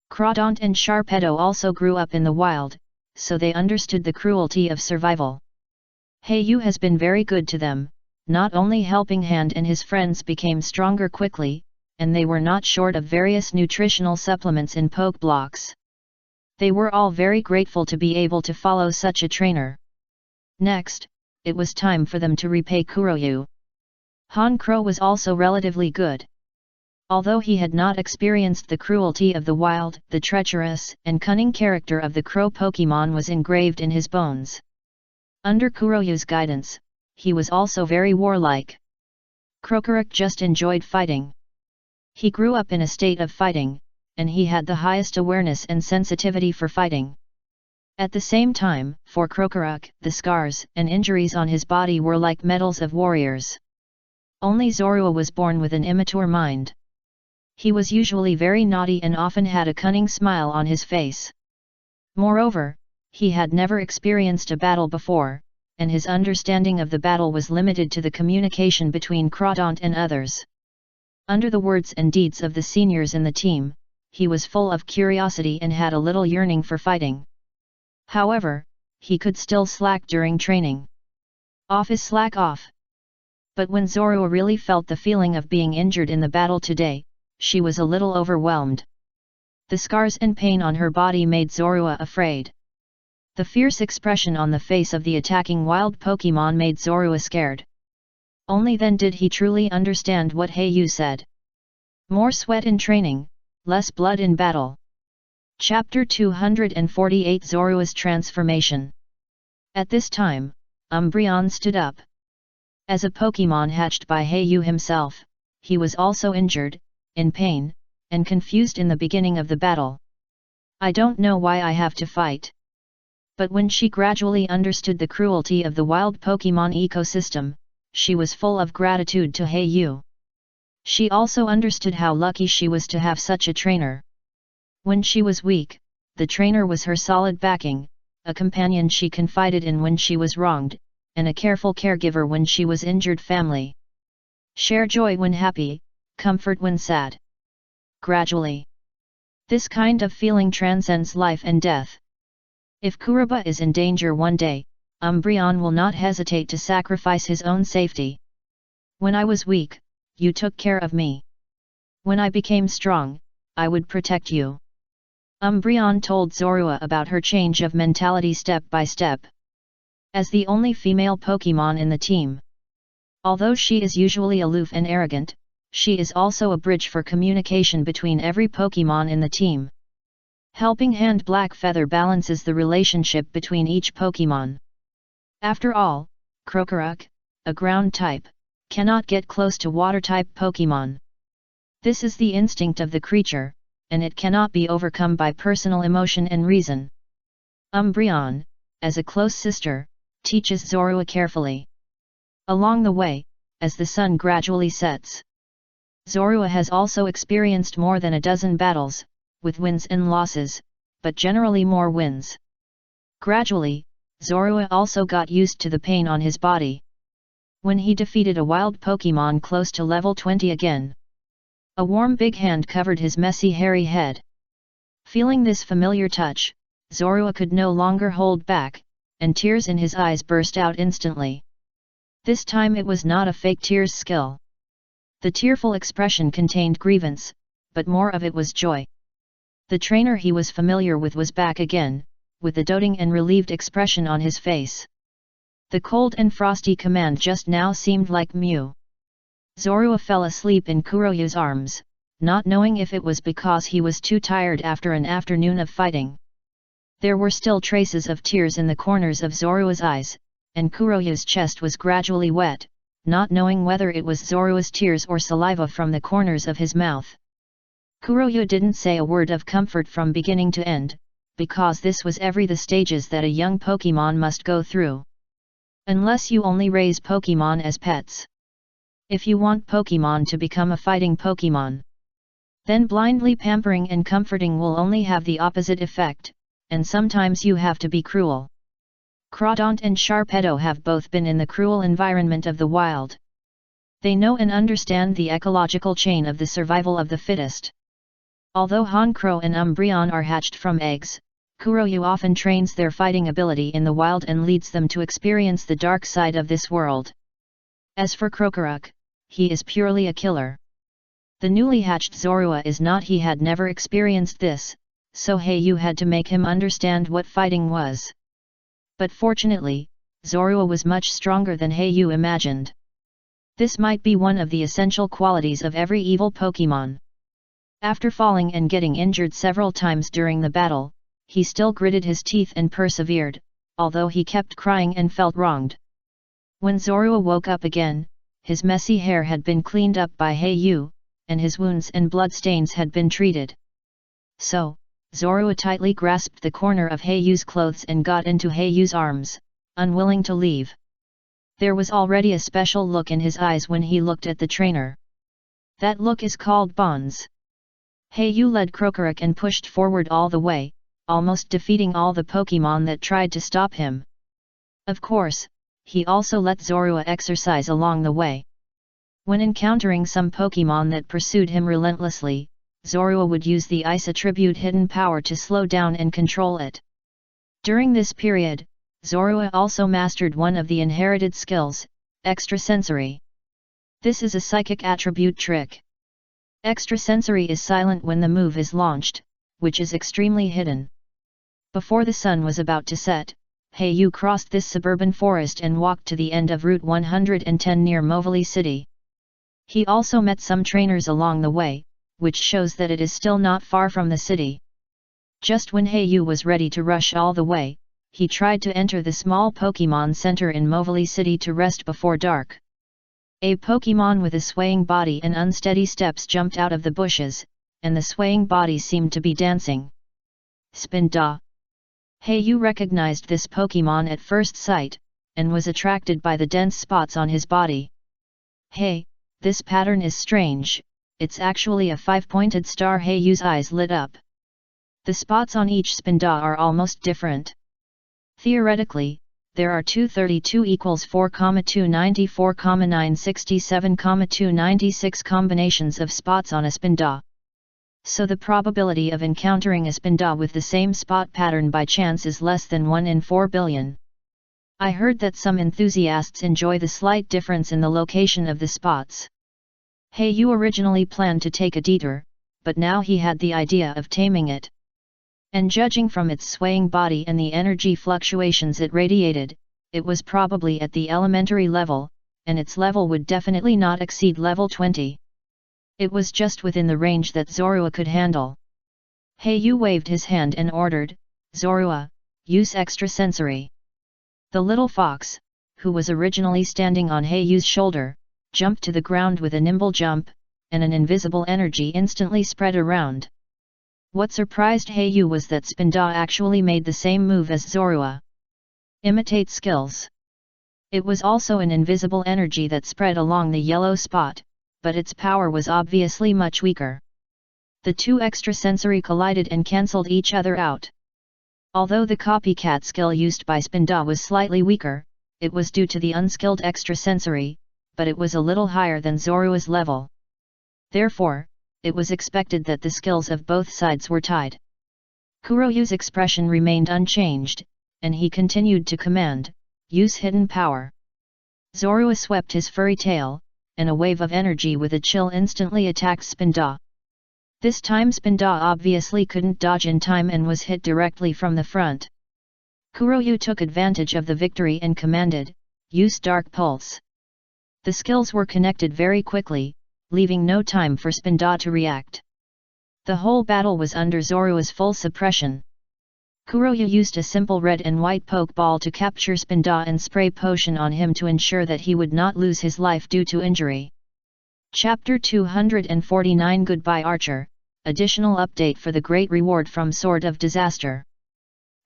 Crawdaunt and Sharpedo also grew up in the wild, so they understood the cruelty of survival. Heiyu has been very good to them, not only helping Hand and his friends became stronger quickly, and they were not short of various nutritional supplements in Poke Blocks. They were all very grateful to be able to follow such a trainer. Next, it was time for them to repay Kuroyu. Han Crow was also relatively good. Although he had not experienced the cruelty of the wild, the treacherous and cunning character of the crow Pokemon was engraved in his bones. Under Kuroyu's guidance, he was also very warlike. Krokorok just enjoyed fighting. He grew up in a state of fighting, and he had the highest awareness and sensitivity for fighting. At the same time, for Krokorok, the scars and injuries on his body were like medals of warriors. Only Zorua was born with an immature mind. He was usually very naughty and often had a cunning smile on his face. Moreover, he had never experienced a battle before, and his understanding of the battle was limited to the communication between Crawdaunt and others. Under the words and deeds of the seniors in the team, he was full of curiosity and had a little yearning for fighting. However, he could still slack during training. Off is slack off. But when Zorua really felt the feeling of being injured in the battle today, she was a little overwhelmed. The scars and pain on her body made Zorua afraid. The fierce expression on the face of the attacking wild Pokemon made Zorua scared. Only then did he truly understand what Heiyu said. More sweat in training, less blood in battle. Chapter 248 Zorua's Transformation. At this time, Umbreon stood up. As a Pokemon hatched by Heiyu himself, he was also injured, in pain, and confused in the beginning of the battle. I don't know why I have to fight. But when she gradually understood the cruelty of the wild Pokemon ecosystem, she was full of gratitude to Heiyu. She also understood how lucky she was to have such a trainer. When she was weak, the trainer was her solid backing, a companion she confided in when she was wronged, and a careful caregiver when she was injured. Family. Share joy when happy, comfort when sad. Gradually. This kind of feeling transcends life and death. If Kuraba is in danger one day, Umbreon will not hesitate to sacrifice his own safety. When I was weak, you took care of me. When I became strong, I would protect you. Umbreon told Zorua about her change of mentality step by step. As the only female Pokémon in the team. Although she is usually aloof and arrogant, she is also a bridge for communication between every Pokémon in the team. Helping Hand Black Feather balances the relationship between each Pokémon. After all, Krokorok, a ground type, cannot get close to water type Pokémon. This is the instinct of the creature, and it cannot be overcome by personal emotion and reason. Umbreon, as a close sister, teaches Zorua carefully. Along the way, as the sun gradually sets, Zorua has also experienced more than a dozen battles, with wins and losses, but generally more wins. Gradually, Zorua also got used to the pain on his body. When he defeated a wild Pokémon close to level 20 again, a warm big hand covered his messy hairy head. Feeling this familiar touch, Zorua could no longer hold back, and tears in his eyes burst out instantly. This time it was not a fake tears skill. The tearful expression contained grievance, but more of it was joy. The trainer he was familiar with was back again, with a doting and relieved expression on his face. The cold and frosty command just now seemed like Mew. Zorua fell asleep in Kurohyu's arms, not knowing if it was because he was too tired after an afternoon of fighting. There were still traces of tears in the corners of Zorua's eyes, and Kurohyu's chest was gradually wet, not knowing whether it was Zorua's tears or saliva from the corners of his mouth. Kurohyu didn't say a word of comfort from beginning to end, because this was the stages that a young Pokémon must go through. Unless you only raise Pokémon as pets. If you want Pokémon to become a fighting Pokémon, then blindly pampering and comforting will only have the opposite effect, and sometimes you have to be cruel. Crawdaunt and Sharpedo have both been in the cruel environment of the wild. They know and understand the ecological chain of the survival of the fittest. Although Honchkrow and Umbreon are hatched from eggs, Kurohyu often trains their fighting ability in the wild and leads them to experience the dark side of this world. As for Krokorok, he is purely a killer. The newly hatched Zorua is not. He had never experienced this, so Heiyu had to make him understand what fighting was. But fortunately, Zorua was much stronger than Heiyu imagined. This might be one of the essential qualities of every evil Pokémon. After falling and getting injured several times during the battle, he still gritted his teeth and persevered, although he kept crying and felt wronged. When Zorua woke up again, his messy hair had been cleaned up by Heiyu, and his wounds and bloodstains had been treated. So, Zorua tightly grasped the corner of Heiyu's clothes and got into Heiyu's arms, unwilling to leave. There was already a special look in his eyes when he looked at the trainer. That look is called bonds. Heiyu led Krokorok and pushed forward all the way, almost defeating all the Pokémon that tried to stop him. Of course, he also let Zorua exercise along the way. When encountering some Pokémon that pursued him relentlessly, Zorua would use the Ice attribute hidden power to slow down and control it. During this period, Zorua also mastered one of the inherited skills, extrasensory. This is a psychic attribute trick. Extrasensory is silent when the move is launched, which is extremely hidden. Before the sun was about to set, Heiyu crossed this suburban forest and walked to the end of Route 110 near Movili City. He also met some trainers along the way, which shows that it is still not far from the city. Just when Heiyu was ready to rush all the way, he tried to enter the small Pokémon Center in Movili City to rest before dark. A Pokémon with a swaying body and unsteady steps jumped out of the bushes, and the swaying body seemed to be dancing. Spinda. Heiyu recognized this Pokémon at first sight, and was attracted by the dense spots on his body. Hey, this pattern is strange, it's actually a 5-pointed star. Heiyu's eyes lit up. The spots on each Spinda are almost different. Theoretically, there are 232 equals 4,294, 967, 296 combinations of spots on a Spinda. So the probability of encountering a Spinda with the same spot pattern by chance is less than 1 in 4 billion. I heard that some enthusiasts enjoy the slight difference in the location of the spots. Yu originally planned to take a detour, but now he had the idea of taming it. And judging from its swaying body and the energy fluctuations it radiated, it was probably at the elementary level, and its level would definitely not exceed level 20. It was just within the range that Zorua could handle. Yu waved his hand and ordered, "Zorua, use extrasensory." The little fox, who was originally standing on Yu's shoulder, jumped to the ground with a nimble jump, and an invisible energy instantly spread around. What surprised Yu was that Spinda actually made the same move as Zorua. Imitate skills. It was also an invisible energy that spread along the yellow spot, but its power was obviously much weaker. The two extrasensory collided and cancelled each other out. Although the copycat skill used by Spinda was slightly weaker, it was due to the unskilled extrasensory, but it was a little higher than Zorua's level. Therefore, it was expected that the skills of both sides were tied. Kuroyu's expression remained unchanged, and he continued to command, "Use hidden power." Zorua swept his furry tail, and a wave of energy with a chill instantly attacked Spinda. This time Spinda obviously couldn't dodge in time and was hit directly from the front. Kuroyu took advantage of the victory and commanded, "Use Dark Pulse." The skills were connected very quickly, leaving no time for Spinda to react. The whole battle was under Zorua's full suppression. Kuroyu used a simple red and white pokeball to capture Spinda and spray potion on him to ensure that he would not lose his life due to injury. Chapter 249 Goodbye Archer, additional update for the great reward from Sword of Disaster.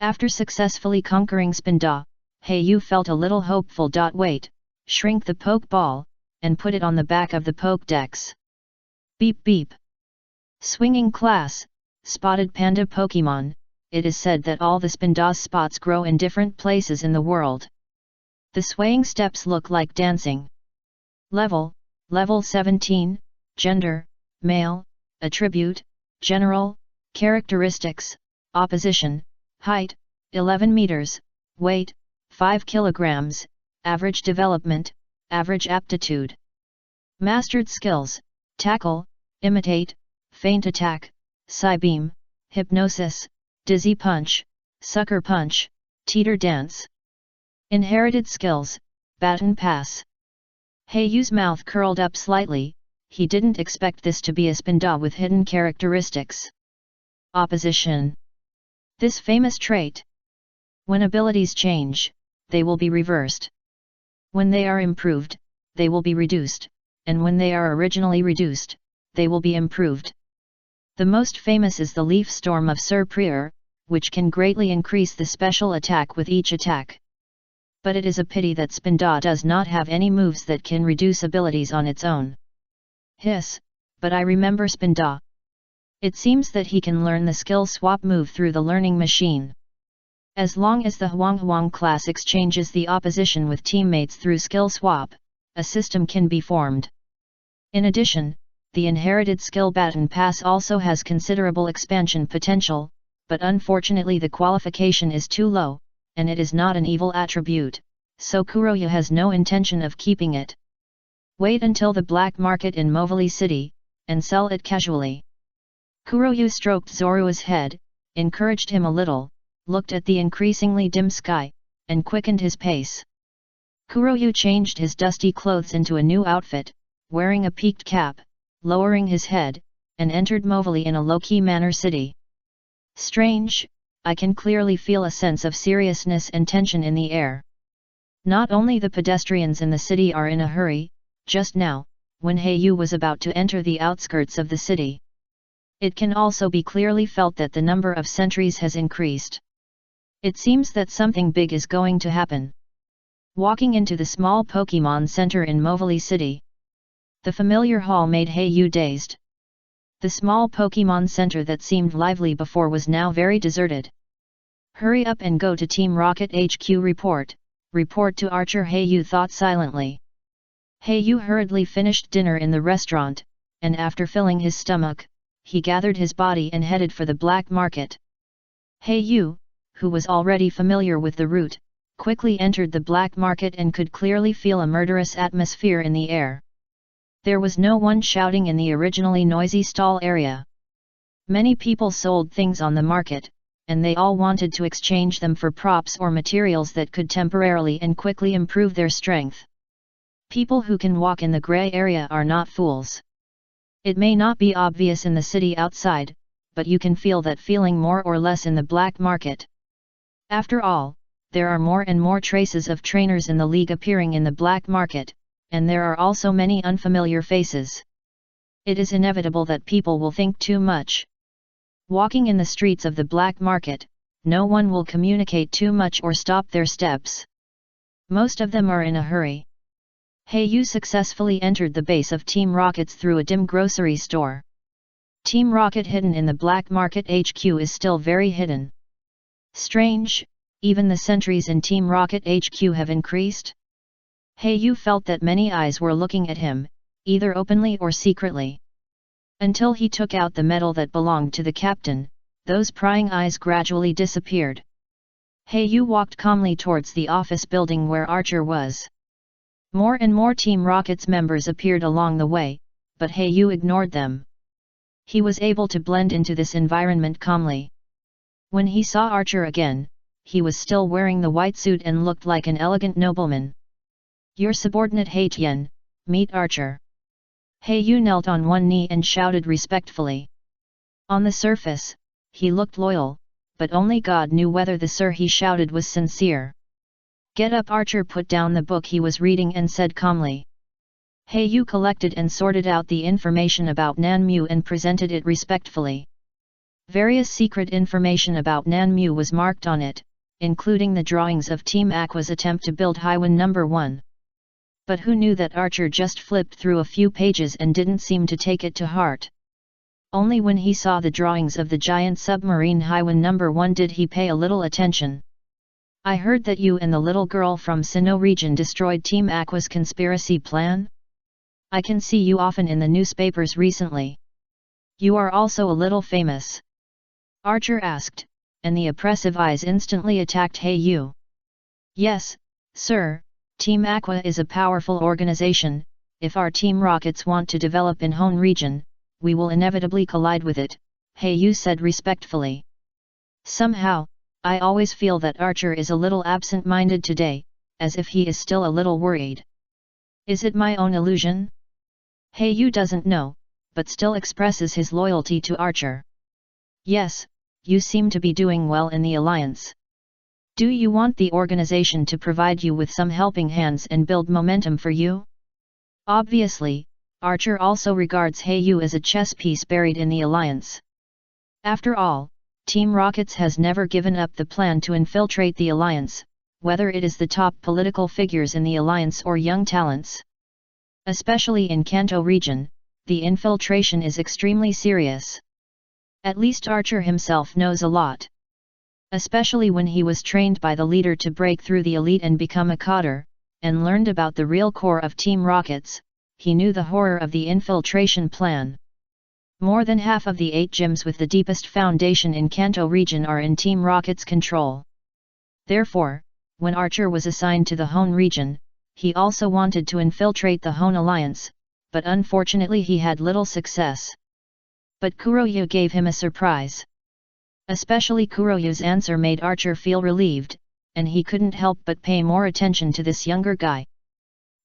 After successfully conquering Spinda, Yu felt a little hopeful. Wait, shrink the pokeball, and put it on the back of the Pokédex. Beep beep. Swinging class, Spotted Panda Pokemon. It is said that all the Spinda's spots grow in different places in the world. The swaying steps look like dancing. Level 17, Gender, Male, Attribute, General, Characteristics, Opposition, Height, 11 meters, Weight, 5 kilograms, Average Development, Average Aptitude. Mastered Skills, Tackle, Imitate, Feint Attack, Psybeam, Hypnosis, Dizzy Punch, Sucker Punch, Teeter Dance. Inherited Skills, Baton Pass. Yu's mouth curled up slightly, he didn't expect this to be a Spinda with hidden characteristics. Opposition. This famous trait. When abilities change, they will be reversed. When they are improved, they will be reduced, and when they are originally reduced, they will be improved. The most famous is the Leaf Storm of Sir Prior, which can greatly increase the special attack with each attack. But it is a pity that Spinda does not have any moves that can reduce abilities on its own. Hiss, but I remember Spinda. It seems that he can learn the skill swap move through the learning machine. As long as the Huang class exchanges the opposition with teammates through skill swap, a system can be formed. In addition, the inherited skill Baton Pass also has considerable expansion potential, but unfortunately the qualification is too low, and it is not an evil attribute, so Kuroyu has no intention of keeping it. Wait until the black market in Movili City, and sell it casually. Kuroyu stroked Zorua's head, encouraged him a little, looked at the increasingly dim sky, and quickened his pace. Kuroyu changed his dusty clothes into a new outfit, wearing a peaked cap, lowering his head, and entered Movili in a low-key manner city. Strange, I can clearly feel a sense of seriousness and tension in the air. Not only the pedestrians in the city are in a hurry, just now, when Yu was about to enter the outskirts of the city. It can also be clearly felt that the number of sentries has increased. It seems that something big is going to happen. Walking into the small Pokemon Center in Movili City. The familiar hall made Yu dazed. The small Pokemon Center that seemed lively before was now very deserted. Hurry up and go to Team Rocket HQ report to Archer, Yu thought silently. Yu hurriedly finished dinner in the restaurant, and after filling his stomach, he gathered his body and headed for the black market. Yu, who was already familiar with the route, quickly entered the black market and could clearly feel a murderous atmosphere in the air. There was no one shouting in the originally noisy stall area. Many people sold things on the market, and they all wanted to exchange them for props or materials that could temporarily and quickly improve their strength. People who can walk in the gray area are not fools. It may not be obvious in the city outside, but you can feel that feeling more or less in the black market. After all, there are more and more traces of trainers in the league appearing in the black market, and there are also many unfamiliar faces. It is inevitable that people will think too much. Walking in the streets of the black market, no one will communicate too much or stop their steps. Most of them are in a hurry. Hayu successfully entered the base of Team Rocket's through a dim grocery store. Team Rocket hidden in the black market HQ is still very hidden. Strange, even the sentries in Team Rocket HQ have increased. Hayu felt that many eyes were looking at him, either openly or secretly. Until he took out the medal that belonged to the captain, those prying eyes gradually disappeared. Hayu walked calmly towards the office building where Archer was. More and more Team Rocket's members appeared along the way, but Hayu ignored them. He was able to blend into this environment calmly. When he saw Archer again, he was still wearing the white suit and looked like an elegant nobleman. "Your subordinate Haitian, meet Archer." Hayu knelt on one knee and shouted respectfully. On the surface, he looked loyal, but only God knew whether the sir he shouted was sincere. "Get up." Archer put down the book he was reading and said calmly. Hayu collected and sorted out the information about Nanmu and presented it respectfully. Various secret information about Nanmu was marked on it, including the drawings of Team Aqua's attempt to build Highway No. 1. But who knew that Archer just flipped through a few pages and didn't seem to take it to heart? Only when he saw the drawings of the giant submarine Highway No. 1 did he pay a little attention. "I heard that you and the little girl from Sinnoh region destroyed Team Aqua's conspiracy plan? I can see you often in the newspapers recently. You are also a little famous?" Archer asked, and the oppressive eyes instantly attacked Hayu. "Yes, sir. Team Aqua is a powerful organization. If our Team Rockets want to develop in Hone region, we will inevitably collide with it," Hayu said respectfully. "Somehow, I always feel that Archer is a little absent-minded today, as if he is still a little worried. Is it my own illusion?" Hayu doesn't know, but still expresses his loyalty to Archer. "Yes, you seem to be doing well in the alliance. Do you want the organization to provide you with some helping hands and build momentum for you?" Obviously, Archer also regards Hayu as a chess piece buried in the alliance. After all, Team Rockets has never given up the plan to infiltrate the alliance, whether it is the top political figures in the alliance or young talents. Especially in Kanto region, the infiltration is extremely serious. At least Archer himself knows a lot. Especially when he was trained by the leader to break through the elite and become a cadre, and learned about the real core of Team Rockets, he knew the horror of the infiltration plan. More than half of the 8 gyms with the deepest foundation in Kanto region are in Team Rocket's control. Therefore, when Archer was assigned to the Hone region, he also wanted to infiltrate the Hone alliance, but unfortunately he had little success. But Kuroyu gave him a surprise. Especially Kuroyu's answer made Archer feel relieved, and he couldn't help but pay more attention to this younger guy.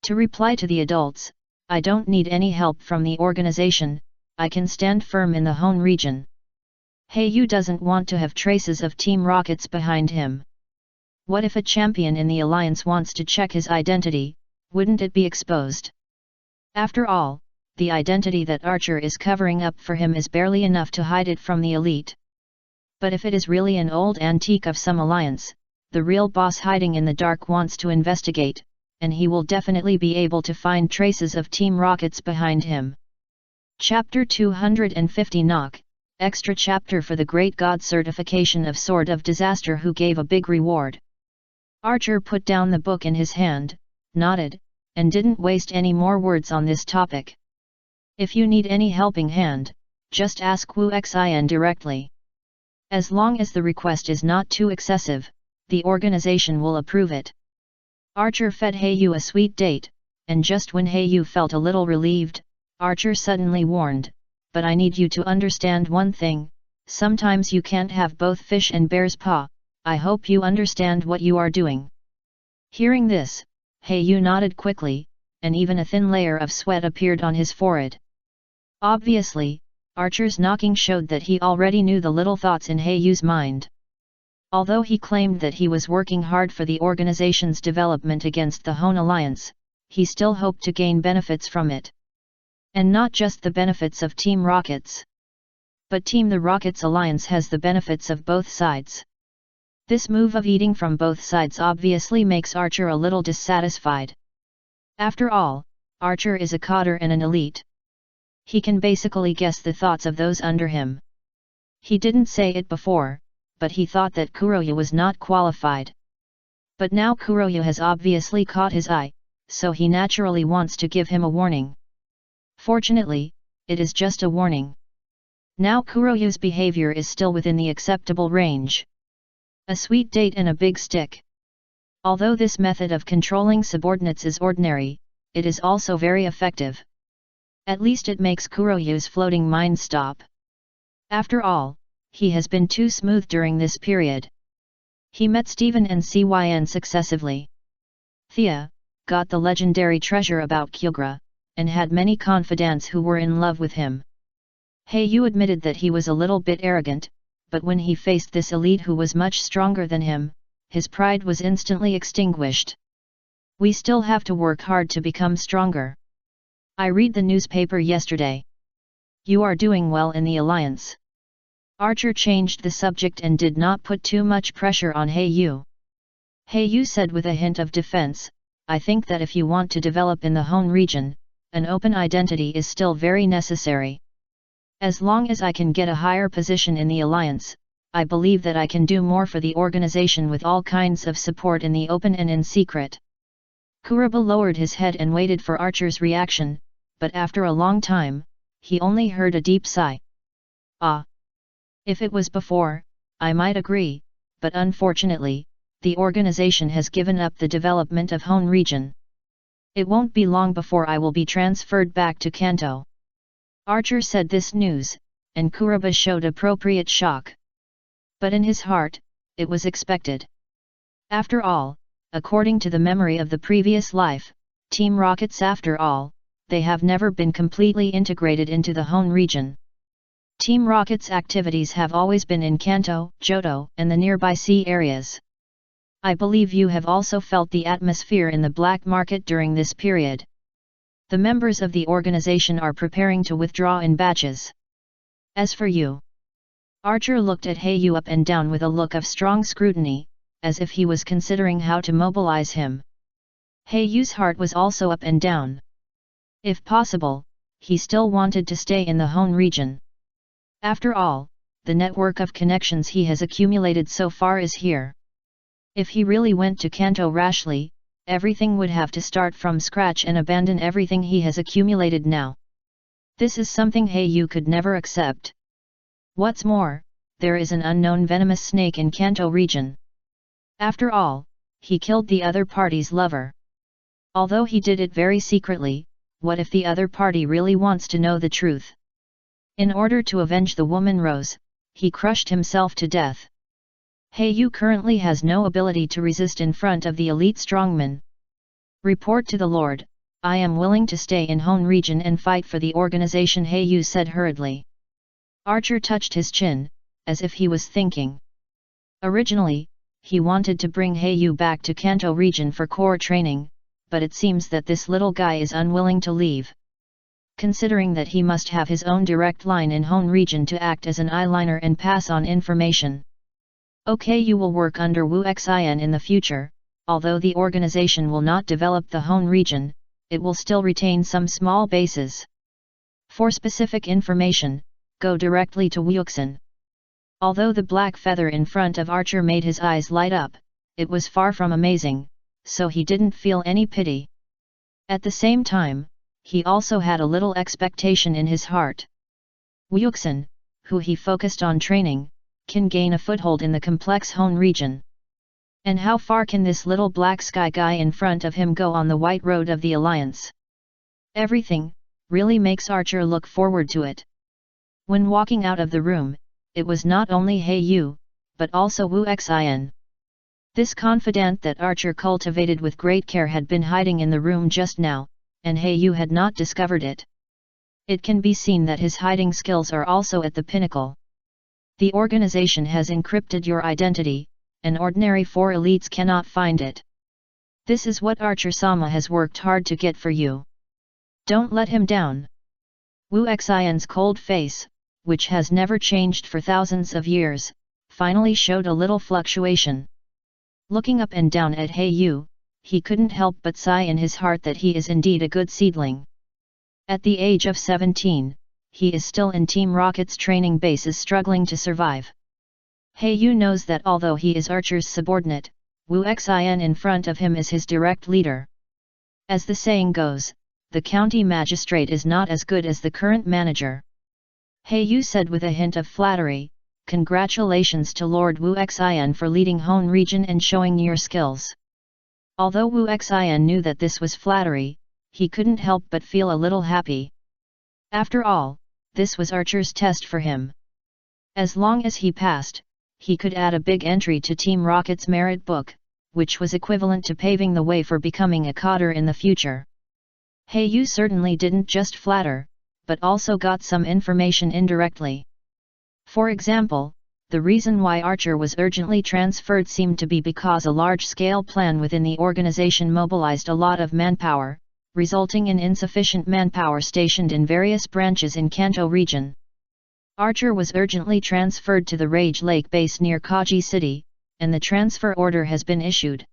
To reply to the adults, "I don't need any help from the organization, I can stand firm in the Hone region." Hayu doesn't want to have traces of Team Rockets behind him. What if a champion in the alliance wants to check his identity, wouldn't it be exposed? After all, the identity that Archer is covering up for him is barely enough to hide it from the elite. But if it is really an old antique of some alliance, the real boss hiding in the dark wants to investigate, and he will definitely be able to find traces of Team Rockets behind him. Chapter 250 Knock, Extra Chapter for the Great God Certification of Sword of Disaster who gave a big reward. Archer put down the book in his hand, nodded, and didn't waste any more words on this topic. "If you need any helping hand, just ask Wu Xin directly. As long as the request is not too excessive, the organization will approve it. Archer fed Hayu a sweet date, and just when Hayu felt a little relieved, Archer suddenly warned, "But I need you to understand one thing, sometimes you can't have both fish and bear's paw, I hope you understand what you are doing." Hearing this, Hayu nodded quickly, and even a thin layer of sweat appeared on his forehead. Obviously, Archer's knocking showed that he already knew the little thoughts in Hayu's mind. Although he claimed that he was working hard for the organization's development against the Hone Alliance, he still hoped to gain benefits from it. And not just the benefits of Team Rockets. But Team the Rockets Alliance has the benefits of both sides. This move of eating from both sides obviously makes Archer a little dissatisfied. After all, Archer is a cadre and an elite. He can basically guess the thoughts of those under him. He didn't say it before, but he thought that Kuroya was not qualified. But now Kuroya has obviously caught his eye, so he naturally wants to give him a warning. Fortunately, it is just a warning. Now Kuroya's behavior is still within the acceptable range. A sweet date and a big stick. Although this method of controlling subordinates is ordinary, it is also very effective. At least it makes Kuroya's floating mind stop. After all, he has been too smooth during this period. He met Steven and Cyn successively. Thea got the legendary treasure about Kyugra, and had many confidants who were in love with him. Hayu admitted that he was a little bit arrogant, but when he faced this elite who was much stronger than him, his pride was instantly extinguished. We still have to work hard to become stronger. I read the newspaper yesterday. You are doing well in the alliance. Archer changed the subject and did not put too much pressure on Hayu. Hayu said with a hint of defense, "I think that if you want to develop in the Hone region, an open identity is still very necessary. As long as I can get a higher position in the alliance, I believe that I can do more for the organization with all kinds of support in the open and in secret." Kuroba lowered his head and waited for Archer's reaction, but after a long time, he only heard a deep sigh. "Ah! If it was before, I might agree, but unfortunately, the organization has given up the development of Hone region. It won't be long before I will be transferred back to Kanto." Archer said this news, and Kuroba showed appropriate shock. But in his heart, it was expected. After all, according to the memory of the previous life, Team Rockets after all, they have never been completely integrated into the Hone region. Team Rocket's activities have always been in Kanto, Johto, and the nearby sea areas. I believe you have also felt the atmosphere in the black market during this period. The members of the organization are preparing to withdraw in batches. As for you..." Archer looked at Hayu up and down with a look of strong scrutiny, as if he was considering how to mobilize him. Hayu's heart was also up and down. If possible, he still wanted to stay in the Hone region. After all, the network of connections he has accumulated so far is here. If he really went to Kanto rashly, everything would have to start from scratch and abandon everything he has accumulated now. This is something Hayu could never accept. What's more, there is an unknown venomous snake in Kanto region. After all, he killed the other party's lover. Although he did it very secretly, what if the other party really wants to know the truth? In order to avenge the woman Rose, he crushed himself to death. Hayu currently has no ability to resist in front of the elite strongman. "Report to the Lord, I am willing to stay in Hone region and fight for the organization," Hayu said hurriedly. Archer touched his chin, as if he was thinking. Originally, he wanted to bring Hayu back to Kanto region for core training, but it seems that this little guy is unwilling to leave. Considering that he must have his own direct line in Hone region to act as an eyeliner and pass on information. Okay, you will work under Wu Xin in the future, although the organization will not develop the Hone region, it will still retain some small bases. For specific information, go directly to Wuxin. Although the black feather in front of Archer made his eyes light up, it was far from amazing, so he didn't feel any pity. At the same time, he also had a little expectation in his heart. Wuxin, who he focused on training, can gain a foothold in the complex Hone region. And how far can this little black sky guy in front of him go on the white road of the Alliance? Everything really makes Archer look forward to it. When walking out of the room, it was not only He Yu, but also Wu Xin. This confidant that Archer cultivated with great care had been hiding in the room just now, and He Yu had not discovered it. It can be seen that his hiding skills are also at the pinnacle. The organization has encrypted your identity, and ordinary 4 elites cannot find it. This is what Archer-sama has worked hard to get for you. Don't let him down. Wu Xin's cold face, which has never changed for thousands of years, finally showed a little fluctuation. Looking up and down at He Yu, he couldn't help but sigh in his heart that he is indeed a good seedling. At the age of 17, he is still in Team Rocket's training bases struggling to survive. He Yu knows that although he is Archer's subordinate, Wu Xin in front of him is his direct leader. As the saying goes, the county magistrate is not as good as the current manager. He Yu said with a hint of flattery, "Congratulations to Lord Wu Xin for leading Hone region and showing your skills." Although Wu Xin knew that this was flattery, he couldn't help but feel a little happy. After all, this was Archer's test for him. As long as he passed, he could add a big entry to Team Rocket's merit book, which was equivalent to paving the way for becoming a cadre in the future. He Yu certainly didn't just flatter, but also got some information indirectly. For example, the reason why Archer was urgently transferred seemed to be because a large-scale plan within the organization mobilized a lot of manpower, resulting in insufficient manpower stationed in various branches in Kanto region. Archer was urgently transferred to the Rage Lake base near Kaji City, and the transfer order has been issued.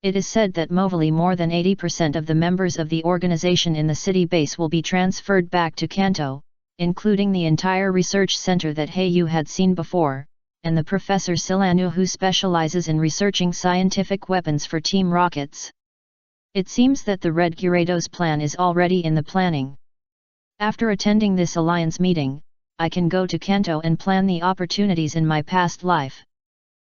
It is said that more than 80% of the members of the organization in the city base will be transferred back to Kanto, including the entire research center that He Yu had seen before, and the Professor Silanu who specializes in researching scientific weapons for Team Rockets. It seems that the Red Gyarados plan is already in the planning. After attending this alliance meeting, I can go to Kanto and plan the opportunities in my past life.